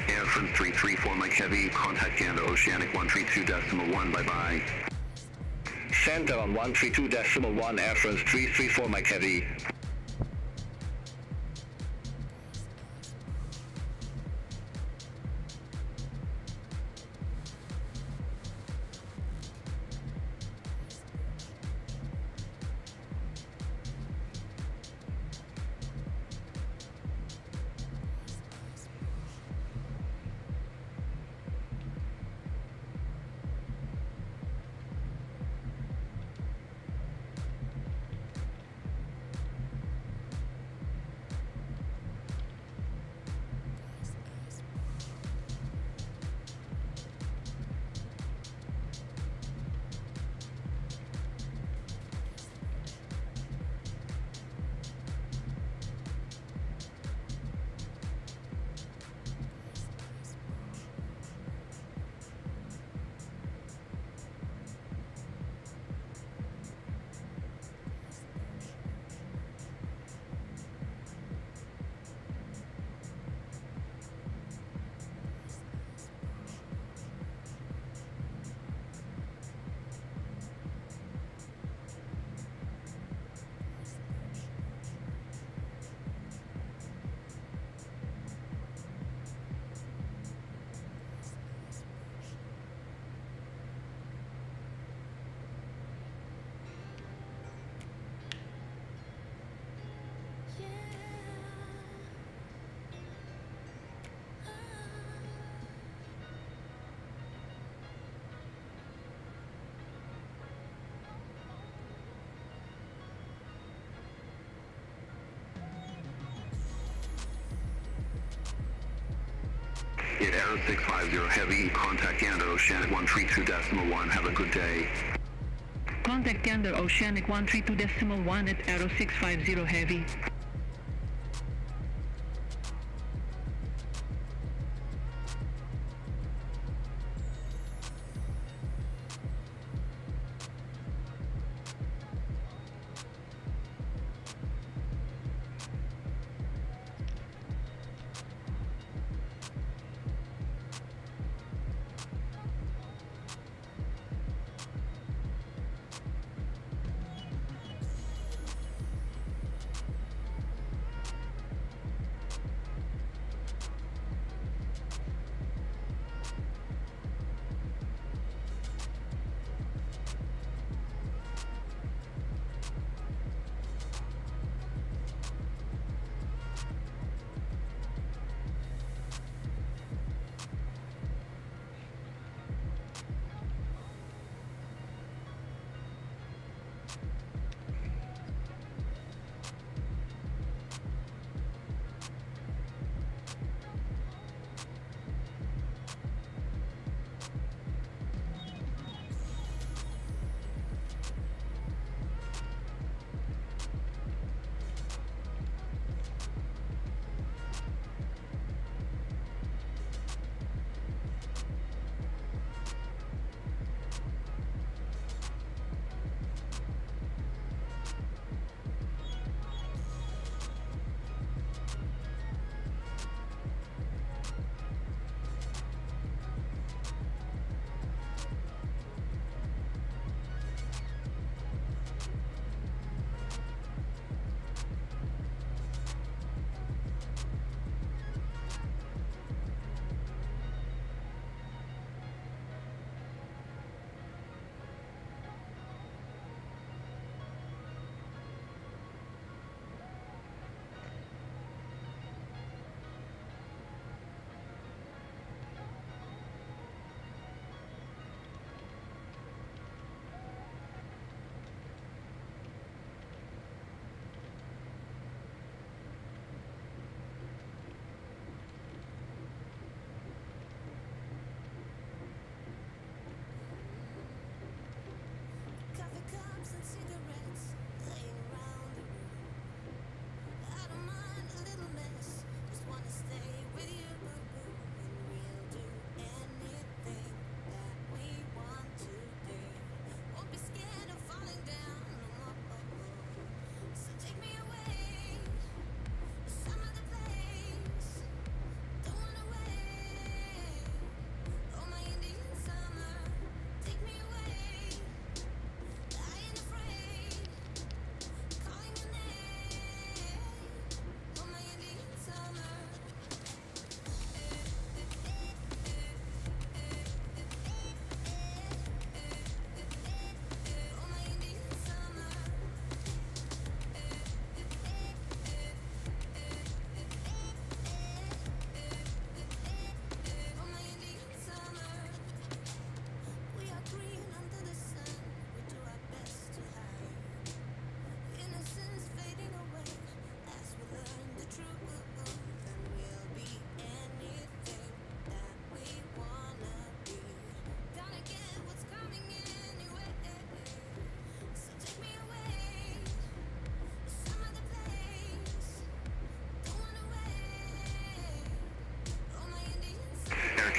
Air from 334 Mike Heavy, contact Yander Oceanic 132.1, bye-bye. Center on 132.1, Air France 334 Mike Heavy. Hit Arrow 650 Heavy, contact Yander Oceanic 132.1, have a good day. Contact Yander Oceanic 132.1 at Arrow 650 Heavy.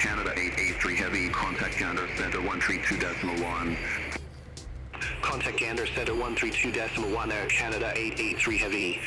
Canada 883 Heavy, contact Gander Center 132.1. Contact Gander Center 132.1, Air Canada 883 Heavy.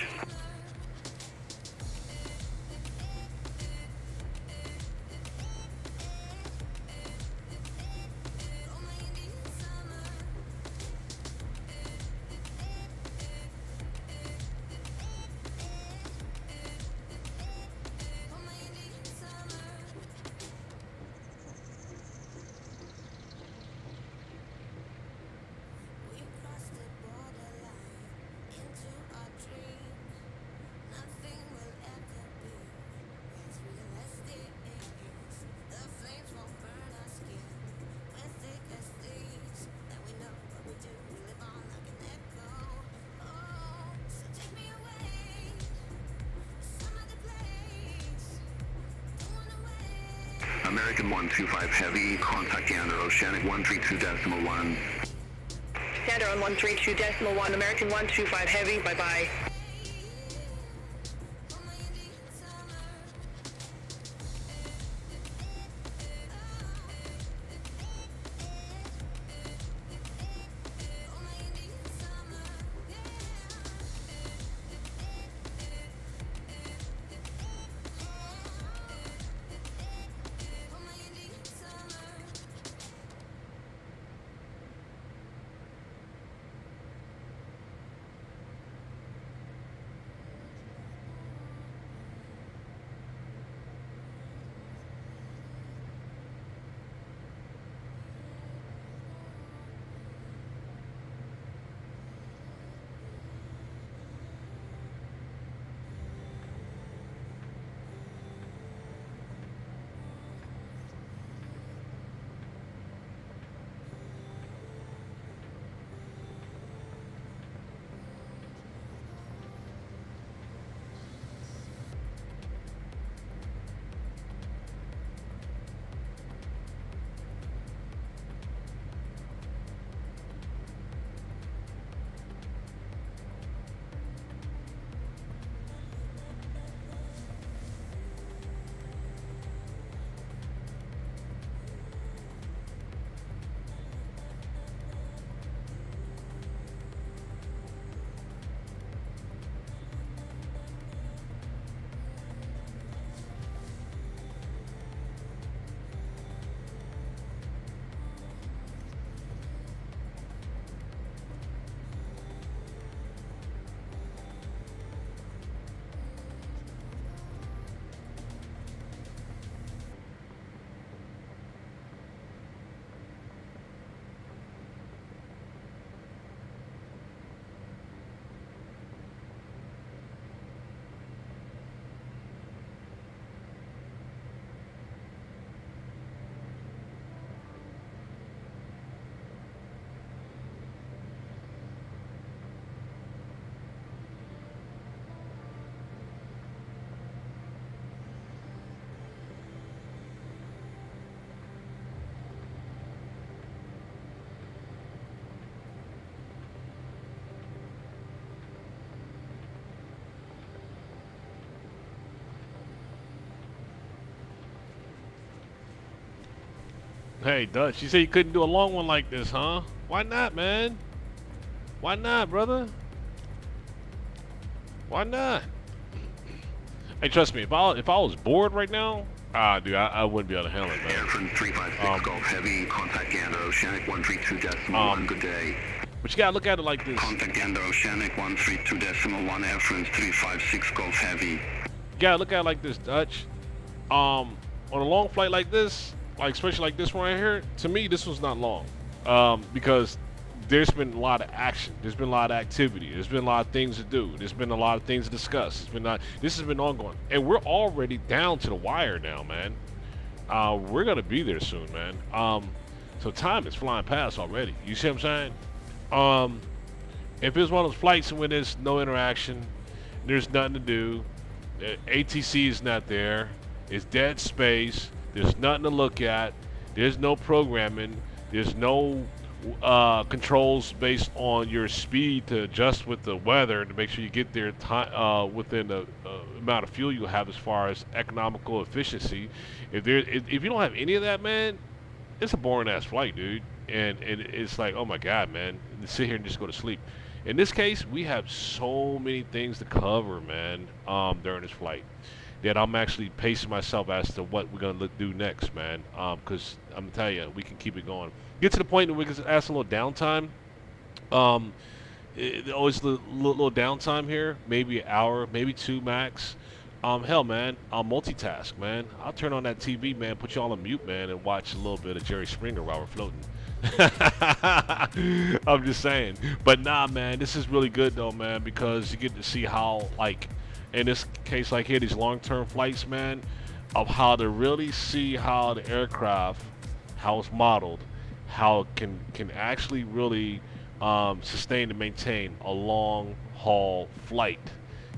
American 125 Heavy, contact Gander Oceanic 132.1. Gander on 132.1, American 125 Heavy, bye-bye. Hey, Dutch, you said you couldn't do a long one like this, huh? Why not, man? Why not, brother? Why not? Hey, trust me, if I was bored right now, dude, I wouldn't be able to handle it, man. Airfront 356 Golf Heavy, contact Gander Oceanic 132.1, good day. But you gotta look at it like this. Contact Gander Oceanic 132.1, Airfront 356 Golf Heavy. You gotta look at it like this, Dutch. On a long flight like this, like especially like this one right here, to me this was not long, because there's been a lot of action, there's been a lot of activity, there's been a lot of things to do, there's been a lot of things to discuss. This has been ongoing, and we're already down to the wire now, man. We're gonna be there soon, man. So time is flying past already. You see what I'm saying? If it's one of those flights when there's no interaction, there's nothing to do, ATC is not there, it's dead space, there's nothing to look at, there's no programming, there's no controls based on your speed to adjust with the weather to make sure you get there within the amount of fuel you have as far as economical efficiency. If you don't have any of that, man, it's a boring ass flight, dude. And it's like, oh my god, man, sit here and just go to sleep. In this case, we have so many things to cover, man, during this flight, that I'm actually pacing myself as to what we're gonna do next, man. Because I'm telling you, we can keep it going. Get to the point that we can ask a little downtime. Always a little downtime here, maybe an hour, maybe two max. Hell, man, I'll multitask, man. I'll turn on that TV, man, put you all on mute, man, and watch a little bit of Jerry Springer while we're floating. I'm just saying. But nah, man, this is really good though, man, because you get to see how, like, in this case, like here, these long-term flights, man, of how to really see how the aircraft, how it's modeled, how it can actually really sustain and maintain a long-haul flight.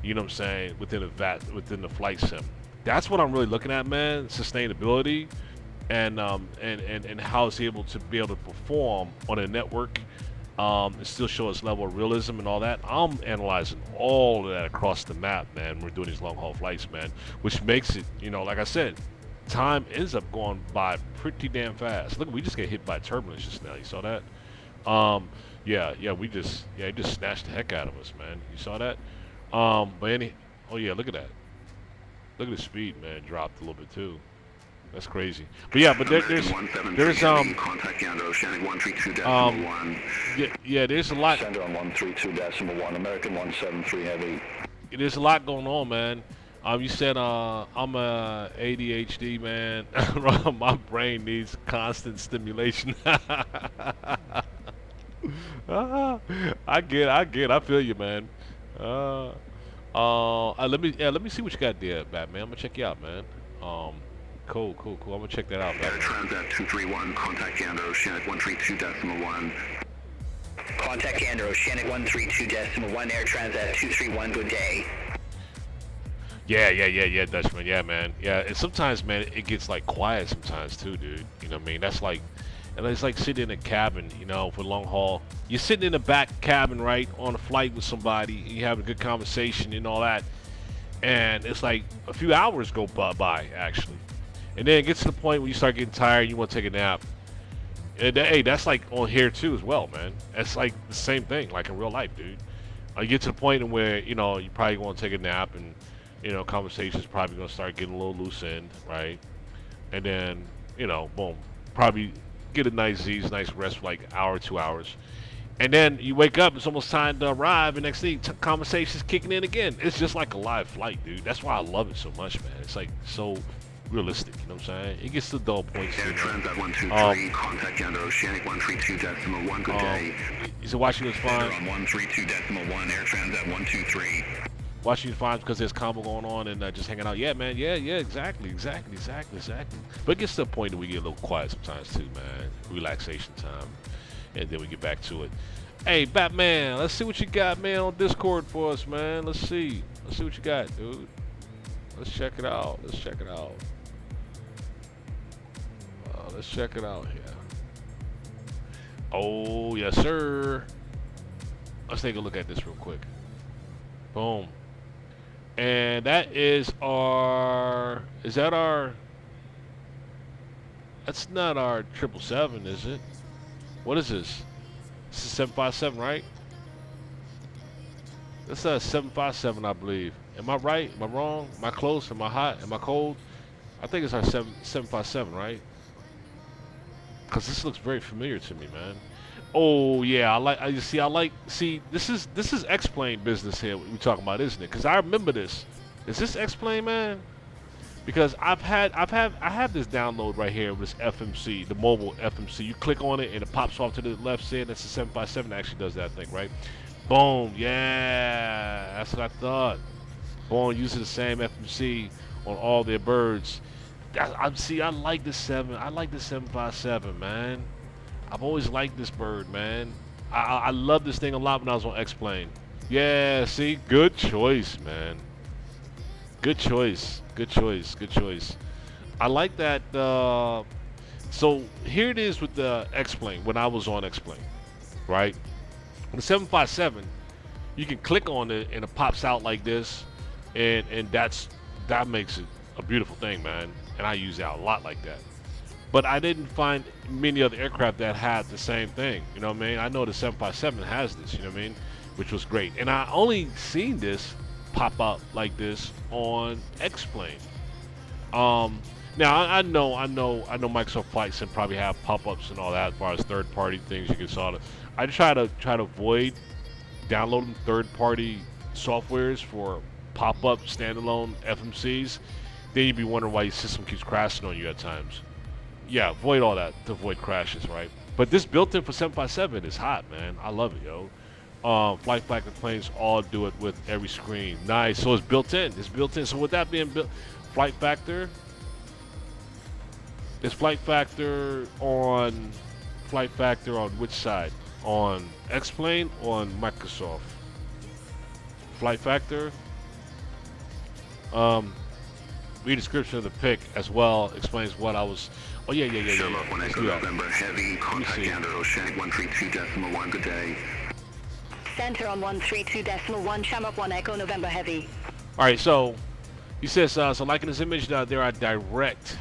You know what I'm saying? Within the flight sim. That's what I'm really looking at, man. Sustainability. And how it's able to be able to perform on a network and still show its level of realism and all that. I'm analyzing all of that across the map, man. We're doing these long haul flights, man, which makes it, you know, like I said, time ends up going by pretty damn fast. Look, we just get hit by turbulence just now. You saw that? Yeah, it just snatched the heck out of us, man. You saw that? Oh yeah, look at that. Look at the speed, man. Dropped a little bit too. That's crazy. But yeah, but there's contact Yonder Oceanic 132.1. There's a lot. Sender on 132.1, American 173 heavy. There's a lot going on, man. You said I'm a ADHD man. My brain needs constant stimulation. I get. I feel you, man. Let me see what you got there, Batman. I'm gonna check you out, man. Cool. I'm gonna check that out, Batman. Transat 231, contact Yonder Oceanic 132.1. Contact Yonder Oceanic 132.1, Air Transat 231, good day. Yeah, Dutchman. Yeah, man. Yeah, and sometimes, man, it gets like quiet sometimes too, dude. You know what I mean? That's like, and it's like sitting in a cabin, you know, for long haul. You're sitting in the back cabin, right, on a flight with somebody, and you have a good conversation and all that, and it's like a few hours go by actually, and then it gets to the point where you start getting tired and you want to take a nap. And hey, that's like on here too as well, man. That's like the same thing, like in real life, dude. You get to the point where, you know, you probably want to take a nap, and you know, conversation's probably gonna start getting a little loose end, right? And then, you know, boom, probably get a nice rest for like an hour, 2 hours. And then you wake up, it's almost time to arrive, and next thing, conversation's kicking in again. It's just like a live flight, dude. That's why I love it so much, man. It's like so realistic, you know what I'm saying? It gets to the dull points. Air Transat 123, contact Yonder Oceanic 132.1, good day. Is it Washington's fine? On 132.1, Air Transat 123. Washington's fine because there's combo going on and just hanging out. Yeah, man. Yeah, exactly. But it gets to the point that we get a little quiet sometimes too, man. Relaxation time. And then we get back to it. Hey, Batman, let's see what you got, man, on Discord for us, man. Let's see what you got, dude. Let's check it out. Let's check it out here. Oh, yes, sir. Let's take a look at this real quick. Boom. And that is our, that's not our 777, is it? What is this? This is 757, right? This is 757, I believe. Am I right? Am I wrong? Am I close? Am I hot? Am I cold? I think it's our 757, right? Because this looks very familiar to me, man. Oh yeah, this is X-Plane business here we're talking about, isn't it? Because I remember this. Is this X-Plane, man? Because I have this download right here with this FMC, the mobile FMC. You click on it and it pops off to the left side. That's the 757 actually does that thing, right? Boom, yeah, that's what I thought. Boom, using the same FMC on all their birds. I like the 757, man. I've always liked this bird, man. I love this thing a lot when I was on X-Plane. Yeah, see? Good choice, man. Good choice. I like that So here it is with the X-plane when I was on X-plane, right? The 757, you can click on it and it pops out like this, and that makes it a beautiful thing, man. And I use that a lot like that. But I didn't find many other aircraft that had the same thing. You know what I mean? I know the 757 has this. You know what I mean? Which was great. And I only seen this pop up like this on X-plane. Now I know Microsoft Flight Sim probably have pop-ups and all that as far as third-party things you can solve. I try to avoid downloading third-party softwares for pop-up standalone FMCs. Then you'd be wondering why your system keeps crashing on you at times. Yeah, avoid all that to avoid crashes, right? But this built-in for 757 is hot, man. I love it, yo. Flight Factor planes all do it with every screen. Nice. So it's built in. It's built in. So with that being built, Flight Factor. Is Flight Factor on which side? On X-plane or on Microsoft? Flight Factor. Read description of the pic as well explains what I was. Oh yeah. Let's do that. November heavy. Contact under Oceanic 132.1. Good day. Center on 132.1. Shamrock 1 Echo November heavy. All right. So he says so. Like in this image, there are direct.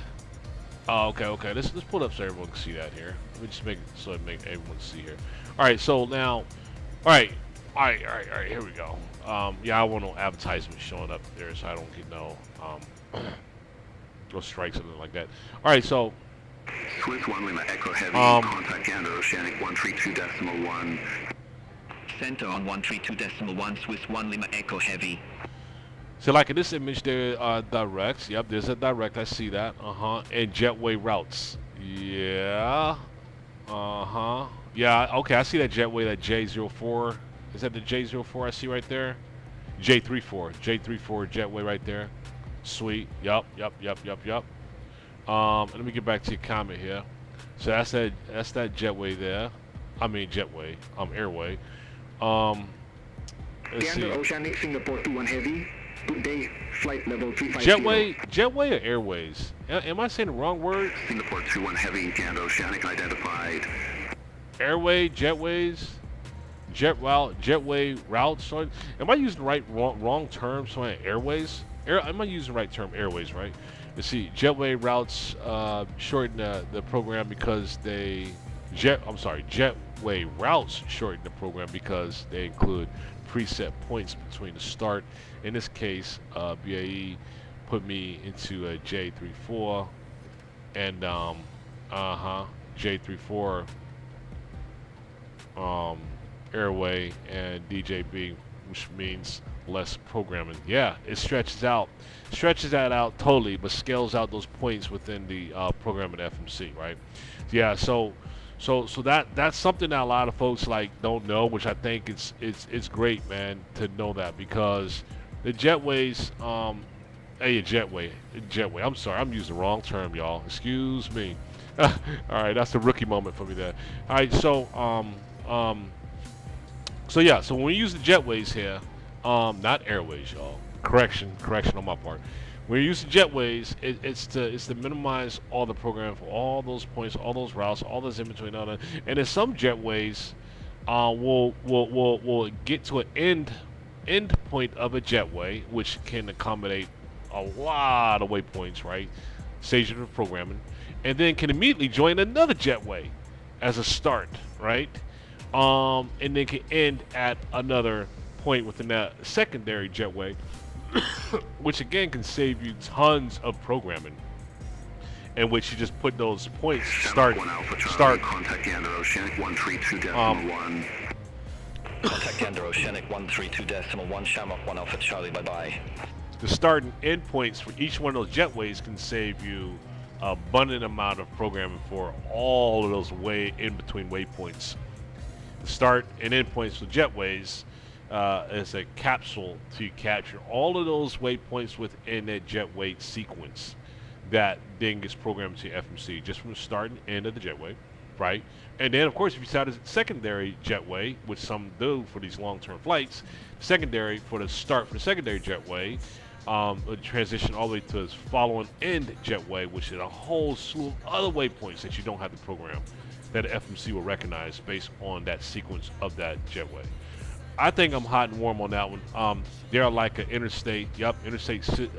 Oh, okay. Let's pull it up so everyone can see that here. Let me just make it so I make everyone see here. All right. So now, all right. Here we go. Yeah, I want no advertisements showing up there, so I don't get no strikes or anything like that. All right. So. Swiss 1 Lima Echo Heavy. Contact under Oceanic 132.1. Center on 132.1. Swiss 1 Lima Echo Heavy. So like in this image, there are directs. Yep, there's a direct. I see that. And jetway routes. Yeah. Yeah, okay, I see that jetway, that J04. Is that the J04 I see right there? J34 jetway right there. Sweet. Yup. Let me get back to your comment here. So that's that jetway there. I mean jetway. Airway. Let's see. Oceanic Singapore 21 Heavy. Good day, flight level 350. Jetway or airways? Am I saying the wrong word? Singapore 21 Heavy, Gander Oceanic identified. Airway, jetways, jetway routes. So am I using the wrong term? So airways? Am I using the right term? Airways, right? Let's see. Jetway routes shorten the program because jetway routes shorten the program because they include preset points between the start. In this case, BAE put me into a J34 and J34 airway and DJB, which means less programming. Yeah, it stretches that out totally, but scales out those points within the programming FMC, right? Yeah, so that's something that a lot of folks like don't know, which I think it's great, man, to know that, because the jetways, jetway. I'm sorry, I'm using the wrong term, y'all. Excuse me. All right, that's a rookie moment for me there. All right, so so when we use the jetways here, not airways, y'all. Correction on my part. When you use the jetways, it's to minimize all the programming for all those points, all those routes, all those in between, all that. And then some jetways will get to an end point of a jetway, which can accommodate a lot of waypoints, right? Stage of the programming, and then can immediately join another jetway as a start, right? And then can end at another point within that secondary jetway, which again can save you tons of programming, in which you just put those points start. Contact Gander Oceanic 132.1. Contact Gander Oceanic 132.1. Shamrock 1 Alpha Charlie. Bye. The start and end points for each one of those jetways can save you abundant amount of programming for all of those in between waypoints. The start and end points for jetways is a capsule to capture all of those waypoints within that jetway sequence that then gets programmed to FMC just from the start and end of the jetway, right? And then, of course, if you start as a secondary jetway, which some do for these long-term flights, secondary for the start for the secondary jetway, transition all the way to its following end jetway, which is a whole slew of other waypoints that you don't have to program that FMC will recognize based on that sequence of that jetway. I think I'm hot and warm on that one. They're like an interstate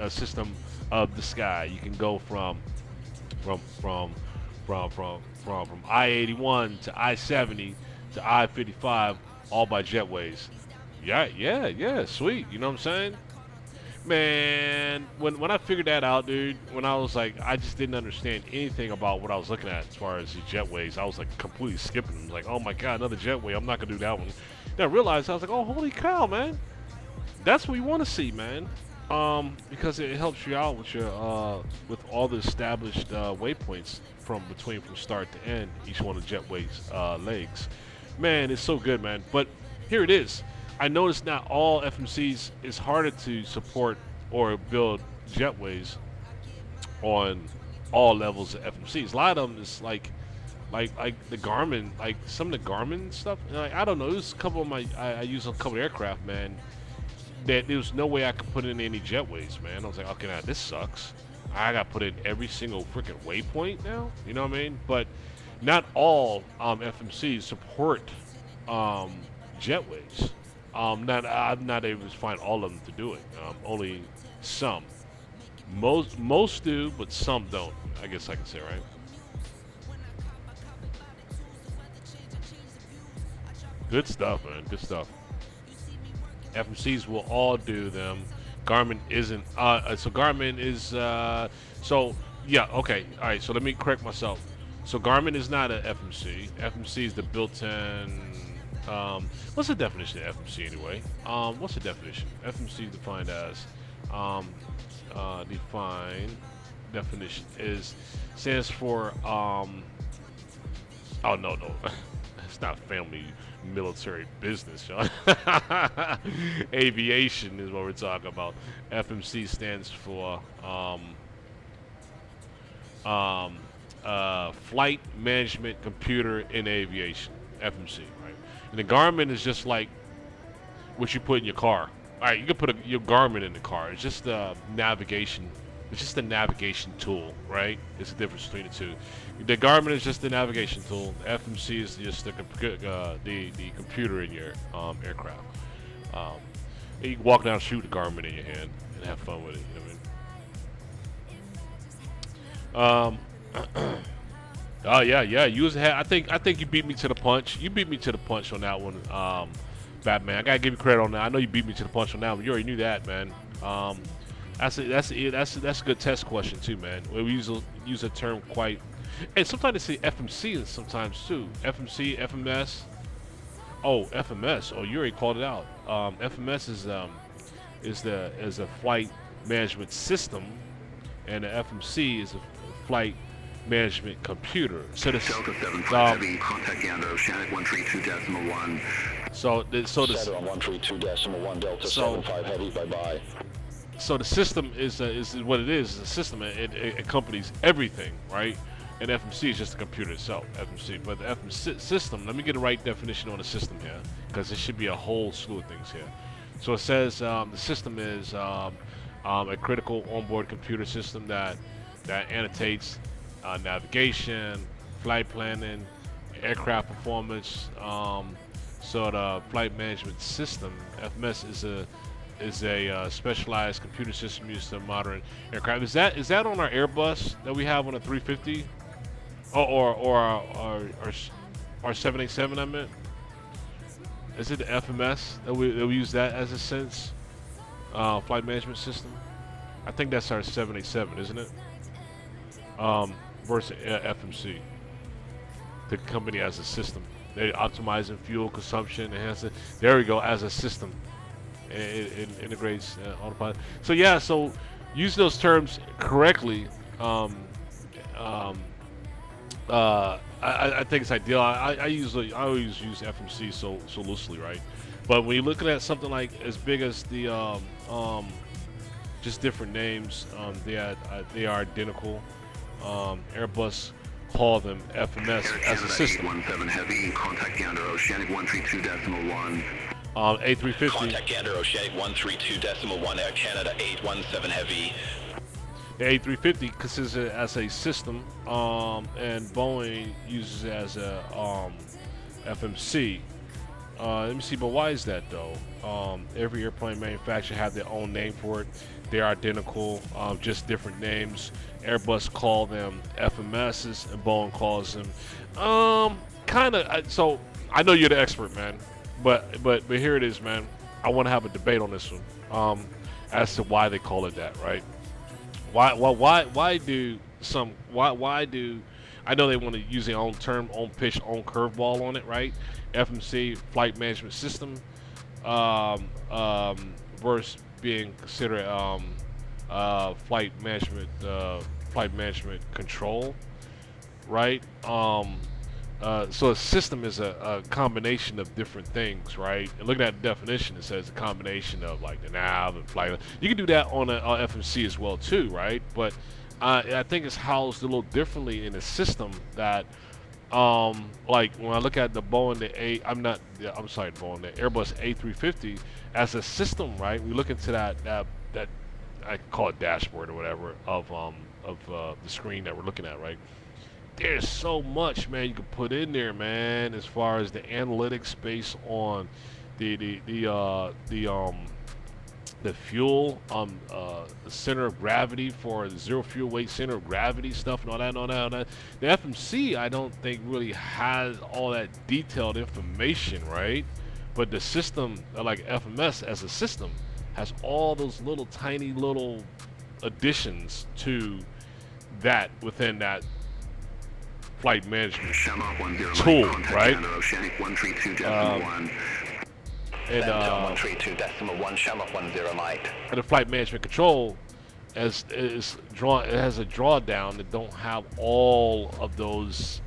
system of the sky. You can go from I-81 to I-70 to I-55 all by jetways. Yeah, sweet. You know what I'm saying? Man, when I figured that out, dude, when I was like, I just didn't understand anything about what I was looking at as far as the jetways. I was like completely skipping them. Like, oh my God, another jetway. I'm not gonna do that one. Then I realized, I was like, oh, holy cow, man. That's what we want to see, man. Because it helps you out with your with all the established waypoints from start to end, each one of the jetways legs. Man, it's so good, man. But here it is. I noticed not all FMCs is harder to support or build jetways on all levels of FMCs. A lot of them is like the Garmin, like some of the Garmin stuff. Like, I don't know. There's a couple of I use a couple of aircraft, man, that there was no way I could put in any jetways, man. I was like, okay, now this sucks. I got to put in every single freaking waypoint now. You know what I mean? But not all FMCs support jetways. I'm not able to find all of them to do it. Only some. Most do, but some don't. I guess I can say, right? Good stuff, man. Good stuff. FMCs will all do them. Garmin isn't. So Garmin is. So yeah. Okay. All right. So let me correct myself. So Garmin is not a FMC. FMC is the built-in. What's the definition of FMC anyway? What's the definition? FMC defined as definition stands for oh no it's not family military business, y'all. Aviation is what we're talking about. FMC stands for flight management computer in aviation. FMC, right? And the Garmin is just like what you put in your car. All right, you can put your Garmin in the car. It's just a navigation. It's just a navigation tool, right? It's the difference between the two. The Garmin is just the navigation tool. The FMC is just the computer in your aircraft. You can walk down and shoot the Garmin in your hand and have fun with it. You know what I mean? Oh yeah. I think you beat me to the punch. You beat me to the punch on that one, Batman. I gotta give you credit on that. I know you beat me to the punch on that one. You already knew that, man. That's a good test question too, man. We use a term quite, and sometimes they say FMC sometimes too. FMC, FMS. Oh, FMS. Oh, you already called it out. FMS is a flight management system, and the FMC is a flight management computer. So the Delta 75 Heavy, contact you under Oceanic 132.1. So the Center on 132.1 Delta 75 Heavy, bye-bye. So the system is what it is. It's a system. It accompanies everything, right? And FMC is just the computer itself, FMC. But the FMC system, let me get the right definition on the system here, because there should be a whole slew of things here. So it says the system is a critical onboard computer system that annotates navigation, flight planning, aircraft performance. So the flight management system, FMS, is a specialized computer system used to monitor aircraft. Is that on our Airbus that we have on a 350, or our 787? I meant. Is it the FMS that we use that as a sense? Flight management system. I think that's our 787, isn't it? Versus FMC. The company as a system. They're optimizing fuel consumption, enhancing. There we go, as a system. It integrates autopilot. So yeah, so use those terms correctly. I think it's ideal. I always use FMC so loosely, right? But when you're looking at something like as big as the just different names, they are identical. Airbus call them FMS as a system. 17 Heavy, contact you under Oceanic 132.1. A350. Contact Gander Oceanic 132.1 Air Canada 817 Heavy. The A350 consists as a system, and Boeing uses it as a FMC. Let me see, but why is that though? Every airplane manufacturer have their own name for it. They're identical, just different names. Airbus call them FMSs, and Boeing calls them kind of. So I know you're the expert, man, but here it is, man. I want to have a debate on this one, as to why they call it that, right? Why do I know they want to use their own term, own pitch, own curveball on it, right? FMC, flight management system, versus being considered flight management control, right? So a system is a combination of different things, right? And looking at the definition, it says a combination of like the nav and flight. You can do that on a FMC as well too, right? But I think it's housed a little differently in a system that, like when I look at the Boeing, the Airbus A350 as a system, right? We look into that I call it dashboard or whatever of the screen that we're looking at, right? There's so much, man, you can put in there, man, as far as the analytics based on the fuel, the center of gravity for the zero fuel weight center of gravity stuff and all that. The FMC, I don't think really has all that detailed information, right? But the system, like FMS as a system, has all those little tiny little additions to that within that flight management tool, right? Oceanic 132.1. And 132.1 Shamrock 10 Mike. And the flight management control it has a drawdown that don't have all of those.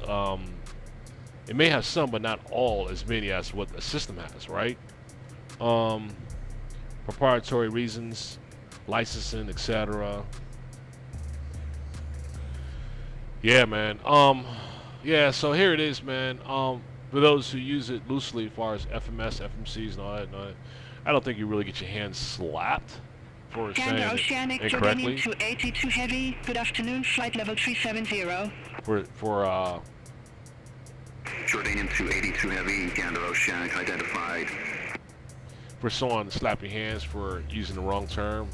It may have some, but not all as many as what the system has, right? Proprietary reasons, licensing, etc. Yeah, man. Yeah, so here it is, man. For those who use it loosely, as far as FMS, FMCs, and all that, I don't think you really get your hands slapped for saying Oceanic, it incorrectly. to 82 Heavy. Good afternoon, flight level 370. For Jordanian to 82 Heavy, Gander Oceanic identified. For someone to slap your hands for using the wrong term.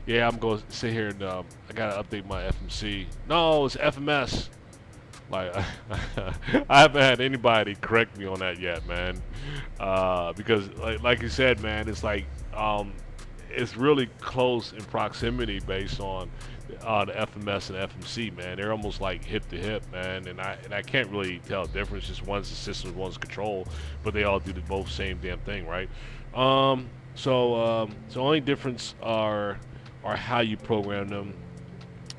Yeah, I'm going to sit here and I got to update my FMC. No, it's FMS. Like, I haven't had anybody correct me on that yet, man. Because, like you said, man, it's like, it's really close in proximity based on the FMS and FMC, man. They're almost like hip to hip, man. And I can't really tell the difference. Just one's the system, one's control, but they all do the both same damn thing, right? So only difference are how you program them.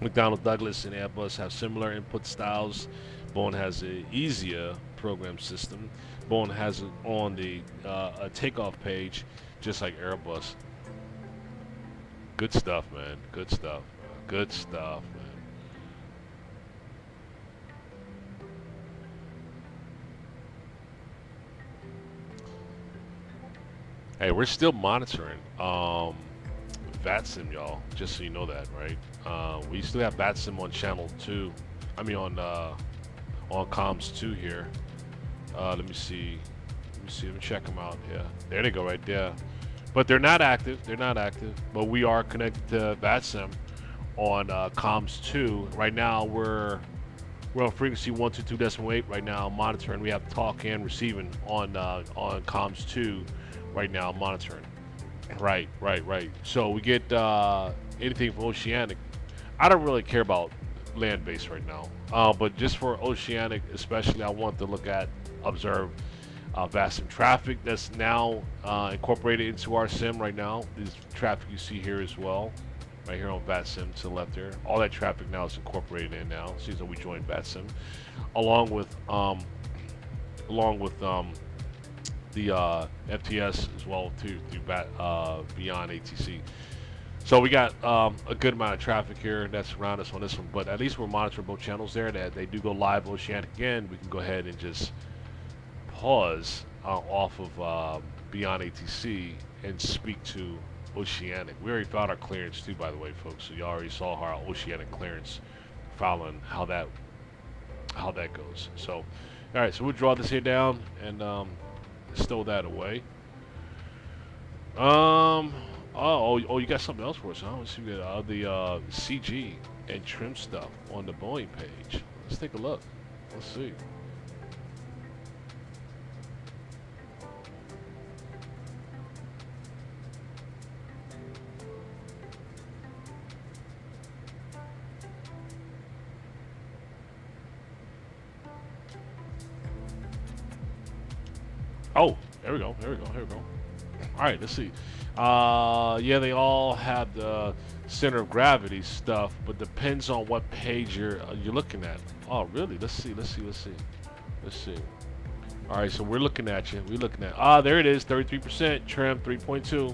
McDonnell Douglas and Airbus have similar input styles. Boeing has an easier program system. Boeing has it on the a takeoff page, just like Airbus. Good stuff, man. Good stuff. Good stuff, man. Hey, we're still monitoring VATSIM, y'all, just so you know that, right? We still have VATSIM on channel 2. I mean on comms 2 here. Let me see. Let me check them out. Yeah, there they go, right there. But they're not active. But we are connected to VATSIM on comms 2. Right now we're on frequency 122.8 right now, monitoring. We have talk and receiving on comms 2 right now, monitoring. Right. So we get anything from Oceanic. I don't really care about land-based right now, but just for Oceanic especially, I want to observe VATSIM traffic that's now incorporated into our sim right now. This traffic you see here as well, right here on VATSIM to the left there. All that traffic now is incorporated in now. Seems like we joined VATSIM, along with the FTS as well too through beyondatc. So we got a good amount of traffic here that's around us on this one, but at least we're monitoring both channels there. That they do go live Oceanic again, we can go ahead and just pause off of Beyond ATC and speak to Oceanic. We already filed our clearance too, by the way, folks. So you already saw our Oceanic clearance filing, how that goes. So, all right, so we'll draw this here down and stow that away. Oh, you got something else for us, huh? Let's see, we got the CG and trim stuff on the Boeing page. Let's take a look. Let's see. Oh, there we go. Here we go. All right, let's see. Yeah, they all have the center of gravity stuff, but depends on what page you're looking at. Oh, really? Let's see. All right, so we're looking at you. There it is, 33% trim, 3.2.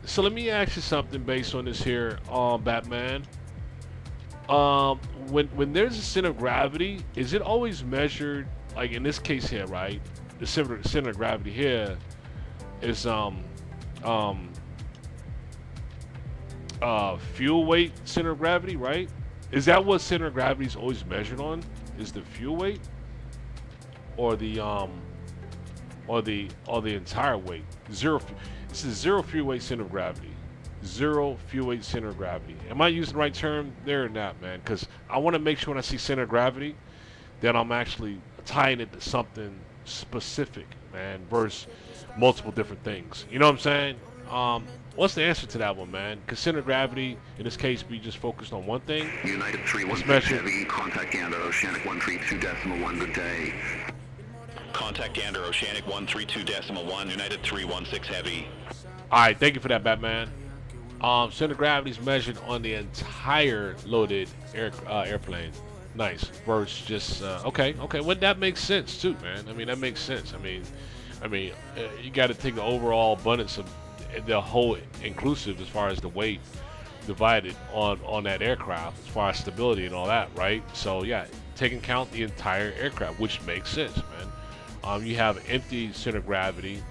So let me ask you something based on this here, Batman. When there's a center of gravity, is it always measured, like in this case here, right? The center of gravity here is fuel weight center of gravity, right? Is that what center of gravity is always measured on? Is the fuel weight or the entire weight? This is zero fuel weight center of gravity. Zero fuel weight center of gravity. Am I using the right term there or not, man? Because I want to make sure when I see center of gravity that I'm actually tying it to something specific, man, versus multiple different things. You know what I'm saying? What's the answer to that one, man? Because center of gravity, in this case, be just focused on one thing. United 316 Heavy, contact Gander, Oceanic 132.1, good day. Contact Gander, Oceanic 132.1, United 316 Heavy. All right, thank you for that, Batman. Center of gravity is measured on the entire loaded airplane. Nice. Versus just okay. Well, that makes sense too, man. I mean, that makes sense. I mean, you got to take the overall abundance of the whole inclusive as far as the weight divided on that aircraft, as far as stability and all that, right? So yeah, take into account the entire aircraft, which makes sense, man. You have empty center of gravity.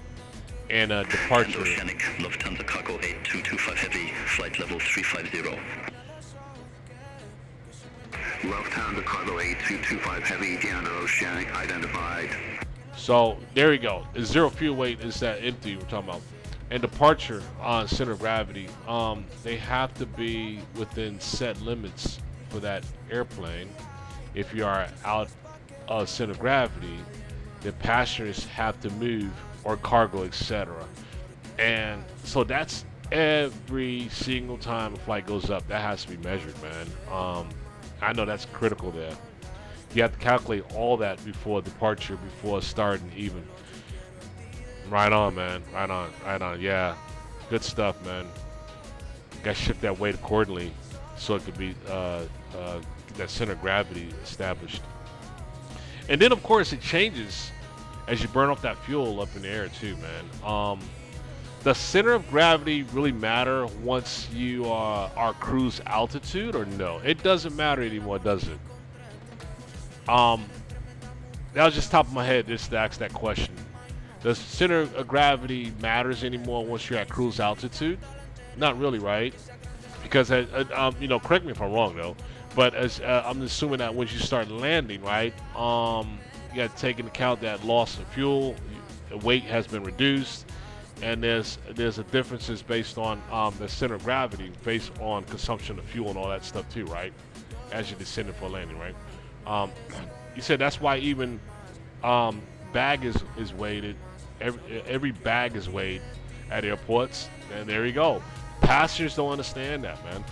And departure. Oceanic, Lufthansa Cargo 8225 Heavy, flight level 350. Lufthansa Cargo 8225 Heavy, Gander, Oceanic, identified. So, there we go. The zero fuel weight is that empty we're talking about. And departure on center of gravity, they have to be within set limits for that airplane. If you are out of center of gravity, the passengers have to move, or cargo, etc. And so that's every single time a flight goes up, that has to be measured, man. I know that's critical there. You have to calculate all that before departure, before starting even. Right on, man. Right on. Yeah, good stuff, man. Got to shift that weight accordingly so it could be that center of gravity established. And then, of course, it changes as you burn off that fuel up in the air too, man. Does center of gravity really matter once you are cruise altitude, or no? It doesn't matter anymore, does it? That was just top of my head just to ask that question. Does center of gravity matters anymore once you're at cruise altitude? Not really, right? Because correct me if I'm wrong though, but as I'm assuming that once you start landing, right? You got to take into account that loss of fuel, the weight has been reduced, and there's a differences based on the center of gravity based on consumption of fuel and all that stuff too, right? As you're descending for landing, right? You said that's why even bag is weighted. Every bag is weighed at airports, and there you go. Passengers don't understand that, man.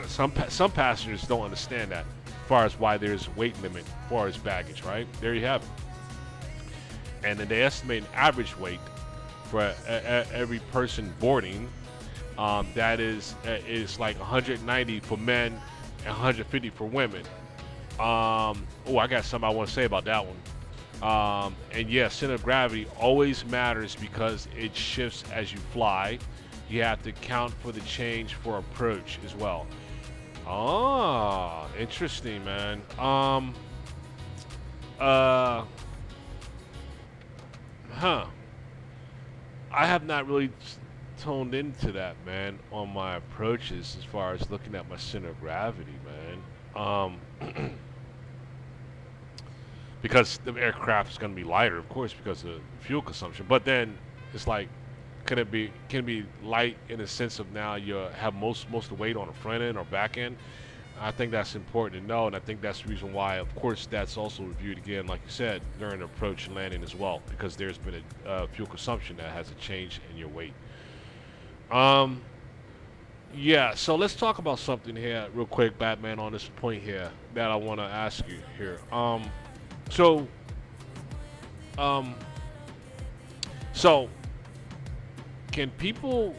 Some passengers don't understand that. As far as why there's weight limit as far as baggage, right? There you have it. And then they estimate an average weight for every person boarding. That is like 190 for men and 150 for women. I got something I want to say about that one. And yeah, center of gravity always matters because it shifts as you fly. You have to count for the change for approach as well. I have not really toned into that, man, on my approaches as far as looking at my center of gravity, man. Because the aircraft is going to be lighter, of course, because of fuel consumption. But then it's like, can it be light in the sense of now you have most of the weight on the front end or back end? I think that's important to know, and I think that's the reason why, of course, that's also reviewed again, like you said, during the approach and landing as well, because there's been a fuel consumption that has a change in your weight. Yeah, so let's talk about something here real quick, Batman, on this point here that I want to ask you here. So can people,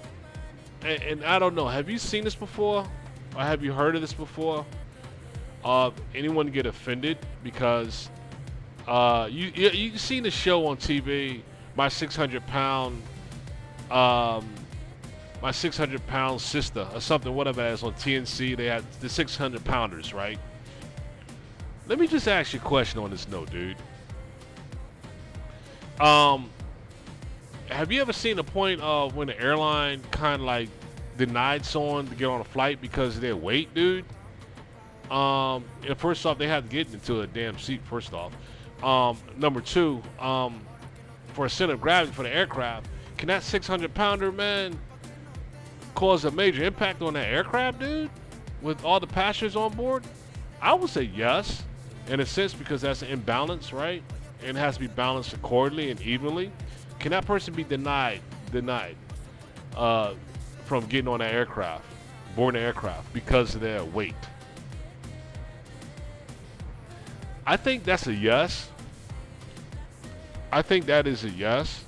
and I don't know, have you seen this before? Or have you heard of this before? Anyone get offended because you seen the show on TV, my 600-pound sister or something, whatever that is, on TNC. They had the 600-pounders, right? Let me just ask you a question on this note, dude. Have you ever seen a point of when the airline kind of like denied someone to get on a flight because of their weight, dude? And first off, they had to get into a damn seat, first off. Number two, for a center of gravity for the aircraft, can that 600-pounder, man, cause a major impact on that aircraft, dude, with all the passengers on board? I would say yes, in a sense, because that's an imbalance, right? And it has to be balanced accordingly and evenly. Can that person be denied from getting on that aircraft, boarding the aircraft, because of their weight? I think that's a yes. I think that is a yes.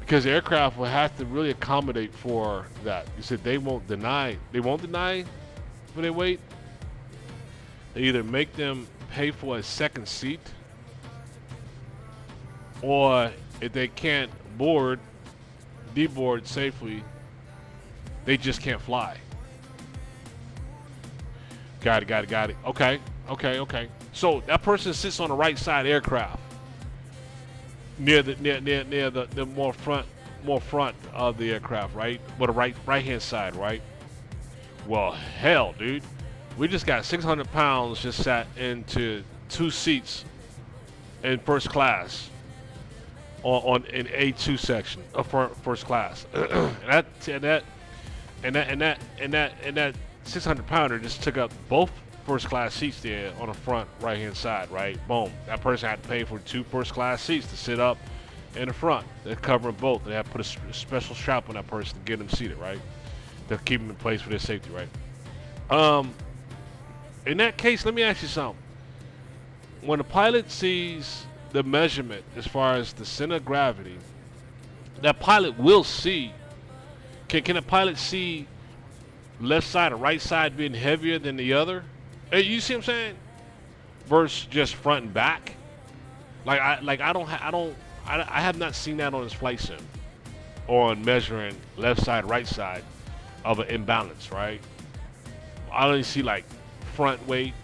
Because the aircraft will have to really accommodate for that. You said they won't deny for their weight. They either make them pay for a second seat, or if they can't deboard safely, they just can't fly. Got it. Okay. So that person sits on the right side of the aircraft, near the more front of the aircraft, right? With the right hand side, right? Well, hell, dude, we just got 600 pounds just sat into 2 seats in first class on in A2 section of first class, and that 600 pounder just took up both first class seats there on the front right hand side, right? Boom. That person had to pay for 2 first class seats to sit up in the front. They're covering both. They have to put a special strap on that person to get them seated, right? To keep them in place for their safety, right? In that case, let me ask you something. When the pilot sees the measurement as far as the center of gravity, that pilot will see. Can a pilot see left side or right side being heavier than the other? Hey, you see what I'm saying? Versus just front and back. I have not seen that on this flight sim, on measuring left side, right side of an imbalance, right? I only see like front weight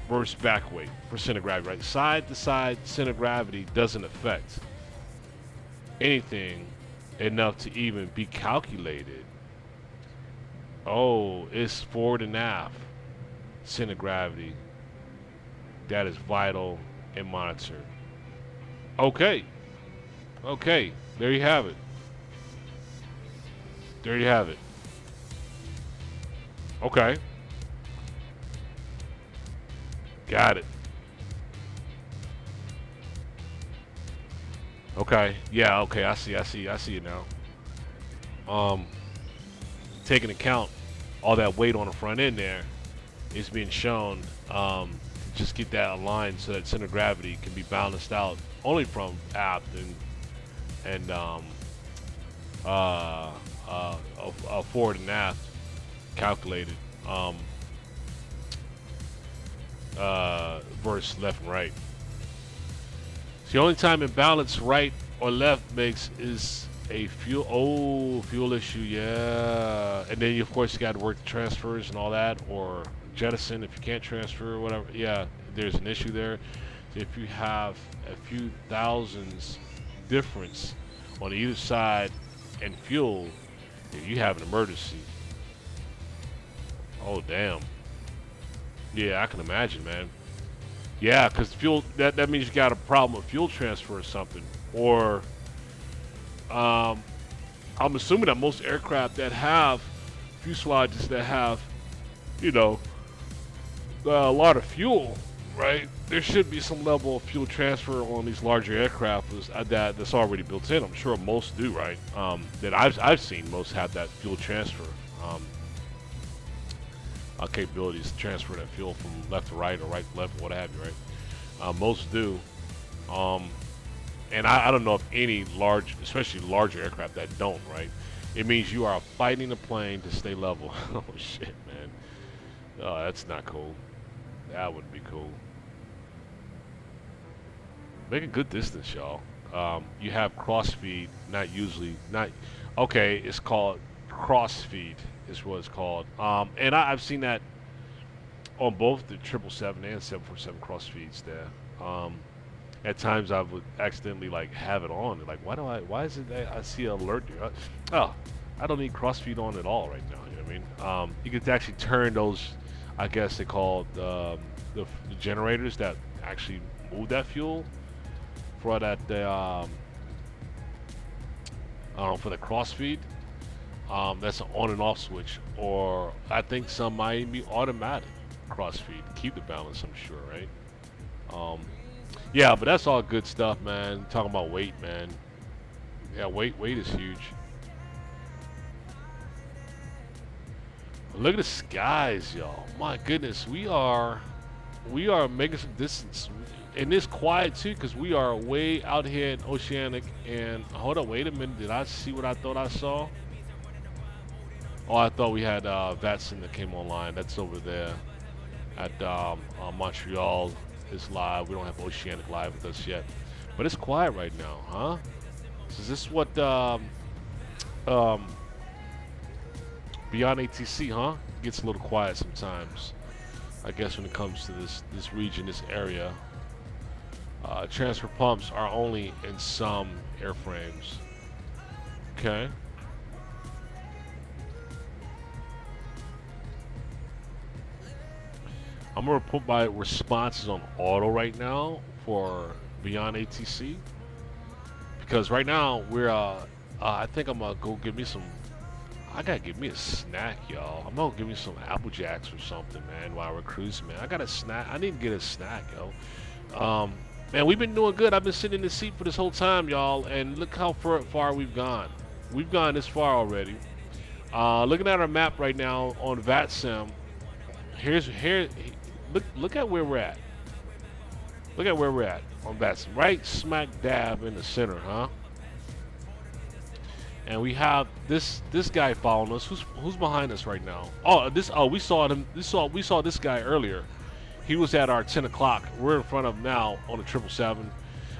versus back weight for center of gravity, right? Side to side center of gravity doesn't affect anything enough to even be calculated. Oh, it's forward and aft center of gravity that is vital and monitored. Okay, there you have it. Okay, got it. Okay, yeah, okay, I see it now. Taking account all that weight on the front end there is being shown, to just get that aligned so that center of gravity can be balanced out only from aft and forward and aft calculated, versus left and right. So the only time imbalance right or left makes is a fuel issue, yeah. And then of course you got to work the transfers and all that, or jettison if you can't transfer or whatever. Yeah, there's an issue there. If you have a few thousands difference on either side and fuel, you have an emergency. Oh damn. Yeah, I can imagine, man. Yeah, because fuel, that means you got a problem with fuel transfer or something. Or I'm assuming that most aircraft that have fuselages that have, you know, a lot of fuel, right? There should be some level of fuel transfer on these larger aircraft that's already built in. I'm sure most do, right? That I've seen most have that fuel transfer capabilities to transfer that fuel from left to right or right to left, what have you, right? Most do. And I don't know of any large, especially larger aircraft that don't, right? It means you are fighting the plane to stay level. Oh shit, man. Oh, that's not cool. That would be cool. Make a good distance, y'all. You have crossfeed, okay, it's called crossfeed is what it's called. And I've seen that on both the 777 and 747 crossfeeds there. At times I would accidentally like have it on. Like, why is it that I see an alert here? Oh, I don't need crossfeed on at all right now. You know what I mean? You could actually turn those, I guess they call the generators that actually move that fuel for that for the crossfeed. That's an on and off switch, or I think some might be automatic crossfeed. Keep the balance, I'm sure, right? Yeah, but that's all good stuff, man. Talking about weight, man. Yeah, weight is huge. Look at the skies, y'all. My goodness, we are making some distance. And it's quiet too, because we are way out here in Oceanic. And hold on, wait a minute. Did I see what I thought I saw? Oh, I thought we had vatsim that came online. That's over there at Montreal. It's live. We don't have Oceanic live with us yet, but it's quiet right now, huh? So is this what beyondatc, huh? Gets a little quiet sometimes, I guess, when it comes to this region, this area. Transfer pumps are only in some airframes. Okay. I'm gonna put my responses on auto right now for beyondatc, because right now we're I think I'm gonna go get me some. I gotta get me a snack, y'all. I'm gonna give me some Apple Jacks or something, man, while we're cruising, man. I got a snack. I need to get a snack, yo. Man, we've been doing good. I've been sitting in the seat for this whole time, y'all, and look how far we've gone. We've gone this far already. Looking at our map right now on vatsim. Look at where we're at. Look at where we're at on vatsim. Right smack dab in the center, huh? And we have this guy following us. Who's behind us right now? We saw him. We saw this guy earlier. He was at our 10 o'clock. We're in front of him now on the 777.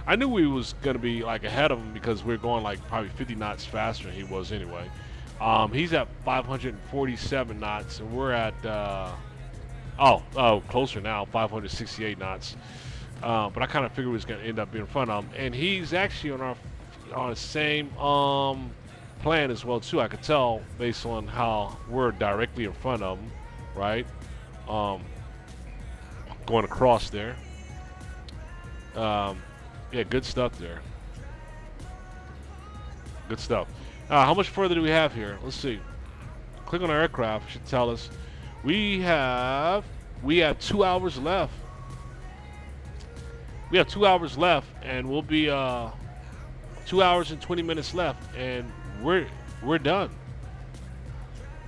I knew we was gonna be like ahead of him because we're going like probably 50 knots faster than he was anyway. He's at 547 knots, and we're at closer now, 568 knots. But I kind of figured we was gonna end up being in front of him, and he's actually on the same plan as well too. I could tell based on how we're directly in front of him, right? Going across there. Yeah, good stuff there. Good stuff. How much further do we have here? Let's see. Click on our aircraft. It should tell us. We have 2 hours left. We have 2 hours left, and we'll be 2 hours and 20 minutes left, and we're done.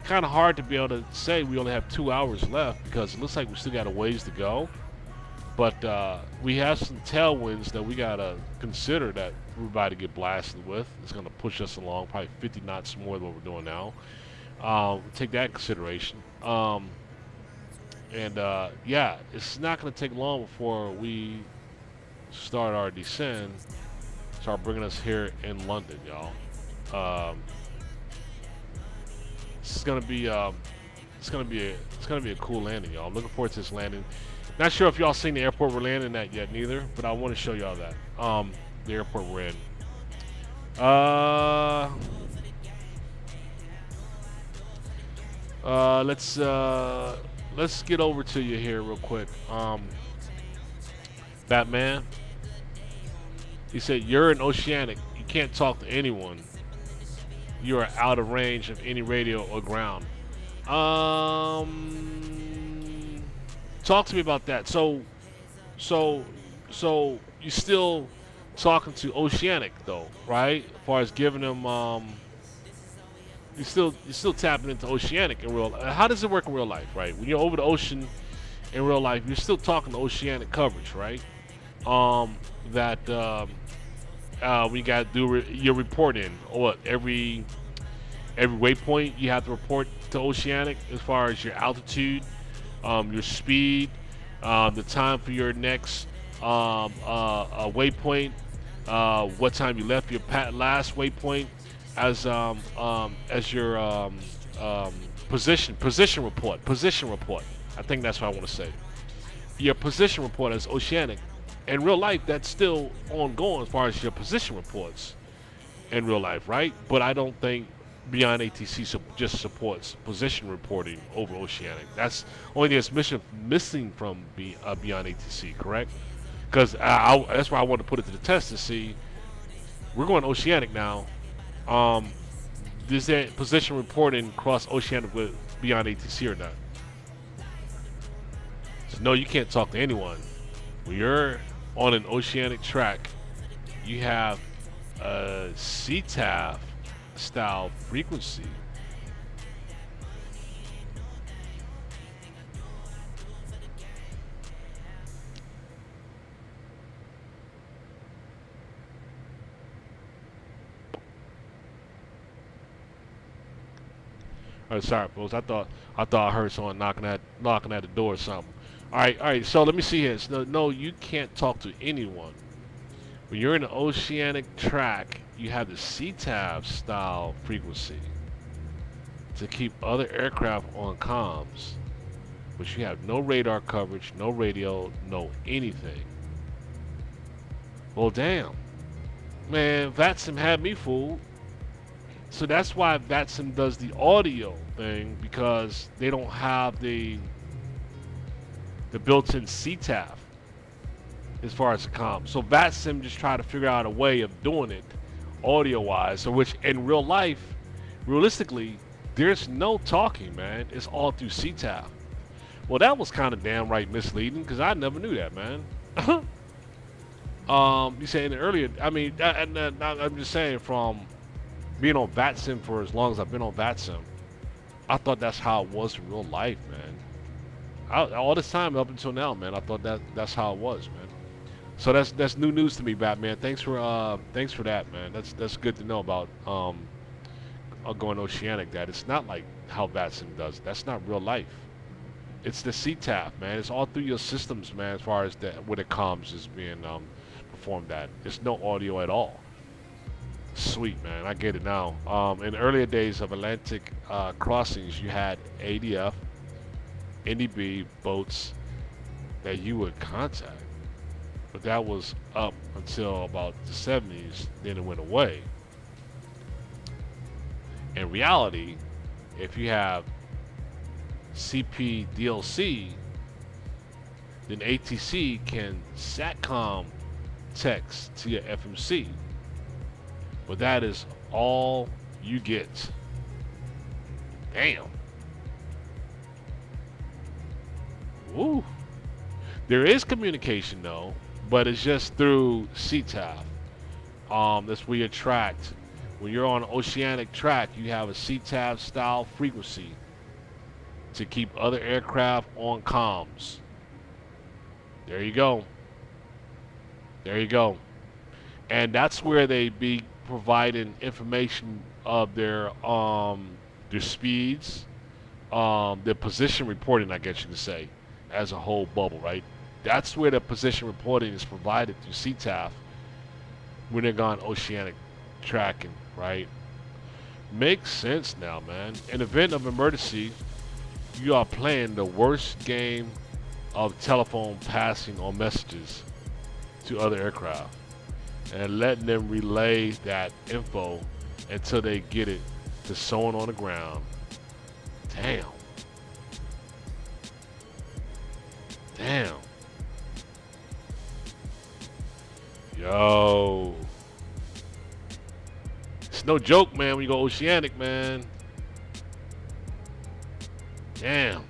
Kind of hard to be able to say we only have 2 hours left because it looks like we still got a ways to go. But we have some tailwinds that we gotta consider that we're about to get blasted with. It's gonna push us along probably 50 knots more than what we're doing now. Take that in consideration. Yeah, it's not gonna take long before we start our descent. Start bringing us here in London, y'all. It's gonna be a cool landing, y'all. I'm looking forward to this landing. Not sure if y'all seen the airport we're landing at yet, neither. But I want to show y'all that. The airport we're in. Let's get over to you here real quick. Batman. He said you're in Oceanic. You can't talk to anyone. You are out of range of any radio or ground. Talk to me about that. So you still talking to Oceanic though, right? As far as giving them, you're still tapping into Oceanic in real. How does it work in real life, right? When you're over the ocean in real life, you're still talking to Oceanic coverage, right? We got to do your reporting. Or every waypoint you have to report to Oceanic as far as your altitude, your speed, the time for your next waypoint, what time you left your last waypoint, as your position report. I think that's what I want to say. Your position report as Oceanic. In real life, that's still ongoing as far as your position reports in real life, right? But I don't think Beyond ATC just supports position reporting over Oceanic. That's only thing that's missing from Beyond ATC, correct? Because that's why I wanted to put it to the test to see. We're going Oceanic now. Is there position reporting cross Oceanic with Beyond ATC or not? So no, you can't talk to anyone. When you're on an Oceanic track, you have a CTAF style frequency. Oh, sorry, folks. I thought I heard someone knocking at the door or something. All right. So let me see here. So, no, you can't talk to anyone. When you're in an Oceanic track, you have the CTAF style frequency to keep other aircraft on comms, but you have no radar coverage, no radio, no anything. Well, damn, man, VATSIM had me fooled. So that's why VATSIM does the audio thing, because they don't have the built-in CTAF as far as the comms. So VATSIM just try to figure out a way of doing it audio-wise, so which in real life, realistically, there's no talking, man. It's all through CTAF. Well, that was kind of damn right misleading, because I never knew that, man. You saying earlier, I mean, I'm just saying, from being on VATSIM for as long as I've been on VATSIM, I thought that's how it was in real life, man. All this time up until now, man, I thought that's how it was, man. So that's new news to me, Batman. Thanks for that, man. That's good to know about going Oceanic. That it's not like how VATSIM does. That's not real life. It's the CTAF, man. It's all through your systems, man. As far as where the comms is being performed at, there's no audio at all. Sweet, man. I get it now. In earlier days of Atlantic crossings, you had ADF, NDB boats that you would contact. But that was up until about the 70s, then it went away. In reality, if you have CP DLC, then ATC can SATCOM text to your FMC. But that is all you get. Damn. Woo. There is communication though, but it's just through CTAF. That's where you're tracked. When you're on an Oceanic track, you have a CTAF style frequency to keep other aircraft on comms. There you go. There you go. And that's where they be providing information of their speeds, their position reporting, I guess you could say, as a whole bubble, right? That's where the position reporting is provided through CTAF when they're gone Oceanic tracking, right? Makes sense now, man. In event of emergency, you are playing the worst game of telephone passing on messages to other aircraft and letting them relay that info until they get it to someone on the ground. Damn. Damn. Yo. It's no joke, man, when you go Oceanic, man. Damn.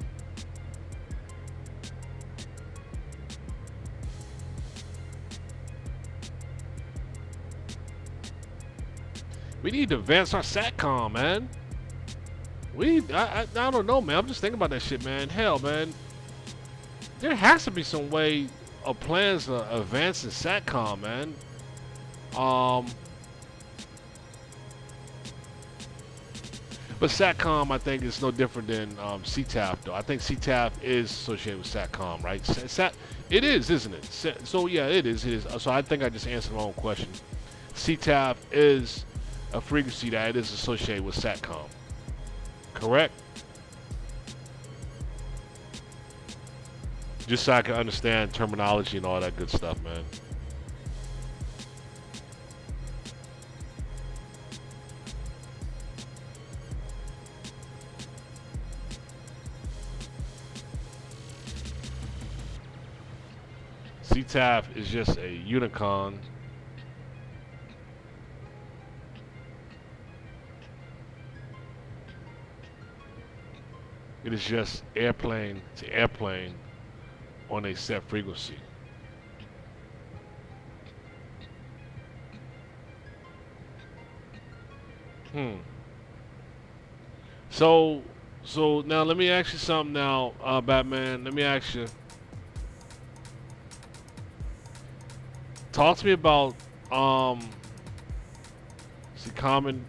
We need to advance our SATCOM, man. I don't know, man. I'm just thinking about that shit, man. Hell, man. There has to be some way of plans to advance the SATCOM, man. But SATCOM, I think, is no different than CTAF, though. I think CTAF is associated with SATCOM, right? It is, isn't it? So, yeah, it is. It is. So I think I just answered my own question. CTAF is a frequency that is associated with SATCOM. Correct? Just so I can understand terminology and all that good stuff, man. CTAF is just a unicorn. It is just airplane to airplane on a set frequency. So now let me ask you something now, Batman. Let me ask you. Talk to me about the common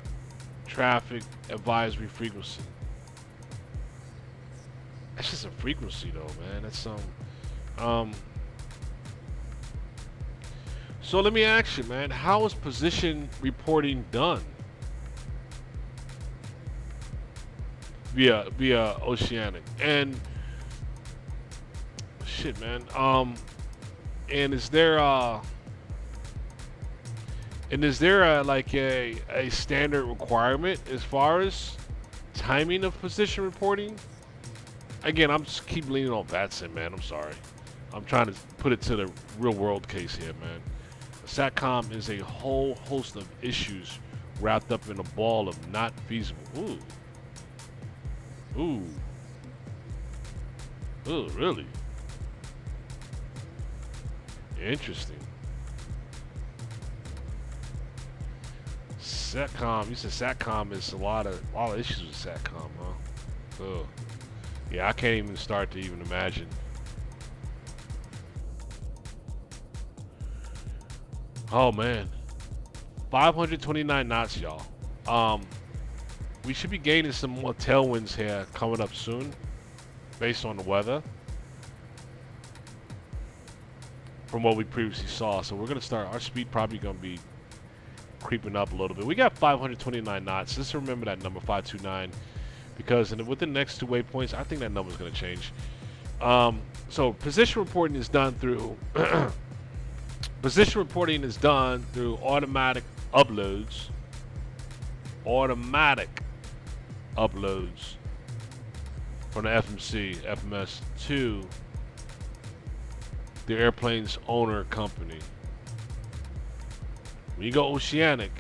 traffic advisory frequency. That's just a frequency though, man. That's so let me ask you, man, how is position reporting done via Oceanic? And shit, man, and is there like a standard requirement as far as timing of position reporting? Again, I'm just keep leaning on vatsim, man. I'm sorry. I'm trying to put it to the real world case here, man. SATCOM is a whole host of issues wrapped up in a ball of not feasible. Ooh, really? Interesting. SATCOM, you said SATCOM is a lot of issues with SATCOM, huh? Ugh. Yeah, I can't even start to even imagine. Oh man, 529 knots, y'all. We should be gaining some more tailwinds here coming up soon, based on the weather, from what we previously saw. So we're gonna start. Our speed probably gonna be creeping up a little bit. We got 529 knots. Just remember that number 529. Because within the next two waypoints, I think that number is going to change. So position reporting is done through automatic uploads. Automatic uploads from the FMS to the airplane's owner company. When you go Oceanic,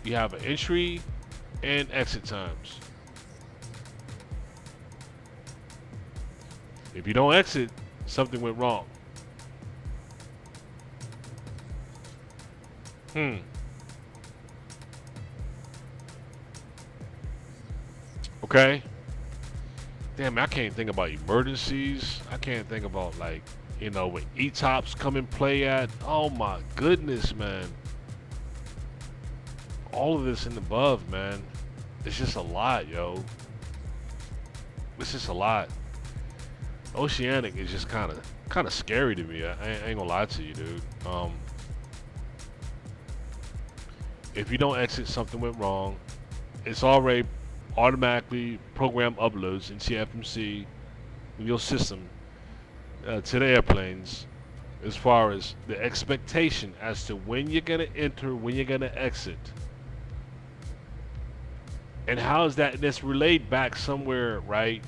you have an entry and exit times. If you don't exit, something went wrong. Okay. Damn, I can't think about emergencies. I can't think about, like, you know, when ETOPS come in play at. Oh my goodness, man. All of this and above, man. It's just a lot, yo. It's just a lot. Oceanic is just kind of scary to me. I ain't gonna lie to you, dude. If you don't exit, something went wrong. It's already automatically program uploads into your FMC in your system to the airplanes, as far as the expectation as to when you're gonna enter, when you're gonna exit, and how is that? That's relayed back somewhere, right?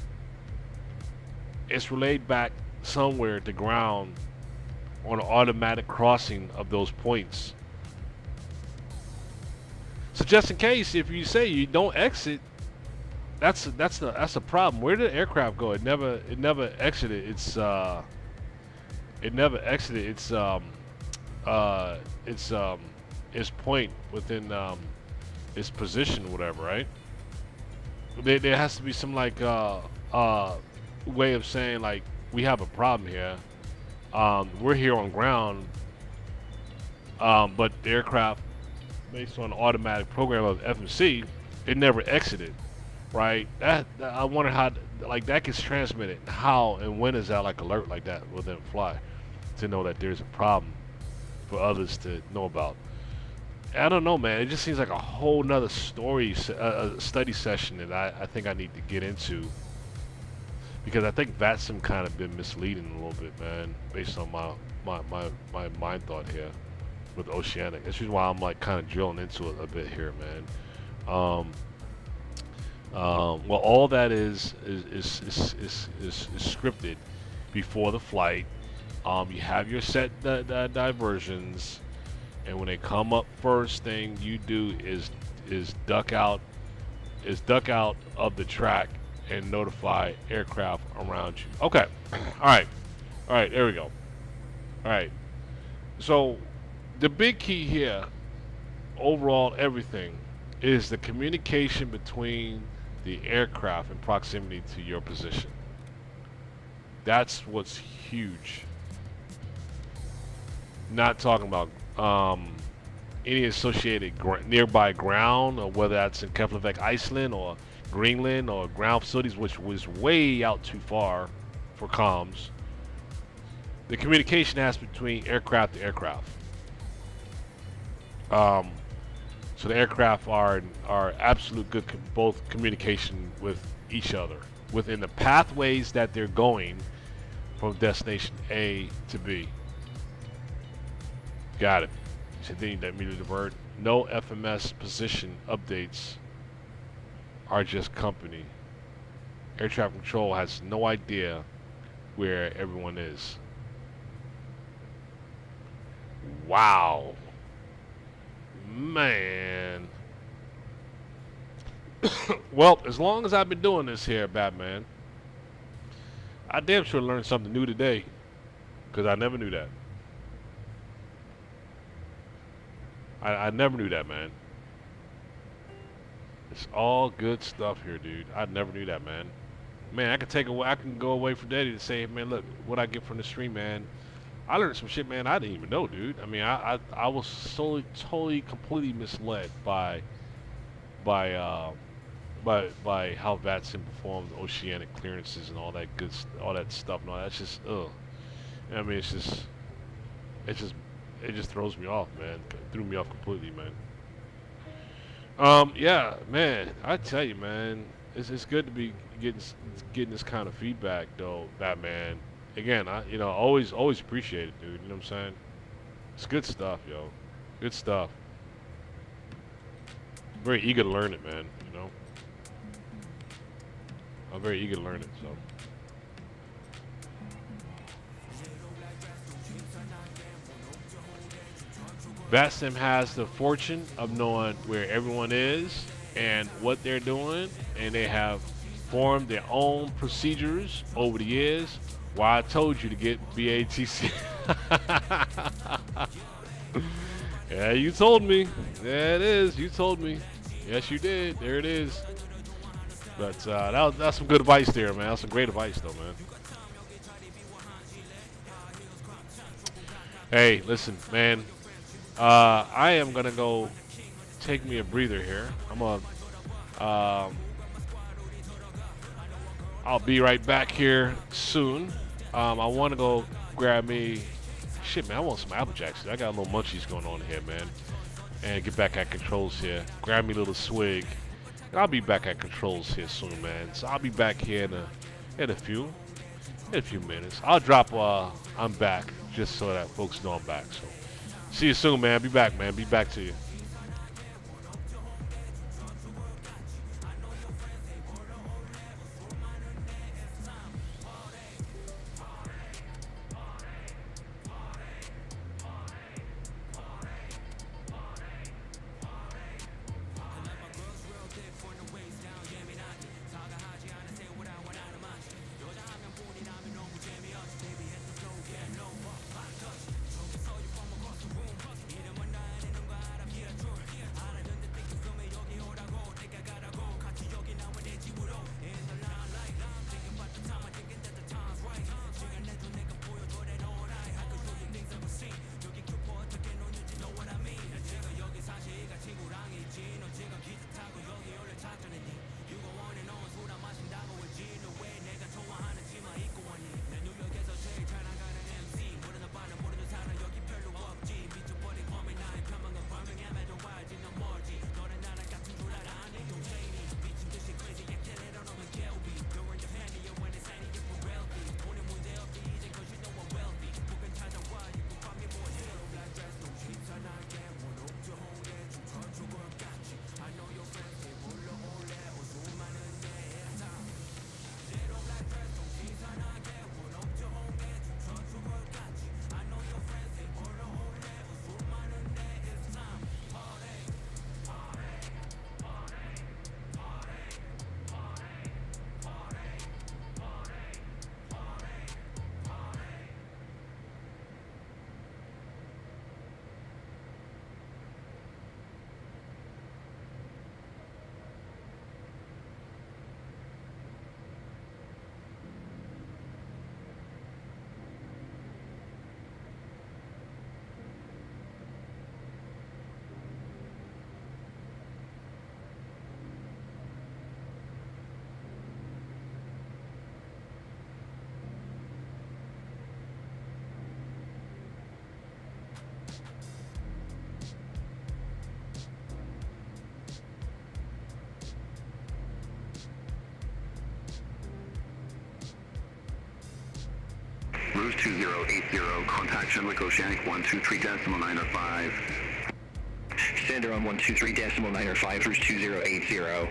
It's relayed back somewhere to ground on an automatic crossing of those points. So just in case, if you say you don't exit, that's a problem. Where did the aircraft go? It never exited. It's its point within its position, or whatever, right? There has to be some like way of saying like we have a problem here. We're here on ground, but the aircraft, based on the automatic program of FMC, it never exited, right? That I wonder how like that gets transmitted. How and when is that like alert like that will then fly to know that there's a problem for others to know about? I don't know, man. It just seems like a whole nother story, study session that I think I need to get into, because I think vatsim kind of been misleading a little bit, man, based on my mind thought here with Oceanic. That's just why I'm like kind of drilling into it a bit here, man. Well, all that is scripted before the flight. You have your set diversions, and when they come up, first thing you do is duck out of the track and notify aircraft around you. Okay. All right, there we go. All right, so the big key here, overall everything, is the communication between the aircraft in proximity to your position. That's what's huge. Not talking about any associated nearby ground, or whether that's in Keflavik, Iceland, or Greenland, or ground facilities, which was way out too far for comms. The communication has between aircraft to aircraft. So the aircraft are absolute good both communication with each other within the pathways that they're going from destination A to B. Got it. Continue that meter divert. No FMS position updates are just company. Air traffic control has no idea where everyone is. Wow. Man. Well, as long as I've been doing this here, Batman, I damn sure learned something new today, because I never knew that. I never knew that, man. It's all good stuff here, dude. I never knew that, man. Man, I can go away from Daddy to say, man, look what I get from the stream, man. I learned some shit, man, I didn't even know, dude. I mean, I was totally, completely misled by how vatsim performed oceanic clearances and all that stuff and all that. It's just, ugh. I mean, it just throws me off, man. It threw me off completely, man. Yeah, man. I tell you, man, it's good to be getting this kind of feedback, though, Batman. Again, I always appreciate it, dude. You know what I'm saying? It's good stuff, yo. Good stuff. I'm very eager to learn it, man. You know, I'm very eager to learn it. So. vatsim has the fortune of knowing where everyone is and what they're doing, and they have formed their own procedures over the years. Why I told you to get BATC. Yeah, you told me. There it is. You told me. Yes, you did. There it is. But that's some good advice there, man. That's some great advice, though, man. Hey, listen, man. I am gonna go take me a breather here. I'll be right back here soon. I want to go grab me. Shit, man, I want some Apple Jacks. I got a little munchies going on here, man. And get back at controls here. Grab me a little swig. And I'll be back at controls here soon, man. So I'll be back here in a few. in a few minutes. I'll drop I'm back just so that folks know I'm back. So see you soon, man. Be back, man. Be back to you. Ruse 2080, contact Shenwick Oceanic 123.905. Standard on 123.905, Ruse 2080.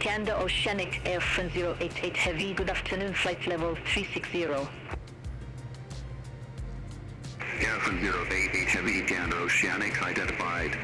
Canada Oceanic Air France 088 Heavy, good afternoon, flight level 360. Air France 088 Heavy, Canada Oceanic, identified.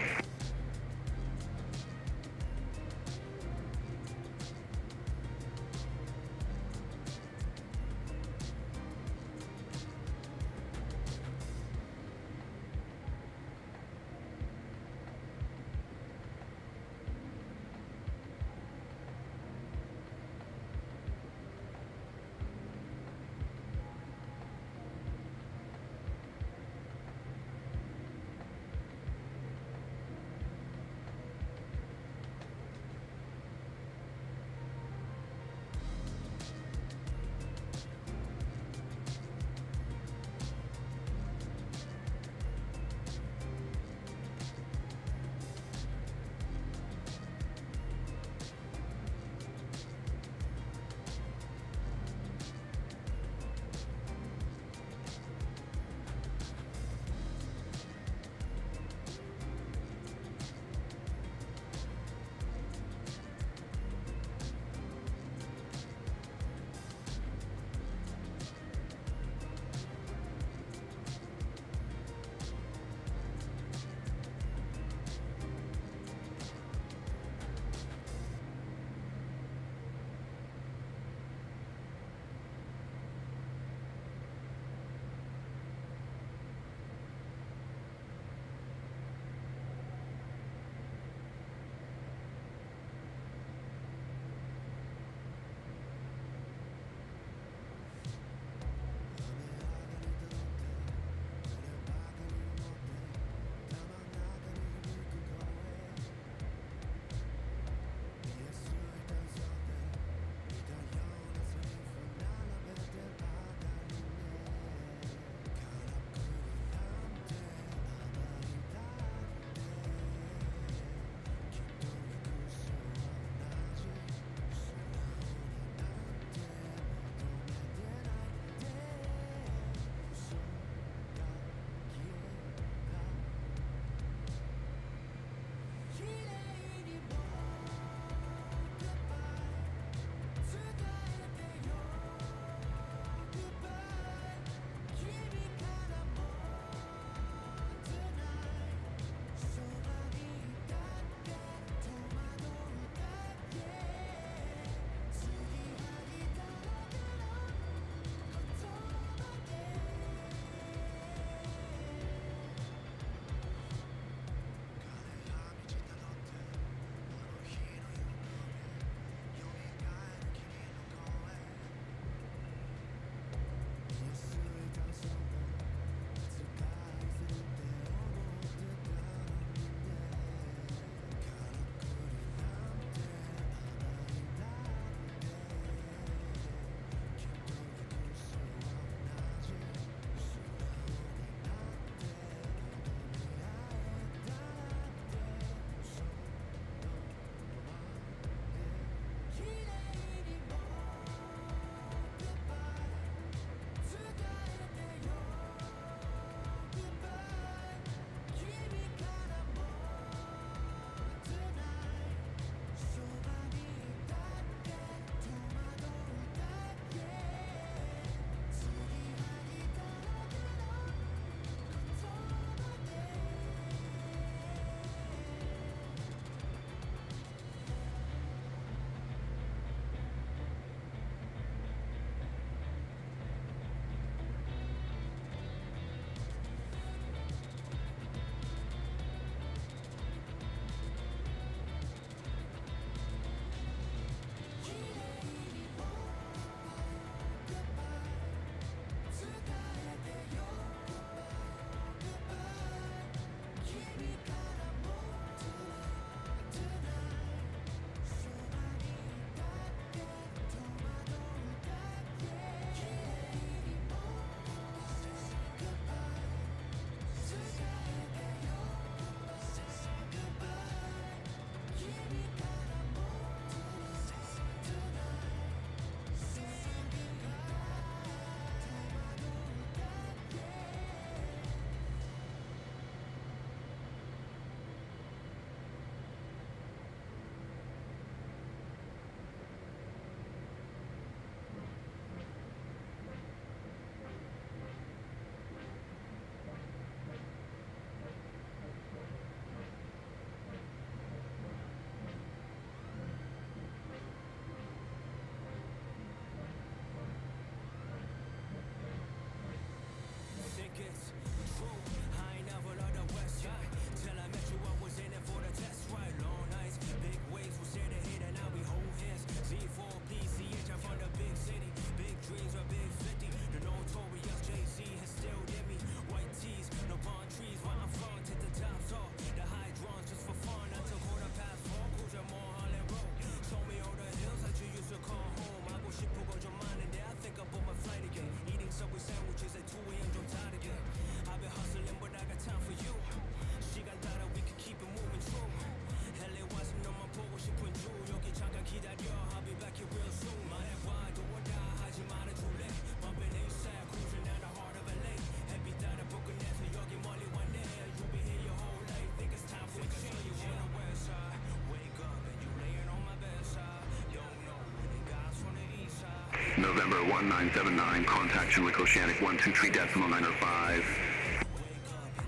November 1979, contact Chenwick Oceanic 123.905.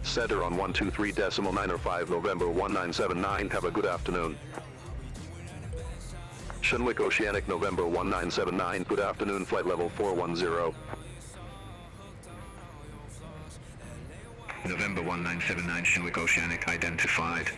Center on 123.905, November 1979. Have a good afternoon. Chenwick Oceanic, November 1979. Good afternoon, flight level 410. November 1979, Chenwick Oceanic identified.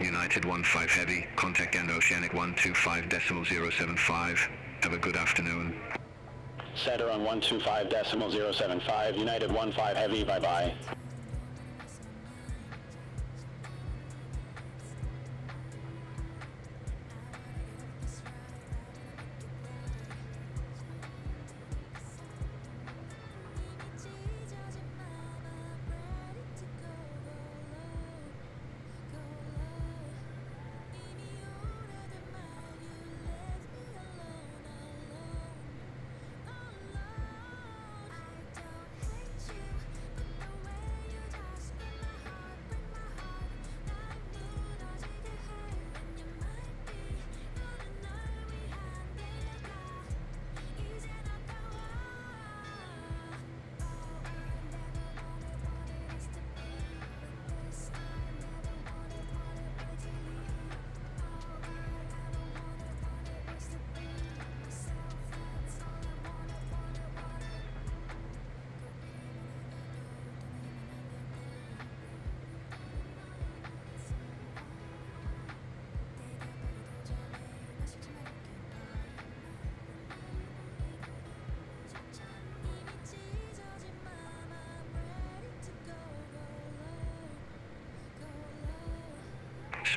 United 15 Heavy, contact and Oceanic 125.075. Have a good afternoon. Center on 125.075, United 15 Heavy, bye-bye.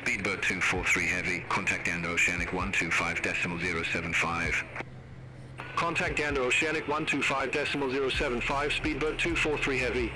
Speedbird 243 Heavy, contact and Oceanic 125.075. Contact Gander Oceanic 125.075, Speedbird 243 Heavy.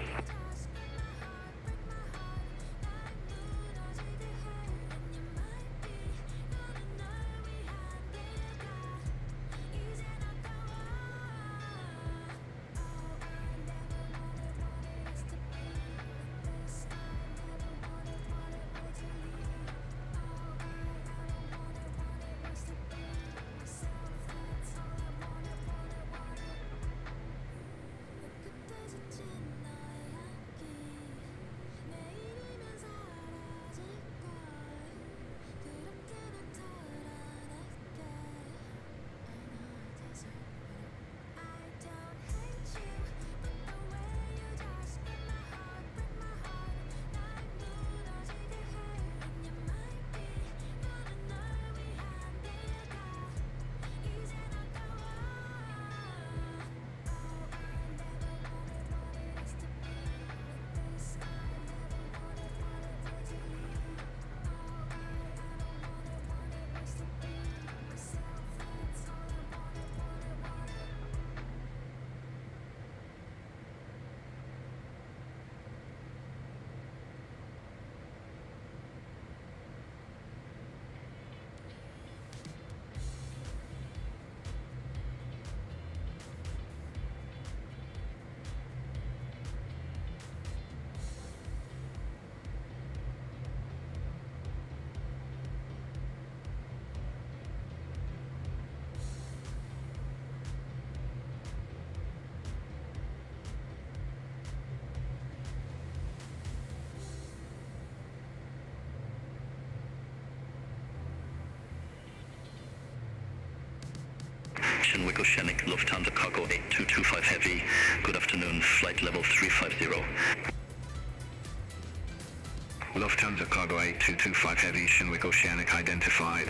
Oceanic, Lufthansa Cargo 8225 Heavy. Good afternoon, flight level 350. Lufthansa Cargo 8225 Heavy, Shinwick Oceanic identified.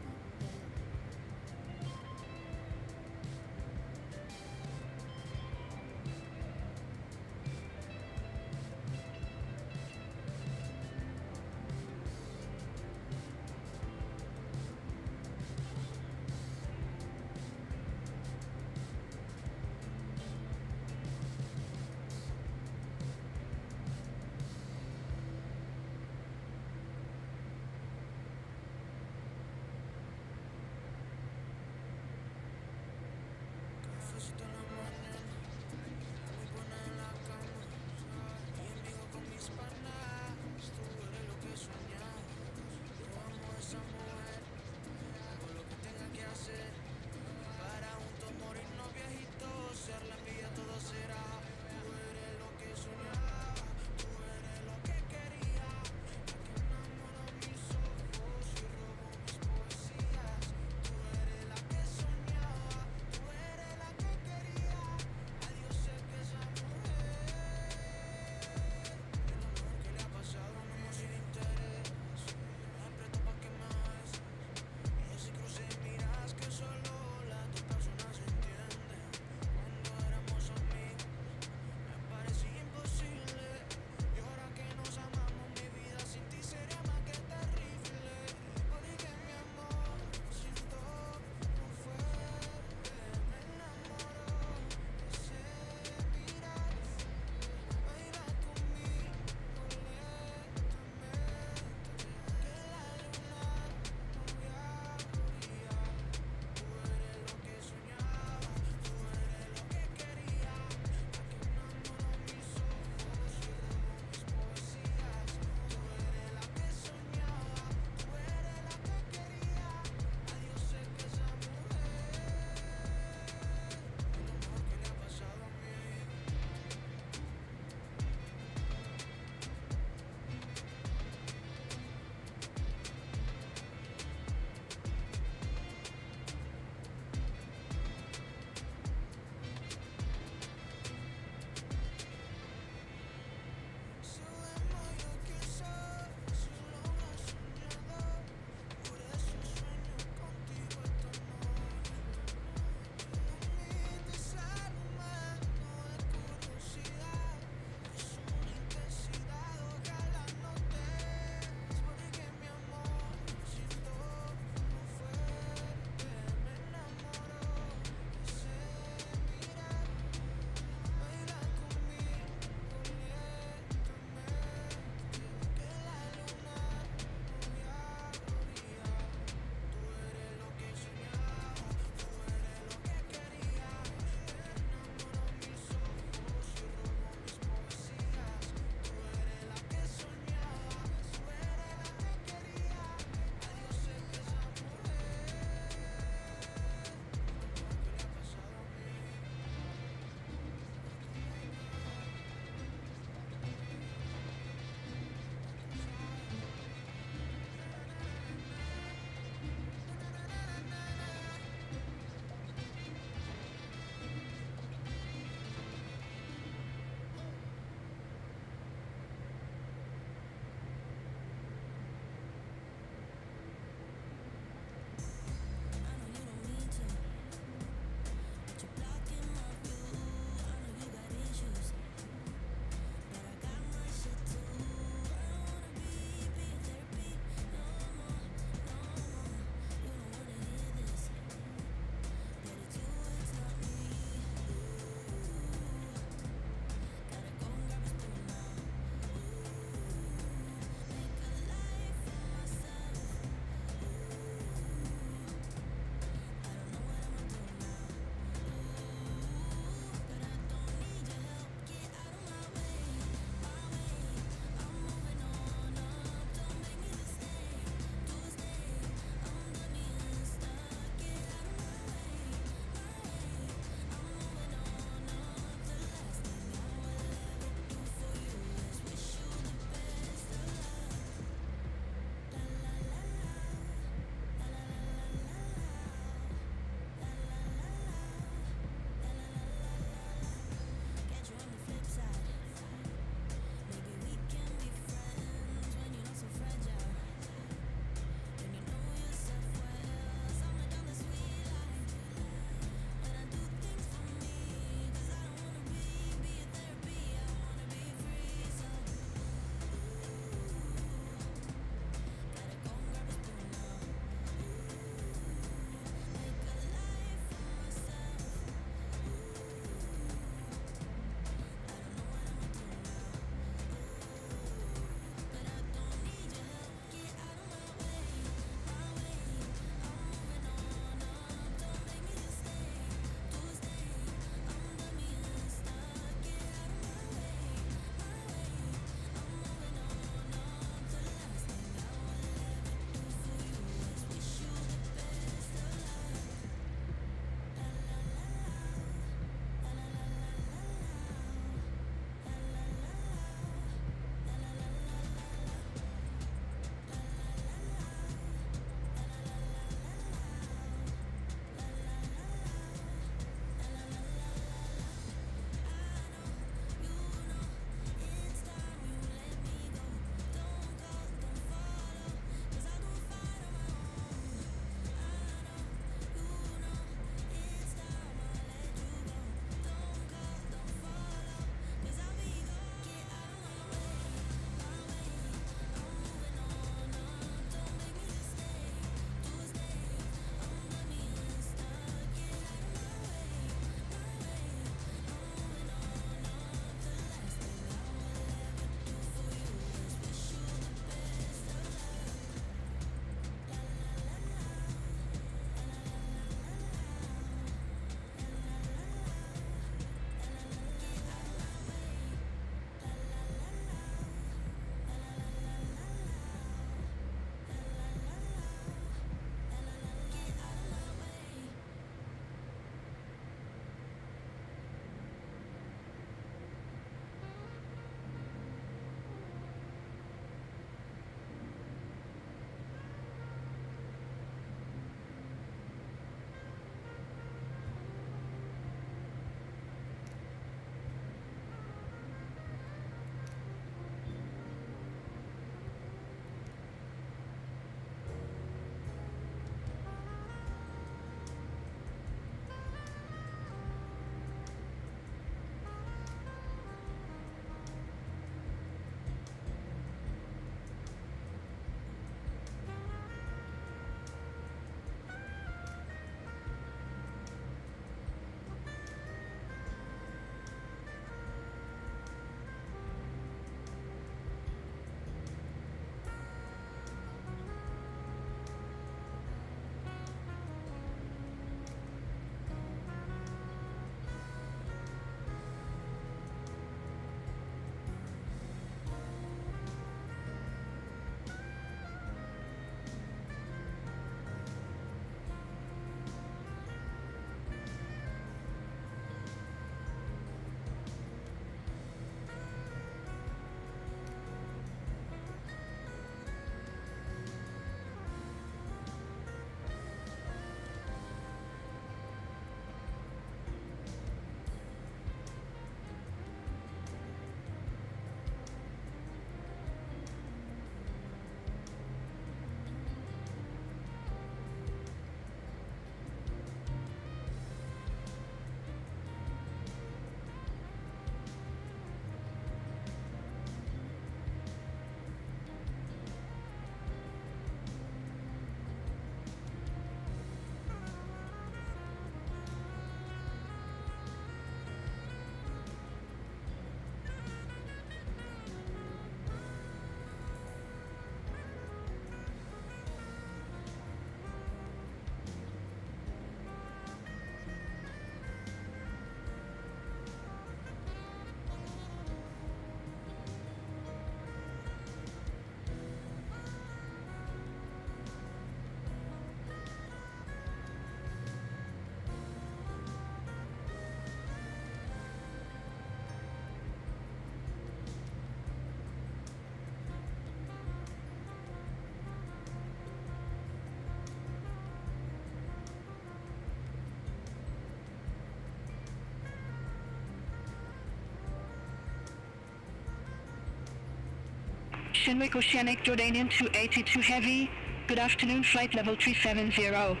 Shinwick Oceanic, Jordanian 282 Heavy. Good afternoon, flight level 370.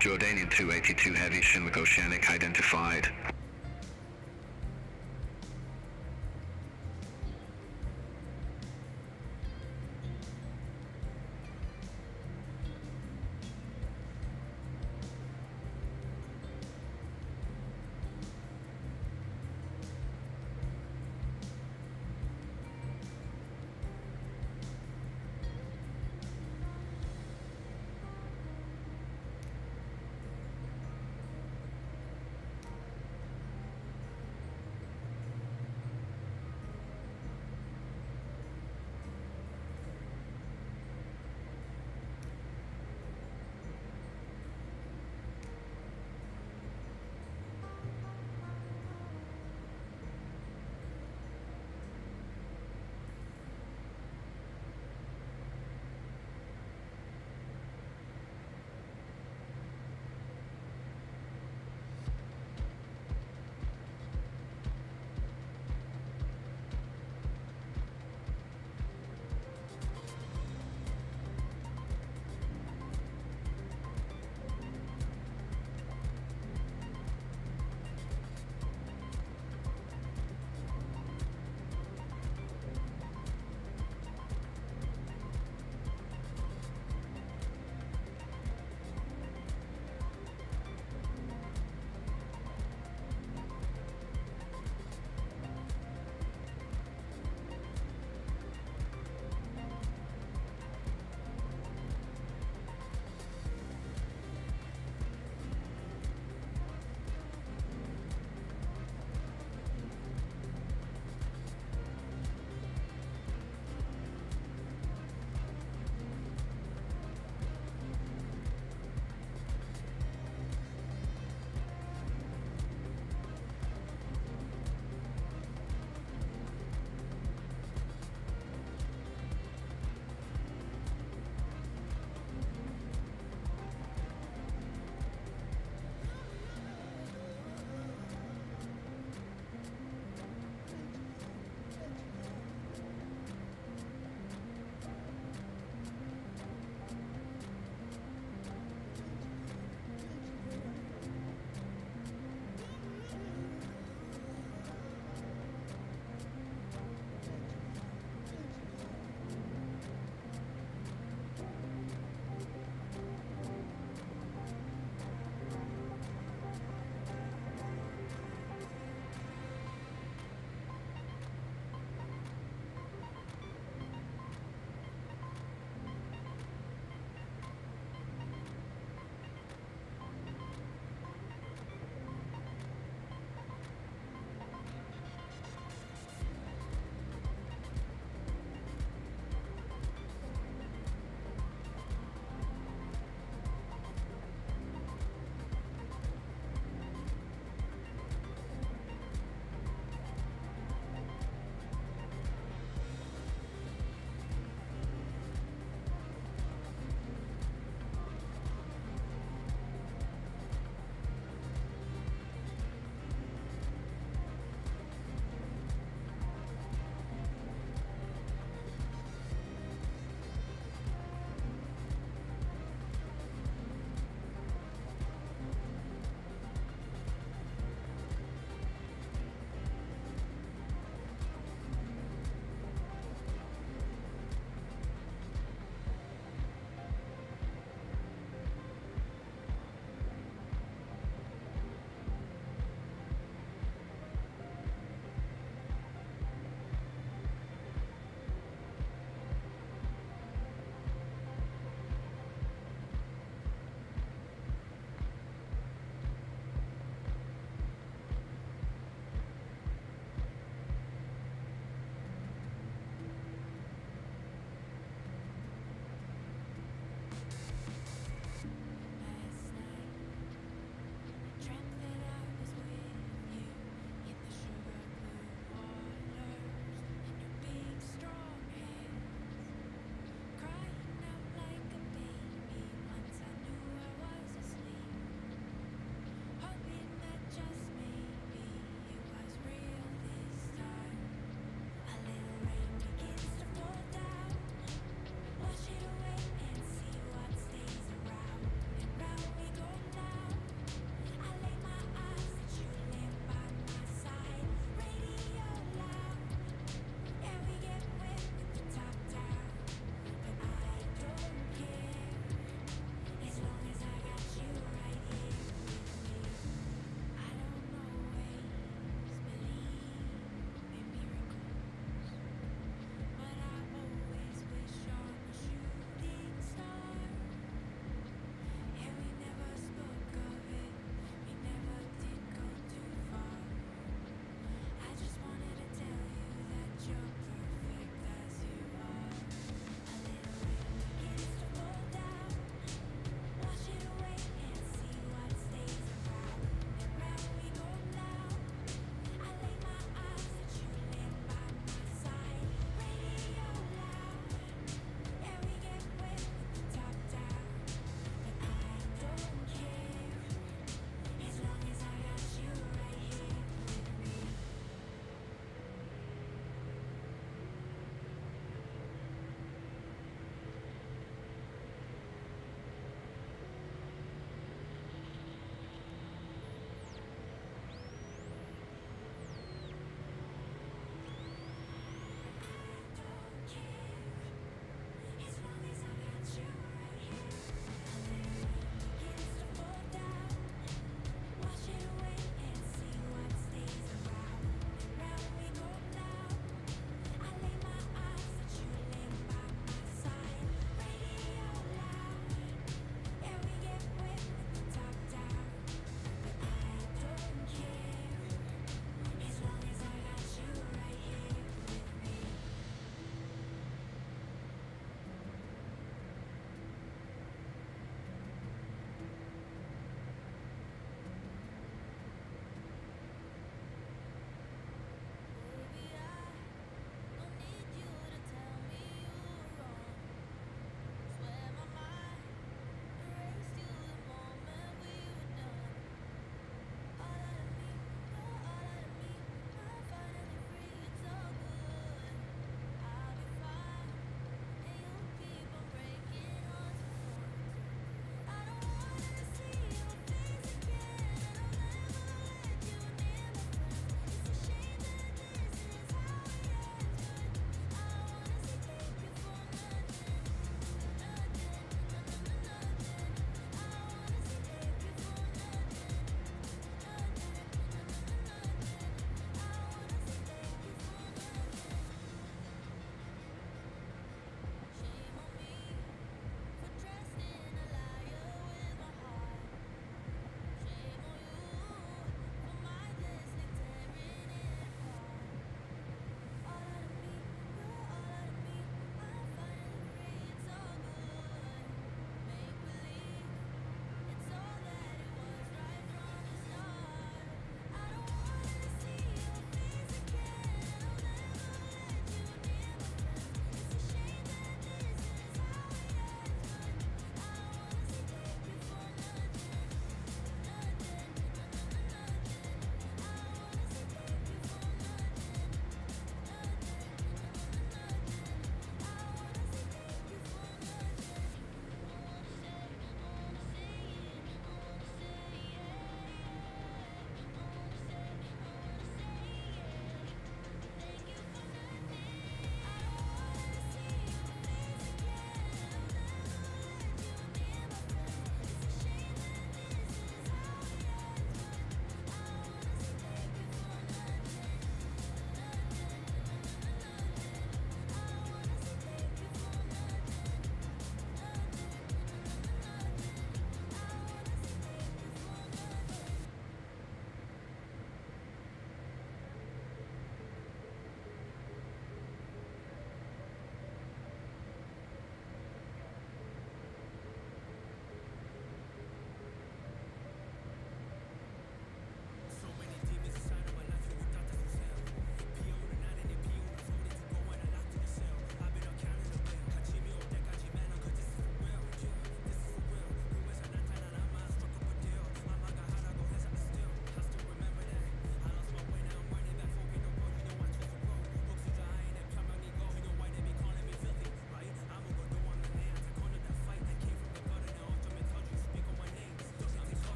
Jordanian 282 Heavy, Shinwick Oceanic identified.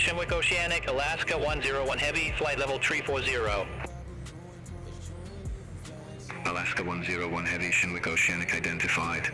Shinwick Oceanic, Alaska 101 Heavy, flight level 340. Alaska 101 Heavy, Shinwick Oceanic identified.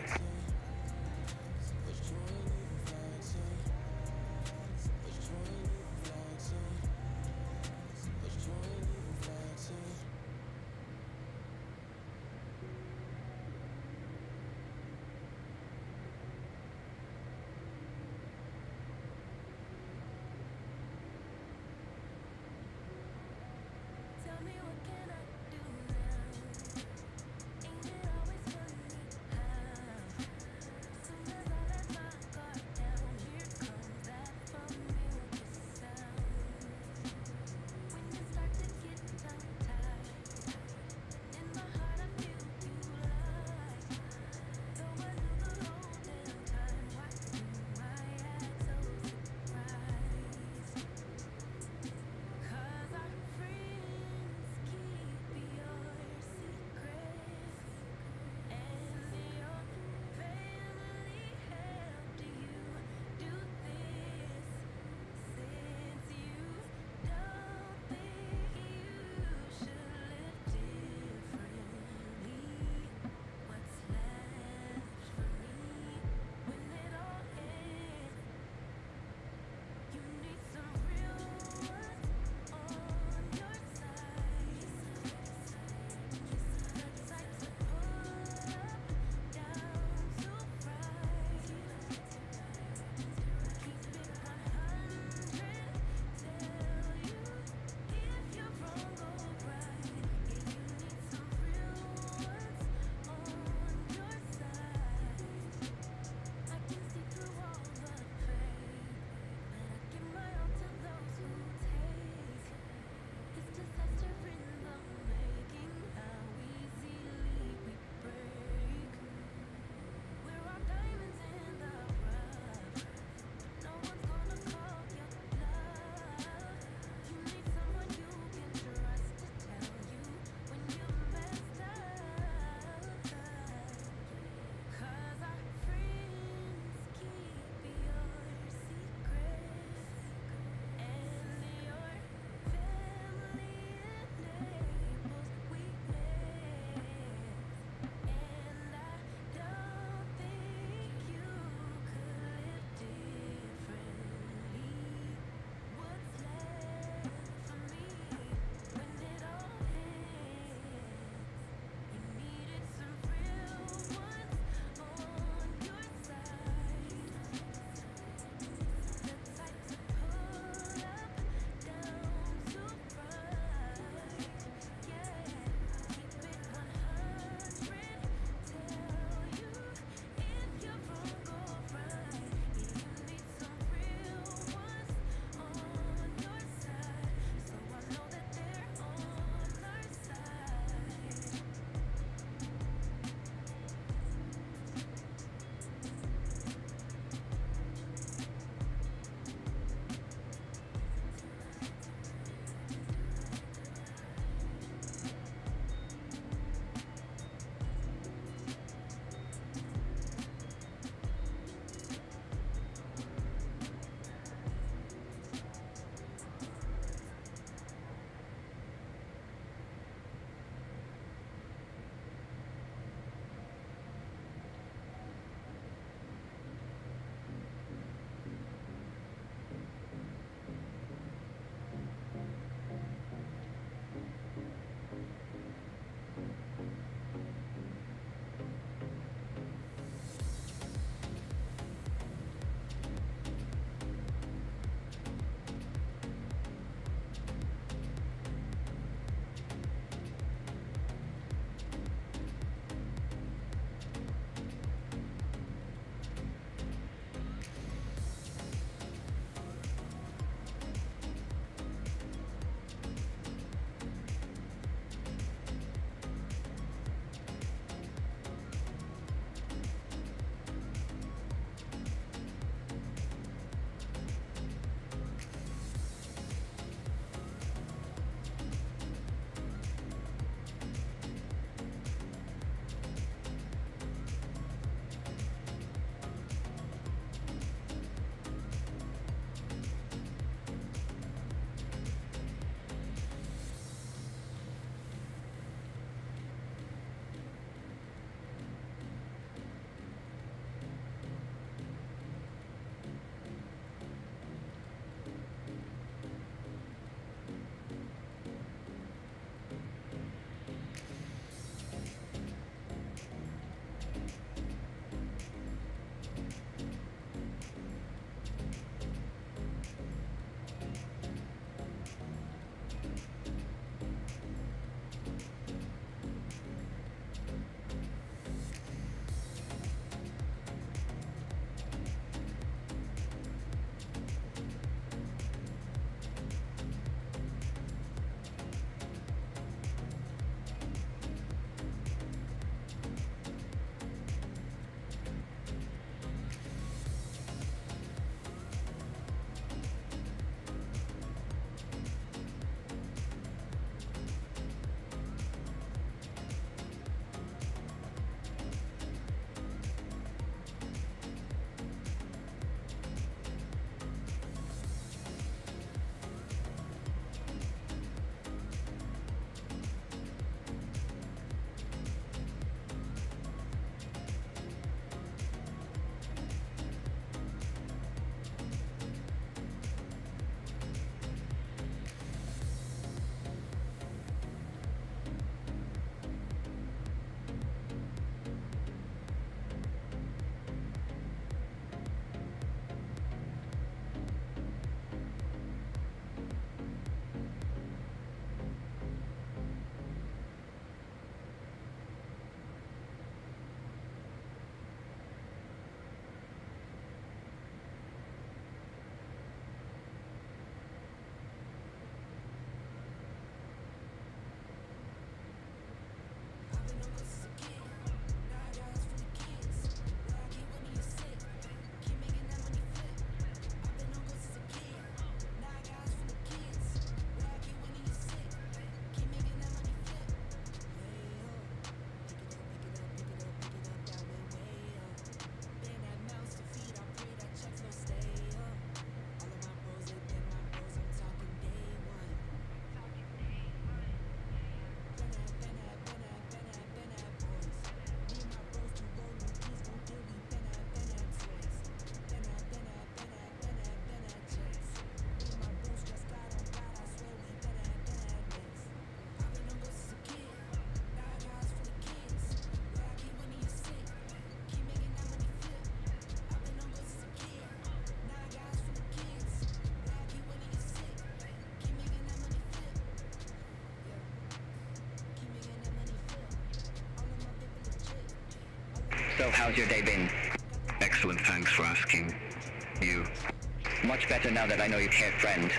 yourself. How's your day been? Excellent, thanks for asking. You? Much better now that I know you care, friend.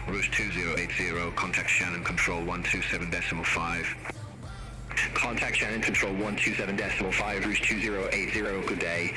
Rouge 2080, contact Shannon Control 127.5. Contact Shannon Control 127.5, Rouge 2080, good day.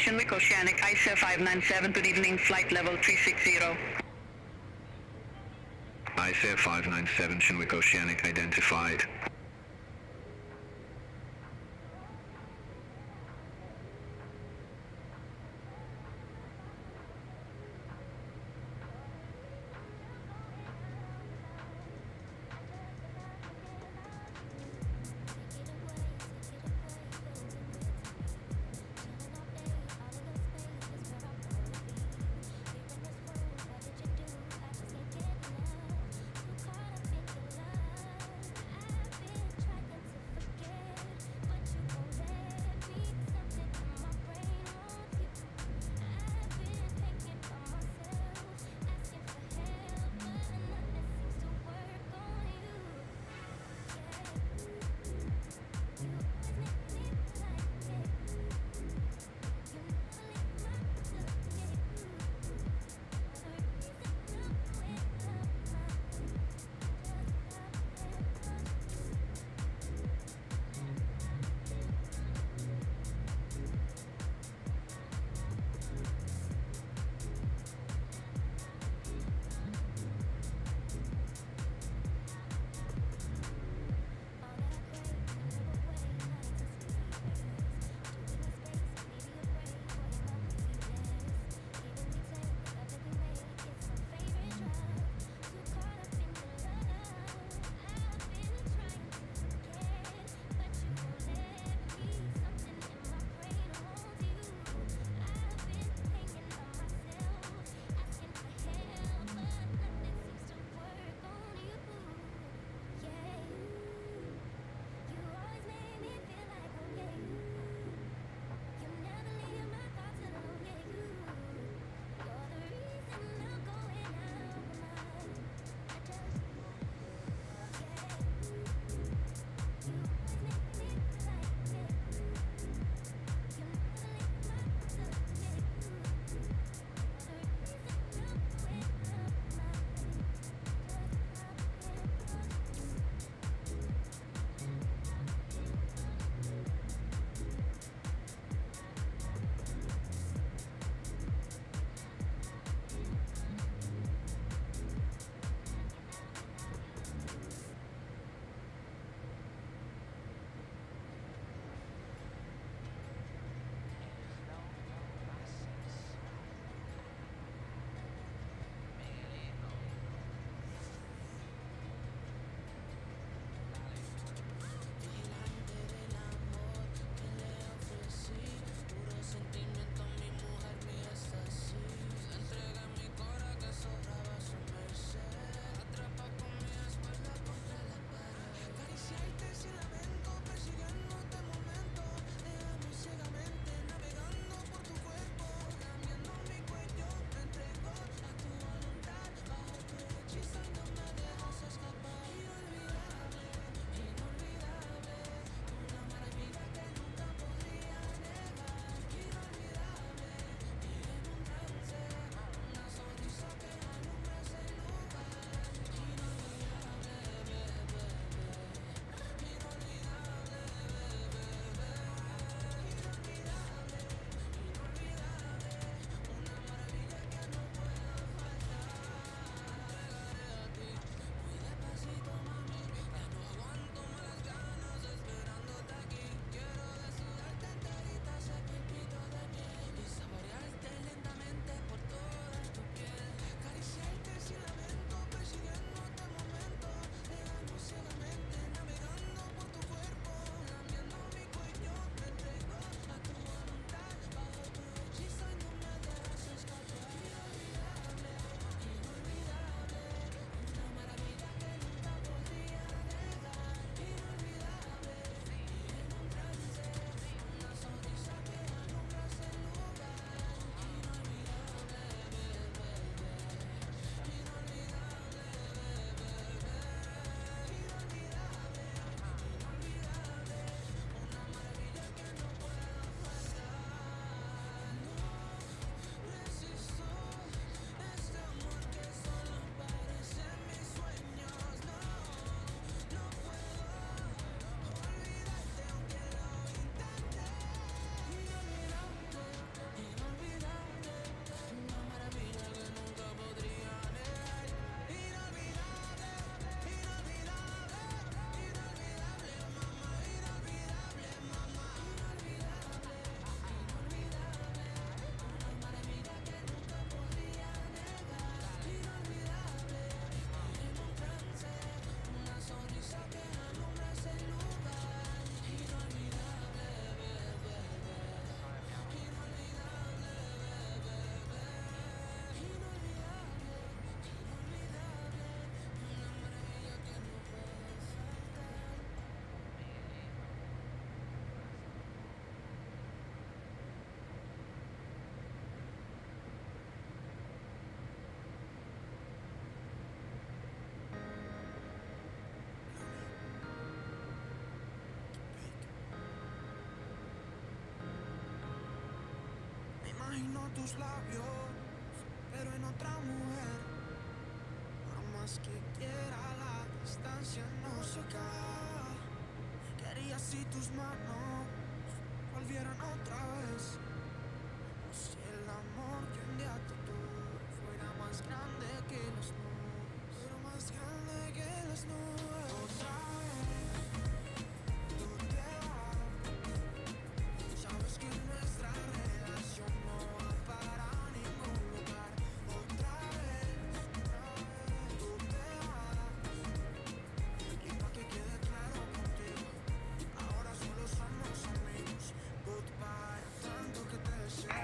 Shinwick Oceanic, ISA 597, good evening, flight level 360. ISA 597, Shinwick Oceanic identified.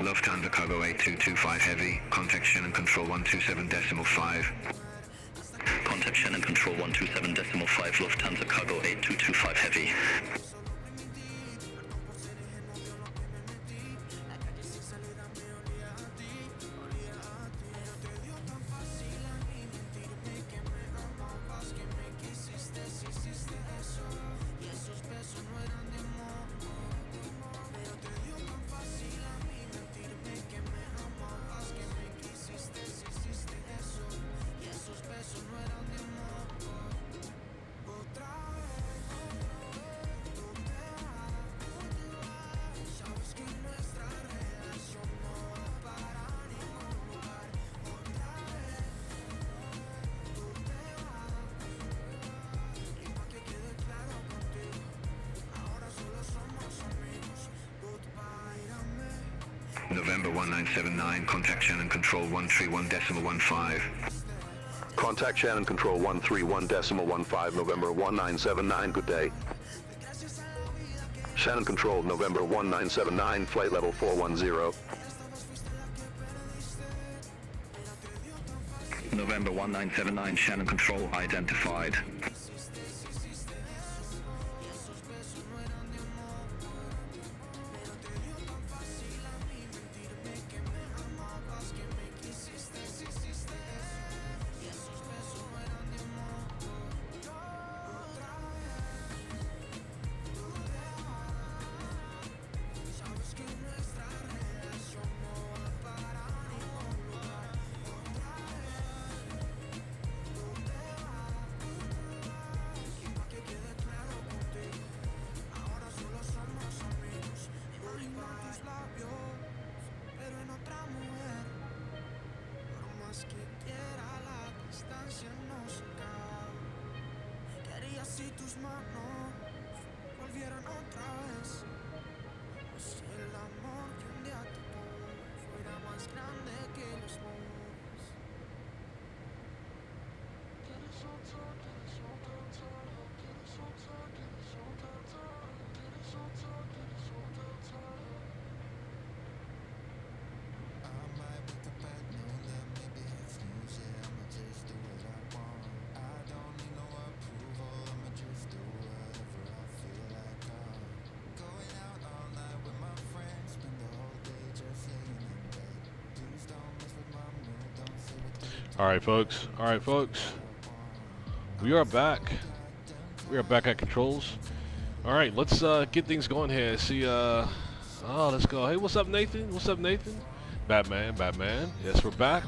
Lufthansa Cargo 8225 Heavy, contact Shannon Control 127.5. Contact Shannon Control 127.5, Lufthansa Cargo 8225 Heavy. November 1979, contact Shannon Control 131.15. Contact Shannon Control 131.15, November 1979, good day. Shannon Control, November 1979, flight level 410. November 1979, Shannon Control identified. All right, folks. We are back. We are back at controls. All right, let's get things going here. See, let's go. Hey, what's up, Nathan? What's up, Nathan? Batman. Yes, we're back.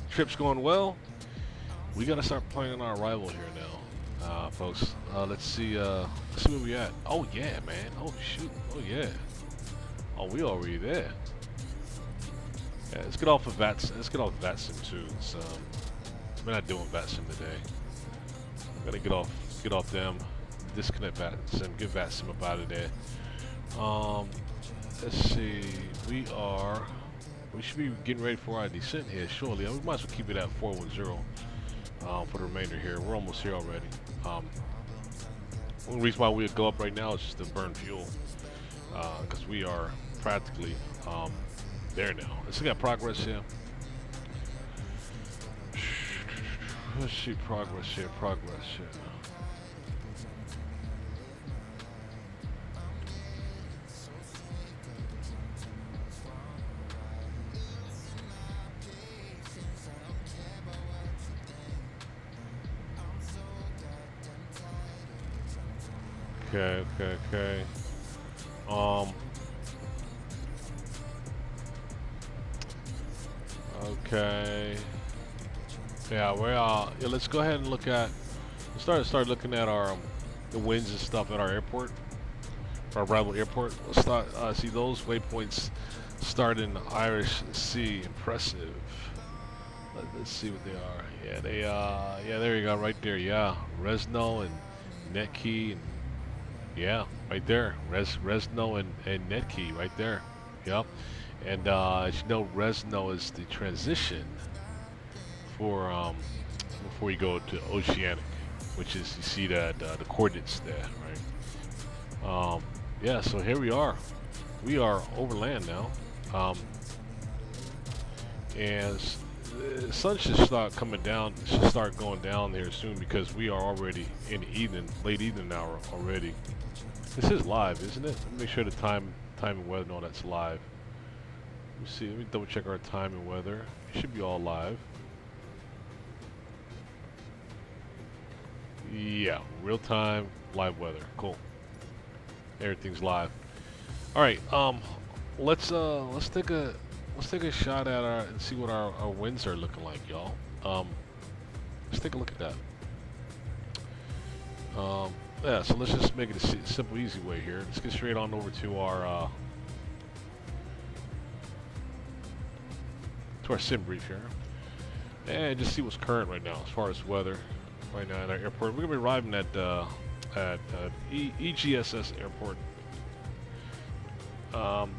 Trip's going well. We gotta start planning our arrival here now, folks. Let's see where we at. Oh yeah, man. Oh shoot. Oh yeah. Oh, we already there. Yeah, let's get off of vatsim too. So we're not doing vatsim today. Gotta get off them. Disconnect vatsim. Get vatsim up out of there. Let's see. We should be getting ready for our descent here shortly. We might as well keep it at 410 for the remainder here. We're almost here already. The reason why we would go up right now is just to burn fuel, because we are practically there now. Let's look at progress here. Let's see progress here. Okay. Okay. Yeah, we're yeah, let's go ahead and look at start looking at our the winds and stuff at our airport, our rival airport. Let's start see those waypoints start in the Irish Sea. Impressive. Let's see what they are. Yeah, they yeah, there you go, right there. Yeah, Resno and Netkey, and yeah, right there. Resno and Netkey right there. Yep. And as you know, Resno is the transition for before you go to Oceanic, which is, you see that the coordinates there, right? Yeah, so here we are. We are over land now, and the sun should start coming down. It should start going down here soon because we are already in the evening, late evening hour already. This is live, isn't it? Let me make sure the time and weather and all that's live. Let me see. Let me double check our time and weather. It should be all live. Yeah, real time live weather. Cool. Everything's live. All right. Let's take a shot at our and see what our winds are looking like, y'all. Let's take a look at that. Yeah. So let's just make it a simple, easy way here. Let's get straight on over to our sim brief here, and just see what's current right now as far as weather. Right now at our airport, we're gonna be arriving at EGSS Airport,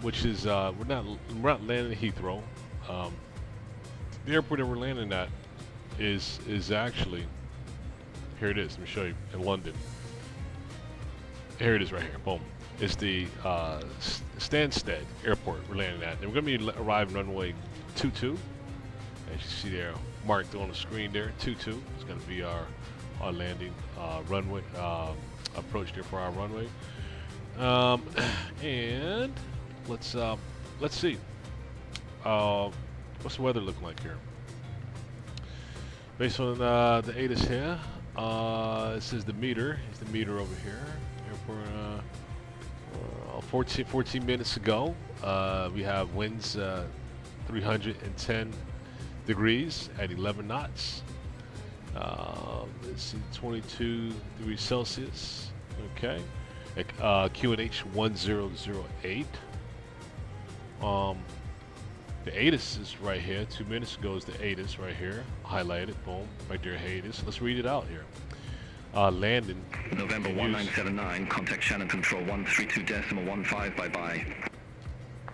which is we're not landing at Heathrow. The airport that we're landing at is actually, here it is. Let me show you, in London. Here it is right here. Boom. It's the Stansted Airport we're landing at, and we're gonna be arriving runway 22. As you see there, marked on the screen there, 22. It's gonna be our landing runway approach there for our runway. And let's see. What's the weather looking like here? Based on the ATIS here, it says the meter. It's the meter over here. Airport. 14 minutes ago, we have winds 310 degrees at 11 knots. Let's see, 22 degrees Celsius. Okay. QNH 1008. The ATIS is right here. 2 minutes ago is the ATIS right here. Highlighted. Boom. Right there, ATIS. Let's read it out here. Landing. November 1979. Contact Shannon Control 132.15. Bye-bye.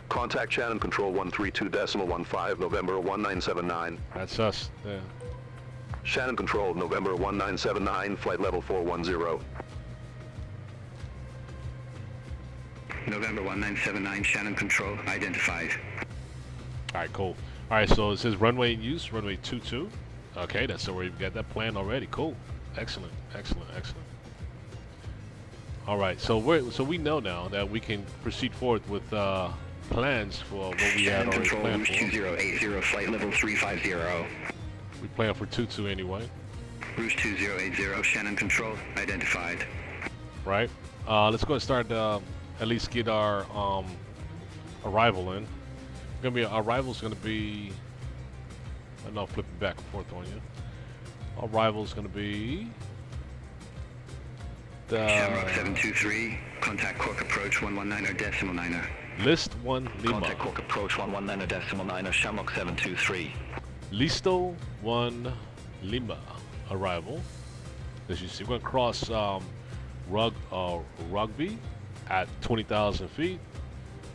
Contact Shannon Control 132.15, November 1979. That's us. Yeah. Shannon Control, November 1979, flight level 410. November 1979, Shannon Control, identified. Alright, cool. Alright, so it says runway in use, runway 22. Okay, that's where you've got that planned already. Cool. Excellent, excellent, excellent. Alright, so we know now that we can proceed forward with plans for what we had already planned for. 2080, flight level 350. We plan for 22 anyway. Rouge 2080, Shannon Control, identified. Right. Let's go and start, at least get our arrival in. Our arrival's gonna be, I don't know, flipping back and forth on you. Our arrival's gonna be the Shamrock 723, contact Cork approach 119.9. List 1 Lima. Contact Cork approach 119.9, Shamrock 723. Listo 1 Lima arrival. As you see, we're gonna cross Rugby at 20,000 feet,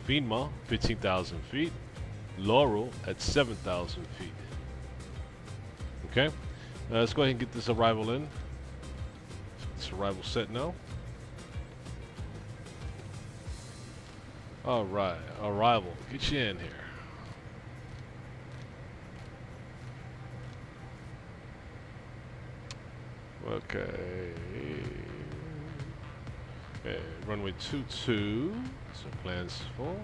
Finma 15,000 feet, Laurel at 7,000 feet. Okay, let's go ahead and get this arrival in. This arrival set now. All right, arrival. Get you in here. Okay. Okay, runway 22. So plans for.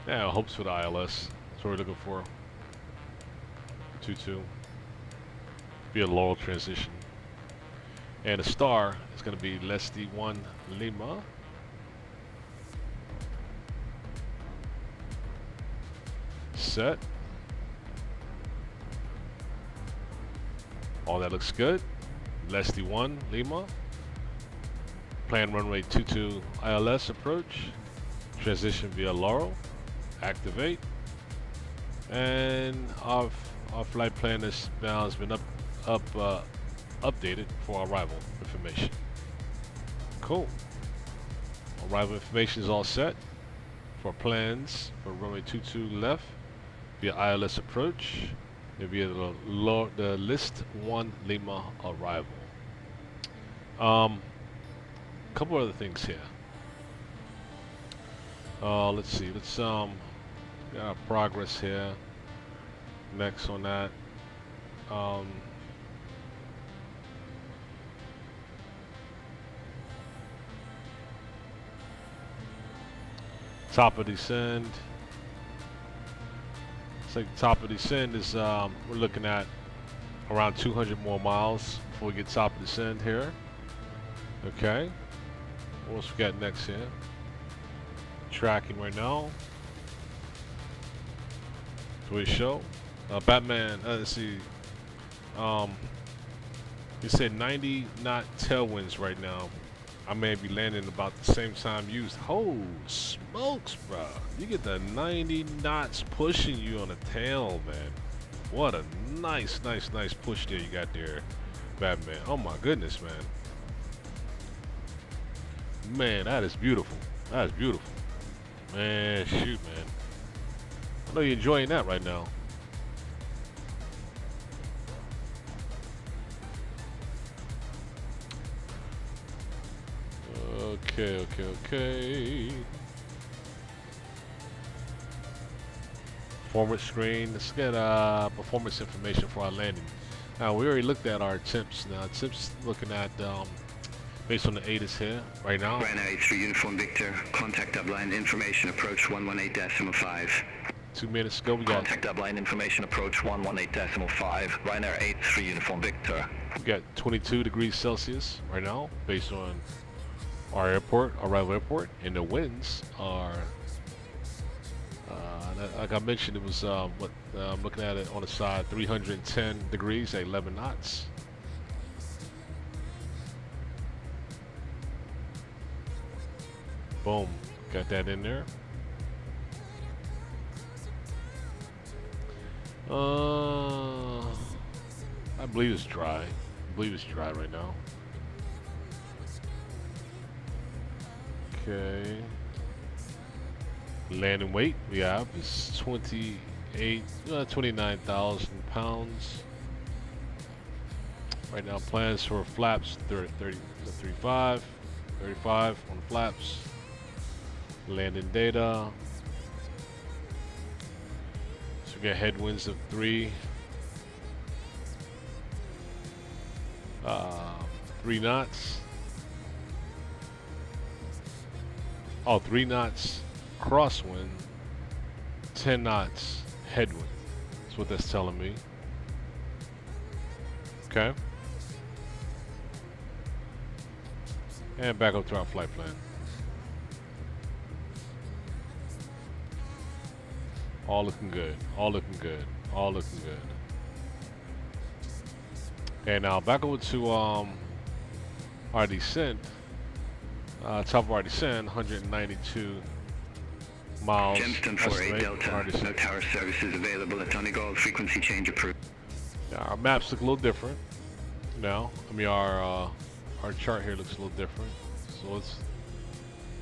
Yeah, hopes for the ILS. That's what we're looking for. 22. Be a Laurel transition. And the star is going to be Lesti 1 Lima. Set. All that looks good. Lesti 1 Lima. Plan runway 22 ILS approach. Transition via Laurel. Activate. And our flight plan has been updated for arrival information. Cool. Arrival information is all set for plans for runway 22 left via ILS approach and via the list 1 Lima arrival. Couple other things here. Let's see. Let's got our progress here. Next on that. Top of descend. It's like top of descend is we're looking at around 200 more miles before we get top of descend here. Okay. What else we got next here? Tracking right now. So we show. Batman, let's see. You said 90 knot tailwinds right now. I may be landing about the same time used. Oh, smokes, bro. You get the 90 knots pushing you on the tail, man. What a nice push there you got there, Batman. Oh my goodness, man. Man, that is beautiful. That is beautiful. Man, shoot, man. I know you're enjoying that right now. Okay. Performance screen. Let's get performance information for our landing. Now, we already looked at our temps. Now, temps looking at based on the ATIS here right now. Ryanair 83 Uniform Victor, contact upline information approach 118.5. 2 minutes ago, we got contact upline information approach 118.5. Ryanair 83 Uniform Victor. We got 22 degrees Celsius right now, based on our airport, arrival airport, and the winds are, like I mentioned, it was I'm looking at it on the side, 310 degrees at 11 knots. Boom, got that in there. I believe it's dry. I believe it's dry right now. Okay. Landing weight we have is 29,000 pounds. Right now, plans for flaps 35 on the flaps. Landing data. So we got headwinds of 3 knots. Oh, 3 knots crosswind, 10 knots headwind. That's what that's telling me. Okay. And back up to our flight plan. All looking good. All looking good. All looking good. And now back over to our descent. Top of our descent, 192 miles. Gemstone 48 Delta, no tower services available at Donegal, frequency change approved. Yeah, our maps look a little different now. I mean, our chart here looks a little different. So let's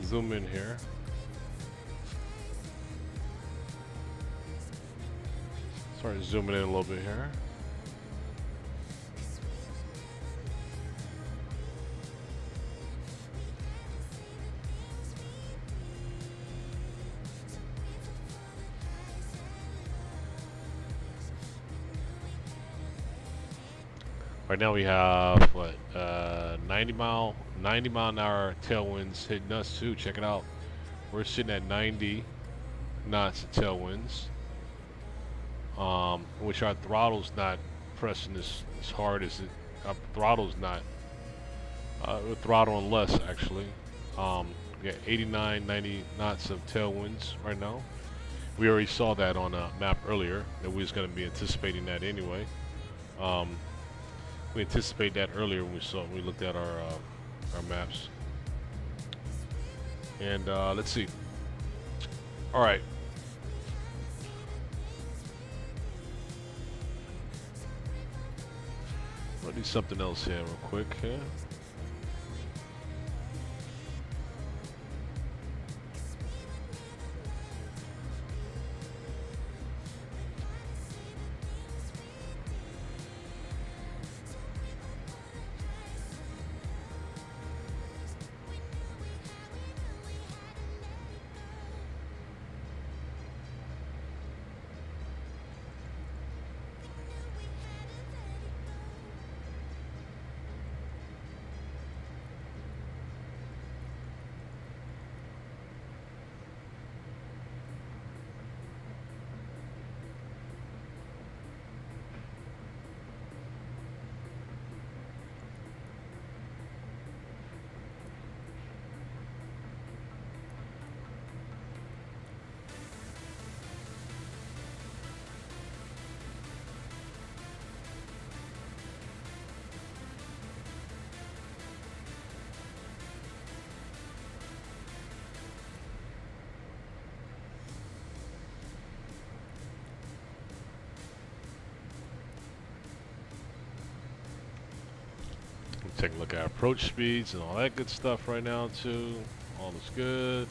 zoom in here. Start zooming in a little bit here. Right now we have what 90 mile an hour tailwinds hitting us too. Check it out. We're sitting at 90 knots of tailwinds, which our throttle's not pressing as hard as it. Our throttle's not With throttle on less, actually. We got 89, 90 knots of tailwinds right now. We already saw that on a map earlier, that we was going to be anticipating that anyway. We anticipated that earlier when we looked at our maps. And let's see. All right. I'll do something else here real quick. Yeah. Take a look at approach speeds and all that good stuff right now too. All is good.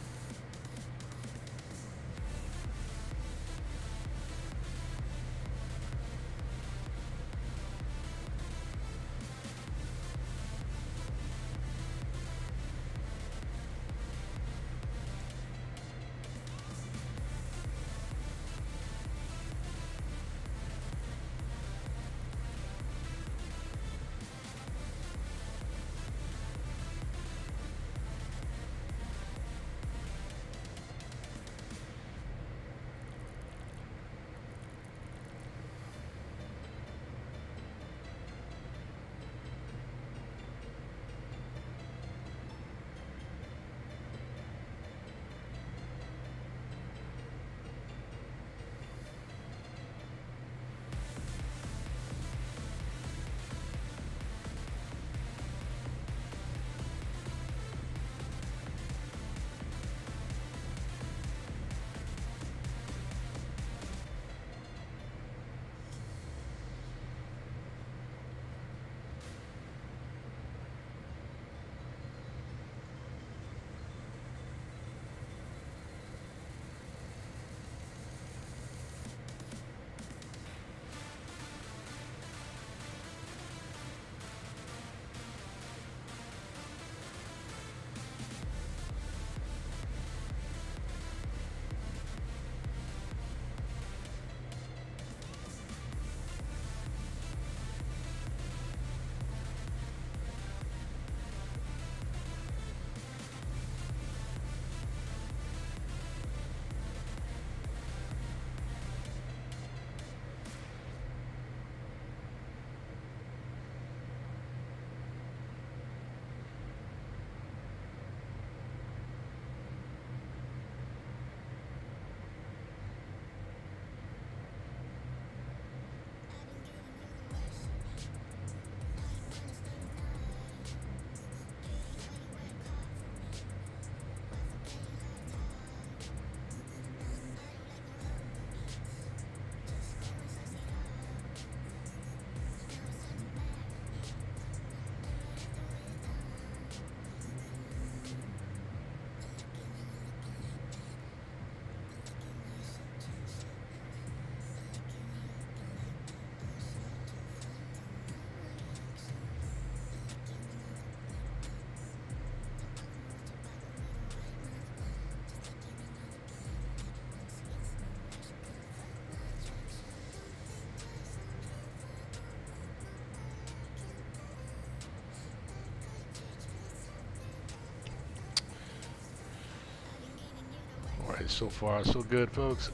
Alright, so far so good, folks.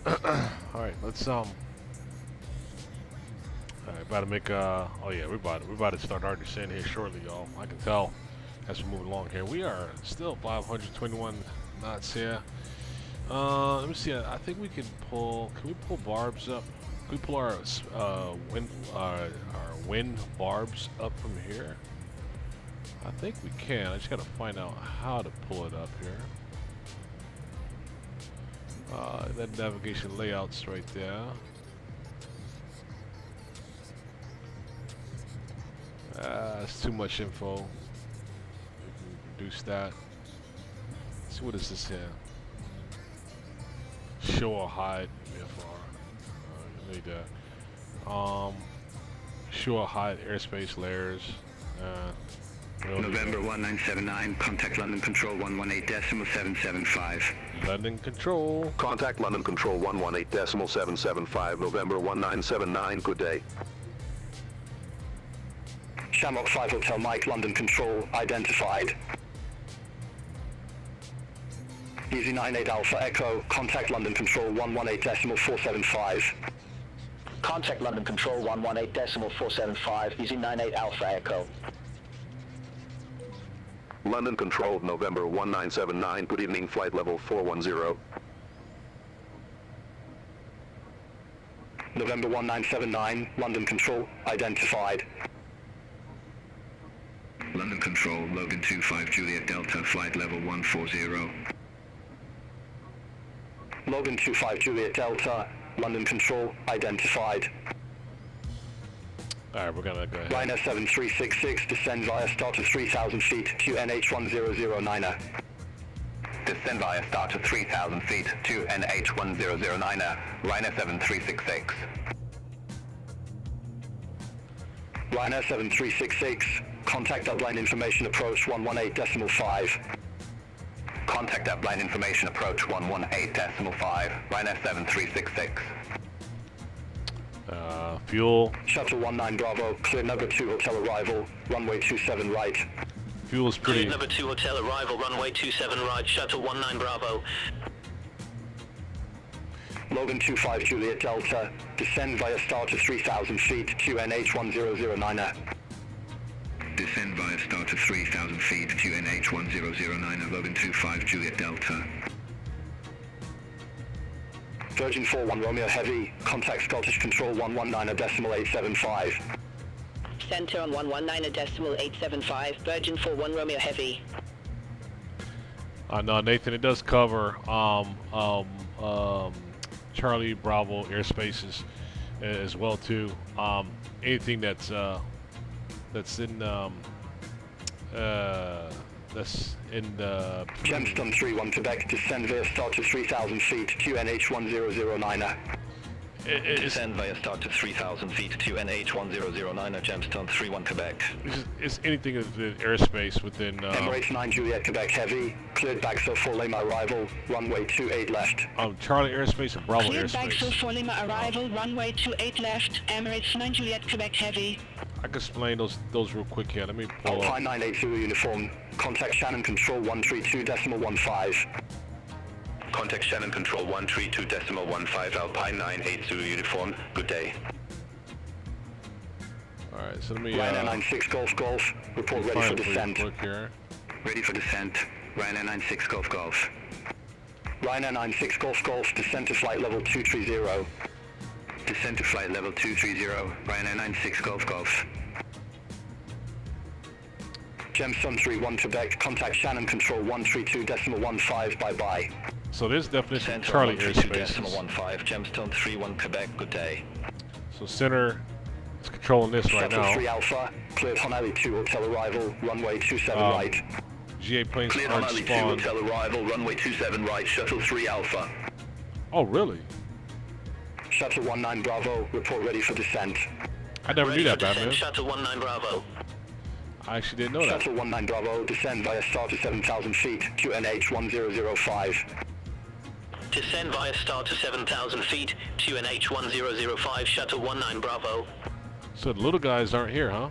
Alright, let's alright, about to make oh yeah, we're about to start our descent here shortly, y'all. I can tell. as we move along here. We are still 521 knots here. Let me see. I think we can pull. Can we pull barbs up? Can we pull our wind barbs up from here? I think we can. I just gotta find out how to pull it up here. That navigation layout's right there. That's too much info. We can reduce that. Let's see, what is this here? Show or hide VFR. Need that. Show or hide airspace layers. November 1979, contact London Control 118.775. London Control. Contact London Control 118.775, November 1979, good day. Shamrock 5 Hotel Mike, London Control, identified. Easy 98 Alpha Echo, contact London Control 118.475. Contact London Control 118.475, Easy 98 Alpha Echo. London Control, November 1979, good evening, flight level 410. November 1979, London Control, identified. London Control, Logan 25 Juliet Delta, flight level 140. Logan 25 Juliet Delta, London Control, identified. Alright, we're gonna go ahead. Ryanair 7366, descend via start of 3,000 feet, QNH1009er. Descend via start to 3,000 feet to NH1009er, Ryanair 7366. Ryanair 7366, contact upline information approach 118.5. Contact upline information approach 118.5, Ryanair 7366. Fuel. Shuttle 19 Bravo, clear number 2 hotel arrival, runway 27 right. Fuel's pretty. Clear number 2 hotel arrival, runway 27 right, shuttle 19 Bravo. Logan 25 Juliet Delta, descend via start of 3,000 feet, QNH1009er. Descend via start of 3,000 feet, QNH1009er, Logan 25 Juliet Delta. Virgin 41 Romeo Heavy, contact Scottish Control 119.875. Center on 119.875, Virgin 41 Romeo Heavy. No, Nathan, it does cover Charlie Bravo airspaces as well too. Anything that's in the Gemstone 31 Quebec, descend via start to 3,000 feet, QNH1009er. Descend via start to 3,000 feet to NH1009er, Gemstone 31 Quebec. It's anything in the airspace within. Emirates 9 Juliet Quebec Heavy, cleared back so for Lima arrival, runway 28 left. Charlie airspace and Bravo Cleared back airspace. so for Lima arrival, runway 28 left, Emirates 9 Juliet Quebec Heavy. I can explain those real quick here. Let me pull up. Alpine 980 uniform, contact Shannon Control 132.15. Contact Shannon Control 132.15, Alpine 980 uniform, good day. Alright, so let me Ryanair 96 Golf Golf, report ready for descent. Ready for descent, Ryanair 96 Golf Golf. Ryanair 96 Golf Golf, descent to flight level 230. Descent to flight level 230, Ryanair 96 Golf Golf. Gemstone 31 Quebec, contact Shannon Control 132.15, bye-bye. So there's definition Center Charlie 132.15, airspace. Gemstone 31 Quebec, good day. So center is controlling this right Shuttle now. 3 Alpha, cleared Honali 2 hotel arrival, runway 27 right. GA planes Cleared aren't Honali 2 spawned. hotel arrival, runway 27 right, shuttle 3 Alpha. Oh, really? Shuttle 19 Bravo, report ready for descent. I never Ready knew for that, descent, Batman. shuttle 19 Bravo. I actually didn't know that. Shuttle 19 Bravo, descend via start to 7,000 feet, QNH1005. Descend via start to 7,000 feet, QNH1005, shuttle 19 Bravo. So the little guys aren't here, huh?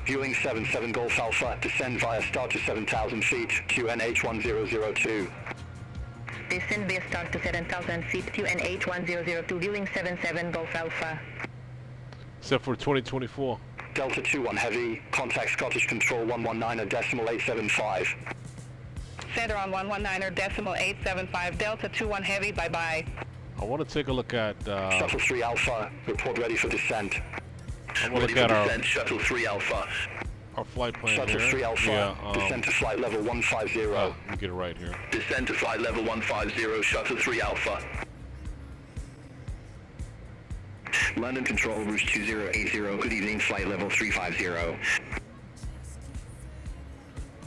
Viewing 77 Golf Alpha, descend via start to 7,000 feet, QNH1002. Descend via start to 7,000 feet, QNH1002, viewing 77 Golf Alpha. Except for 2024. Delta 21 Heavy, contact Scottish Control 119.875. Center on 119.875, Delta 21 Heavy, bye-bye. I want to take a look at... Shuttle 3 Alpha, report ready for descent. I want to look at our... Descent, Shuttle 3 Alpha. Our flight plan Shuttle here. 3 Alpha, Yeah, descent to flight level 150. let me get it right here. Descent to flight level 150, Shuttle 3 Alpha. London Control, Rouge 2080, good evening, flight level 350.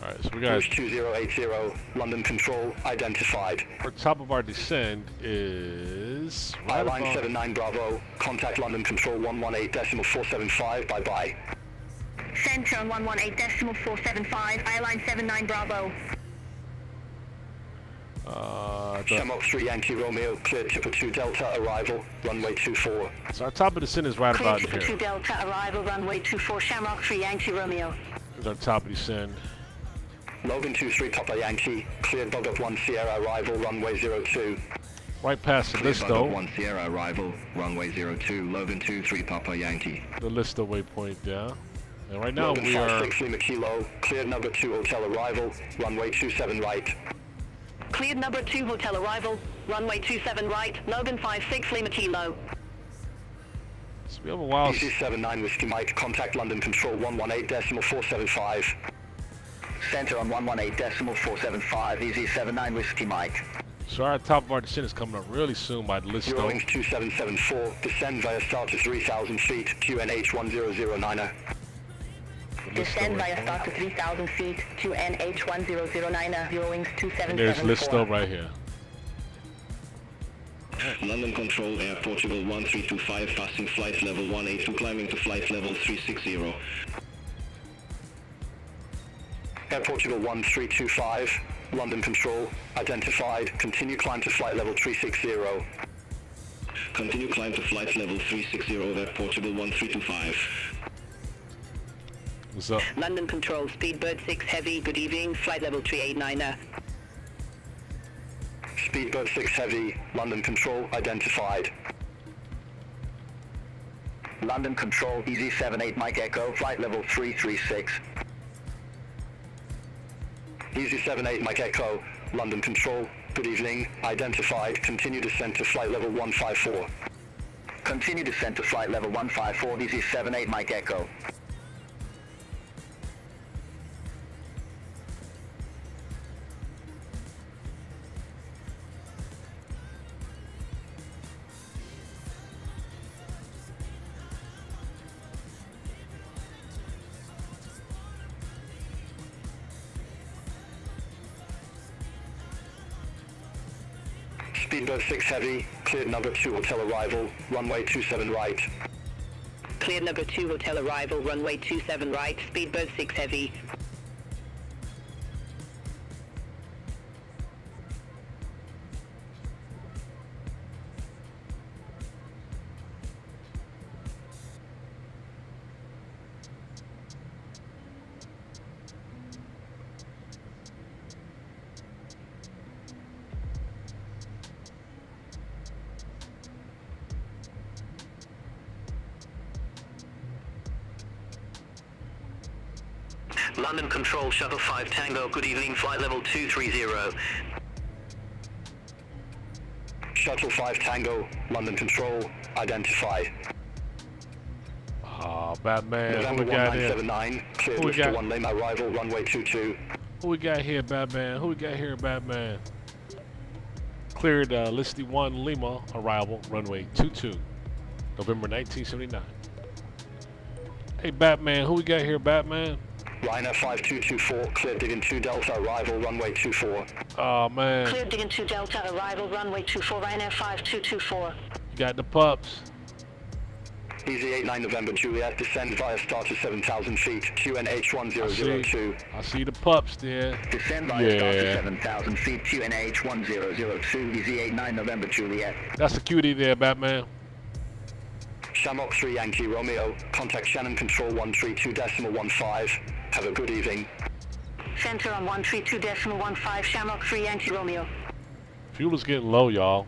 Alright, so we got... Rouge 2080, London Control, identified. Our top of our descent is... Right I-line about- 79 Bravo, contact London Control 118.475, bye-bye. Center on 118.475, I-line 79 Bravo. Shamrock 3 Yankee Romeo, clear Tipper 2 Delta, arrival, runway 24. So our top of the descent is right Clear about Tipper 2 here. Delta, arrival, runway 24, Shamrock 3 Yankee Romeo. Is our top of descent. Logan 23 Papa Yankee, cleared Bogart 1 Sierra, arrival, runway 02. Right past the Clear Listo. Bogart 1 Sierra, arrival, runway 02, Logan 23 Papa Yankee. The Listo waypoint down. And right now Logan we are... 56 Lima Kilo, cleared number 2 hotel arrival, runway 27 right. Cleared number 2 hotel arrival, runway 27 right, Logan 56 Lima Kilo. So we have a while... Easy 79 Whiskey Mike, contact London Control 118.475. Center on 118.475, Easy 79 Whiskey Mike. So our top of our descent is coming up really soon by the Listo. Eurowings 2774, descend via star to 3,000 feet, QNH 1009er. Descend via start to 3,000 feet, QNH 1009er, Eurowings And there's 2774. Listo right here. London Control, Air Portugal 1325, passing flight level 182, climbing to flight level 360. Air Portugal 1325, London Control, identified, continue climb to flight level 360. Continue climb to flight level 360 of Air Portugal 1325. What's up? London Control, Speedbird 6 Heavy, good evening, flight level 389er. Speedbird 6 Heavy, London Control, identified. London Control, Easy 78 Mike Echo, flight level 336. Easy 78 Mike Echo, London Control, good evening, identified, continue descent to flight level 154. Continue descent to flight level 154, Easy 78 Mike Echo. Speedbird 6 Heavy, cleared number 2 hotel arrival, runway 27 right. Cleared number 2 hotel arrival, runway 27 right, Speedbird 6 Heavy. London Control, Shuttle 5 Tango, good evening, flight level 230. Shuttle 5 Tango, London Control, identify. Batman. November Who we got here? 1979, cleared Who we Mr. got? 1 Lima arrival, runway 22. Who we got here, Batman? Who we got here, Batman? Cleared Listy 1 Lima, arrival, runway 22, November 1979. Hey, Batman, who we got here, Batman? Ryanair 5224, cleared Diggin 2 Delta, arrival, runway 24. Oh, man. Cleared Diggin 2 Delta, arrival, runway 24, Ryanair 5224. You got the pups. Easy 89 November Juliet, descend via star to 7,000 feet, QNH 1002. I see the pups there. Descend via star to 7,000 feet, QNH 1002, Easy 89 November Juliet. That's a cutie there, Batman. Shamrock 3 Yankee Romeo, contact Shannon Control 132.15. Have a good evening. Center on 132.15, Shamrock 3 Yankee Romeo. Fuel is getting low, y'all.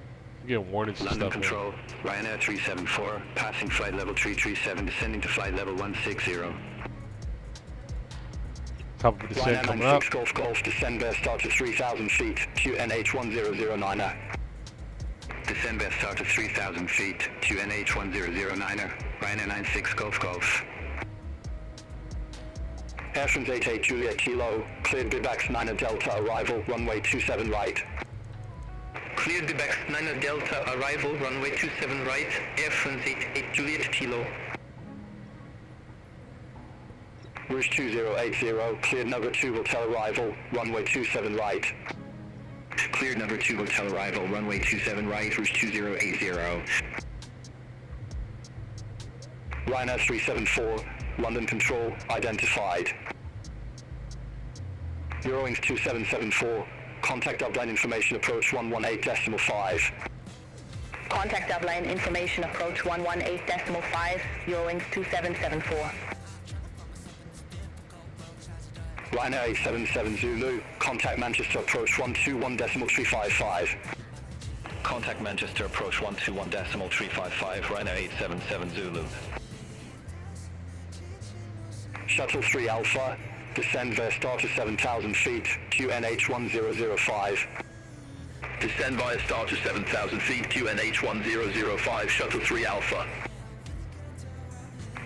Getting warnings and London stuff. Control, Ryanair 374, passing flight level 337, descending to flight level 160. Top of the descent Ryanair coming up. 96 Golf Golf, descend bear start to 3,000 feet, QNH1009er. Descend bear start to 3,000 feet, QNH1009er, Ryanair 96 Golf Golf. Air France 88 Juliet Kilo, cleared Bibax 9 Delta, arrival, runway 27 right. Cleared Bibax 9 Delta, arrival, runway 27 right, Air France 88 Juliet Kilo. Rouge 2080, cleared number 2 hotel arrival, runway 27 right. Cleared number 2 hotel arrival, runway 27 right, Rouge 2080. Ryanair 374, London Control, identified. Eurowings 2774, contact upline information approach 118.5. Contact upline information approach 118.5, Eurowings 2774. Ryanair 877 Zulu, contact Manchester approach 121.355. Contact Manchester approach 121.355, Ryanair 877 Zulu. Shuttle 3 Alpha, descend via star to 7,000 feet, QNH1005. Descend via star to 7,000 feet, QNH1005, Shuttle 3 Alpha.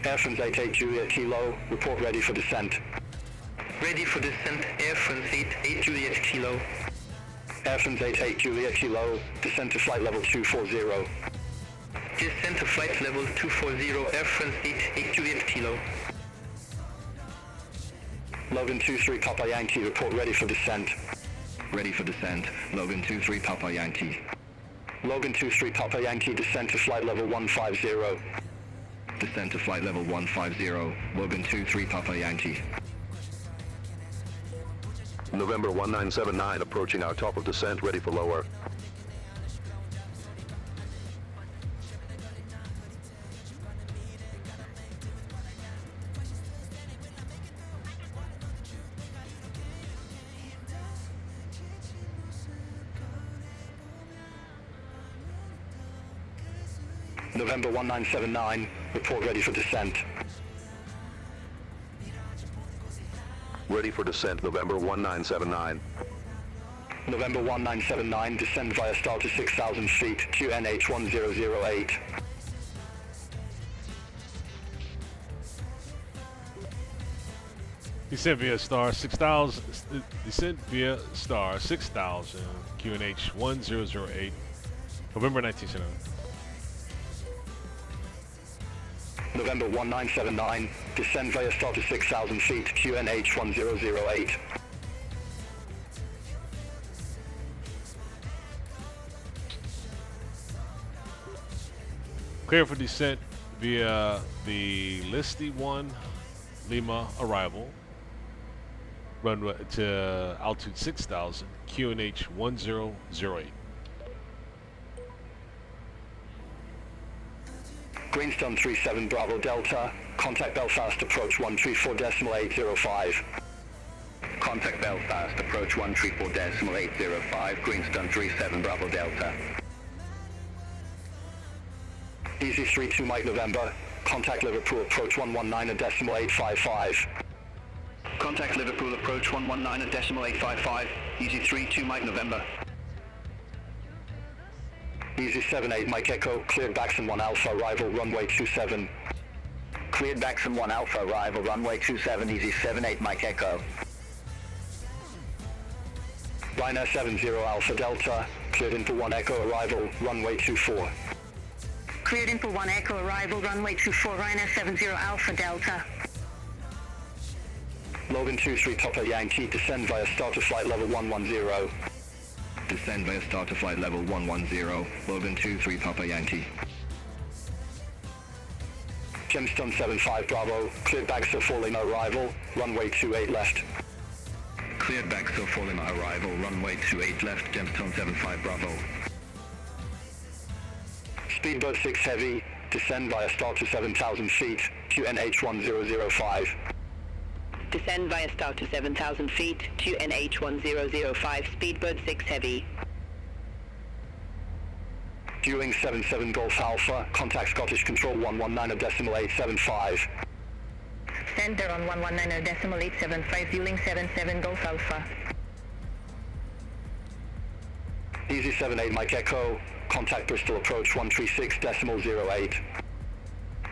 Air France 88 Juliet Kilo, report ready for descent. Ready for descent, Air France 88 Juliet Kilo. Air France 88 Juliet Kilo, descend to flight level 240. Descent to flight level 240, Air France 88 Juliet Kilo. Logan 23 Papa Yankee, report ready for descent. Ready for descent, Logan 23 Papa Yankee. Logan 23 Papa Yankee, descend to flight level 150. Descent to flight level 150, Logan 23 Papa Yankee. November 1979 approaching our top of descent, ready for lower. November 1979, report ready for descent. Ready for descent, November 1979. November 1979, descend via star to 6,000 feet, QNH1008. Descent via star 6,000. Descent via star 6,000. QNH 1008. November 1979. November 1979, descend via star to 6,000 feet, QNH 1008. Clear for descent via the Listy 1 Lima arrival. Runway to altitude 6,000, QNH 1008. Greenstone 37 Bravo Delta, contact Belfast approach 134.805. Contact Belfast, approach 134.805, Greenstone 37 Bravo Delta. Easy 32 Mike November, contact Liverpool approach 119.855. Contact Liverpool approach 119.855, Easy 32 Mike November. Easy 78 Mike Echo, cleared Baxon 1 Alpha, arrival runway 27. Cleared Baxon 1 Alpha, arrival runway 27, Easy 78 Mike Echo. Ryanair 70 Alpha Delta, cleared Info 1 Echo, arrival runway 24. Cleared Info 1 Echo, arrival runway 24, Ryanair 70 Alpha Delta. Logan 23 Papa Yankee, descend via start to flight level 110. Descend via start to flight level 110, Logan 23 Papa Yankee. Gemstone 75 Bravo, cleared Bagstow 4 Lima arrival, runway 28 left. Cleared Bagstow 4 Lima arrival, runway 28 left, Gemstone 75 Bravo. Speedbird 6 Heavy, descend via start to 7,000 feet, QNH 1005. Descend via star to 7,000 feet, QNH 1005, Speedbird 6 Heavy. Fueling 77 Golf Alpha, contact Scottish Control 119.875. Center on 119.875, fueling 77 Golf Alpha. Easy 78 Mike Echo, contact Bristol approach 136.08.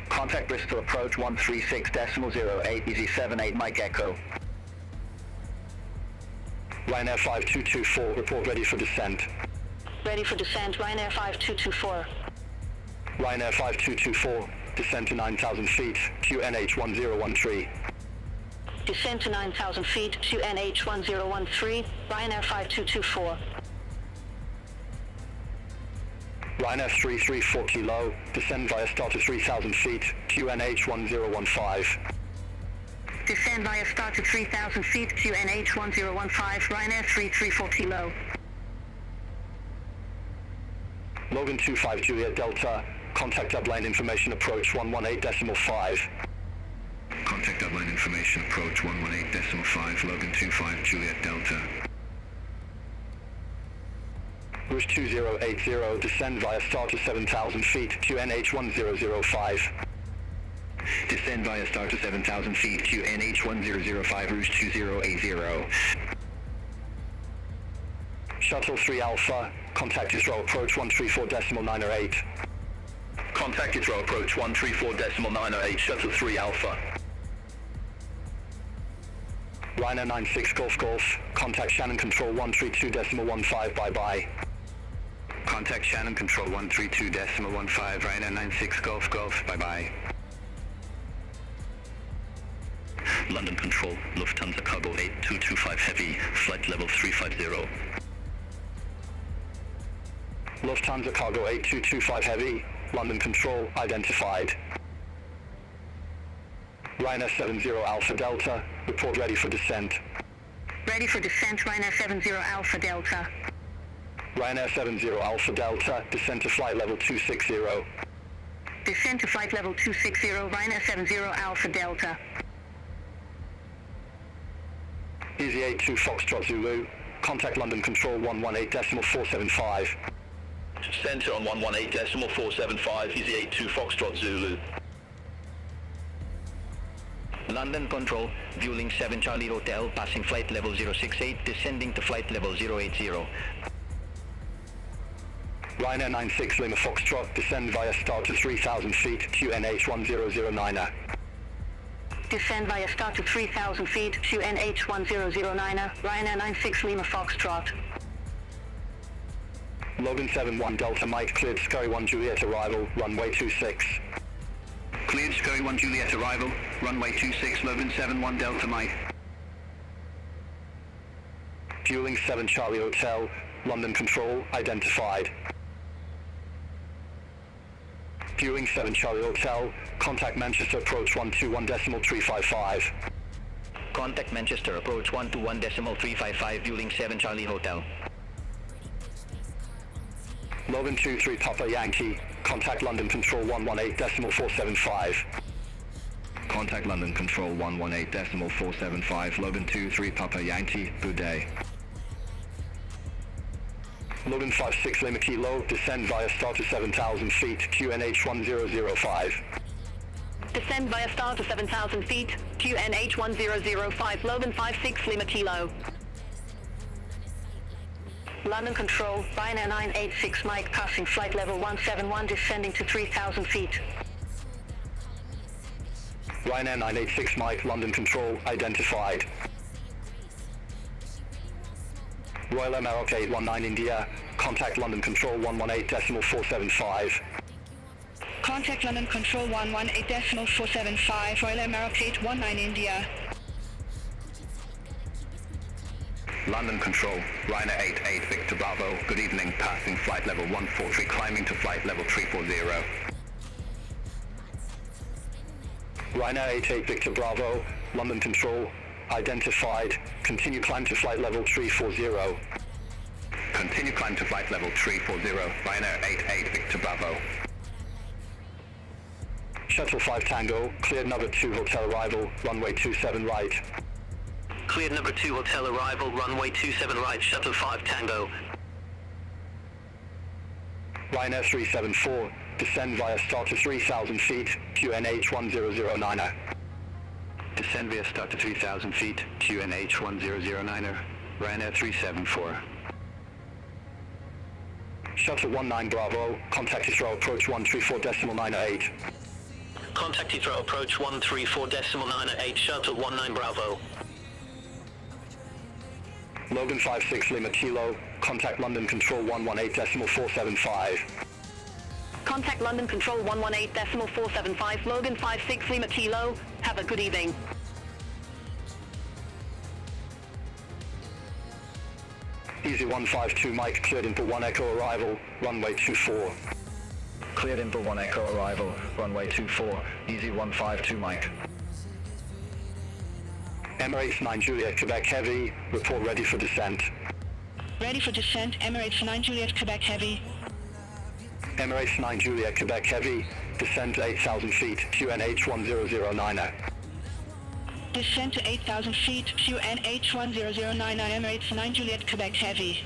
Contact Bristol approach 136.08, easy 78 Mike Echo. Ryanair 5224, report ready for descent. Ready for descent, Ryanair 5224. Ryanair 5224, descend to 9,000 feet, QNH 1013. Descend to 9,000 feet, QNH 1013, Ryanair 5224. Ryanair 334 kilo, descend via start to 3,000 feet, QNH 1015. Descend via start to 3,000 feet, QNH 1015, Ryanair 334 kilo. Logan 25 Juliet Delta, contact upline information approach 118.5. Contact upline information approach 118.5, Logan 25 Juliet Delta. Rouge 2080, descend via start to 7,000 feet, QNH 1005. Descend via start to 7,000 feet, QNH 1005, Rouge 2080. Shuttle 3 Alpha, contact Israel approach 134.908. Contact Israel approach 134.908, Shuttle 3 Alpha. Ryanair 96 Golf Golf, contact Shannon Control 132.15, bye-bye. Contact Shannon Control 132.15, Ryanair 96 Golf Golf, bye-bye. London Control, Lufthansa Cargo 8225 Heavy, flight level 350. Lufthansa Cargo 8225 Heavy, London Control, identified. Ryanair 70 Alpha Delta, report ready for descent. Ready for descent, Ryanair 70 Alpha Delta. Ryanair 70 Alpha Delta, descend to flight level 260. Descend to flight level 260, Ryanair 70 Alpha Delta. Easy 82 Foxtrot Zulu, contact London Control 118.475. Center on 118.475, Easy 82 Foxtrot Zulu. London Control, fueling 7 Charlie Hotel, passing flight level 068, descending to flight level 080. Ryanair 96 Lima Foxtrot, descend via start to 3,000 feet, QNH 1009. Descend via start to 3,000 feet, QNH 1009, Ryanair 96 Lima Foxtrot. Logan 71 Delta Mike, cleared Scurry 1 Juliet arrival, runway 26. Cleared Scurry 1 Juliet arrival, runway 26, Logan 71 Delta Mike. Fueling 7 Charlie Hotel, London Control, identified. Fueling 7 Charlie Hotel, contact Manchester approach 121.355. Contact Manchester approach 121.355, fueling 7 Charlie Hotel. Logan 23 Papa Yankee, contact London Control 118.475. Contact London Control 118.475, Logan 23 Papa Yankee, good day. Logan 56 Lima Kilo, descend via start to 7,000 feet, QNH 1005. Descend via star to 7,000 feet, QNH 1005, Logan 56 Lima Kilo. London Control, Ryanair 986 Mike, passing flight level 171, descending to 3,000 feet. Ryanair 986 Mike, London Control, identified. Royal Air Maroc 819 India, contact London Control 118.475. Contact London Control 118.475, Royal Air Maroc 819 India. London Control, Ryanair 88 Victor Bravo, good evening, passing flight level 143, climbing to flight level 340. Ryanair 88 Victor Bravo, London Control, identified, continue climb to flight level 340. Continue climb to flight level 340, Ryanair 88 Victor Bravo. Shuttle 5 Tango, cleared number 2 hotel arrival, runway 27 right. Cleared number 2 hotel arrival, runway 27 right, Shuttle 5 Tango. Ryanair 374, descend via start to 3,000 feet, QNH 10090. Descend via start to 3,000 feet, QNH 1009er, Ryanair 374. Shuttle 19 Bravo, contact Heathrow approach 134.98. Contact Heathrow approach 134.98, shuttle 19 Bravo. Logan 56 Lima Kilo, contact London Control 118.475. Contact London Control 118.475, Logan 56 Lima Kilo. Have a good evening. Easy 152 Mike, cleared input 1 Echo arrival, runway 24. Cleared input 1 Echo arrival, runway 24, easy 152 Mike. Emirates 9 Juliet Quebec Heavy, report ready for descent. Ready for descent, Emirates 9 Juliet Quebec Heavy. Emirates 9 Juliet Quebec Heavy, descend to 8,000 feet, QNH 1009er. Descend to 8,000 feet, QNH 1009 Emirates 9 Juliet Quebec Heavy.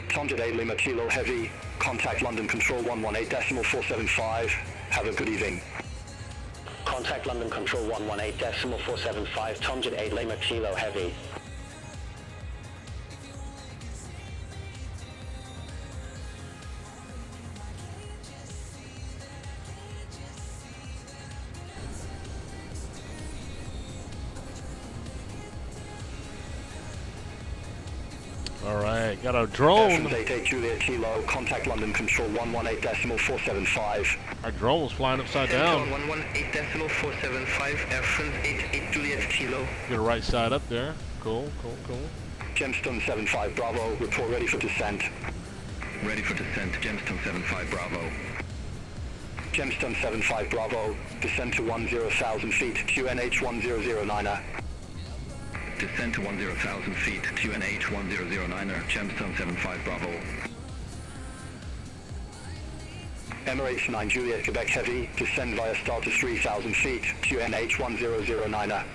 Tomjet 8 Lima Kilo Heavy, contact London Control 118.475, have a good evening. Contact London Control 118.475, Tomjet 8 Lima Kilo Heavy. All right, got a drone. 88 Juliet Kilo, contact London Control 118.475. Our drone was flying upside down. 118.475, Air France 88 Juliet Kilo. Get a right side up there. Cool, cool, cool. Gemstone 75 Bravo, report ready for descent. Ready for descent, Gemstone 75 Bravo. Gemstone 75 Bravo, descend to 10,000 feet, QNH 1009er. Descend to 10,000 feet, QNH 1009er, Gemstone 75 Bravo. Emirates 9 Juliet Quebec Heavy, descend via start to 3,000 feet, QNH 1009er.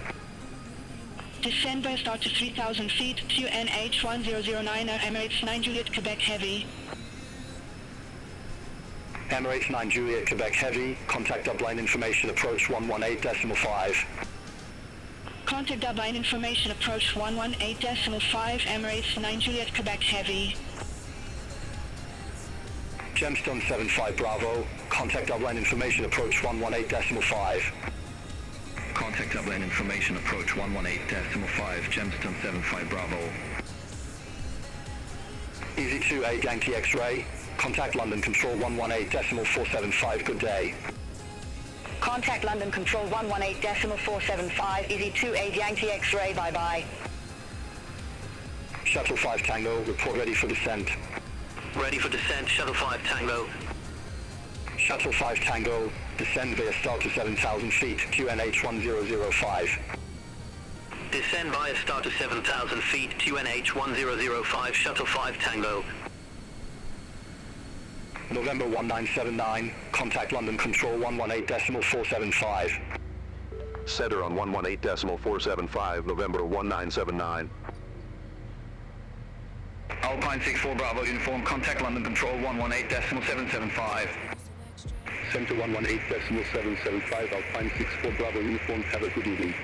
Descend by start to 3,000 feet, QNH 1009 Emirates 9 Juliet Quebec Heavy. Emirates 9 Juliet Quebec Heavy, contact upline information approach 118.5. Contact upline information approach 118.5 Emirates 9 Juliet Quebec Heavy. Gemstone 75 Bravo, contact upline information approach 118.5. Contact upline information approach 118.5, Gemstone 75 Bravo. Easy 28 Yankee X-ray, contact London Control 118.475, good day. Contact London Control 118.475, Easy 28 Yankee X-ray, bye-bye. Shuttle 5 Tango, report ready for descent. Ready for descent, Shuttle 5 Tango. Shuttle 5 Tango, descend via start to 7,000 feet, QNH 1005. Descend via start to 7,000 feet, QNH 1005, Shuttle 5 Tango. November 1979, contact London Control 118.475. Center on 118.475, November 1979. Alpine 64 Bravo Uniform, contact London Control 118.775. Center 118.775, Alpine 64 Bravo Uniform, have a good evening.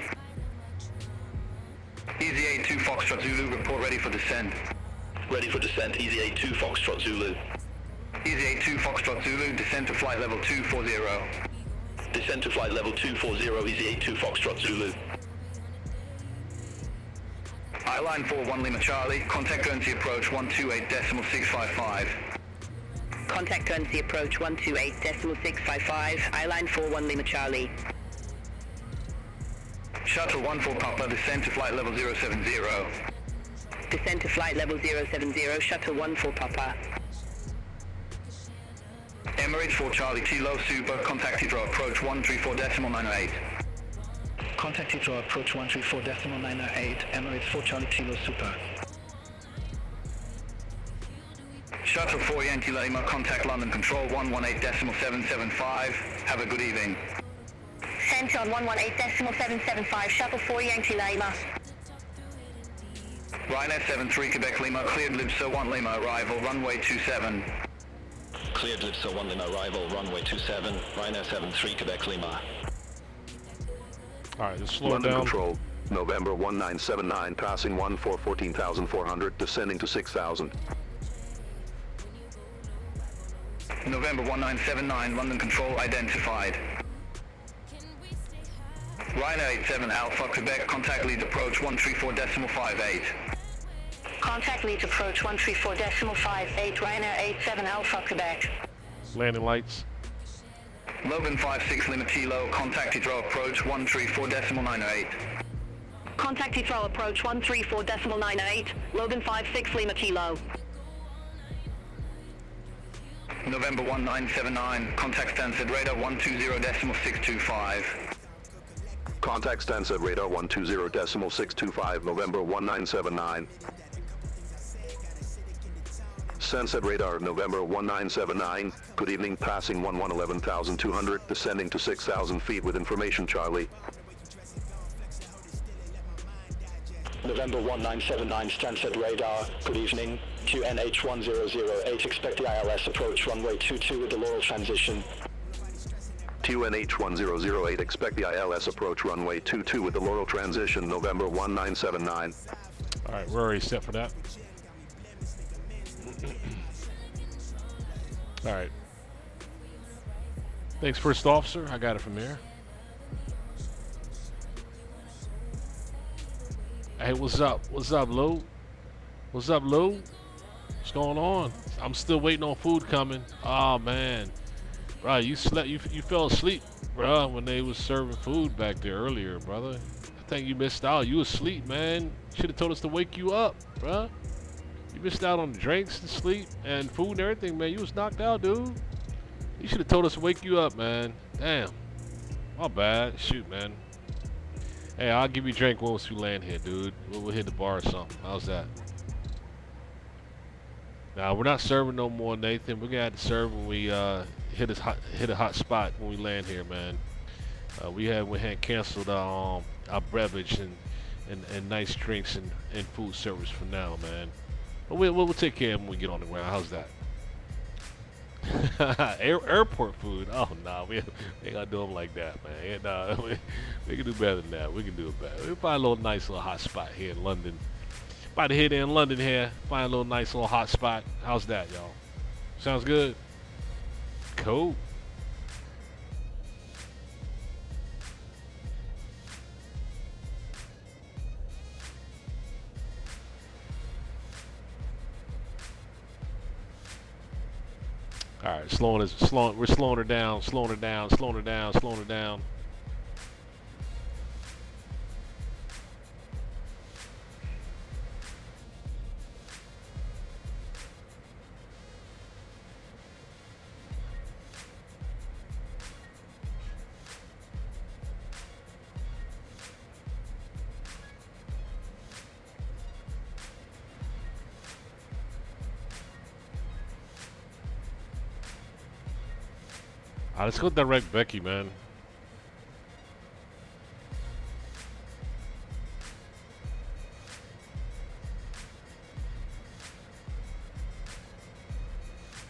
Easy 82 Foxtrot Zulu, report ready for descent. Ready for descent, Easy 82 Foxtrot Zulu. Easy 82 Foxtrot Zulu, descend to flight level 240. Descend to flight level 240, Easy 82 Foxtrot Zulu. I-line 41 Lima Charlie, contact currency approach 128.655. Contact currency approach 128.655, I-line 41 Lima Charlie. Shuttle 14 Papa, descend to flight level 070. Descend to flight level 070, Shuttle 14 Papa. Emirates 4 Charlie Kilo Super, contact Heathrow approach 134.98. Contact Heathrow approach 134.98, Emirates 4 Charlie Kilo Super. Shuttle 4 Yankee Lima, contact London Control 118.775. Have a good evening. Center on 118.775, Shuttle 4 Yankee Lima. Ryanair 73 Quebec Lima, cleared Lipso 1 Lima, arrival, runway 27. Cleared Lipso 1 Lima, arrival, runway 27, Ryanair 73 Quebec Lima. All right, let's slow London down. Control, November 1979, passing 14,400, descending to 6,000. November 1979, London Control identified. Ryanair 87 Alpha Quebec, contact leads approach 134.58. Contact leads approach 134.58, Ryanair 87 Alpha Quebec. Landing lights. Logan 56 Lima Kilo, contact Heathrow approach 134.98. Contact Heathrow approach 134.98, Logan 56 Lima Kilo. November 1979, contact Stansted radar 120.625. Contact Stansted radar 120.625, November 1979. Stansted radar, November 1979. Good evening, passing 11,200, descending to 6,000 feet with information, Charlie. November 1979, Stansted radar, good evening. QNH1008, expect the ILS approach runway 22 with the Laurel transition. QNH1008, expect the ILS approach runway 22 with the Laurel transition, November 1979. All right, we're already set for that. All right. Thanks, First Officer. I got it from here. Hey, what's up? What's up, Lou? What's up, Lou? What's going on? I'm still waiting on food coming. Oh man, bro, you slept. You fell asleep, bro, when they was serving food back there earlier, brother. I think you missed out. You was asleep, man. Should have told us to wake you up, bro. You missed out on drinks and sleep and food and everything, man. You was knocked out, dude. You should have told us to wake you up, man. Damn. My bad. Shoot, man. Hey, I'll give you a drink once we land here, dude. We'll hit the bar or something. How's that? Now we're not serving no more, Nathan. We're gonna have to serve when we hit a hot spot when we land here, man. We had canceled our beverage and nice drinks and food service for now, man. But we'll take care of them when we get on the ground. How's that? Airport food? Oh no, we ain't gonna do them like that, man. Nah, we can do better than that. We can do it better. We'll find a little nice little hot spot here in London. About to hit in London here. Find a little nice little hot spot. How's that, y'all? Sounds good? Cool. All right, we're slowing her down, slowing her down, slowing her down, slowing her down. Let's go direct Becky, man.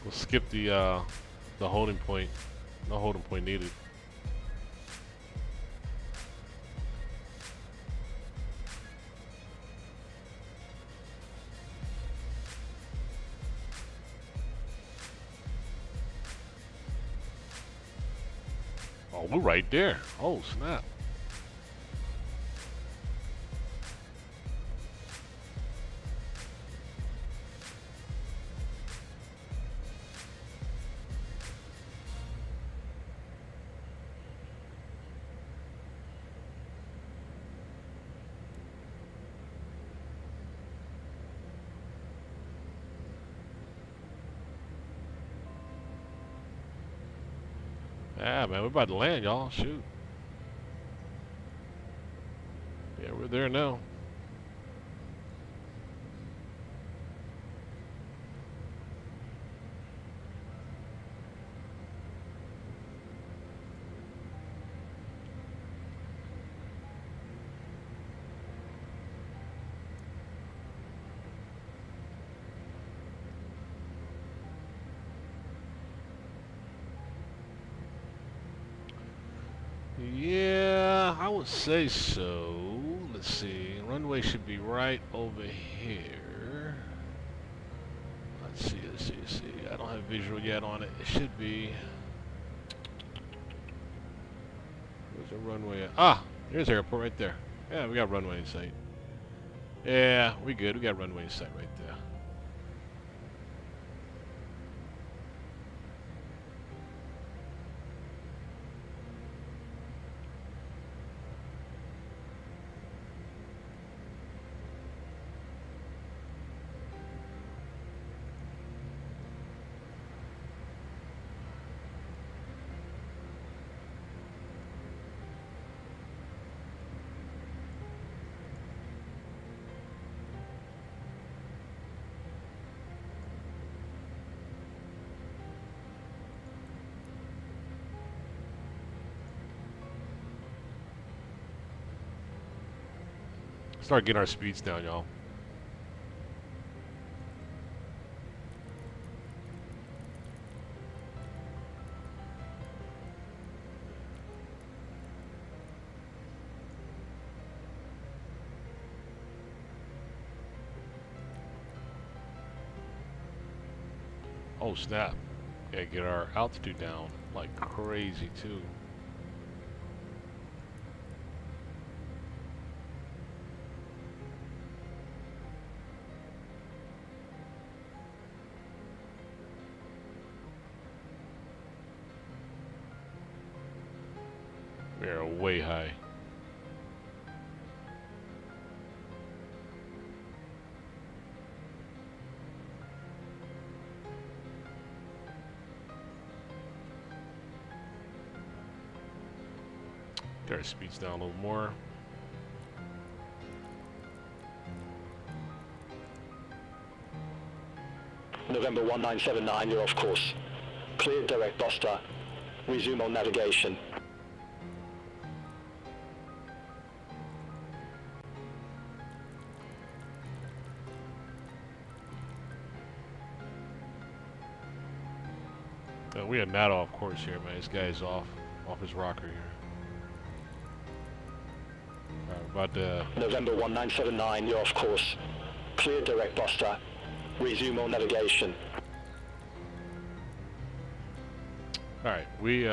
We'll skip the holding point. No holding point needed. Oh, we're right there. Oh, snap. Yeah, man, we're about to land, y'all. Shoot. Yeah, we're there now. Yeah, I would say so. Let's see. Runway should be right over here. Let's see. I don't have visual yet on it. It should be. Where's the runway at? Ah, there's the airport right there. Yeah, we got runway in sight. Yeah, we good. We got runway in sight right there. Start getting our speeds down, y'all. Oh snap. Yeah, get our altitude down like crazy too. We are way high. Get our speeds down a little more. November 1979, you're off course. Clear direct Buster. Resume on navigation. We are not off course here, man. This guy is off his rocker here. Alright, about to... November 1979, you're off course. Clear direct Buster. Resume on navigation. Alright, we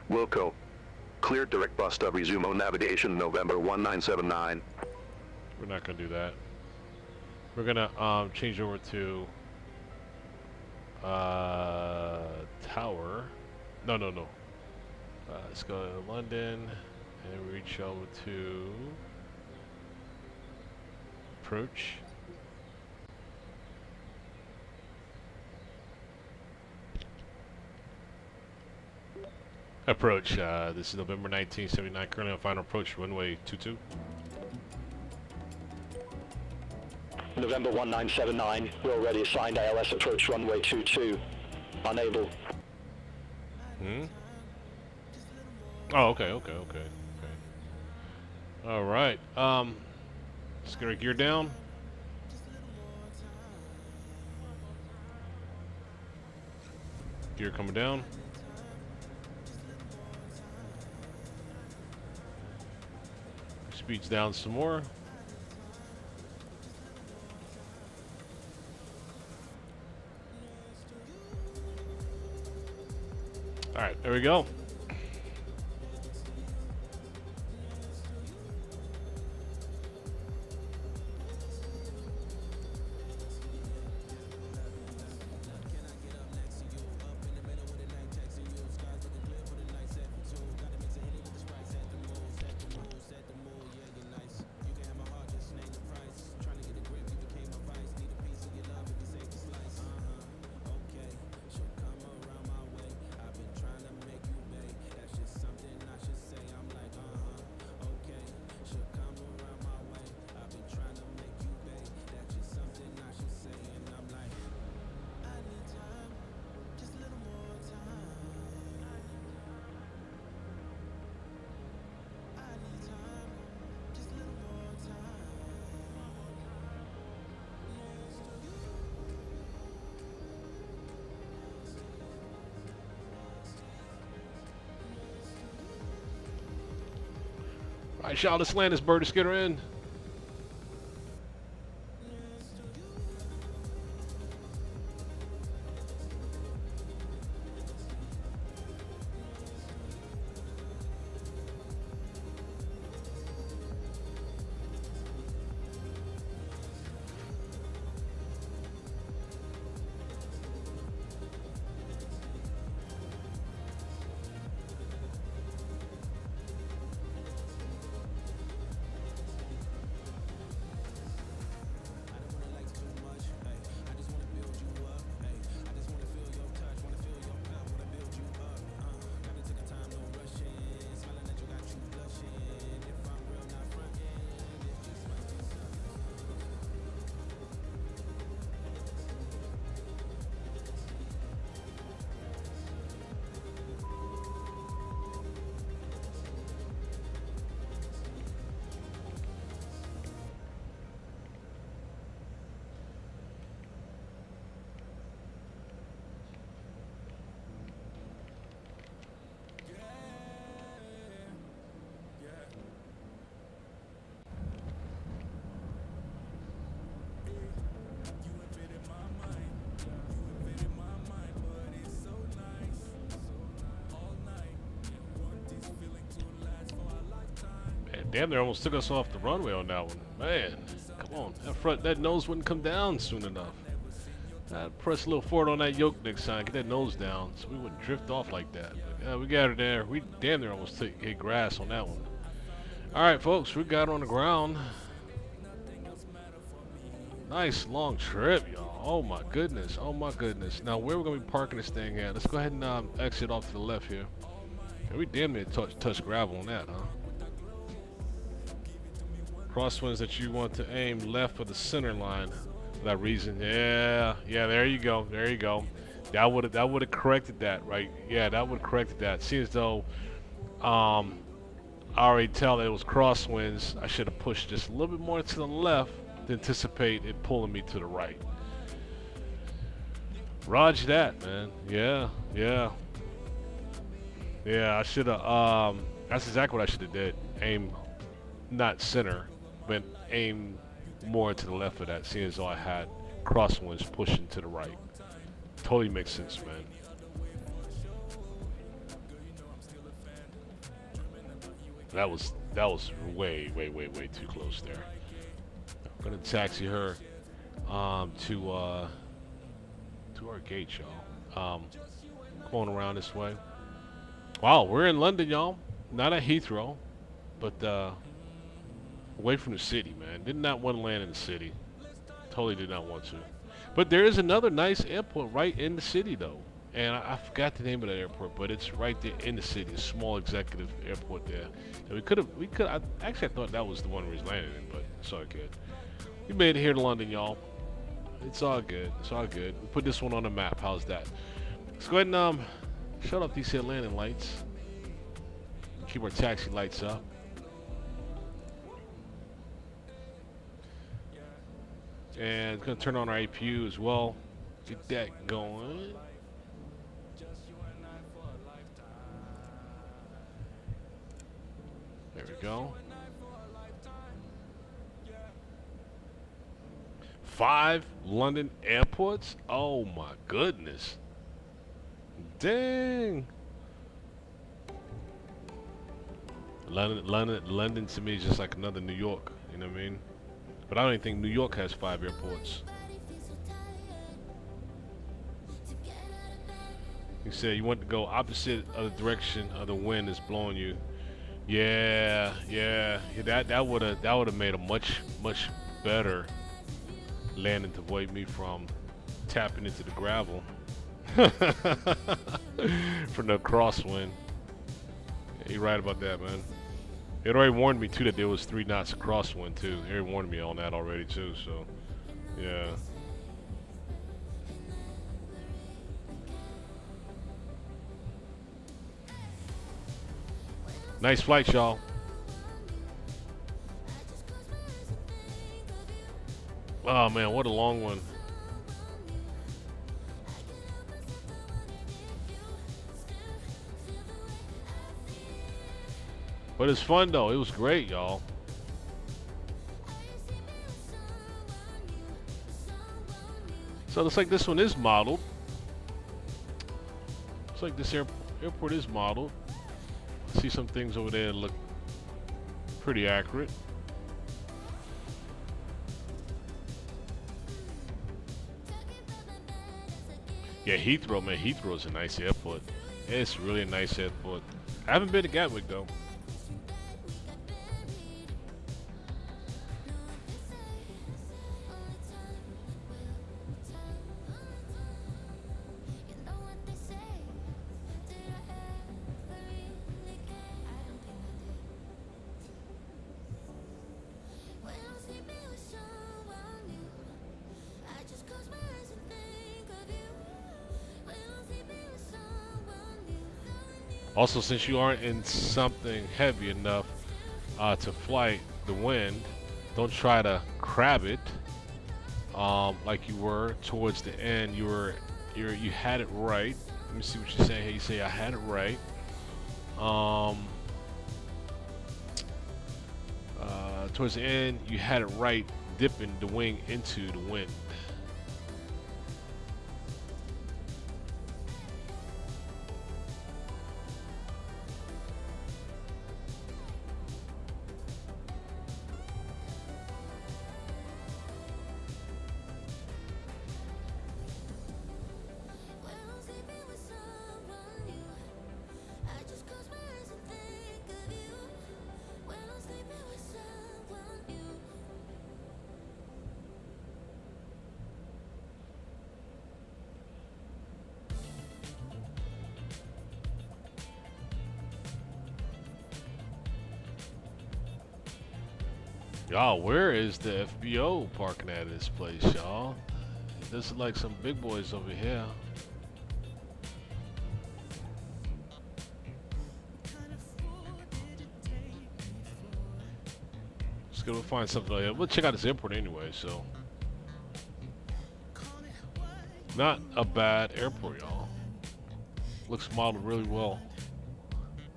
Wilco. Clear direct Buster, resume on navigation, November 1979. We're not gonna do that. We're gonna change over to tower. No. Let's go to London and reach over to approach. Approach. This is November 1979. Currently on final approach, runway 22. November 1979, we're already assigned ALS approach runway 22. Unable. Oh, okay. All right. Let's get our gear down. Gear coming down. Speeds down some more. All right, there we go. Alright, y'all, let's land this bird. Let's get her in. Damn, they almost took us off the runway on that one. Man, come on. That nose wouldn't come down soon enough. I'd press a little forward on that yoke next time. Get that nose down so we wouldn't drift off like that. But, we got her there. We damn near almost hit grass on that one. Alright, folks. We got her on the ground. Nice long trip, y'all. Oh, my goodness. Oh, my goodness. Now, where are we going to be parking this thing at? Let's go ahead and exit off to the left here. And we damn near touch gravel on that, huh? Crosswinds that you want to aim left of the center line for that reason. Yeah, there you go. There you go. That would have corrected that, right? Yeah, that would have corrected that. See, as though I already tell that it was crosswinds. I should have pushed just a little bit more to the left to anticipate it pulling me to the right. Roger that, man. Yeah. I should have. That's exactly what I should have did. Aim, not center, but aim more to the left of that, seeing as though I had crosswinds pushing to the right. Totally makes sense, man. That was way too close there. I'm gonna taxi her to our gate, y'all. Going around this way. Wow, we're in London, y'all. Not at Heathrow, but away from the city, man. Did not want to land in the city. Totally did not want to. But there is another nice airport right in the city, though. And I forgot the name of that airport, but it's right there in the city. A small executive airport there. And I thought that was the one we was landing in, but it's all good. We made it here to London, y'all. It's all good. It's all good. We put this one on the map. How's that? Let's go ahead and shut off these here landing lights. Keep our taxi lights up. And gonna turn on our APU as well. Get that going. There we go. 5 London airports? Oh my goodness. Dang. London to me is just like another New York, you know what I mean? But I don't even think New York has 5 airports. You said you want to go opposite of the direction of the wind is blowing you. Yeah, that would have made a much better landing to avoid me from tapping into the gravel from the crosswind. Yeah, you're right about that, man. It already warned me too that there was 3 knots of crosswind too. They already warned me on that already too, so yeah. Nice flight, y'all. Oh man, what a long one. But it's fun though. It was great, y'all. So it looks like this one is modeled. Looks like this airport is modeled. I see some things over there that look pretty accurate. Yeah, Heathrow, man. Heathrow is a nice airport. It's really a nice airport. I haven't been to Gatwick though. Also, since you aren't in something heavy enough to fight the wind, don't try to crab it like you were towards the end. You had it right. Let me see what you're saying here. You say I had it right. Towards the end, you had it right, dipping the wing into the wind. Y'all, where is the FBO parking at this place, y'all? This is like some big boys over here. Let's go find something over here. We'll check out this airport anyway, so. Not a bad airport, y'all. Looks modeled really well.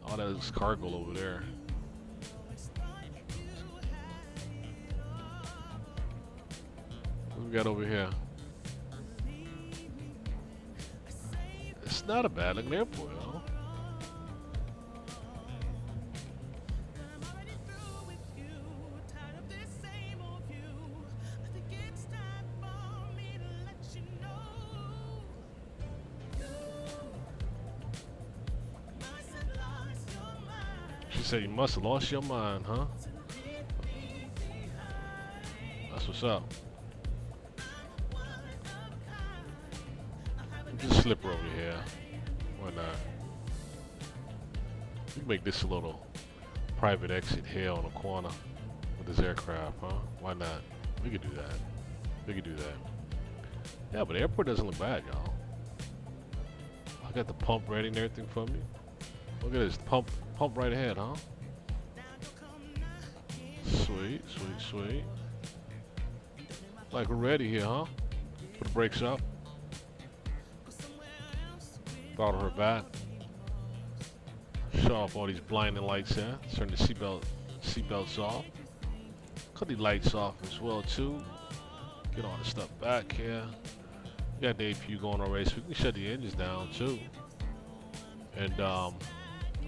All that is cargo over there. What we got over here? It's not a bad looking airport, though. She said you must have lost your mind, huh? That's what's up. Just slip her over here. Why not? We can make this a little private exit here on the corner with this aircraft, huh? Why not? We could do that. We could do that. Yeah, but the airport doesn't look bad, y'all. I got the pump ready and everything for me. Look at this pump right ahead, huh? Sweet, sweet, sweet. Like we're ready here, huh? Put the brakes up. Throttle her back. Shut off all these blinding lights there. Turn the seatbelts off. Cut the lights off as well too. Get all the stuff back here. We got the APU going already, so we can shut the engines down too. And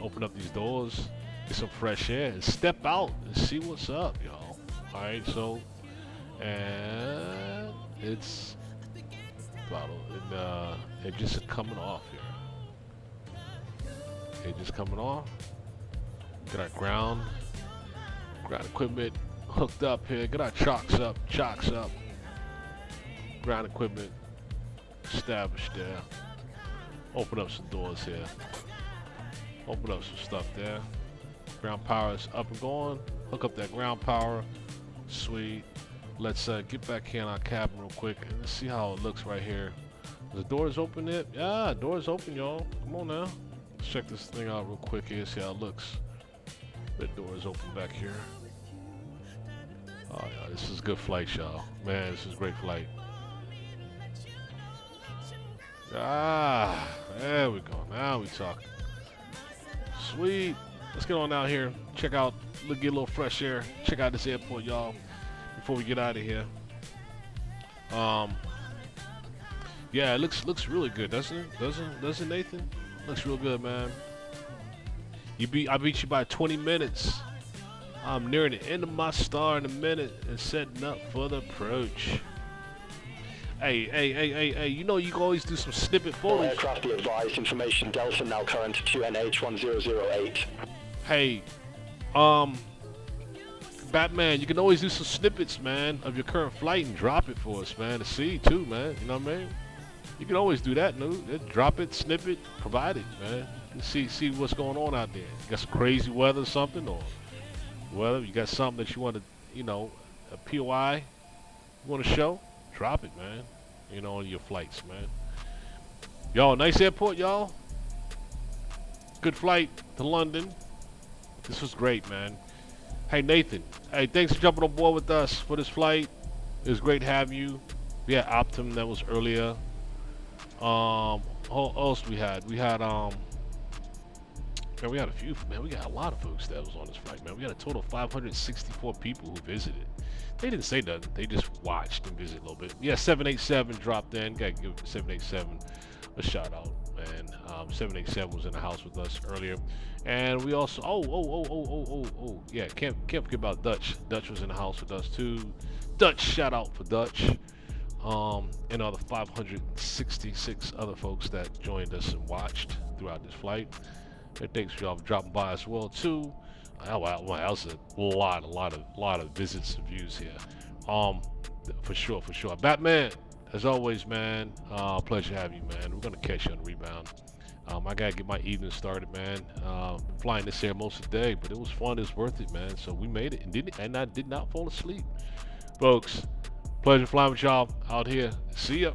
open up these doors, get some fresh air, and step out and see what's up, y'all. Alright, so and it's throttle and it just coming off here. Okay, just coming off. Get our ground equipment hooked up here. Get our chocks up. Ground equipment established there. Open up some doors here. Open up some stuff there. Ground power is up and going. Hook up that ground power. Sweet. Let's get back here in our cabin real quick and let's see how it looks right here. The doors open yet? Yeah, doors open, y'all. Come on now. Let's check this thing out real quick here, see how it looks. The doors open back here. Oh yeah, this is a good flight, y'all. Man, this is a great flight. Ah, there we go. Now we talking. Sweet. let's get on out here. Check out, get a little fresh air. Check out this airport, y'all, before we get out of here. Yeah, it looks really good, doesn't it? Doesn't Nathan? Looks real good, man. I beat you by 20 minutes. I'm nearing the end of my star in a minute and setting up for the approach. Hey, you know you can always do some snippet photos. Aircraft be advised, information Delta now current to NH1008. Hey, Batman, you can always do some snippets, man, of your current flight and drop it for us, man, to see too, man. You know what I mean? You can always do that, no? Drop it, snip it, provide it, man. See what's going on out there. You got some crazy weather or something, or weather, you got something that you want to, you know, a POI you want to show, drop it, man. You know, on your flights, man. Y'all, nice airport, y'all. Good flight to London. This was great, man. Hey, Nathan. Hey, thanks for jumping on board with us for this flight. It was great having you. We had Optum that was earlier. What else we had? We had man, we had a few, man. We got a lot of folks that was on this flight, man. We had a total of 564 people who visited. They didn't say nothing. They just watched and visited a little bit. Yeah, 787 dropped in. Gotta give 787 a shout out, man. 787 was in the house with us earlier, and we also yeah, can't forget about Dutch. Dutch was in the house with us too. Dutch, shout out for Dutch. And other 566 other folks that joined us and watched throughout this flight. And thanks for y'all for dropping by as well too. That was a lot of visits and views here. For sure. Batman, as always, man. Pleasure having you, man. We're gonna catch you on the rebound. I gotta get my evening started, man. Flying this air most of the day, but it was fun. It was worth it, man. So we made it, and I did not fall asleep, folks. Pleasure flying with y'all out here. See ya.